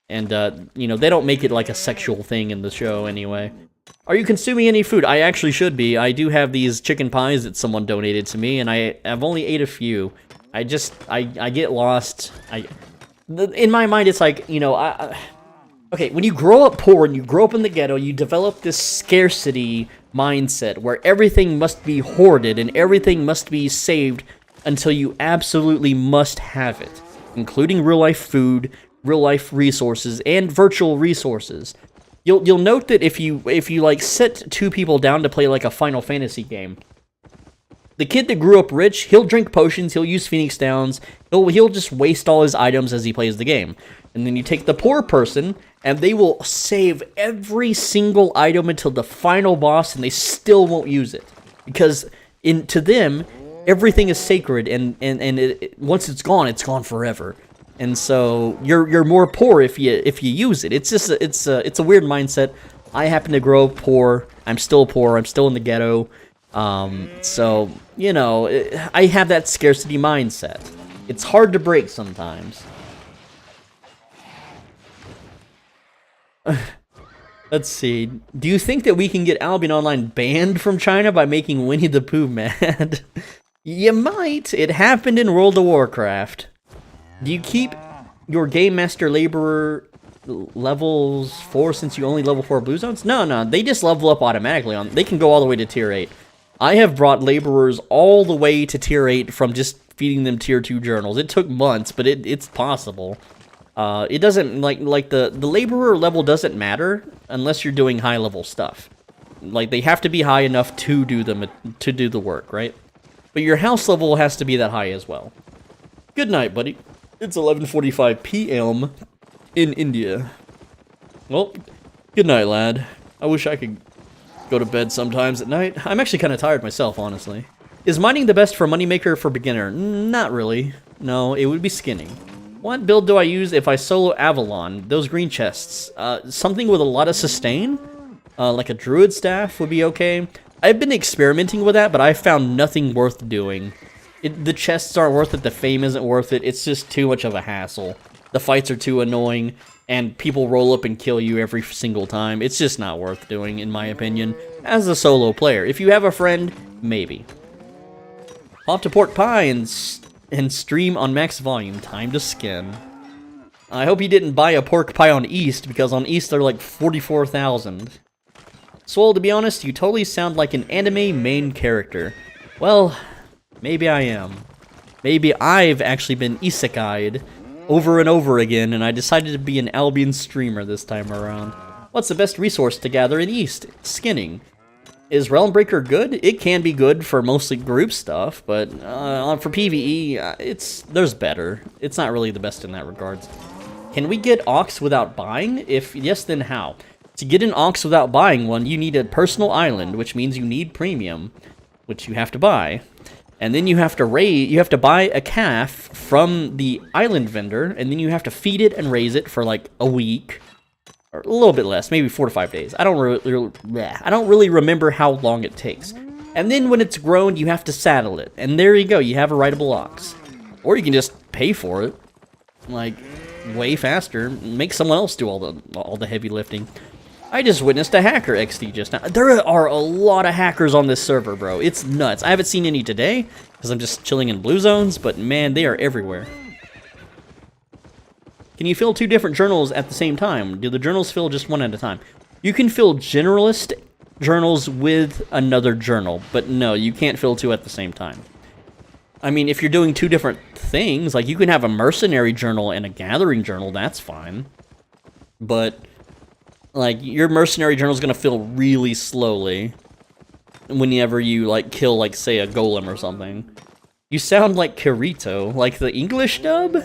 And, you know, they don't make it like a sexual thing in the show anyway. Are you consuming any food? I actually should be. I do have these chicken pies that someone donated to me, and I've only ate a few. I get lost. In my mind, it's like, you know, okay, when you grow up poor and you grow up in the ghetto, you develop this scarcity mindset where everything must be hoarded and everything must be saved until you absolutely must have it, including real-life food, real-life resources, and virtual resources. You'll note that if you like sit two people down to play like a Final Fantasy game, the kid that grew up rich, he'll drink potions, he'll use Phoenix Downs, he'll just waste all his items as he plays the game. And then you take the poor person, and they will save every single item until the final boss, and they still won't use it. Because to them, everything is sacred, and once it's gone forever. And so you're more poor if you use it. It's just it's a weird mindset. I happen to grow up poor. I'm still poor. I'm still in the ghetto. So you know, I have that scarcity mindset. It's hard to break sometimes. Let's see. Do you think that we can get Albion Online banned from China by making Winnie the Pooh mad? You might. It happened in World of Warcraft. Do you keep your Game Master Laborer levels 4 since you only level 4 Blue Zones? No, they just level up automatically. They can go all the way to tier 8. I have brought Laborers all the way to tier 8 from just feeding them tier 2 journals. It took months, but it's possible. It doesn't, like the Laborer level doesn't matter unless you're doing high level stuff. Like, they have to be high enough to do the work, right? But your house level has to be that high as well. Good night, buddy. It's 11:45 p.m. in India. Well, good night, lad. I wish I could go to bed sometimes at night. I'm actually kind of tired myself, honestly. Is mining the best for moneymaker for beginner? Not really. No, it would be skinning. What build do I use if I solo Avalon? Those green chests. Something with a lot of sustain? Like a druid staff would be okay. I've been experimenting with that, but I found nothing worth doing. The chests aren't worth it, the fame isn't worth it, it's just too much of a hassle. The fights are too annoying, and people roll up and kill you every single time. It's just not worth doing, in my opinion, as a solo player. If you have a friend, maybe. Hop to pork pie and stream on max volume. Time to skin. I hope you didn't buy a pork pie on East, because on East they're like 44,000. Swole, to be honest, you totally sound like an anime main character. Well, maybe I am. Maybe I've actually been isekai'd over and over again, and I decided to be an Albion streamer this time around. What's the best resource to gather in East? Skinning. Is Realm Breaker good? It can be good for mostly group stuff, but for PvE, there's better. It's not really the best in that regards. Can we get Ox without buying? If yes, then how? To get an Ox without buying one, you need a personal island, which means you need premium, which you have to buy. And then you have to buy a calf from the island vendor, and then you have to feed it and raise it for like a week, or a little bit less, maybe 4 to 5 days. I don't really remember how long it takes. And then when it's grown, you have to saddle it, and there you go. You have a rideable ox, or you can just pay for it, like way faster. Make someone else do all the heavy lifting. I just witnessed a hacker XD just now. There are a lot of hackers on this server, bro. It's nuts. I haven't seen any today because I'm just chilling in blue zones, but man, they are everywhere. Can you fill 2 different journals at the same time? Do the journals fill just one at a time? You can fill generalist journals with another journal, but no, you can't fill 2 at the same time. I mean, if you're doing 2 different things, like you can have a mercenary journal and a gathering journal, that's fine. But like, your mercenary journal is going to fill really slowly whenever you, like, kill, like, say, a golem or something. You sound like Kirito, like the English dub?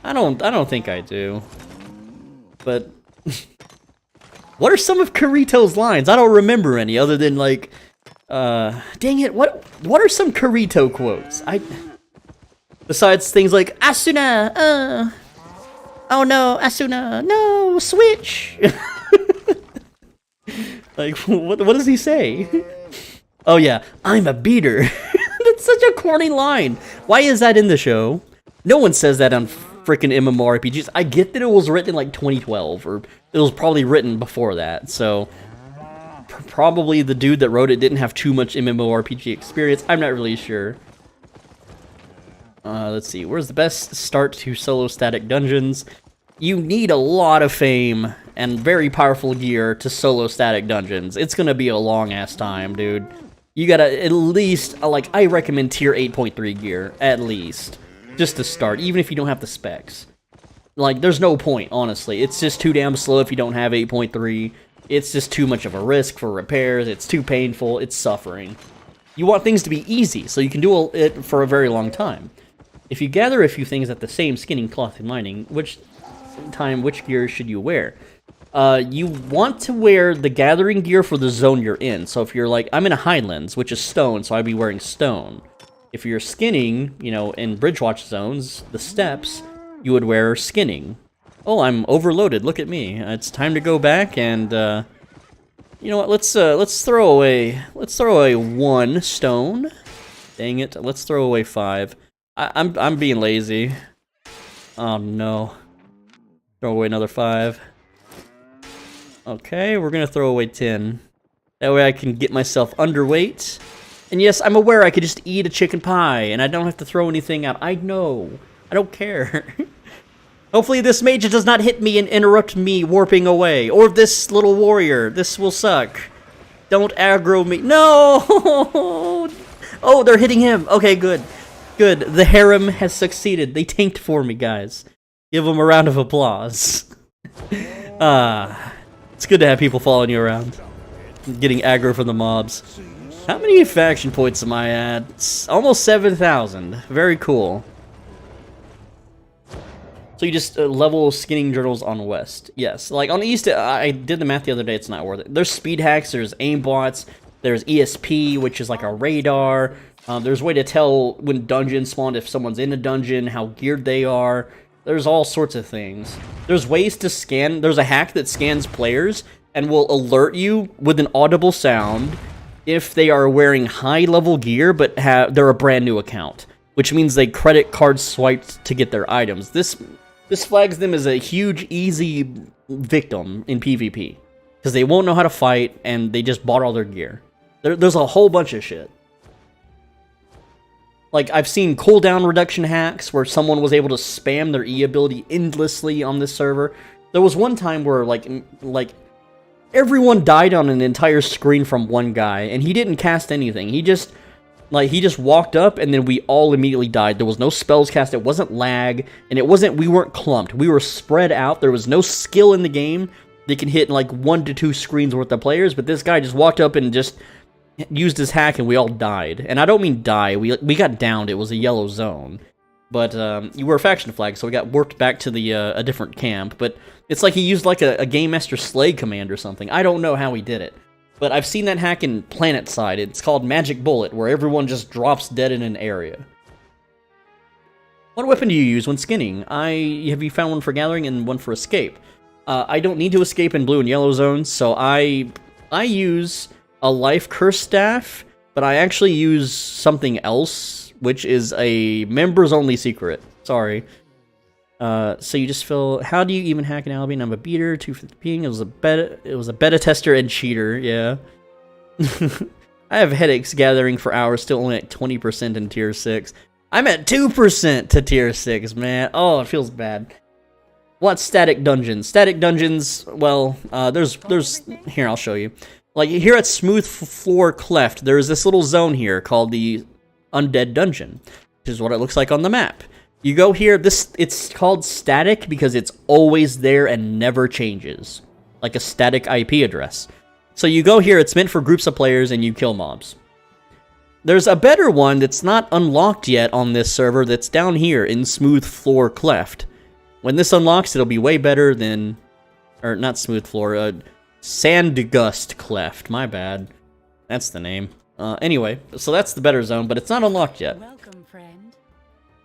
I don't think I do. But what are some of Kirito's lines? I don't remember any other than, like, dang it, what are some Kirito quotes? Besides things like, Asuna, oh no, Asuna, no, switch! Like, what does he say? Oh yeah, I'm a beater. That's such a corny line. Why is that in the show? No one says that on freaking MMORPGs. I get that it was written in like 2012, or it was probably written before that, so probably the dude that wrote it didn't have too much MMORPG experience. I'm not really sure. Let's see, where's the best start to solo static dungeons? You need a lot of fame and very powerful gear to solo static dungeons. It's gonna be a long-ass time, dude. You gotta at least, like, I recommend tier 8.3 gear, at least. Just to start, even if you don't have the specs. Like, there's no point, honestly. It's just too damn slow if you don't have 8.3. It's just too much of a risk for repairs. It's too painful. It's suffering. You want things to be easy, so you can do it for a very long time. If you gather a few things at the same skinning, cloth, and mining, which gear should you wear? You want to wear the gathering gear for the zone you're in. So if you're like, I'm in a highlands, which is stone, so I'd be wearing stone. If you're skinning, you know, in Bridgewatch zones, the steppes, you would wear skinning. Oh, I'm overloaded. Look at me. It's time to go back and, you know what? Let's throw away 1 stone. Dang it. Let's throw away 5. I'm being lazy. Oh no. Throw away another 5. Okay, we're gonna throw away 10. That way I can get myself underweight. And yes, I'm aware I could just eat a chicken pie, and I don't have to throw anything out. I know. I don't care. Hopefully this mage does not hit me and interrupt me warping away. Or this little warrior. This will suck. Don't aggro me. No! Oh, they're hitting him. Okay, good. Good. The harem has succeeded. They tanked for me, guys. Give them a round of applause. It's good to have people following you around. Getting aggro from the mobs. How many faction points am I at? It's almost 7,000. Very cool. So you just level skinning journals on West. Yes. Like on East, I did the math the other day. It's not worth it. There's speed hacks. There's aimbots. There's ESP, which is like a radar. There's a way to tell when dungeons spawn, if someone's in a dungeon, how geared they are. There's all sorts of things. There's ways to scan. There's a hack that scans players and will alert you with an audible sound if they are wearing high-level gear, but they're a brand new account, which means they credit card swiped to get their items. This flags them as a huge, easy victim in PvP, because they won't know how to fight, and they just bought all their gear. There's a whole bunch of shit. Like, I've seen cooldown reduction hacks where someone was able to spam their E ability endlessly on this server. There was one time where, like everyone died on an entire screen from one guy, and he didn't cast anything. He just walked up, and then we all immediately died. There was no spells cast, it wasn't lag, and we weren't clumped. We were spread out. There was no skill in the game that can hit, like, 1 to 2 screens worth of players, but this guy just walked up and just used his hack, and we all died. And I don't mean die, we got downed. It was a yellow zone. But, you were a faction flag, so we got warped back to the, a different camp, but it's like he used, like, a Game Master Slay command or something. I don't know how he did it. But I've seen that hack in Planetside. It's called Magic Bullet, where everyone just drops dead in an area. What weapon do you use when skinning? Have you found one for gathering and one for escape? I don't need to escape in blue and yellow zones, so I use a life curse staff, but I actually use something else, which is a members-only secret. Sorry. So you just feel, how do you even hack an Albion? I'm a beater, 250 ping. It was a beta tester and cheater, yeah. I have headaches gathering for hours, still only at 20% in tier 6. I'm at 2% to tier 6, man. Oh, it feels bad. What's static dungeons? Static dungeons, well, there's here, I'll show you. Like, here at Smooth Floor Cleft, there's this little zone here called the Undead Dungeon, which is what it looks like on the map. You go here, it's called static because it's always there and never changes. Like a static IP address. So you go here, it's meant for groups of players, and you kill mobs. There's a better one that's not unlocked yet on this server that's down here in Smooth Floor Cleft. When this unlocks, it'll be way better than... Or, not Smooth Floor, Sandgust Cleft, my bad. That's the name. Anyway, so that's the better zone, but it's not unlocked yet. Welcome, friend.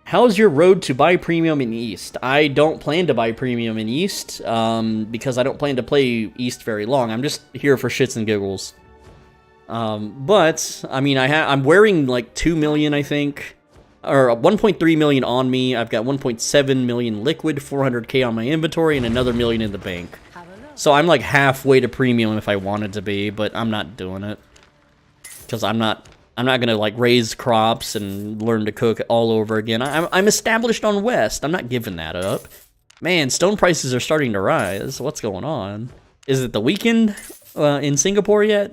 How's your road to buy premium in East? I don't plan to buy premium in East, because I don't plan to play East very long. I'm just here for shits and giggles. But, I mean, I'm wearing like 2 million, I think, or 1.3 million on me. I've got 1.7 million liquid, 400k on my inventory, and another million in the bank. So I'm like halfway to premium if I wanted to be, but I'm not doing it. Because I'm not gonna like raise crops and learn to cook all over again. I'm established on West. I'm not giving that up. Man, stone prices are starting to rise. What's going on? Is it the weekend in Singapore yet?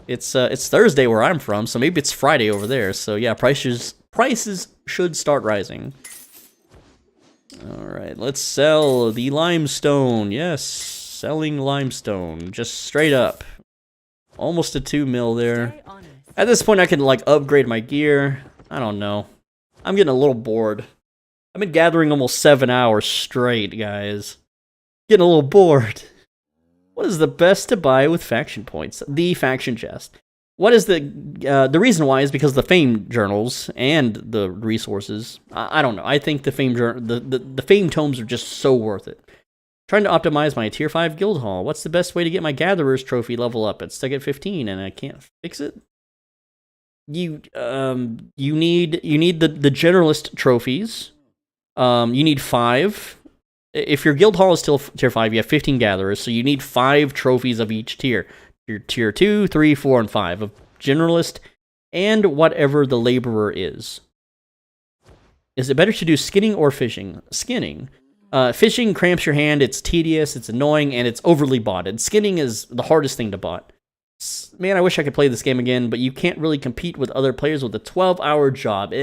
It's Thursday where I'm from, so maybe it's Friday over there. So yeah, prices should start rising. All right, let's sell the limestone. Yes, selling limestone, just straight up. Almost a 2 mil there. At this point, I can, like, upgrade my gear. I don't know. I'm getting a little bored. I've been gathering almost 7 hours straight, guys. Getting a little bored. What is the best to buy with faction points? The faction chest. What is the reason why is because the fame journals and the resources. I don't know. I think the fame the fame tomes are just so worth it. Trying to optimize my tier 5 guild hall. What's the best way to get my gatherer's trophy level up? It's stuck at 15 and I can't fix it. You need the generalist trophies. You need 5. If your guild hall is still tier 5, you have 15 gatherers, so you need 5 trophies of each tier. Your tier 2, 3, 4, and 5 of generalist and whatever the laborer is. Is it better to do skinning or fishing? Skinning. Fishing cramps your hand, it's tedious, it's annoying, and it's overly botted. Skinning is the hardest thing to bot. Man, I wish I could play this game again, but you can't really compete with other players with a 12-hour job.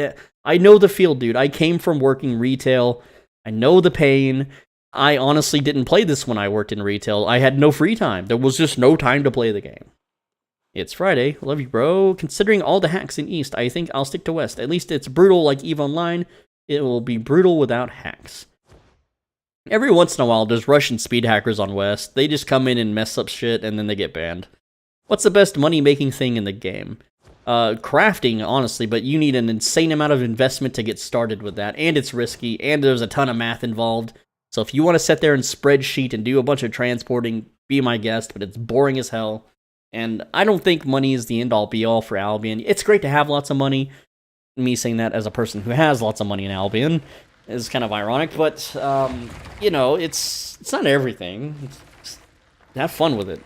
I know the field, dude. I came from working retail. I know the pain. I honestly didn't play this when I worked in retail. I had no free time. There was just no time to play the game. It's Friday. Love you, bro. Considering all the hacks in East, I think I'll stick to West. At least it's brutal like EVE Online. It will be brutal without hacks. Every once in a while, there's Russian speed hackers on West. They just come in and mess up shit, and then they get banned. What's the best money-making thing in the game? Crafting, honestly, but you need an insane amount of investment to get started with that, and it's risky, and there's a ton of math involved. So if you want to sit there and spreadsheet and do a bunch of transporting, be my guest, but it's boring as hell. And I don't think money is the end-all, be-all for Albion. It's great to have lots of money. Me saying that as a person who has lots of money in Albion is kind of ironic, but, you know, it's not everything. Have fun with it.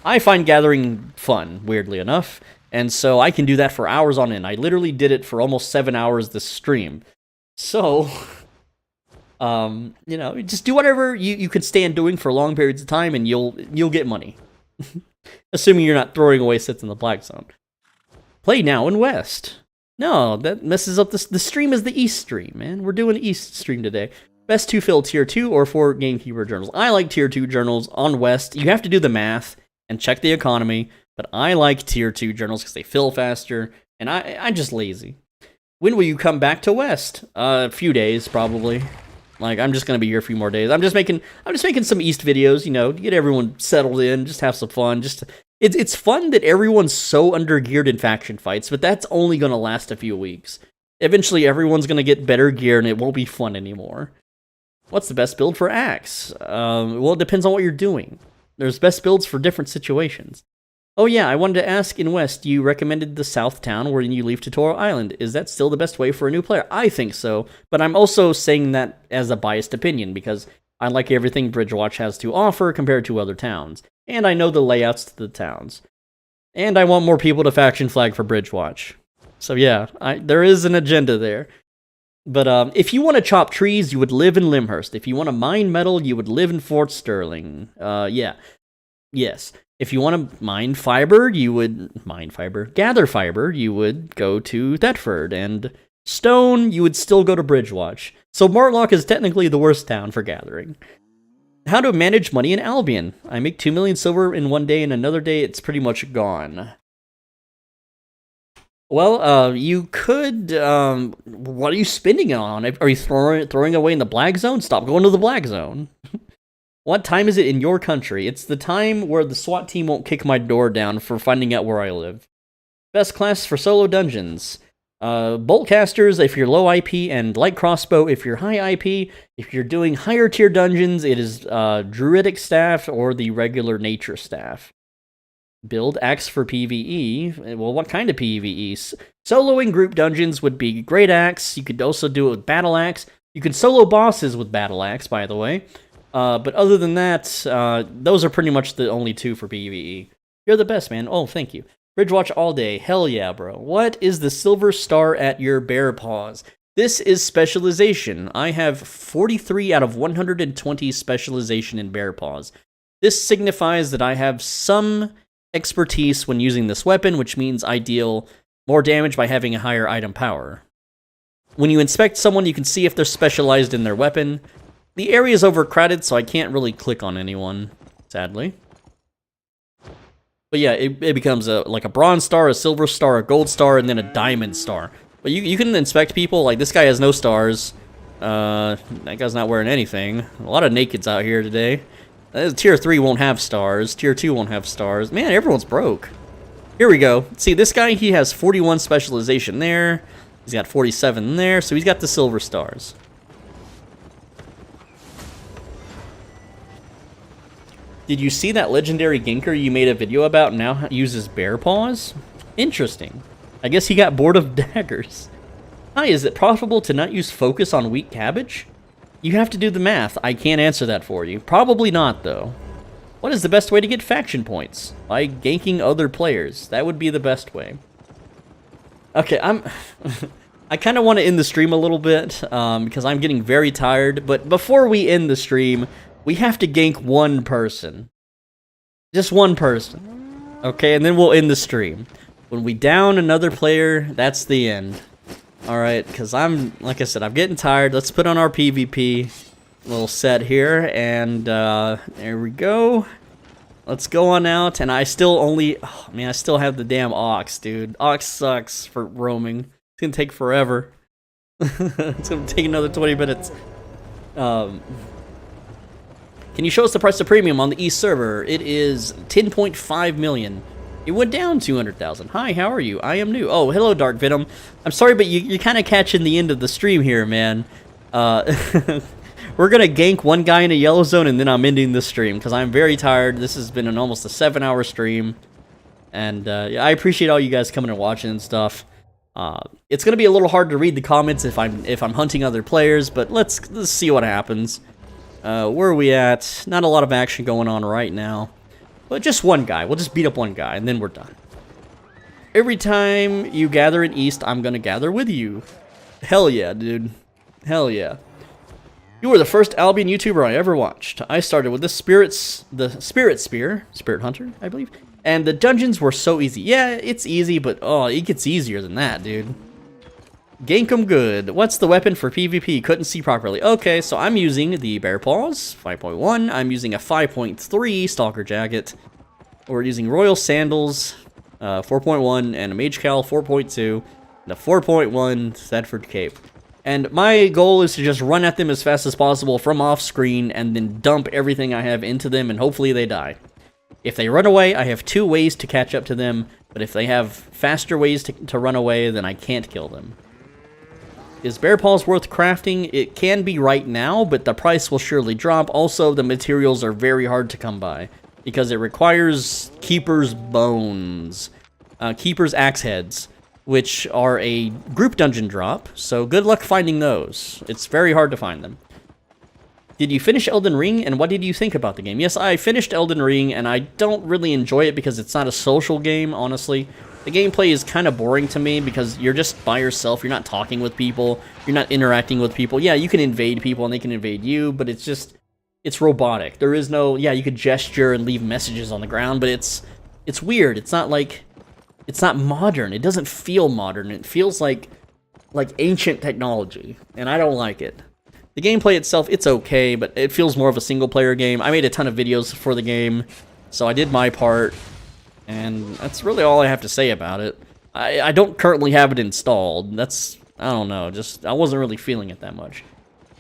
I find gathering fun, weirdly enough, and so I can do that for hours on end. I literally did it for almost 7 hours this stream. So, you know, just do whatever you can stand doing for long periods of time, and you'll get money. Assuming you're not throwing away sits in the black zone. Play now in West. No, that messes up the stream is the East stream, man. We're doing East stream today. Best to fill tier 2 or 4 gamekeeper journals. I like tier 2 journals on West. You have to do the math and check the economy, but I like tier 2 journals because they fill faster, and I'm just lazy. When will you come back to West? A few days, probably. Like, I'm just gonna be here a few more days. I'm just making some East videos, you know, to get everyone settled in, just have some fun. It's fun that everyone's so undergeared in faction fights, but that's only gonna last a few weeks. Eventually, everyone's gonna get better gear, and it won't be fun anymore. What's the best build for Axe? Well, it depends on what you're doing. There's best builds for different situations. Oh yeah, I wanted to ask, in West, you recommended the South Town where you leave Tutorial Island. Is that still the best way for a new player? I think so, but I'm also saying that as a biased opinion, because I like everything Bridgewatch has to offer compared to other towns. And I know the layouts to the towns. And I want more people to faction flag for Bridgewatch. So yeah, there is an agenda there. But if you want to chop trees, you would live in Limhurst. If you want to mine metal, you would live in Fort Sterling. Yeah. Yes. If you want to mine fiber, you would gather fiber, you would go to Thetford. And stone, you would still go to Bridgewatch. So Mortlock is technically the worst town for gathering. How to manage money in Albion. I make 2 million silver in one day, and another day it's pretty much gone. Well, you could, what are you spending it on? Are you throwing away in the black zone? Stop going to the black zone. What time is it in your country? It's the time where the SWAT team won't kick my door down for finding out where I live. Best class for solo dungeons. Boltcasters if you're low IP, and light crossbow if you're high IP. If you're doing higher tier dungeons, it is druidic staff or the regular nature staff. Build axe for PvE. Well, what kind of PvE? Soloing group dungeons would be great axe. You could also do it with battle axe. You can solo bosses with battle axe, by the way. But other than that, those are pretty much the only two for PvE. You're the best, man. Oh, thank you. Bridgewatch all day. Hell yeah, bro. What is the silver star at your bear paws? This is specialization. I have 43 out of 120 specialization in bear paws. This signifies that I have some expertise when using this weapon, which means I deal more damage by having a higher item power. When you inspect someone, you can see if they're specialized in their weapon. The area is overcrowded, so I can't really click on anyone, sadly. But yeah, it becomes like a bronze star, a silver star, a gold star, and then a diamond star. But you can inspect people, like this guy has no stars. That guy's not wearing anything. A lot of nakeds out here today. Tier 3 won't have stars. Tier 2 won't have stars. Man, everyone's broke. Here we go. See, this guy, he has 41 specialization there. He's got 47 there, so he's got the silver stars. Did you see that legendary Ginker you made a video about now uses bear paws? Interesting. I guess he got bored of daggers. Hi, is it profitable to not use focus on wheat cabbage? You have to do the math. I can't answer that for you. Probably not, though. What is the best way to get faction points? By ganking other players. That would be the best way. Okay, I kind of want to end the stream a little bit, because I'm getting very tired. But before we end the stream, we have to gank one person. Just one person. Okay, and then we'll end the stream. When we down another player, that's the end. Alright, because like I said, I'm getting tired. Let's put on our PvP little set here, and there we go. Let's go on out, and I still I still have the damn Ox, dude. Ox sucks for roaming. It's gonna take forever. It's gonna take another 20 minutes. Can you show us the price of premium on the East server? It is 10.5 million. It went down 200,000. Hi, how are you? I am new. Oh, hello, Dark Venom. I'm sorry, but you're kind of catching the end of the stream here, man. We're going to gank one guy in a yellow zone, and then I'm ending the stream, because I'm very tired. This has been almost a 7-hour stream. And yeah, I appreciate all you guys coming and watching and stuff. It's going to be a little hard to read the comments if I'm hunting other players, but let's see what happens. Where are we at? Not a lot of action going on right now. But just one guy. We'll just beat up one guy, and then we're done. Every time you gather in East, I'm gonna gather with you. Hell yeah, dude. Hell yeah. You were the first Albion YouTuber I ever watched. I started with the Spirit Spear, Spirit Hunter, I believe. And the dungeons were so easy. Yeah, it's easy, but oh, it gets easier than that, dude. Gank 'em good. What's the weapon for PvP? Couldn't see properly. Okay, so I'm using the Bear Paws, 5.1. I'm using a 5.3 Stalker Jacket. We're using Royal Sandals, 4.1, and a Mage Cowl, 4.2, and a 4.1 Thetford Cape. And my goal is to just run at them as fast as possible from off screen and then dump everything I have into them, and hopefully they die. If they run away, I have 2 ways to catch up to them, but if they have faster ways to run away, then I can't kill them. Is Bear Paws worth crafting? It can be right now, but the price will surely drop. Also, the materials are very hard to come by because it requires Keeper's Bones, Keeper's Axe Heads, which are a group dungeon drop, so good luck finding those. It's very hard to find them. Did you finish Elden Ring, and what did you think about the game? Yes, I finished Elden Ring, and I don't really enjoy it because it's not a social game, honestly. The gameplay is kind of boring to me because you're just by yourself, you're not talking with people, you're not interacting with people. Yeah, you can invade people and they can invade you, but it's just, it's robotic. There is no, yeah, you could gesture and leave messages on the ground, but it's weird. It's not like, it's not modern. It doesn't feel modern. It feels like ancient technology, and I don't like it. The gameplay itself, it's okay, but it feels more of a single-player game. I made a ton of videos for the game, so I did my part, and that's really all I have to say about it. I don't currently have it installed. That's, I don't know, just, I wasn't really feeling it that much.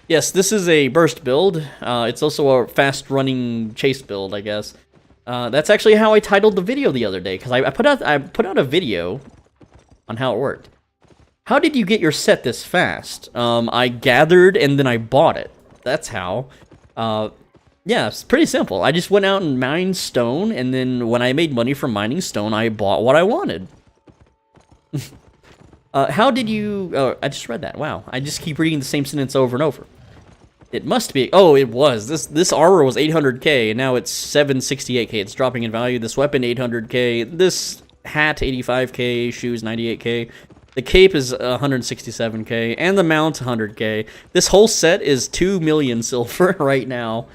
Yes, this is a burst build. It's also a fast-running chase build, I guess. That's actually how I titled the video the other day, because I put out a video on how it worked. How did you get your set this fast? I gathered and then I bought it. That's how. Yeah, it's pretty simple. I just went out and mined stone, and then when I made money from mining stone, I bought what I wanted. How did you... Oh, I just read that. Wow. I just keep reading the same sentence over and over. It must be... Oh, it was. This armor was 800k, and now it's 768k. It's dropping in value. This weapon, 800k. This hat, 85k. Shoes, 98k. The cape is 167k, and the mount 100k. This whole set is 2 million silver right now.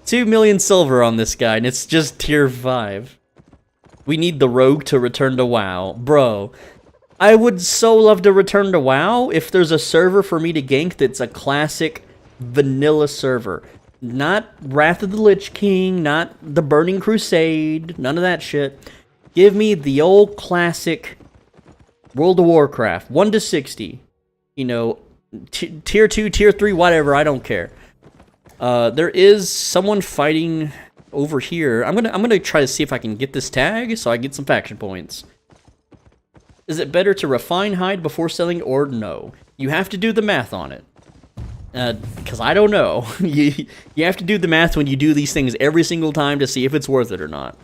2 million silver on this guy, and it's just tier 5. We need the rogue to return to WoW. Bro, I would so love to return to WoW if there's a server for me to gank that's a classic vanilla server. Not Wrath of the Lich King, not the Burning Crusade, none of that shit. Give me the old classic... World of Warcraft, 1 to 60, you know, tier 2, tier 3, whatever, I don't care. There is someone fighting over here. I'm gonna try to see if I can get this tag so I get some faction points. Is it better to refine hide before selling or no? You have to do the math on it. Because I don't know. you have to do the math when you do these things every single time to see if it's worth it or not.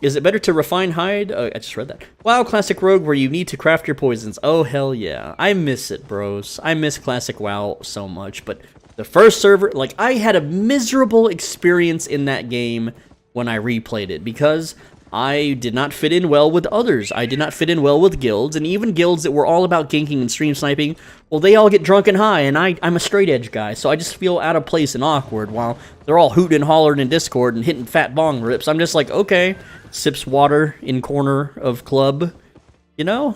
Is it better to refine hide? I just read that. WoW Classic Rogue where you need to craft your poisons. Oh, hell yeah. I miss it, bros. I miss Classic WoW so much. But the first server, like, I had a miserable experience in that game when I replayed it. Because I did not fit in well with others. I did not fit in well with guilds. And even guilds that were all about ganking and stream sniping, well, they all get drunk and high. And I'm a straight edge guy. So I just feel out of place and awkward while they're all hooting and hollering in Discord and hitting fat bong rips. I'm just like, okay... Sips water in corner of club, you know?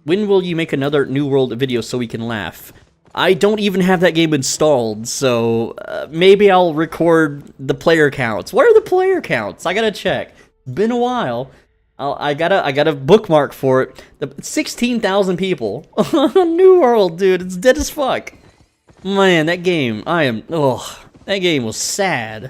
When will you make another New World video so we can laugh? I don't even have that game installed, so maybe I'll record the player counts. What are the player counts? I gotta check. Been a while. I gotta bookmark for it. 16,000 people. New World, dude. It's dead as fuck. Man, that game, that game was sad.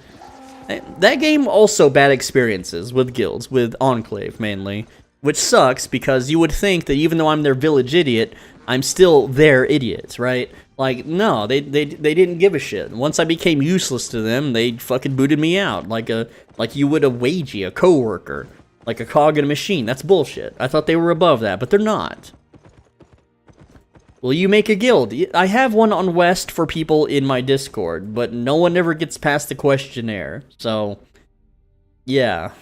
That game also bad experiences with guilds, with Enclave mainly, which sucks because you would think that even though I'm their village idiot, I'm still their idiot, right? Like, no, they didn't give a shit. Once I became useless to them, they fucking booted me out, like you would a wagey, a coworker, like a cog in a machine. That's bullshit. I thought they were above that, but they're not. Will you make a guild? I have one on West for people in my Discord, but no one ever gets past the questionnaire. So, yeah.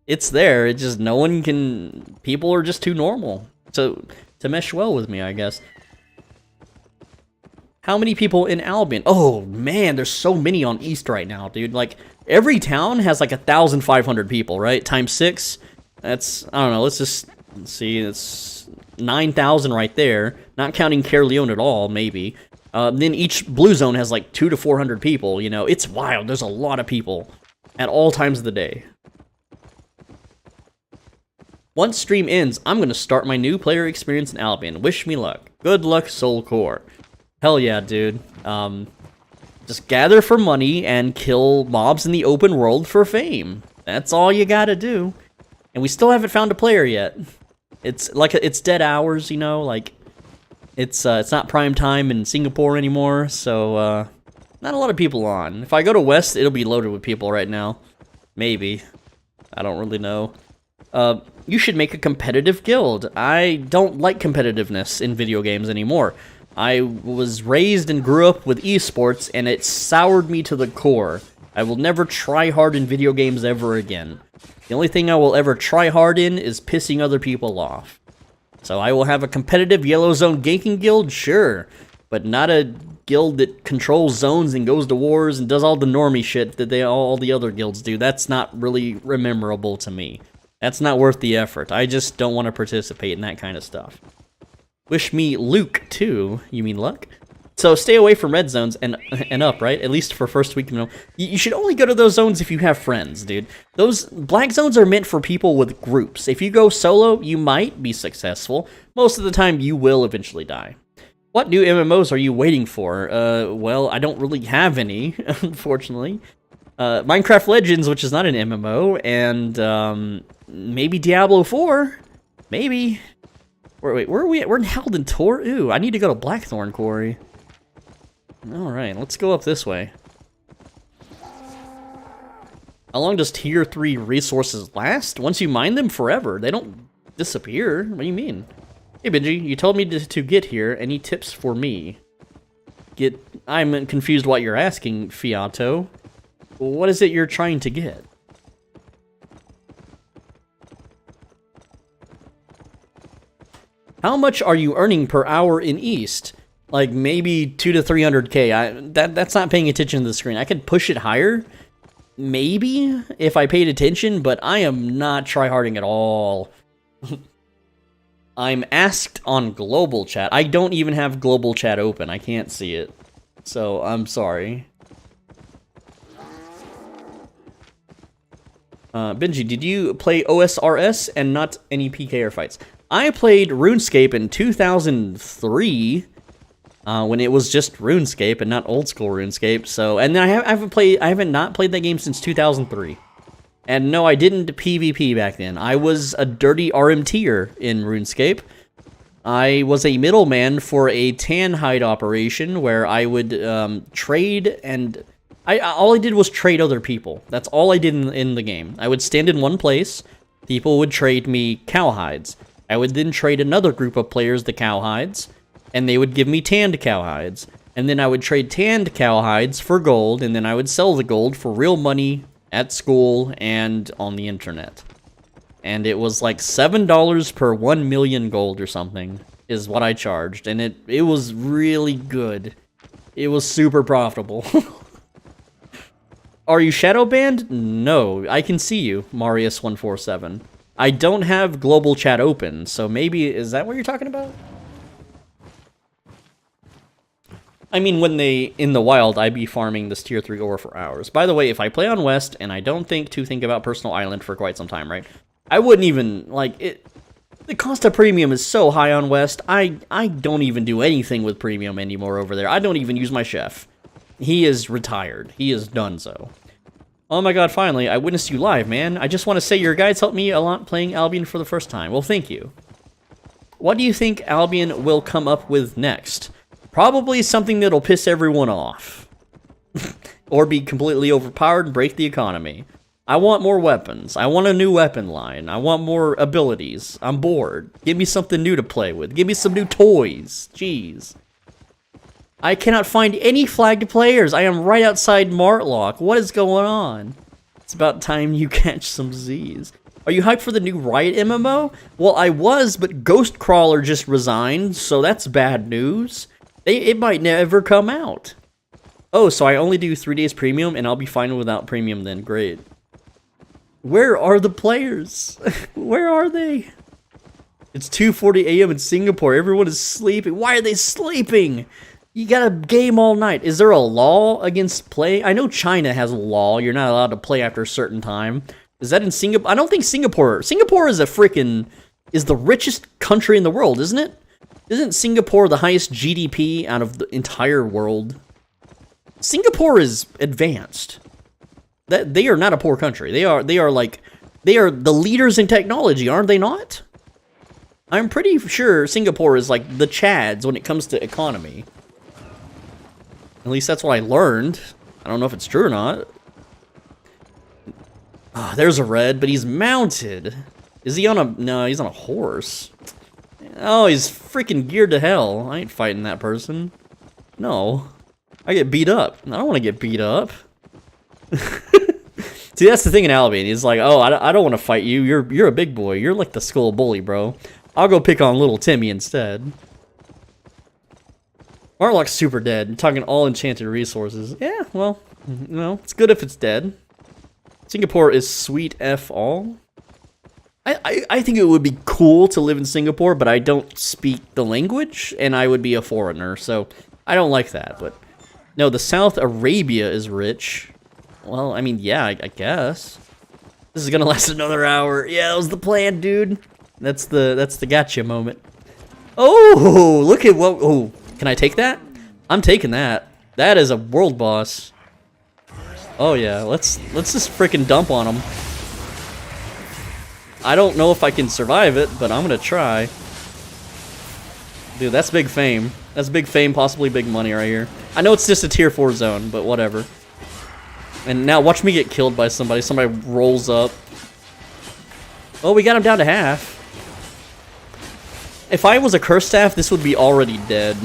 It's there, it's just no one can... People are just too normal to mesh well with me, I guess. How many people in Albion? Oh, man, there's so many on East right now, dude. Like, every town has like 1,500 people, right? Times 6. That's, I don't know, let's see, it's... 9,000 right there, not counting Caerleon at all, maybe. Then each blue zone has like 200 to 400 people, you know. It's wild. There's a lot of people at all times of the day. Once stream ends, I'm going to start my new player experience in Albion. Wish me luck. Good luck, Soul Core. Hell yeah, dude. Just gather for money and kill mobs in the open world for fame. That's all you gotta do. and we still haven't found a player yet. It's like it's dead hours, you know, like it's not prime time in Singapore anymore, so not a lot of people on. If I go to West, it'll be loaded with people right now. Maybe. I don't really know. You should make a competitive guild. I don't like competitiveness in video games anymore. I was raised and grew up with esports, and it soured me to the core. I will never try hard in video games ever again. The only thing I will ever try hard in is pissing other people off. So I will have a competitive Yellow Zone ganking guild, sure, but not a guild that controls zones and goes to wars and does all the normie shit that all the other guilds do. That's not really memorable to me. That's not worth the effort. I just don't want to participate in that kind of stuff. Wish me Luke, too. You mean luck? So stay away from red zones and up, right? At least for first week. You should only go to those zones if you have friends, dude. Those black zones are meant for people with groups. If you go solo, you might be successful. Most of the time, you will eventually die. What new MMOs are you waiting for? Well, I don't really have any, unfortunately. Minecraft Legends, which is not an MMO, and maybe Diablo 4? Maybe. Wait, where are we at? We're in Halden Tor? Ooh, I need to go to Blackthorn Quarry. Alright, let's go up this way. How long does tier 3 resources last? Once you mine them, forever. They don't disappear. What do you mean? Hey, Benji, you told me to get here. Any tips for me? I'm confused what you're asking, Fiato. What is it you're trying to get? How much are you earning per hour in East? Like maybe 200 to 300k. That's not paying attention to the screen. I could push it higher, maybe, if I paid attention, but I am not tryharding at all. I'm asked on global chat. I don't even have global chat open. I can't see it. So, I'm sorry. Benji, did you play OSRS and not any PKR fights? I played RuneScape in 2003, when it was just RuneScape and not old school RuneScape. So, and then I haven't not played that game since 2003. And no, I didn't PvP back then. I was a dirty RMTer in RuneScape. I was a middleman for a tan hide operation where I would trade, and all I did was trade other people. That's all I did in the game. I would stand in one place. People would trade me cow hides. I would then trade another group of players the cow hides, and they would give me tanned cow hides. And then I would trade tanned cow hides for gold, and then I would sell the gold for real money at school and on the internet. And it was like $7 per 1 million gold or something is what I charged, and it was really good. It was super profitable. Are you shadow banned? No, I can see you, Marius147. I don't have global chat open, so maybe, is that what you're talking about? I mean, when in the wild, I'd be farming this tier 3 ore for hours. By the way, if I play on West, and I don't think about Personal Island for quite some time, right? I wouldn't even, the cost of premium is so high on West, I don't even do anything with premium anymore over there. I don't even use my chef. He is retired. He is done so. Oh my god, finally, I witnessed you live, man. I just want to say your guides helped me a lot playing Albion for the first time. Well, thank you. What do you think Albion will come up with next? Probably something that'll piss everyone off. Or be completely overpowered and break the economy. I want more weapons. I want a new weapon line. I want more abilities. I'm bored. Give me something new to play with. Give me some new toys. Jeez. I cannot find any flagged players. I am right outside Martlock. What is going on? It's about time you catch some Z's. Are you hyped for the new Riot MMO? Well, I was, but Ghostcrawler just resigned, so that's bad news. It might never come out. Oh, so I only do 3 days premium, and I'll be fine without premium then. Great. Where are the players? Where are they? It's 2:40 a.m. in Singapore. Everyone is sleeping. Why are they sleeping? You gotta game all night. Is there a law against play? I know China has a law. You're not allowed to play after a certain time. Is that in Singapore? I don't think Singapore is is the richest country in the world, isn't it? Isn't Singapore the highest GDP out of the entire world? Singapore is advanced. They are not a poor country. They are They are the leaders in technology, aren't they not? I'm pretty sure Singapore is like the Chads when it comes to economy. At least that's what I learned. I don't know if it's true or not. Oh, there's a red, but he's mounted. Is he on a... No, he's on a horse. Oh, he's freaking geared to hell. I ain't fighting that person. No. I get beat up. I don't want to get beat up. See, that's the thing in Albion. He's like, oh, I don't want to fight you. You're a big boy. You're like the skull bully, bro. I'll go pick on little Timmy instead. Marlock's super dead. I'm talking all enchanted resources. Yeah, well, it's good if it's dead. Singapore is sweet F all. I think it would be cool to live in Singapore, but I don't speak the language, and I would be a foreigner, so I don't like that. But no, the South Arabia is rich. Well, I mean, yeah, I guess. This is gonna last another hour. Yeah, that was the plan, dude. That's the gotcha moment. Oh, look at what... Oh, can I take that? I'm taking that. That is a world boss. Oh yeah, let's just freaking dump on him. I don't know if I can survive it, but I'm gonna try. Dude, that's big fame. That's big fame, possibly big money right here. I know it's just a tier 4 zone, but whatever. And now watch me get killed by somebody. Somebody rolls up. Oh, we got him down to half. If I was a curse staff, this would be already dead.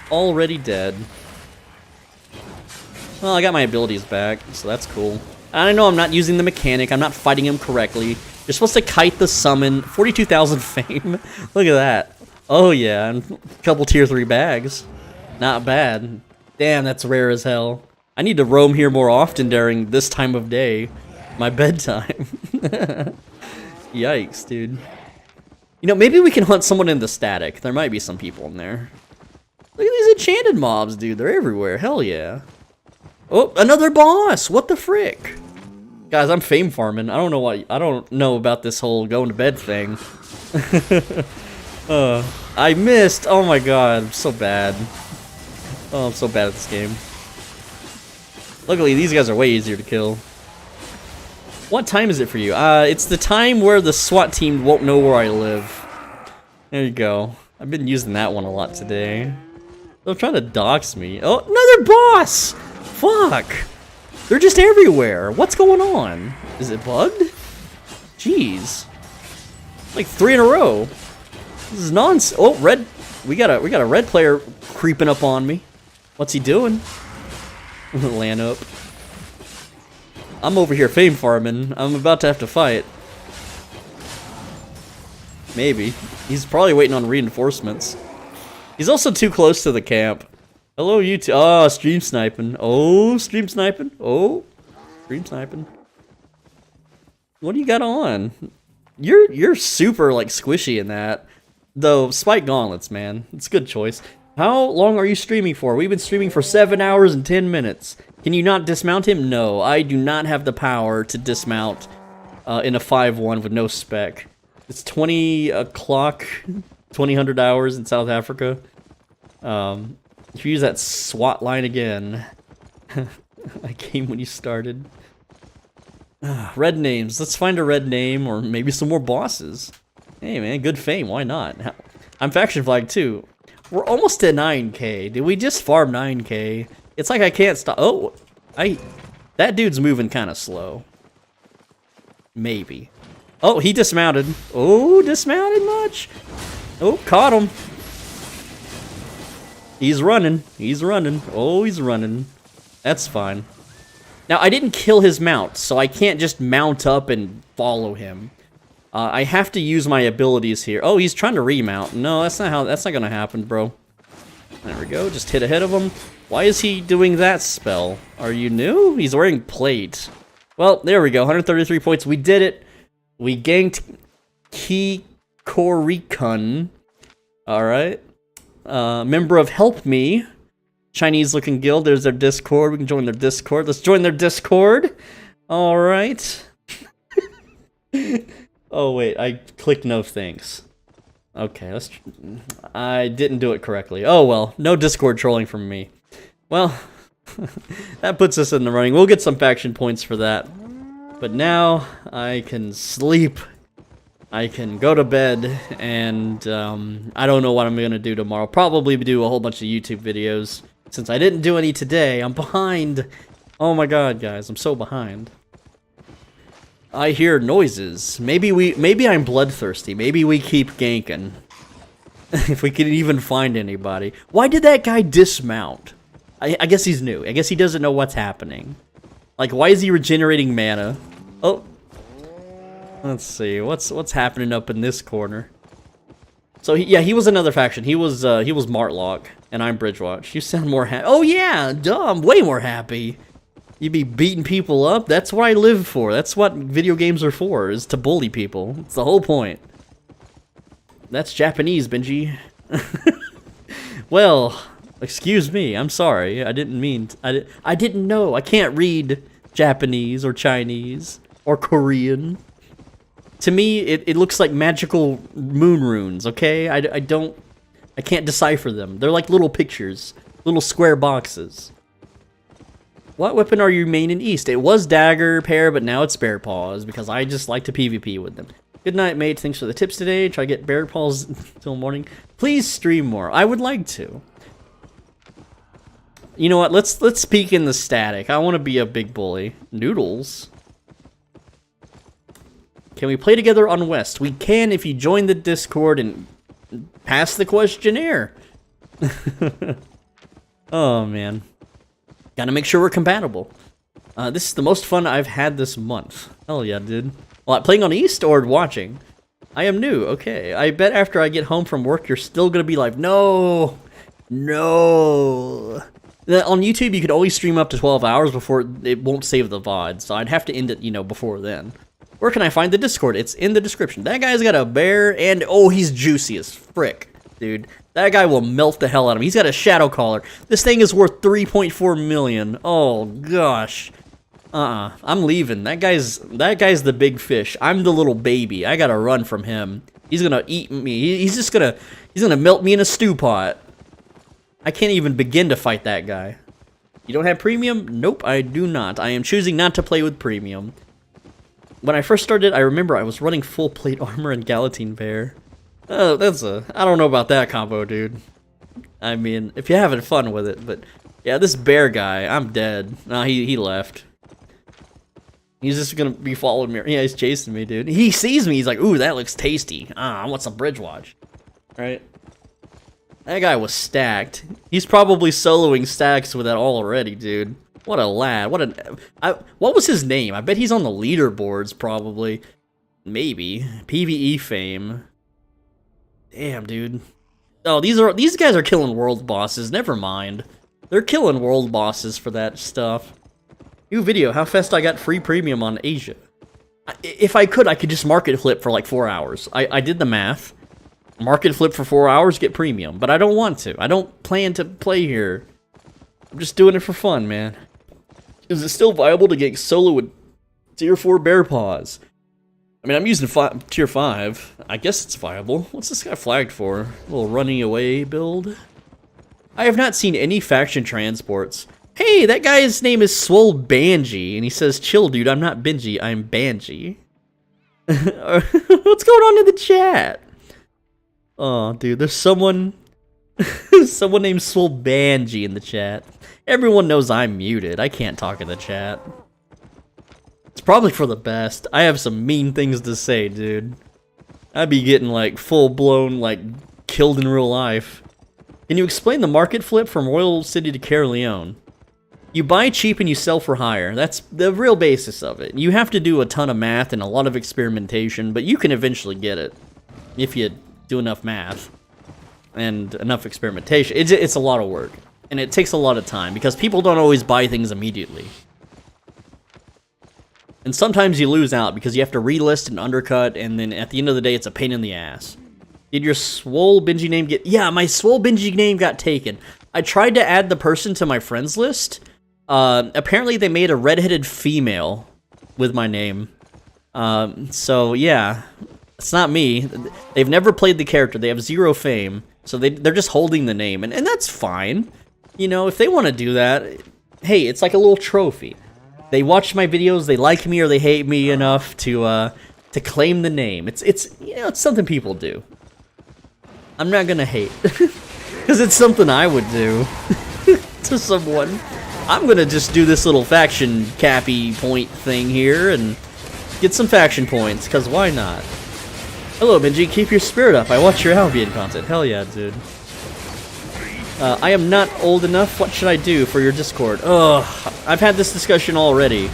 Already dead. Well, I got my abilities back, so that's cool. I know I'm not using the mechanic. I'm not fighting him correctly. You're supposed to kite the summon. 42,000 fame. Look at that. Oh, yeah. And a couple tier 3 bags. Not bad. Damn, that's rare as hell. I need to roam here more often during this time of day. My bedtime. Yikes, dude. You know, maybe we can hunt someone in the static. There might be some people in there. Look at these enchanted mobs, dude. They're everywhere. Hell yeah. Oh, another boss! What the frick? Guys, I'm fame farming. I don't know about this whole going to bed thing. I missed. Oh my god, I'm so bad. Oh, I'm so bad at this game. Luckily, these guys are way easier to kill. What time is it for you? It's the time where the SWAT team won't know where I live. There you go. I've been using that one a lot today. They're trying to dox me. Oh, another boss! Fuck! They're just everywhere. What's going on? Is it bugged? Jeez. Like 3 in a row. This is nonsense. Oh, red. We got a red player creeping up on me. What's he doing? Land up. I'm over here fame farming. I'm about to have to fight. Maybe. He's probably waiting on reinforcements. He's also too close to the camp. Hello, YouTube. Oh, stream sniping. Oh, stream sniping. Oh, stream sniping. What do you got on? You're super like squishy in that. Though spike gauntlets, man. It's a good choice. How long are you streaming for? We've been streaming for 7 hours and 10 minutes. Can you not dismount him? No, I do not have the power to dismount in a 5-1 with no spec. It's 20 o'clock, 2000 hours in South Africa. If you use that SWAT line again, I came when you started. Red names. Let's find a red name or maybe some more bosses. Hey man, good fame. Why not? I'm faction flag too. We're almost to 9k. Did we just farm 9k? It's like I can't stop. Oh, that dude's moving kind of slow. Maybe. Oh, he dismounted. Oh, dismounted much? Oh, caught him. He's running. He's running. Oh, he's running. That's fine. Now, I didn't kill his mount, so I can't just mount up and follow him. I have to use my abilities here. Oh, he's trying to remount. No, that's not gonna happen, bro. There we go. Just hit ahead of him. Why is he doing that spell? Are you new? He's wearing plate. Well, there we go. 133 points. We did it. We ganked Kikorikun. Alright. Member of Help Me. Chinese looking guild. There's their Discord. We can join their Discord. Let's join their Discord. Alright. Oh, wait. I clicked no thanks. Okay, I didn't do it correctly. Oh, well. No Discord trolling from me. Well, that puts us in the running. We'll get some faction points for that. But now I can sleep. I can go to bed, and I don't know what I'm gonna do tomorrow. Probably do a whole bunch of YouTube videos. Since I didn't do any today, I'm behind. Oh my god, guys, I'm so behind. I hear noises. Maybe I'm bloodthirsty. Maybe we keep ganking. If we can even find anybody. Why did that guy dismount? I guess he's new. I guess he doesn't know what's happening. Like, why is he regenerating mana? Oh. Let's see, what's happening up in this corner? So he was another faction. He was Martlock, and I'm Bridgewatch. You sound more happy. Oh yeah, dumb, way more happy. You be beating people up. That's what I live for. That's what video games are for, is to bully people. It's the whole point. That's Japanese, Benji. Well, excuse me. I'm sorry. I didn't mean. I didn't know. I can't read Japanese or Chinese or Korean. To me, it looks like magical moon runes, okay? I can't decipher them. They're like little pictures, little square boxes. What weapon are you main in East? It was Dagger Pair, but now it's Bear Paws, because I just like to PvP with them. Good night, mate. Thanks for the tips today. Try to get Bear Paws till morning. Please stream more. I would like to. You know what? Let's peek in the static. I want to be a big bully. Noodles. Can we play together on West? We can if you join the Discord and pass the questionnaire. Oh, man. Gotta make sure we're compatible. This is the most fun I've had this month. Hell yeah, dude. Well, playing on East or watching? I am new. Okay. I bet after I get home from work, you're still gonna be like, no. No. On YouTube, you could always stream up to 12 hours before it won't save the VOD. So I'd have to end it, you know, before then. Where can I find the Discord? It's in the description. That guy's got a bear, and oh, he's juicy as frick, dude. That guy will melt the hell out of him. He's got a shadow collar. This thing is worth 3.4 million. Oh gosh. I'm leaving. That guy's the big fish. I'm the little baby. I gotta run from him. He's gonna eat me. He's gonna melt me in a stew pot. I can't even begin to fight that guy. You don't have premium? Nope, I do not. I am choosing not to play with premium. When I first started, I remember I was running full plate armor and Galatine Bear. Oh, I don't know about that combo, dude. I mean, if you're having fun with it, but yeah, this bear guy, I'm dead. Nah, he left. He's just gonna be following me. Yeah, he's chasing me, dude. He sees me, he's like, ooh, that looks tasty. I want some Bridgewatch. Right? That guy was stacked. He's probably soloing stacks with that already, dude. What a lad. What was his name? I bet he's on the leaderboards, probably. Maybe. PvE fame. Damn, dude. Oh, these guys are killing world bosses. Never mind. They're killing world bosses for that stuff. New video. How fast I got free premium on Asia. If I could just market flip for like 4 hours. I did the math. Market flip for 4 hours, get premium. But I don't want to. I don't plan to play here. I'm just doing it for fun, man. Is it still viable to get solo with tier 4 Bear Paws? I mean, I'm using tier 5. I guess it's viable. What's this guy flagged for? A little running away build? I have not seen any faction transports. Hey, that guy's name is Swole Banji, and he says, chill, dude, I'm not Benji, I'm Banji. What's going on in the chat? Oh, dude, there's someone named Swole Banji in the chat. Everyone knows I'm muted. I can't talk in the chat. It's probably for the best. I have some mean things to say, dude. I'd be getting, like, full-blown, like, killed in real life. Can you explain the market flip from Royal City to Caerleon? You buy cheap and you sell for higher. That's the real basis of it. You have to do a ton of math and a lot of experimentation, but you can eventually get it. If you do enough math and enough experimentation. It's a lot of work. And it takes a lot of time, because people don't always buy things immediately. And sometimes you lose out, because you have to relist and undercut, and then at the end of the day, it's a pain in the ass. Did your Swole Benji name get... Yeah, my Swole Benji name got taken. I tried to add the person to my friends list. Apparently they made a redheaded female with my name. So, yeah. It's not me. They've never played the character. They have 0 fame. So they're just holding the name, and that's fine. You know, if they want to do that, hey, it's like a little trophy. They watch my videos, they like me or they hate me enough to claim the name. It's you know, it's something people do. I'm not gonna hate, because it's something I would do to someone. I'm gonna just do this little faction cappy point thing here and get some faction points, because why not? Hello, Benji, keep your spirit up. I watch your Albion content. Hell yeah, dude. I am not old enough. What should I do for your Discord? Ugh, I've had this discussion already.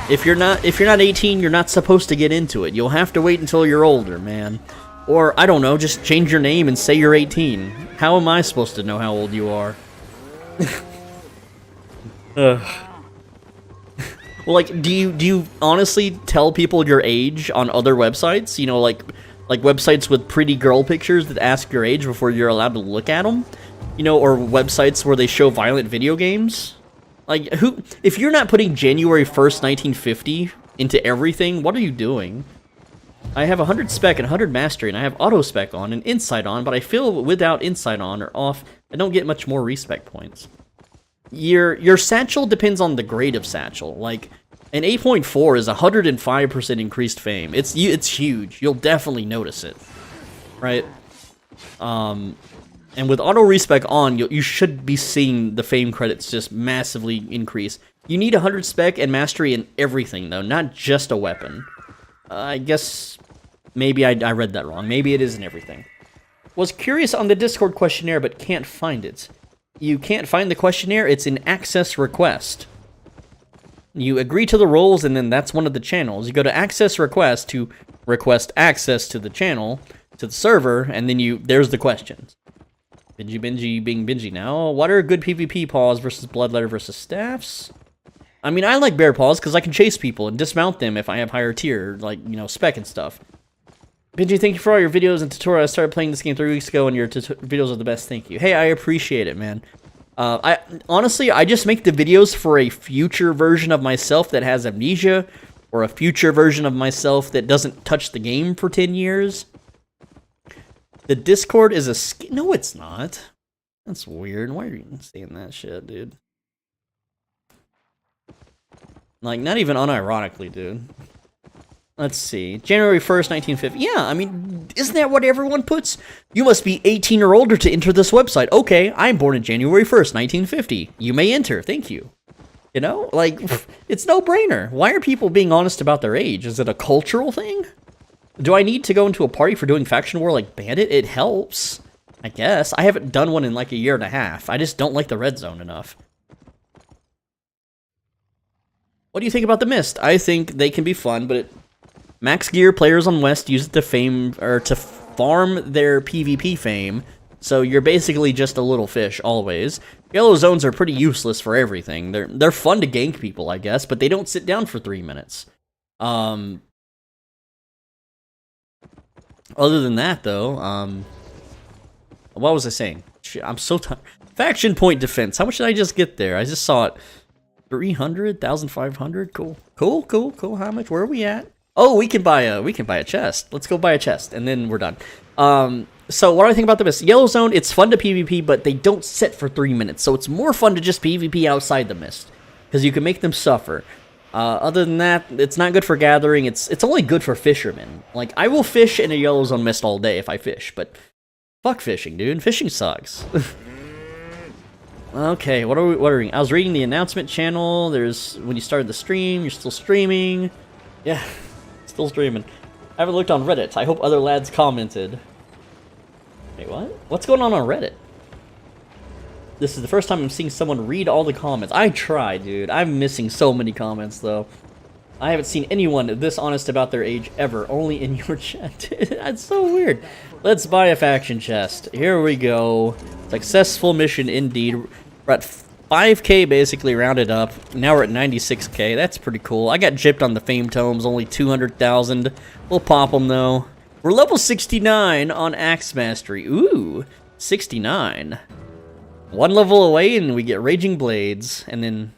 If you're not 18, you're not supposed to get into it. You'll have to wait until you're older, man. Or, I don't know, just change your name and say you're 18. How am I supposed to know how old you are? Well, like, do you honestly tell people your age on other websites? You know, like websites with pretty girl pictures that ask your age before you're allowed to look at them? You know, or websites where they show violent video games? Like, if you're not putting January 1st, 1950 into everything, what are you doing? I have 100 spec and 100 mastery, and I have auto spec on and insight on, but I feel without insight on or off, I don't get much more respec points. Your satchel depends on the grade of satchel. Like, an 8.4 is 105% increased fame. It's huge. You'll definitely notice it, right? And with auto respec on, you should be seeing the fame credits just massively increase. You need 100 spec and mastery in everything, though, not just a weapon. I guess maybe I read that wrong. Maybe it is in everything. Was curious on the Discord questionnaire, but can't find it. You can't find the questionnaire, it's in access request. You agree to the roles, and then that's one of the channels. You go to access request to request access to the channel, to the server, and then there's the questions. Benji being Benji now. What are good PvP paws versus bloodletter versus staffs? I mean, I like bear paws because I can chase people and dismount them if I have higher tier, like, you know, spec and stuff. Benji, thank you for all your videos and tutorials. I started playing this game 3 weeks ago, and your videos are the best. Thank you. Hey, I appreciate it, man. Honestly, I just make the videos for a future version of myself that has amnesia, or a future version of myself that doesn't touch the game for 10 years. The Discord is a no, it's not. That's weird. Why are you saying that shit, dude? Like, not even unironically, dude. Let's see. January 1st, 1950. Yeah, I mean, isn't that what everyone puts? You must be 18 or older to enter this website. Okay, I'm born in January 1st, 1950. You may enter. Thank you. You know? Like, it's no-brainer. Why are people being honest about their age? Is it a cultural thing? Do I need to go into a party for doing faction war like Bandit? It helps, I guess. I haven't done one in like a year and a half. I just don't like the red zone enough. What do you think about the Mist? I think they can be fun, but max gear players on West use it to farm their PvP fame, so you're basically just a little fish always. Yellow zones are pretty useless for everything. They're fun to gank people, I guess, but they don't sit down for 3 minutes. Other than that, though, what was I saying? Shit, I'm so tired. Faction point defense. How much did I just get there? I just saw it. 300, 1,500. Cool. Cool. How much? Where are we at? Oh, we can buy a chest. Let's go buy a chest, and then we're done. So what do I think about the Mist? Yellow Zone, it's fun to PvP, but they don't sit for 3 minutes, so it's more fun to just PvP outside the Mist, because you can make them suffer. Other than that, it's not good for gathering. It's only good for fishermen. Like, I will fish in a Yellow Zone Mist all day if I fish, but fuck fishing, dude. Fishing sucks. Okay, what are we reading? I was reading the announcement channel. There's, when you started the stream, you're still streaming. Yeah, still streaming. I haven't looked on Reddit. I hope other lads commented. Wait, what? What's going on Reddit? This is the first time I'm seeing someone read all the comments. I try, dude. I'm missing so many comments, though. I haven't seen anyone this honest about their age ever, only in your chat. That's so weird. Let's buy a faction chest. Here we go. Successful mission indeed. We're at 5k basically rounded up. Now we're at 96k. That's pretty cool. I got gypped on the fame tomes, only 200,000. We'll pop them though. We're level 69 on Axe Mastery. Ooh, 69. One level away and we get Raging Blades, and then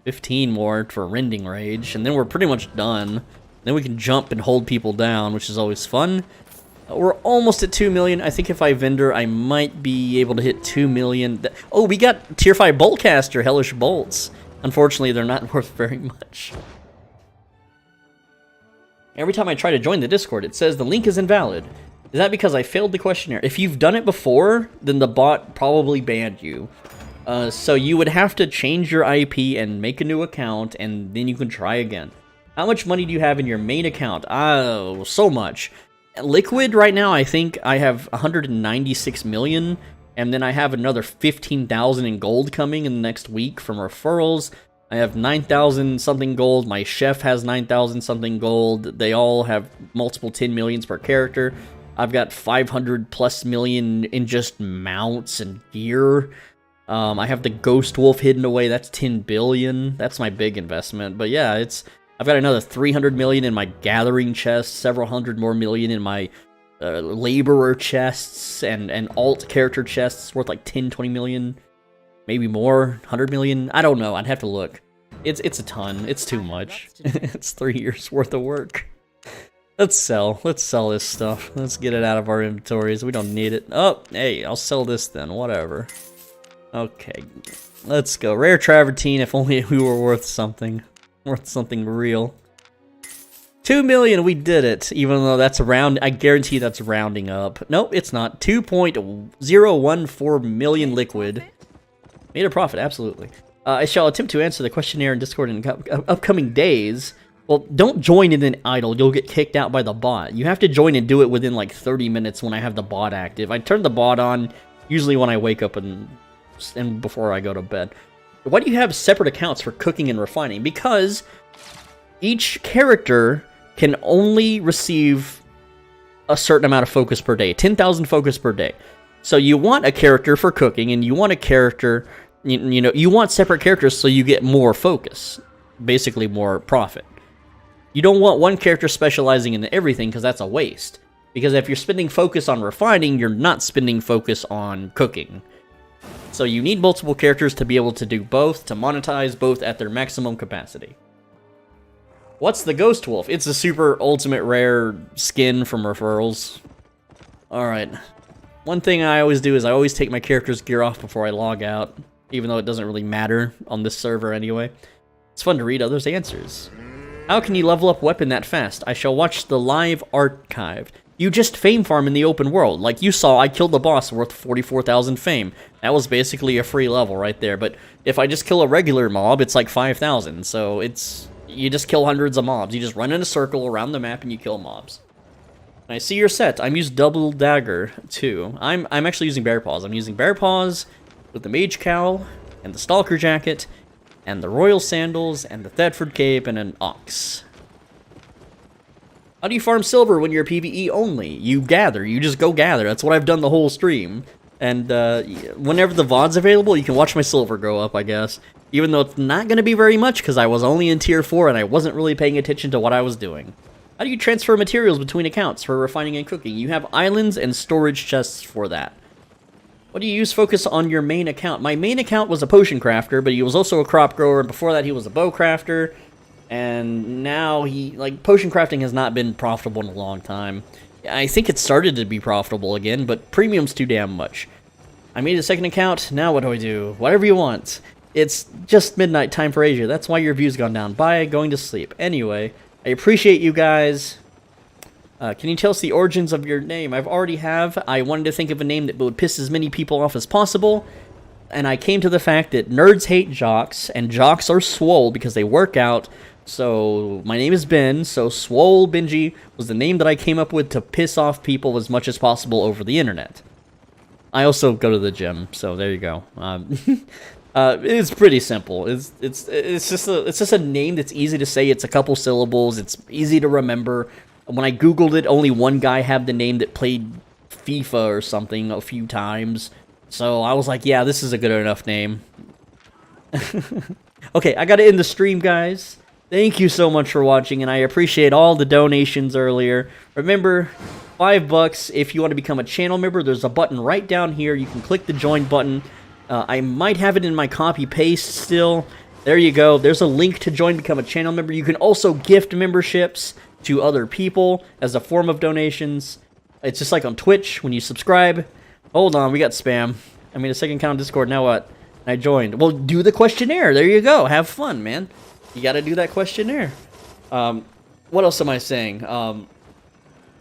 15 more for Rending Rage, and then we're pretty much done. Then we can jump and hold people down, which is always fun. We're almost at 2 million. I think if I vendor, I might be able to hit 2 million. Oh, we got tier 5 Boltcaster, Hellish Bolts. Unfortunately, they're not worth very much. Every time I try to join the Discord, it says the link is invalid. Is that because I failed the questionnaire? If you've done it before, then the bot probably banned you. So you would have to change your IP and make a new account, and then you can try again. How much money do you have in your main account? Oh, so much. Liquid right now, I think I have 196 million, and then I have another 15,000 in gold coming in the next week from referrals. I have 9,000 something gold. My chef has 9,000 something gold. They all have multiple 10 millions per character. I've got 500 plus million in just mounts and gear. I have the Ghost Wolf hidden away. That's 10 billion. That's my big investment. But yeah, I've got another 300 million in my gathering chest, several hundred more million in my laborer chests and alt character chests worth like 10, 20 million, maybe more, 100 million. I don't know. I'd have to look. It's a ton. It's too much. It's 3 years worth of work. Let's sell this stuff. Let's get it out of our inventories. We don't need it. Oh, hey, I'll sell this then. Whatever. Okay, let's go. Rare travertine, if only we were worth something. Worth something real. 2 million, we did it. Even though that's around, I guarantee that's rounding up. Nope, it's not. 2.014 million liquid. Made a profit, absolutely. I shall attempt to answer the questionnaire in Discord in upcoming days. Well, don't join and then idle. You'll get kicked out by the bot. You have to join and do it within like 30 minutes when I have the bot active. I turn the bot on usually when I wake up and before I go to bed. Why do you have separate accounts for cooking and refining? Because each character can only receive a certain amount of focus per day, 10,000 focus per day. So you want a character for cooking, and you want a character, you know, you want separate characters so you get more focus, basically more profit. You don't want one character specializing in everything because that's a waste. Because if you're spending focus on refining, you're not spending focus on cooking. So you need multiple characters to be able to do both, to monetize both at their maximum capacity. What's the Ghost Wolf? It's a super ultimate rare skin from referrals. Alright. One thing I always do is I always take my character's gear off before I log out, even though it doesn't really matter on this server anyway. It's fun to read others' answers. How can you level up weapon that fast? I shall watch the live archive. You just fame farm in the open world. Like you saw, I killed the boss worth 44,000 fame. That was basically a free level right there. But if I just kill a regular mob, it's like 5,000. So it's, you just kill hundreds of mobs. You just run in a circle around the map and you kill mobs. And I see your set. I'm using double dagger too. I'm actually using bear paws. I'm using bear paws with the mage cowl and the stalker jacket and the royal sandals and the Thetford cape and an ox. How do you farm silver when you're PvE only? You gather. You just go gather. That's what I've done the whole stream. And whenever the VOD's available, you can watch my silver go up, I guess. Even though it's not going to be very much, because I was only in Tier 4 and I wasn't really paying attention to what I was doing. How do you transfer materials between accounts for refining and cooking? You have islands and storage chests for that. What do you use focus on your main account? My main account was a potion crafter, but he was also a crop grower, and before that he was a bow crafter. And now potion crafting has not been profitable in a long time. I think it started to be profitable again, but premium's too damn much. I made a second account, now what do I do? Whatever you want. It's just midnight time for Asia, that's why your view's gone down. Bye, going to sleep. Anyway, I appreciate you guys. Can you tell us the origins of your name? I wanted to think of a name that would piss as many people off as possible. And I came to the fact that nerds hate jocks, and jocks are swole because they work out. So my name is Ben, so Swole Benji was the name that I came up with to piss off people as much as possible over the internet. I also go to the gym, so there you go. It's pretty simple. It's just a name that's easy to say. It's a couple syllables. It's easy to remember. When I googled it, only one guy had the name that played FIFA or something a few times. So I was like, yeah, this is a good enough name. Okay, I gotta end the stream, guys. Thank you so much for watching, and I appreciate all the donations earlier. Remember, $5 if you want to become a channel member. There's a button right down here. You can click the join button. I might have it in my copy-paste still. There you go. There's a link to join, become a channel member. You can also gift memberships to other people as a form of donations. It's just like on Twitch when you subscribe. Hold on, we got spam. I mean, a second account on Discord. Now what? I joined. Well, do the questionnaire. There you go. Have fun, man. You got to do that questionnaire. What else am I saying?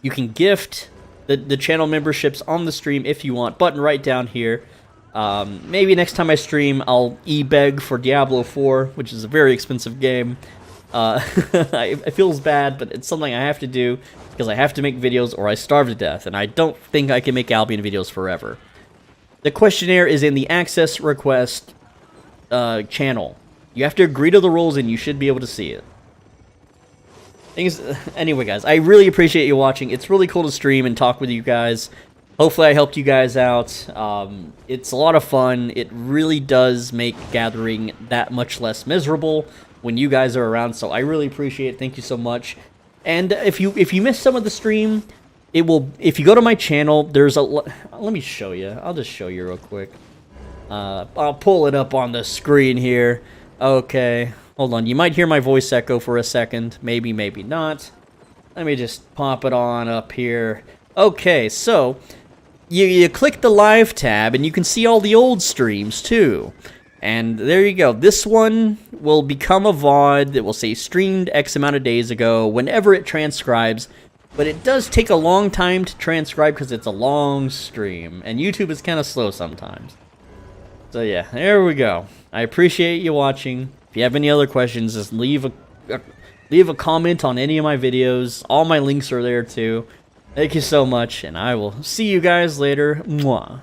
You can gift the channel memberships on the stream if you want. Button right down here. Maybe next time I stream, I'll e-beg for Diablo 4, which is a very expensive game. It feels bad, but it's something I have to do because I have to make videos or I starve to death, and I don't think I can make Albion videos forever. The questionnaire is in the access request channel. You have to agree to the rules and you should be able to see it. Anyway, guys, I really appreciate you watching. It's really cool to stream and talk with you guys. Hopefully I helped you guys out. It's a lot of fun. It really does make gathering that much less miserable when you guys are around, so I really appreciate it. Thank you so much. And if you missed some of the stream, if you go to my channel, there's let me show you. I'll just show you real quick. I'll pull it up on the screen here. Okay, hold on. You might hear my voice echo for a second. Maybe, maybe not. Let me just pop it on up here. Okay, so you click the live tab and you can see all the old streams too. And there you go. This one will become a VOD that will say streamed X amount of days ago whenever it transcribes. But it does take a long time to transcribe because it's a long stream. And YouTube is kind of slow sometimes. So yeah, there we go. I appreciate you watching. If you have any other questions, just leave a comment on any of my videos. All my links are there too. Thank you so much, and I will see you guys later. Mwah.